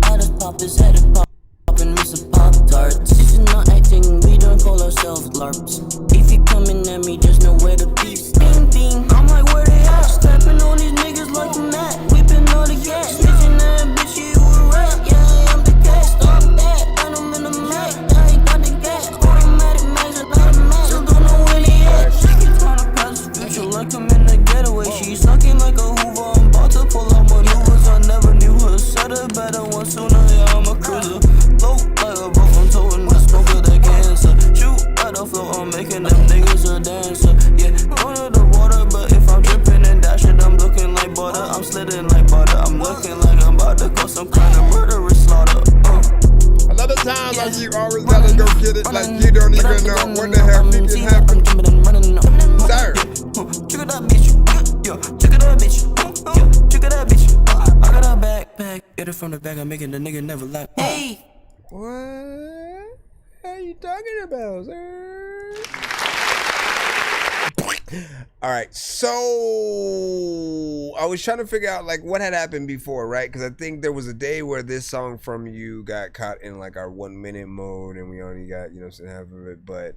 I just pop his head and poppin' me some Pop-Tarts. This is not acting, we don't call ourselves LARPs. If you coming at me, there's nowhere to be. Ding ding, I'm like, where they at? Stepping on these niggas like a mat. Whipping all the gas. Snitching that bitch, you a rap. Yeah, I'm the cat. Stop that. And I'm in the Mac. I ain't got the gas. Automatic mags, automatic. Still don't know where they at. She keep trying to pass the future like I'm in the getaway. She sucking like a Hoover. I'm about to pull out maneuvers. I never knew her. Said her better one sooner. Yeah, I'm a cruiser. Float like a boat. I'm toting the smoke of the cancer. Shoot at the floor. I'm making them niggas a dancer. Yeah, going to the water, but if I'm dripping and dashing, I'm looking like butter. I'm slitting like butter. I'm looking like I'm about to cause some kind of murderous slaughter. A lot of times, like, you always gotta go get it, like you don't even know what the hell can happen. Sir. Check it out, bitch. Yo, check it out, bitch. Yo, check it out, bitch. I got a backpack. Get it from the back. I'm making the nigga never laugh. Hey. What are you talking about, sir? All right, so I was trying to figure out like what had happened before, right? Because I think there was a day where this song from you got caught in like our 1 minute mode, and we only got half of it. But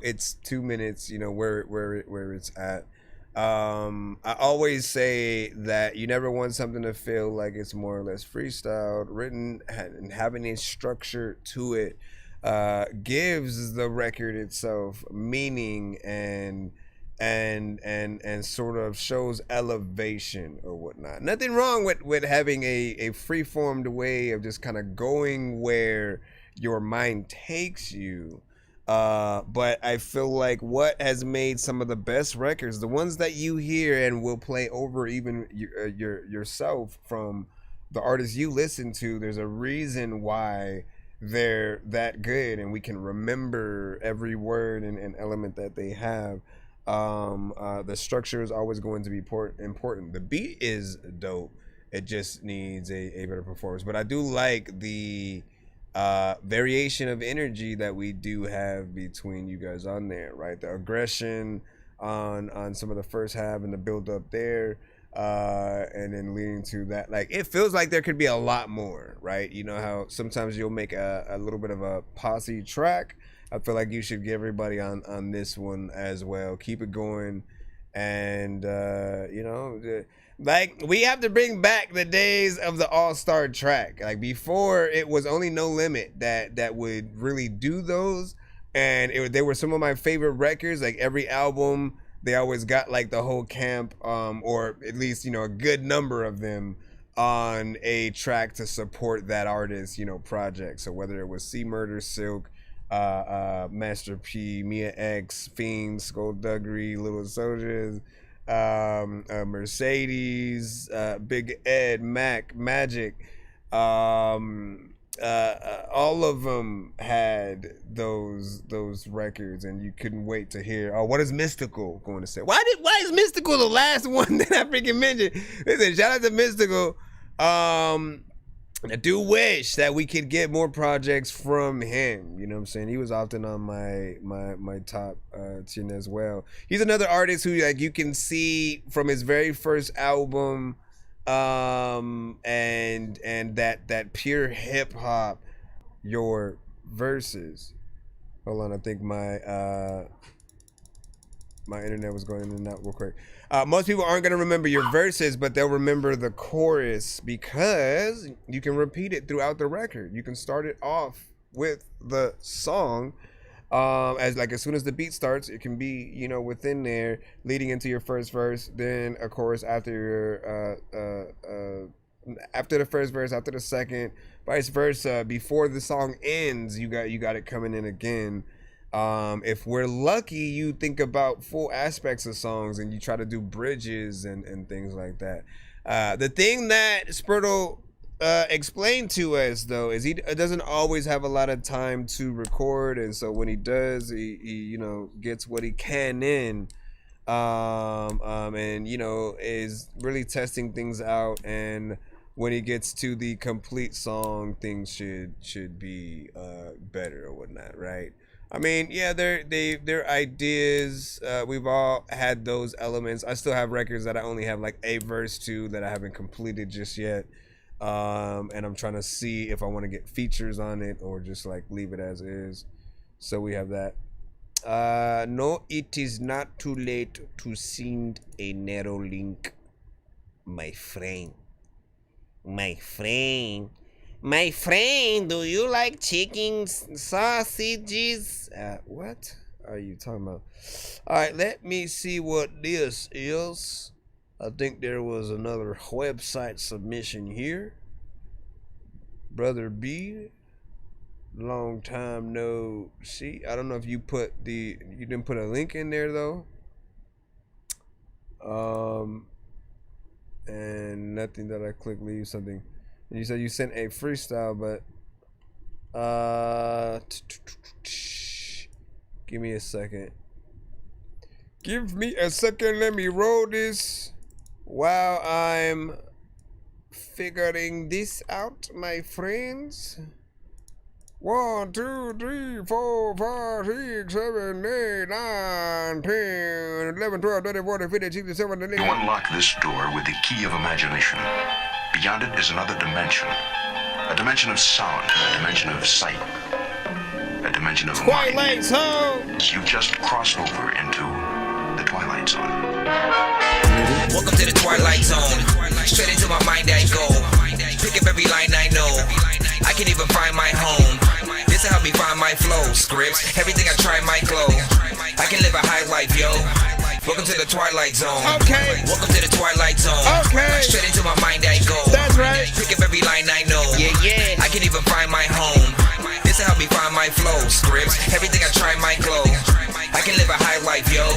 it's 2 minutes. Where it's at. I always say that you never want something to feel like it's more or less freestyled, written, and having a structure to it gives the record itself meaning and sort of shows elevation or whatnot. Nothing wrong with having a free-formed way of just kind of going where your mind takes you. But I feel like what has made some of the best records, the ones that you hear and will play over even yourself from the artists you listen to, there's a reason why they're that good and we can remember every word and element that they have. The structure is always going to be important. The beat is dope. It just needs a better performance. But I do like the variation of energy that we do have between you guys on there, right? The aggression on some of the first half and the build up there, and then leading to that, like it feels like there could be a lot more, right? You know how sometimes you'll make a little bit of a posse track. I feel like you should get everybody on this one as well. Keep it going, and like we have to bring back the days of the all-star track. Like before, it was only No Limit that would really do those, and they were some of my favorite records. Like every album, they always got like the whole camp, or at least a good number of them on a track to support that artist, project. So whether it was C Murder, Silk, Master P, Mia X, Fiend, Skullduggery, Little Soldiers, Mercedes, Big Ed, Mac, Magic, all of them had those records, and you couldn't wait to hear. Oh, what is Mystical going to say? Why is Mystical the last one that I freaking mentioned? Listen, shout out to Mystical. I do wish that we could get more projects from him. You know what I'm saying? He was often on my top 10 as well. He's another artist who, like, you can see from his very first album, and that pure hip hop, your verses. Hold on, I think my internet was going in and out real quick. Most people aren't going to remember your verses, but they'll remember the chorus because you can repeat it throughout the record. You can start it off with the song. As soon as the beat starts, it can be, you know, within there leading into your first verse, then a chorus after your after the first verse, after the second, vice versa. Before the song ends, you got it coming in again. If we're lucky, you think about full aspects of songs and you try to do bridges and things like that. The thing that Spurtle explained to us, though, is he doesn't always have a lot of time to record, and so when he does, he you know, gets what he can in, and you know, is really testing things out. And when he gets to the complete song, things should be better or whatnot, right? I mean, yeah, they're ideas. We've all had those elements. I still have records that I only have like a verse to that I haven't completed just yet. And I'm trying to see if I want to get features on it or just like leave it as is. So we have that. No, it is not too late to send a narrow link, my friend. My friend. My friend, do you like chicken sausages? What are you talking about? All right, let me see what this is. I think there was another website submission here. Brother B, long time no see. I don't know if you didn't put a link in there though. And nothing that I click leave something. You said you sent a freestyle, but give me a second. Give me a second. Let me roll this while I'm figuring this out, my friends. 1, 2, 3, 4, 5, 6, 7, 8, 9, 10, 11, 12, 13, 14, 15, 16, 17, 18. You unlock this door with the key of imagination. Beyond it is another dimension. A dimension of sound, a dimension of sight, a dimension of Twilight Zone. You just crossed over into the Twilight Zone. Welcome to the Twilight Zone. Straight into my mind I go. Pick up every line I know. I can't even find my home. This will help me find my flow. Scripts, everything I try might glow. I can live a high life, yo. Welcome to the Twilight Zone. Okay. Welcome to the Twilight Zone. Okay. Straight into my mind I go. That's right. Pick up every line I know. Yeah, yeah. I can even find my home. This will help me find my flow. Scripts, everything I try might glow. I can live a high life, yo.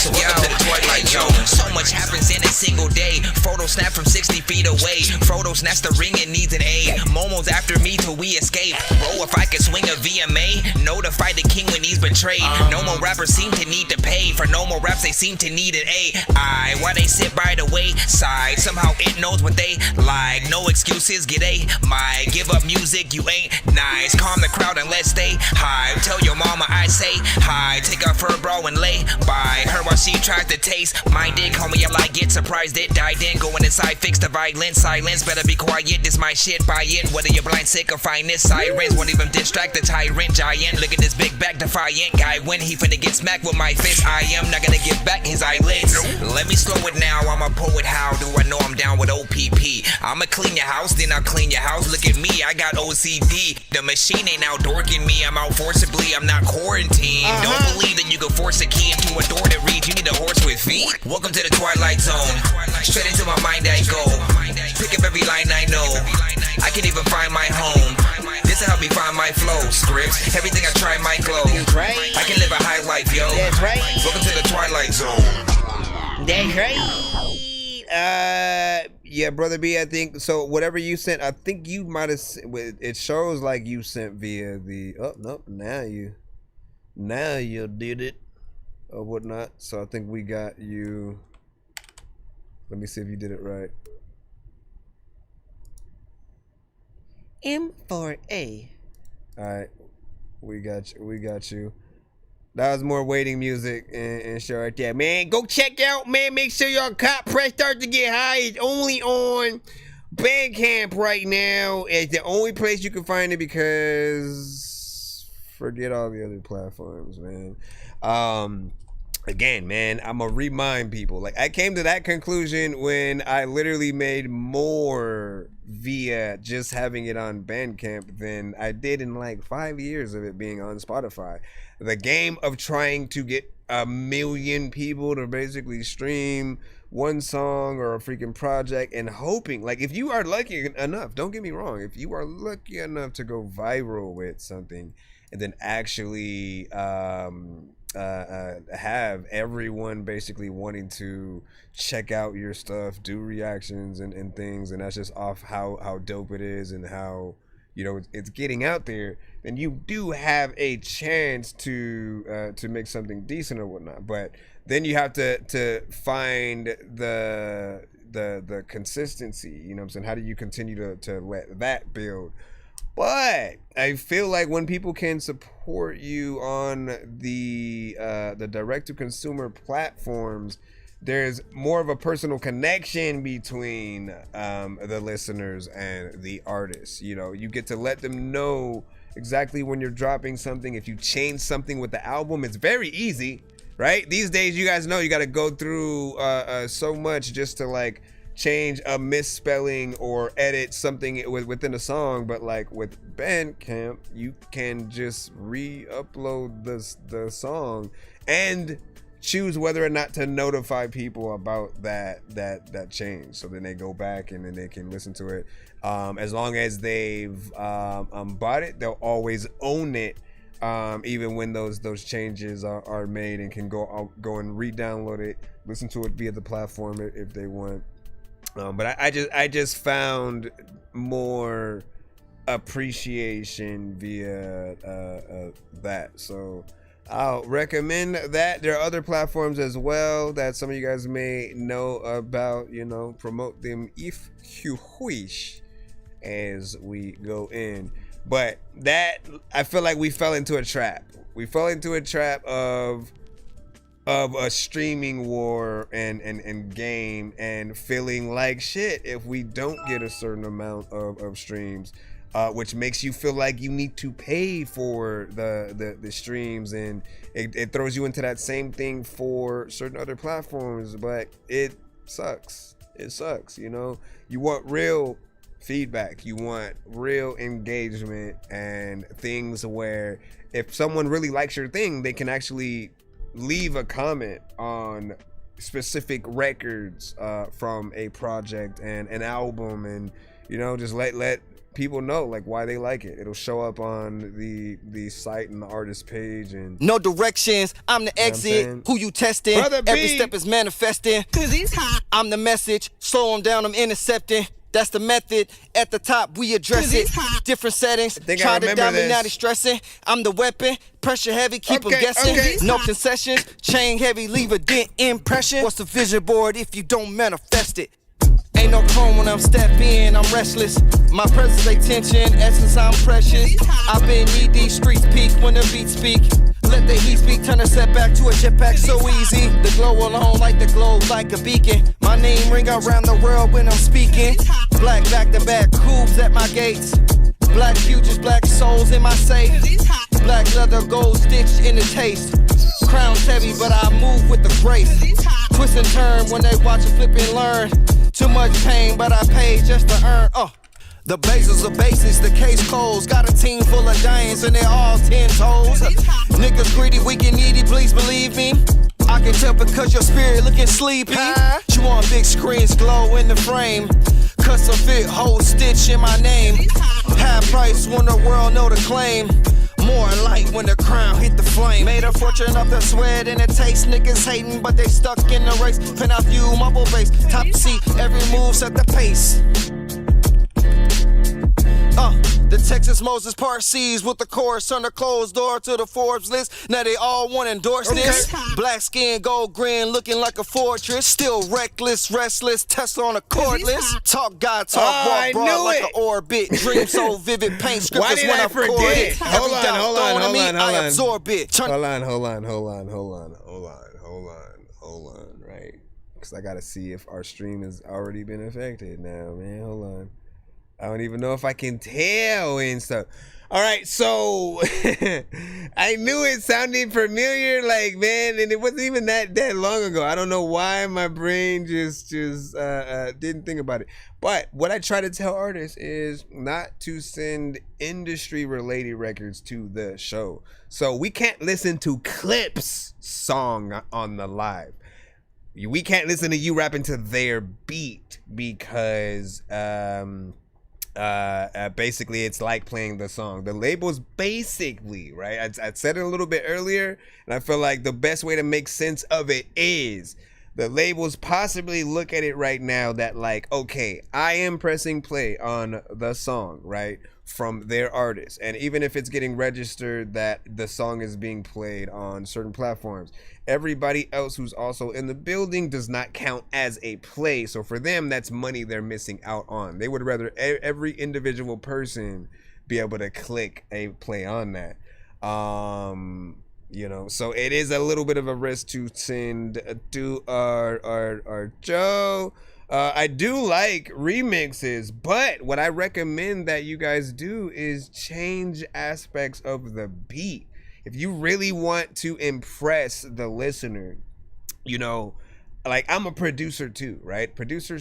So welcome to the Twilight Zone. So much happens in a single day. Photo snap from 60 feet away. Frodo snaps the ring and needs an A. Momo's after me till we escape. Bro, if I could swing a VMA, notify the king when he's betrayed. No more rappers seem to need to pay. For no more raps, they seem to need an AI. Why they sit by the wayside? Somehow it knows what they like. No excuses, get a mic. Give up music, you ain't nice. Calm the crowd and let's stay high. Tell your mama I say hi. Take off her bra and lay by her while she tries to taste my dick. Call me up like get surprised it died in. Going inside, fix the violence. Silence, better be quiet. This my shit, buy it. Whether you're blind, sick, or finest. Sirens won't even distract the tyrant giant. Look at this big back defiant guy. When he finna get smacked with my fist, I am not gonna give back his eyelids. Let me slow it now. I'm a poet. How do I know I'm down with OPP? I'ma clean your house, then I'll clean your house. Look at me, I got OCD. The machine ain't out dorking me. I'm out forcibly. I'm not quarantined. Don't believe that you can force a key into a door to read. You need a horse with feet. Welcome to the Twilight Zone. Straight into my mind I go. Pick up every line I know. I can even find my home. This will help me find my flow. Scripts, everything I try might glow. I can live a high life, yo. That's right. Welcome to the Twilight Zone. That's right. Yeah, Brother B, I think so. Whatever you sent, I think you might have. It shows like you sent via the. Oh no! Now you did it, or whatnot. So I think we got you. Let me see if you did it right. M4A. All right, we got you. That was more waiting music and show right there, man. Go check out, man. Make sure y'all cop Press Start to Get High. It's only on Bandcamp right now. It's the only place you can find it because forget all the other platforms, man. Again, man, I'm gonna remind people. Like, I came to that conclusion when I literally made more via just having it on Bandcamp than I did in like 5 years of it being on Spotify. The game of trying to get 1 million people to basically stream one song or a freaking project and hoping, like, if you are lucky enough, don't get me wrong, if you are lucky enough to go viral with something and then actually have everyone basically wanting to check out your stuff, do reactions and things, and that's just off how dope it is and how, you know, it's getting out there, then you do have a chance to make something decent or whatnot. But then you have to find the consistency, you know what I'm saying? How do you continue to let that build? But I feel like when people can support you on the direct-to-consumer platforms, there's more of a personal connection between the listeners and the artists. You know, you get to let them know exactly when you're dropping something. If you change something with the album, it's very easy, right? These days, you guys know you got to go through so much just to like change a misspelling or edit something within a song. But like with Bandcamp, you can just re-upload the song and choose whether or not to notify people about that change, so then they go back and then they can listen to it. As long as they've bought it, they'll always own it, even when those changes are made, and can go and re-download it, listen to it via the platform if they want. But I just found more appreciation via that, so I'll recommend that. There are other platforms as well that some of you guys may know about. You know, promote them if you wish as we go in. But that, I feel like we fell into a trap. We fell into a trap of a streaming war and game, and feeling like shit if we don't get a certain amount of streams, which makes you feel like you need to pay for the streams, and it throws you into that same thing for certain other platforms. But it sucks. It sucks, you know. You want real feedback, you want real engagement, and things where if someone really likes your thing, they can actually leave a comment on specific records from a project and an album, and, you know, just let people know like why they like it. It'll show up on the site and the artist page. And no directions, I'm the exit. Who you testing? Brother Every B. step is manifesting. Cause he's hot. I'm the message. Slow them down, I'm intercepting. That's the method. At the top, we address it. Different settings. Try to doubt me, now they stressing. I'm the weapon. Pressure heavy, keep them guessing. No concessions. Chain heavy, leave a dent impression. What's the vision board if you don't manifest it? Ain't no chrome when I'm stepping, I'm restless. My presence, they tension, essence, I'm precious. I've been knee-deep, streets peak when the beats speak. Let the heat speak, turn a setback to a jetpack so easy. The glow alone like the globe, like a beacon. My name ring around the world when I'm speaking. Black back-to-back coups at my gates. Black futures, black souls in my safe. Black leather, gold stitched in the taste. Crown's heavy, but I move with the grace. Twist and turn when they watch it flip and learn. Too much pain, but I pay just to earn. The blazers are basics, the case closed. Got a team full of giants and they're all 10 toes. Niggas greedy, weak and needy, please believe me. I can tell because your spirit looking sleepy. You want big screens, glow in the frame. Custom fit, whole stitch in my name. High price when the world know the claim. More light when the crown hit the flame. Made a fortune off the sweat and the taste. Niggas hating, but they stuck in the race. Penthouse view, mobile base, top seat. Every move set the pace. The Texas Moses part C's with the chorus under closed door to the Forbes list. Now they all want to endorse this. Black skin, gold grin, looking like a fortress. Still reckless, restless, Tesla on a cordless. Talk God, talk walk broad like an orbit. Dream so vivid, paint scriptures when I record it. Hold on, I absorb it. Hold on, right? Because I gotta see if our stream has already been affected now, man. Hold on. I don't even know if I can tell and stuff. All right, so I knew it sounded familiar, like, man, and it wasn't even that long ago. I don't know why my brain just didn't think about it. But what I try to tell artists is not to send industry-related records to the show. So we can't listen to Clips' song on the live. We can't listen to you rapping to their beat because basically it's like playing the song. The label's basically, right? I said it a little bit earlier, and I feel like the best way to make sense of it is the labels possibly look at it right now that, like, okay, I am pressing play on the song, right, from their artist, and even if it's getting registered that the song is being played on certain platforms, everybody else who's also in the building does not count as a play. So for them, that's money they're missing out on. They would rather every individual person be able to click a play on that. You know, so it is a little bit of a risk to send to our Joe. I do like remixes, but what I recommend that you guys do is change aspects of the beat. If you really want to impress the listener, you know, like, I'm a producer too, right? Producer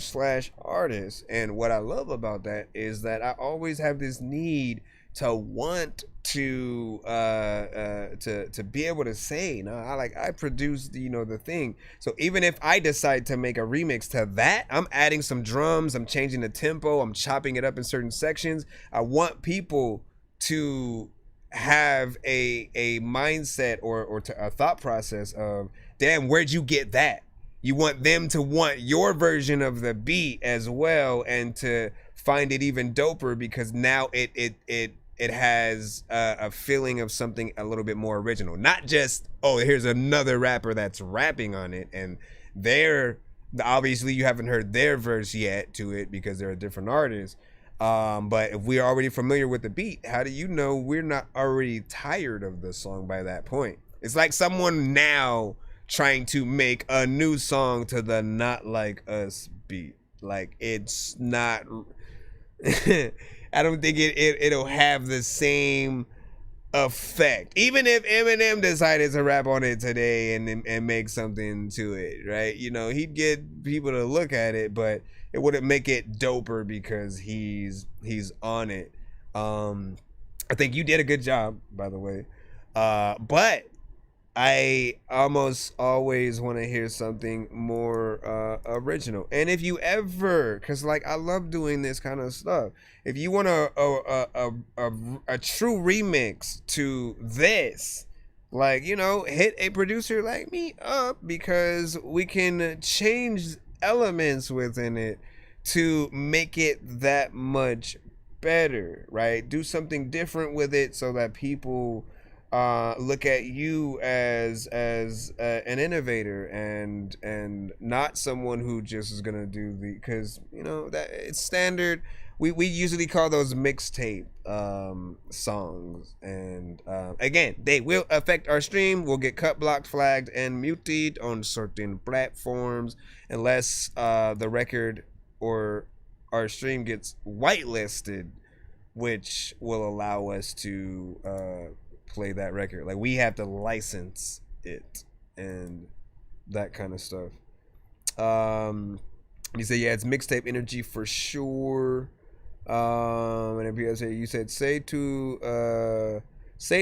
/ artist. And what I love about that is that I always have this need to want to be able to say, no, I produced, you know, the thing. So even if I decide to make a remix to that, I'm adding some drums, I'm changing the tempo, I'm chopping it up in certain sections. I want people to have a mindset or a thought process of, damn, where'd you get that? You want them to want your version of the beat as well, and to find it even doper because now it has a feeling of something a little bit more original. Not just, oh, here's another rapper that's rapping on it, and they're obviously you haven't heard their verse yet to it because they're a different artist. But if we're already familiar with the beat, how do you know we're not already tired of the song by that point? It's like someone now trying to make a new song to the Not Like Us beat. Like, it's not I don't think it'll have the same effect. Even if Eminem decided to rap on it today and make something to it, right? You know, he'd get people to look at it, but it wouldn't make it doper because he's on it. I think you did a good job, by the way. But I almost always want to hear something more original. And if you ever, because, like, I love doing this kind of stuff. If you want a true remix to this, like, you know, hit a producer like me up, because we can change elements within it to make it that much better, right? Do something different with it so that people look at you as an innovator and not someone who just is gonna do the, because, you know, that it's standard. We usually call those mixtape songs, and again, they will affect our stream. We'll get cut, blocked, flagged, and muted on certain platforms unless the record or our stream gets whitelisted, which will allow us to play that record. Like, we have to license it and that kind of stuff. You say, yeah, it's mixtape energy for sure. And if you said say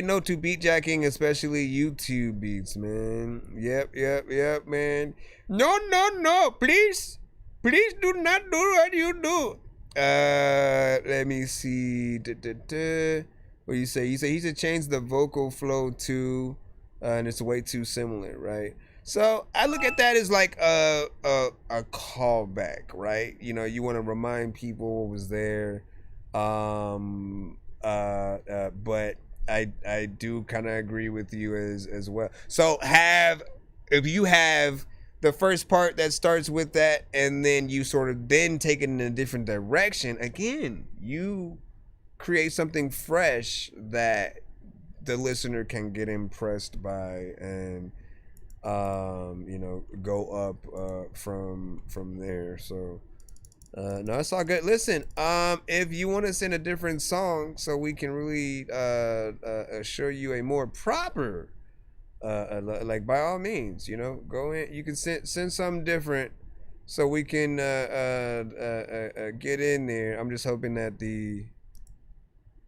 no to beat jacking, especially YouTube beats, man. Yep, man. No, please do not do what you do. Let me see. What you say? You say he should change the vocal flow too, and it's way too similar, right? So I look at that as like a callback, right? You know, you want to remind people what was there. But I do kind of agree with you as well. So if you have the first part that starts with that, and then you sort of then take it in a different direction, again, you create something fresh that the listener can get impressed by, and go up from there. So no, it's all good. Listen, if you want to send a different song so we can really show you a more proper like, by all means, go in, you can send something different so we can get in there. I'm just hoping that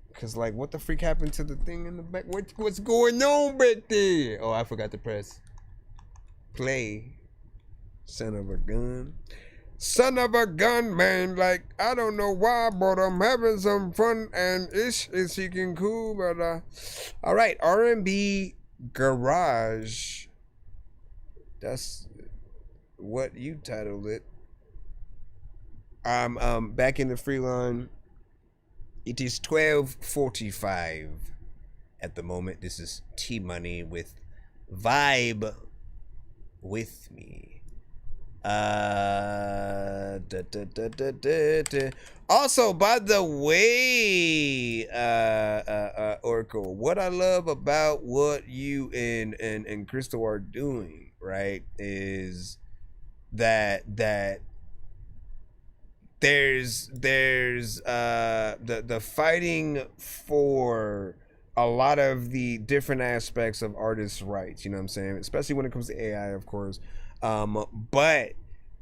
because, like, what the freak happened to the thing in the back? What's going on back there? Oh, I forgot to press play. Son of a gun, man. Like, I don't know why, but I'm having some fun, and it's freaking cool. But all right, R&B Garage. That's what you titled it. I'm back in the free line. It is 12:45 at the moment. This is T-Money with Vibe with Me. Also, by the way, Oracle, what I love about what you and Crystal are doing, right, is that there's the fighting for a lot of the different aspects of artists' rights, you know what I'm saying? Especially when it comes to AI, of course. But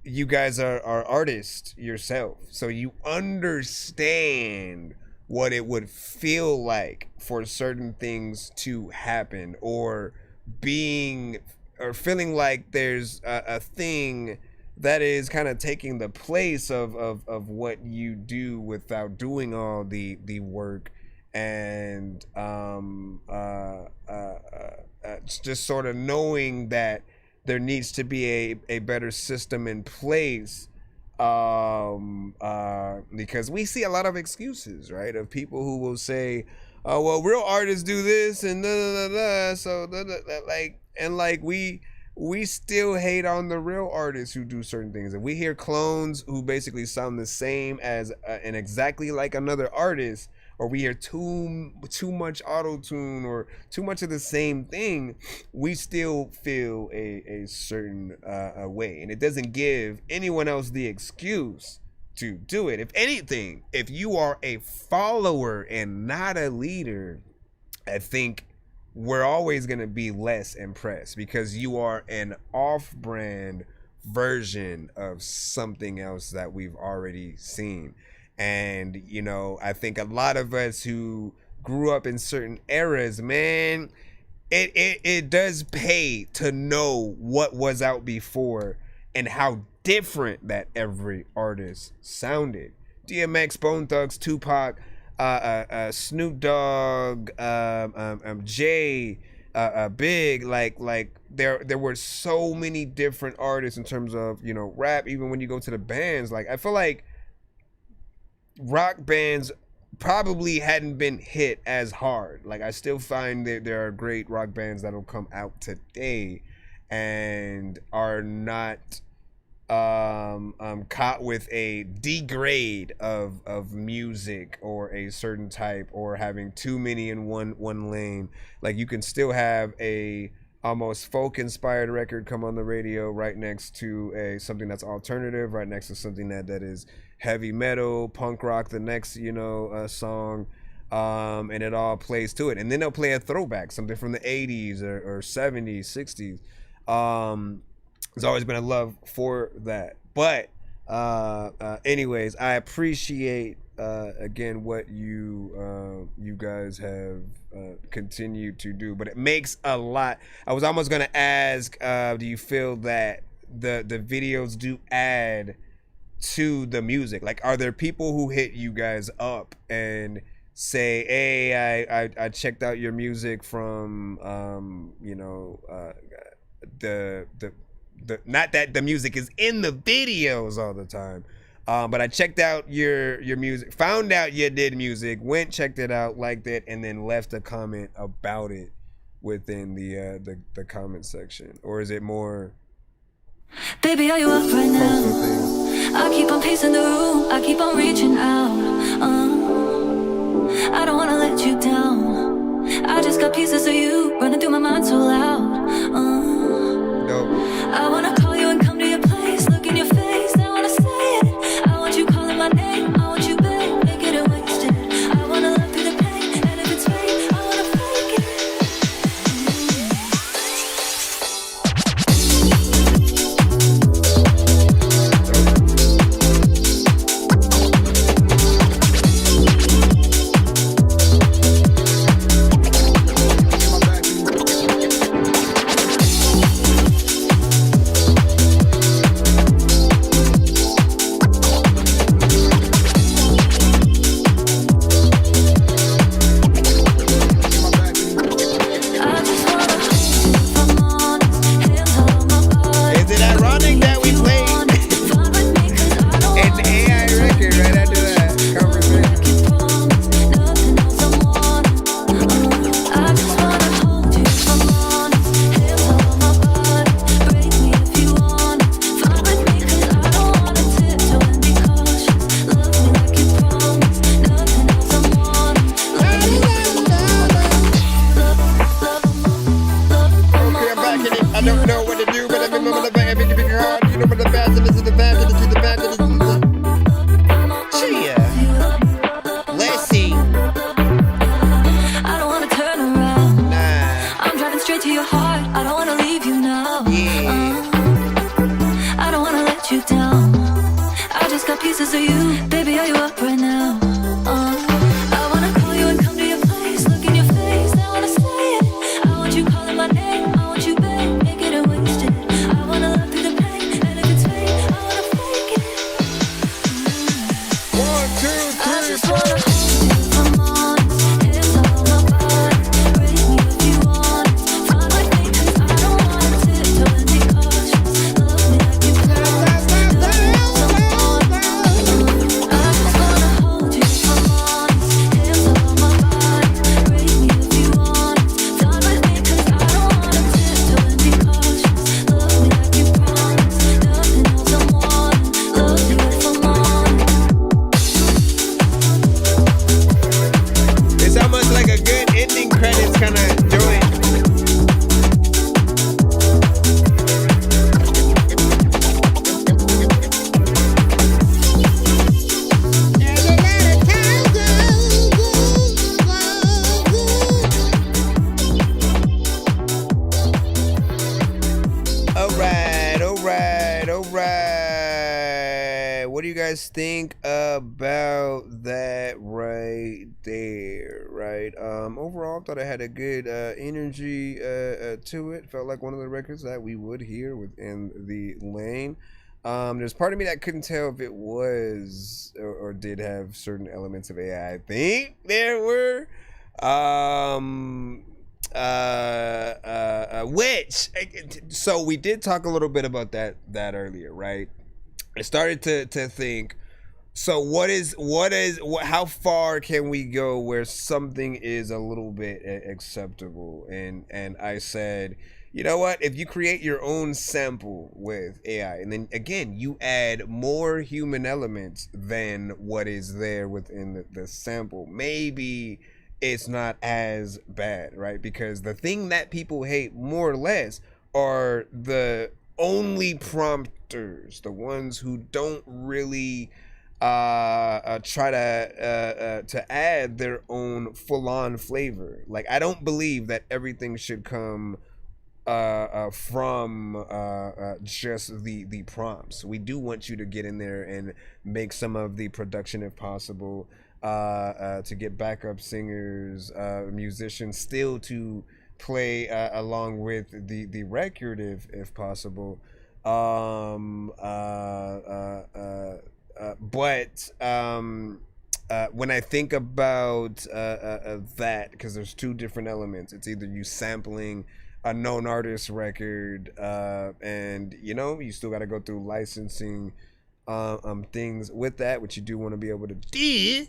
you guys are artists yourself, so you understand what it would feel like for certain things to happen, or feeling like there's a thing that is kind of taking the place of what you do without doing all the work, and just sort of knowing that there needs to be a better system in place, because we see a lot of excuses, right, of people who will say, oh, well, real artists do this and so we still hate on the real artists who do certain things. And we hear clones who basically sound the same as and exactly like another artist, or we hear too much auto-tune or too much of the same thing, we still feel a certain way. And it doesn't give anyone else the excuse to do it. If anything, if you are a follower and not a leader, I think we're always going to be less impressed, because you are an off-brand version of something else that we've already seen. And, I think a lot of us who grew up in certain eras, man, it does pay to know what was out before and how different that every artist sounded. DMX, Bone Thugs, Tupac, Snoop Dogg, Jay, Big, like there were so many different artists in terms of, rap. Even when you go to the bands, like, I feel like rock bands probably hadn't been hit as hard. Like, I still find that there are great rock bands that'll come out today and are not caught with a degrade of music or a certain type, or having too many in one lane. Like, you can still have a almost folk inspired record come on the radio right next to something that's alternative, right next to something that is heavy metal, punk rock, the next song, and it all plays to it. And then they'll play a throwback, something from the 80s or 70s, 60s. There's always been a love for that. But anyways, I appreciate again what you guys have continued to do. But it makes a lot. I was almost gonna ask, do you feel that the videos do add to the music? Like, are there people who hit you guys up and say, hey, I checked out your music from the not that the music is in the videos all the time, But I checked out your music, found out you did music, went, checked it out, liked it, and then left a comment about it within the comment section. Or is it more? Baby, are you up right now? I keep on pacing the room, I keep on reaching out. I don't wanna let you down. I just got pieces of you running through my mind so loud. I wanna call you and come to your place, look in your face, I wanna say it. I want you calling my name, I want you back, make it wasted. I wanna love through the pain, and if it's fake, I wanna fake it. Think about that right there, right? Overall, I thought I had a good energy to it. Felt like one of the records that we would hear within the lane. There's part of me that couldn't tell if it was or did have certain elements of AI. I think there were. So we did talk a little bit about that earlier, right? I started to think, so how far can we go where something is a little bit acceptable? And I said, you know what, if you create your own sample with AI, and then again, you add more human elements than what is there within the sample, maybe it's not as bad, right? Because the thing that people hate more or less are the only prompters, the ones who don't really try to add their own full-on flavor. Like, I don't believe that everything should come from just the prompts. We do want you to get in there and make some of the production if possible, to get backup singers, musicians still to play along with the record if possible. But when I think about that, because there's two different elements, it's either you sampling a known artist record, and you know, you still got to go through licensing things with that, which you do want to be able to do.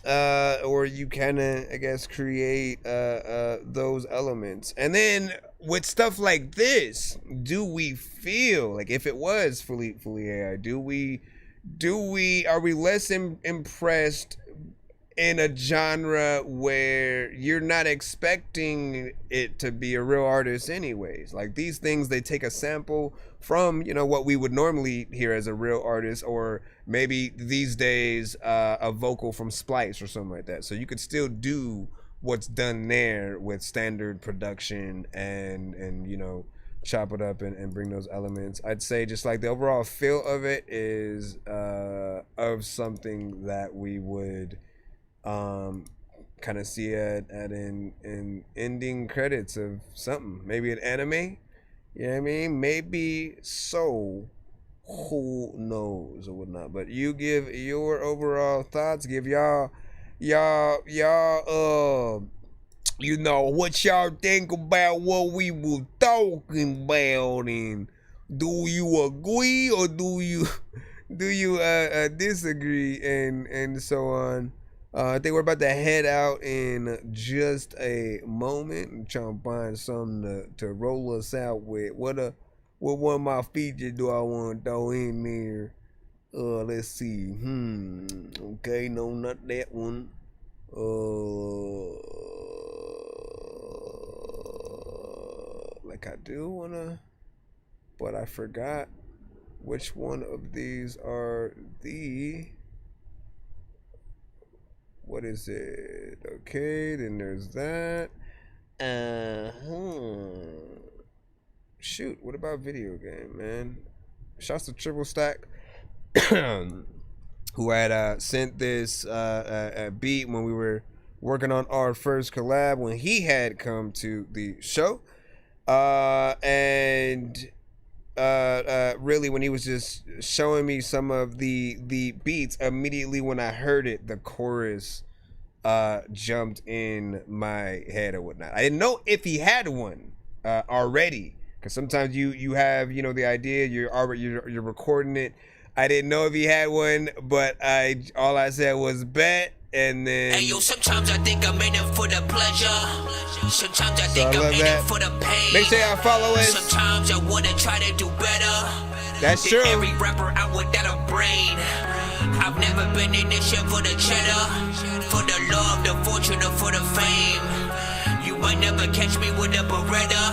Or you kind of, I guess, create those elements. And then with stuff like this, do we feel like if it was fully AI, are we less impressed in a genre where you're not expecting it to be a real artist anyways? Like these things, they take a sample from, you know, what we would normally hear as a real artist, or maybe these days a vocal from Splice or something like that. So you could still do what's done there with standard production and you know, chop it up and bring those elements. I'd say just like the overall feel of it is of something that we would kind of see at in ending credits of something, maybe an anime. You know what I mean? Maybe so. Who knows or whatnot? But you give your overall thoughts. Give y'all, you know, what y'all think about what we were talking about, and do you agree or do you disagree, and so on. I think we're about to head out in just a moment and try and find something to roll us out with. What one of my features do I want to throw in there? Let's see. Okay, no, not that one. Like I do wanna, but I forgot which one of these are the. What is it? Okay, then there's that. Shoot, what about video game, man? Shouts to Triple Stack, who had sent this beat when we were working on our first collab when he had come to the show. And really when he was just showing me some of the beats, immediately when I heard it, the chorus jumped in my head or whatnot. I didn't know if he had one already, because sometimes you have, you know, the idea, you're recording it. I didn't know if he had one, but all I said was bet. And then, hey yo, sometimes I think I'm in it for the pleasure. Sometimes I think I'm in it for the pain. Make sure y'all follow us. Sometimes I wanna try to do better. That's true. Every rapper out without a brain. I've never been in this shit for the cheddar, for the love, the fortune, or for the fame. You might never catch me with a Beretta.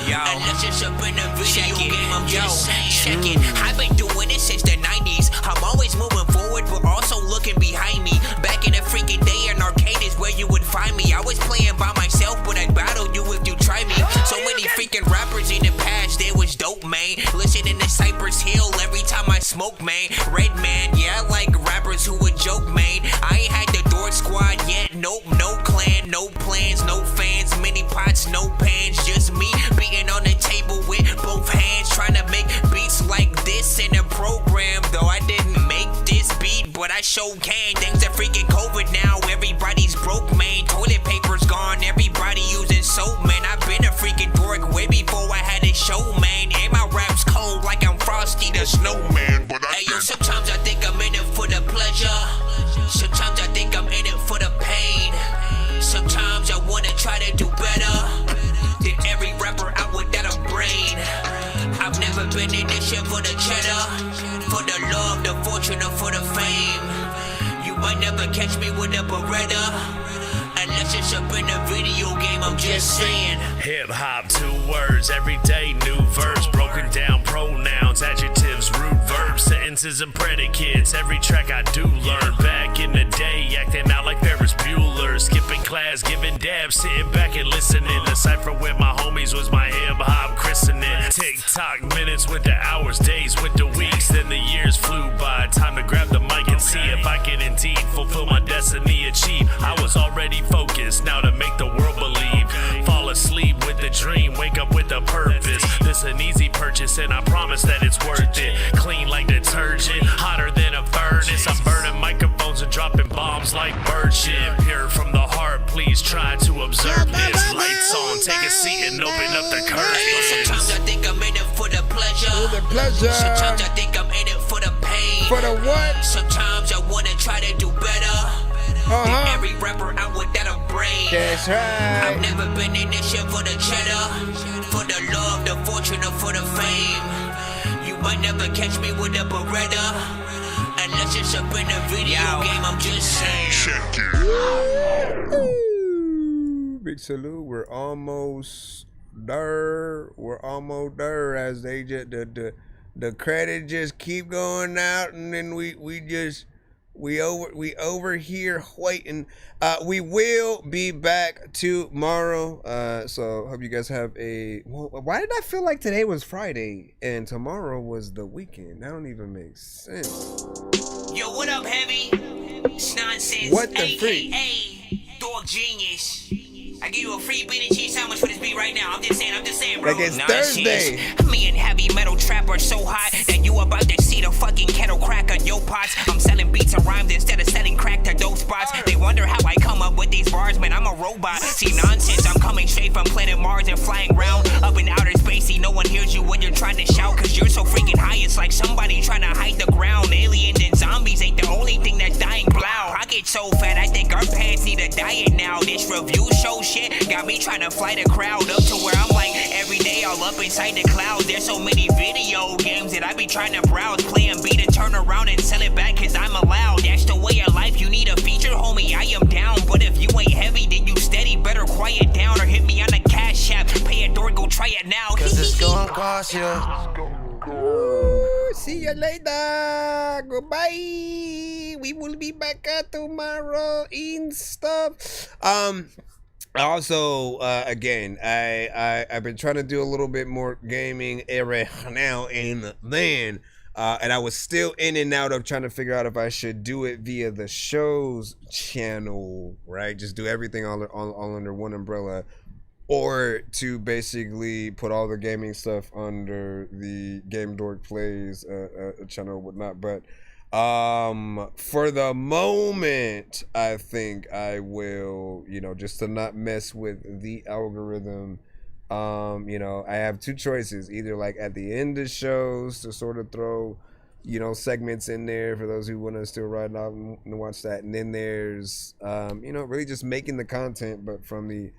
Yo, unless it's up in a video game, I'm just saying. Check it, I've been doing it since the 90s. I'm always moving forward, but also looking behind me. Back in the freaking day, an arcade is where you would find me. I was playing by myself, but I'd battle you if you try me. So many freaking rappers in the past, they was dope, man. Listening to Cypress Hill every time I smoke, man. Red man, yeah, I like rappers who would joke, man. I ain't had the Dork Squad yet, nope, no clan, no plans, no fans, many pots, no pans, just me beating on the table with both hands, trying to make beats like this in a program. Though I didn't make this beat, but I sure can. Thanks to freaking COVID now, everybody's broke, man. Toilet paper's gone, everybody using soap, man. I've been a freaking dork way before I had a show, man. And my rap's cold like I'm Frosty the Snowman. But hey yo, sometimes I think I'm in it for the pleasure. Sometimes I think I'm in it for the pain. Sometimes I wanna try to do better than every rapper out without a brain. I've never been in this shit for the cheddar, for the love, the fortune, or for the fame. You might never catch me with a Beretta. Unless it's up in a video game, I'm just saying. Hip hop, 2 words, every day new verse, broken down pronouns, adjectives, root verbs, sentences and predicates. Every track I do learn. Back in the day, acting out like Ferris Bueller, skipping class, giving dabs, sitting back and listening. The cipher with my homies was my hip hop christening. Tick-tock minutes went to hours, days went to weeks, then the years flew by. Time to grab the mic and see if I can indeed fulfill my destiny, achieve. I was already focused, now to make the world believe. Fall asleep with the dream, wake up with a purpose. This an easy purchase and I promise that it's worth it. Clean like detergent, hotter than a furnace. I'm burning microphones and dropping bombs like bird shit. Pure from the heart, please try to observe this. Lights on, take a seat and open up the curtains. Sometimes I think I'm in it for the pleasure. Sometimes I think I'm in it for the pain. For the what? Sometimes I wanna try to do better. Than every rapper out without a brain. That's right. I've never been in this shit for the cheddar, for the love, the fortune, or for the fame. You might never catch me with a Beretta, unless it's up in a video game. I'm just saying. Check it. Big salute. We're almost there. As they just the credit just keep going out, and then we over here waiting. We will be back tomorrow. So hope you guys have a. Well, why did I feel like today was Friday and tomorrow was the weekend? That don't even make sense. Yo, what up, Heavy? It's nonsense. What the freak? Dog genius. I give you a free bean and cheese sandwich for this beat right now. I'm just saying, bro. Like it's Thursday. Me and heavy metal trapper so hot that you about to see the fucking kettle crack on your pots. I'm selling beats and rhymes instead of selling crack to dope spots. They wonder how I come up with these bars, man. I'm a robot. See nonsense, I'm coming straight from planet Mars and flying around up in outer space. See, no one hears you when you're trying to shout, cause you're so freaking high. It's like somebody trying to hide the ground. Aliens and zombies ain't the only thing that's dying. Blow. I get so fat, I think our pants need a diet now. This review show shit got me trying to fly the crowd up to where I'm like every day all up inside the clouds. There's so many video games that I be trying to browse, play and beat and turn around and sell it back cause I'm allowed. That's the way of life. You need a feature, homie, I am down. But if you ain't heavy, then you steady. Better quiet down or hit me on the cash app. Pay a door, go try it now. Cause it's gonna cost you. See you later. Goodbye. We will be back tomorrow in stuff. Also, again, I've been trying to do a little bit more gaming every now and then, and I was still in and out of trying to figure out if I should do it via the show's channel, right? Just do everything all under one umbrella, or to basically put all the gaming stuff under the Game Dork Plays channel and whatnot. But for the moment, I think I will, just to not mess with the algorithm. I have two choices: either like at the end of shows to sort of throw, segments in there for those who want to still ride out and watch that, and then there's, really just making the content, but from the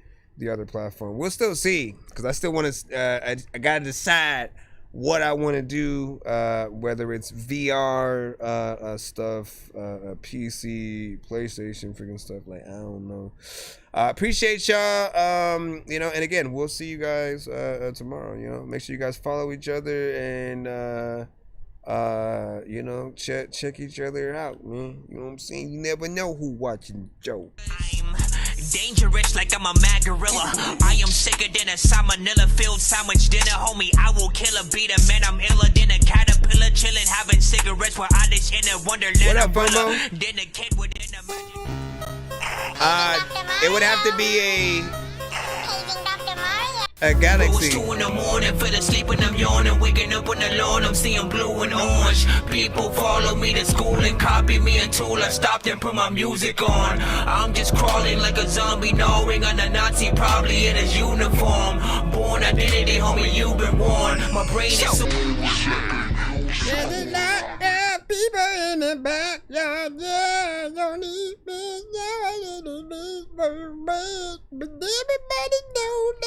other platform. We'll still see, because I still want to. I gotta decide what I want to do, whether it's VR stuff, PC, PlayStation, freaking stuff. Like, I don't know. Appreciate y'all. And again, we'll see you guys tomorrow. Make sure you guys follow each other and check each other out, man. You know what I'm saying? You never know who watching Joe. Dangerous like I'm a mad gorilla. I am sicker than a salmonella filled sandwich dinner, homie. I will kill a beat a man. I'm iller than a caterpillar, chilling, having cigarettes with Alice in a wonderland. What up, Bomo? Then a kid within a it would have to be a galaxy. 2 in the morning, fell asleep and I'm yawning, waking up on the lawn, I'm seeing blue and orange. People follow me to school and copy me until I stopped and put my music on. I'm just crawling like a zombie, gnawing on a Nazi, probably in his uniform. Born identity, homie, you've been warned. My brain is so... There's a lot of people in the backyard, yeah, don't need me, yeah, but everybody knows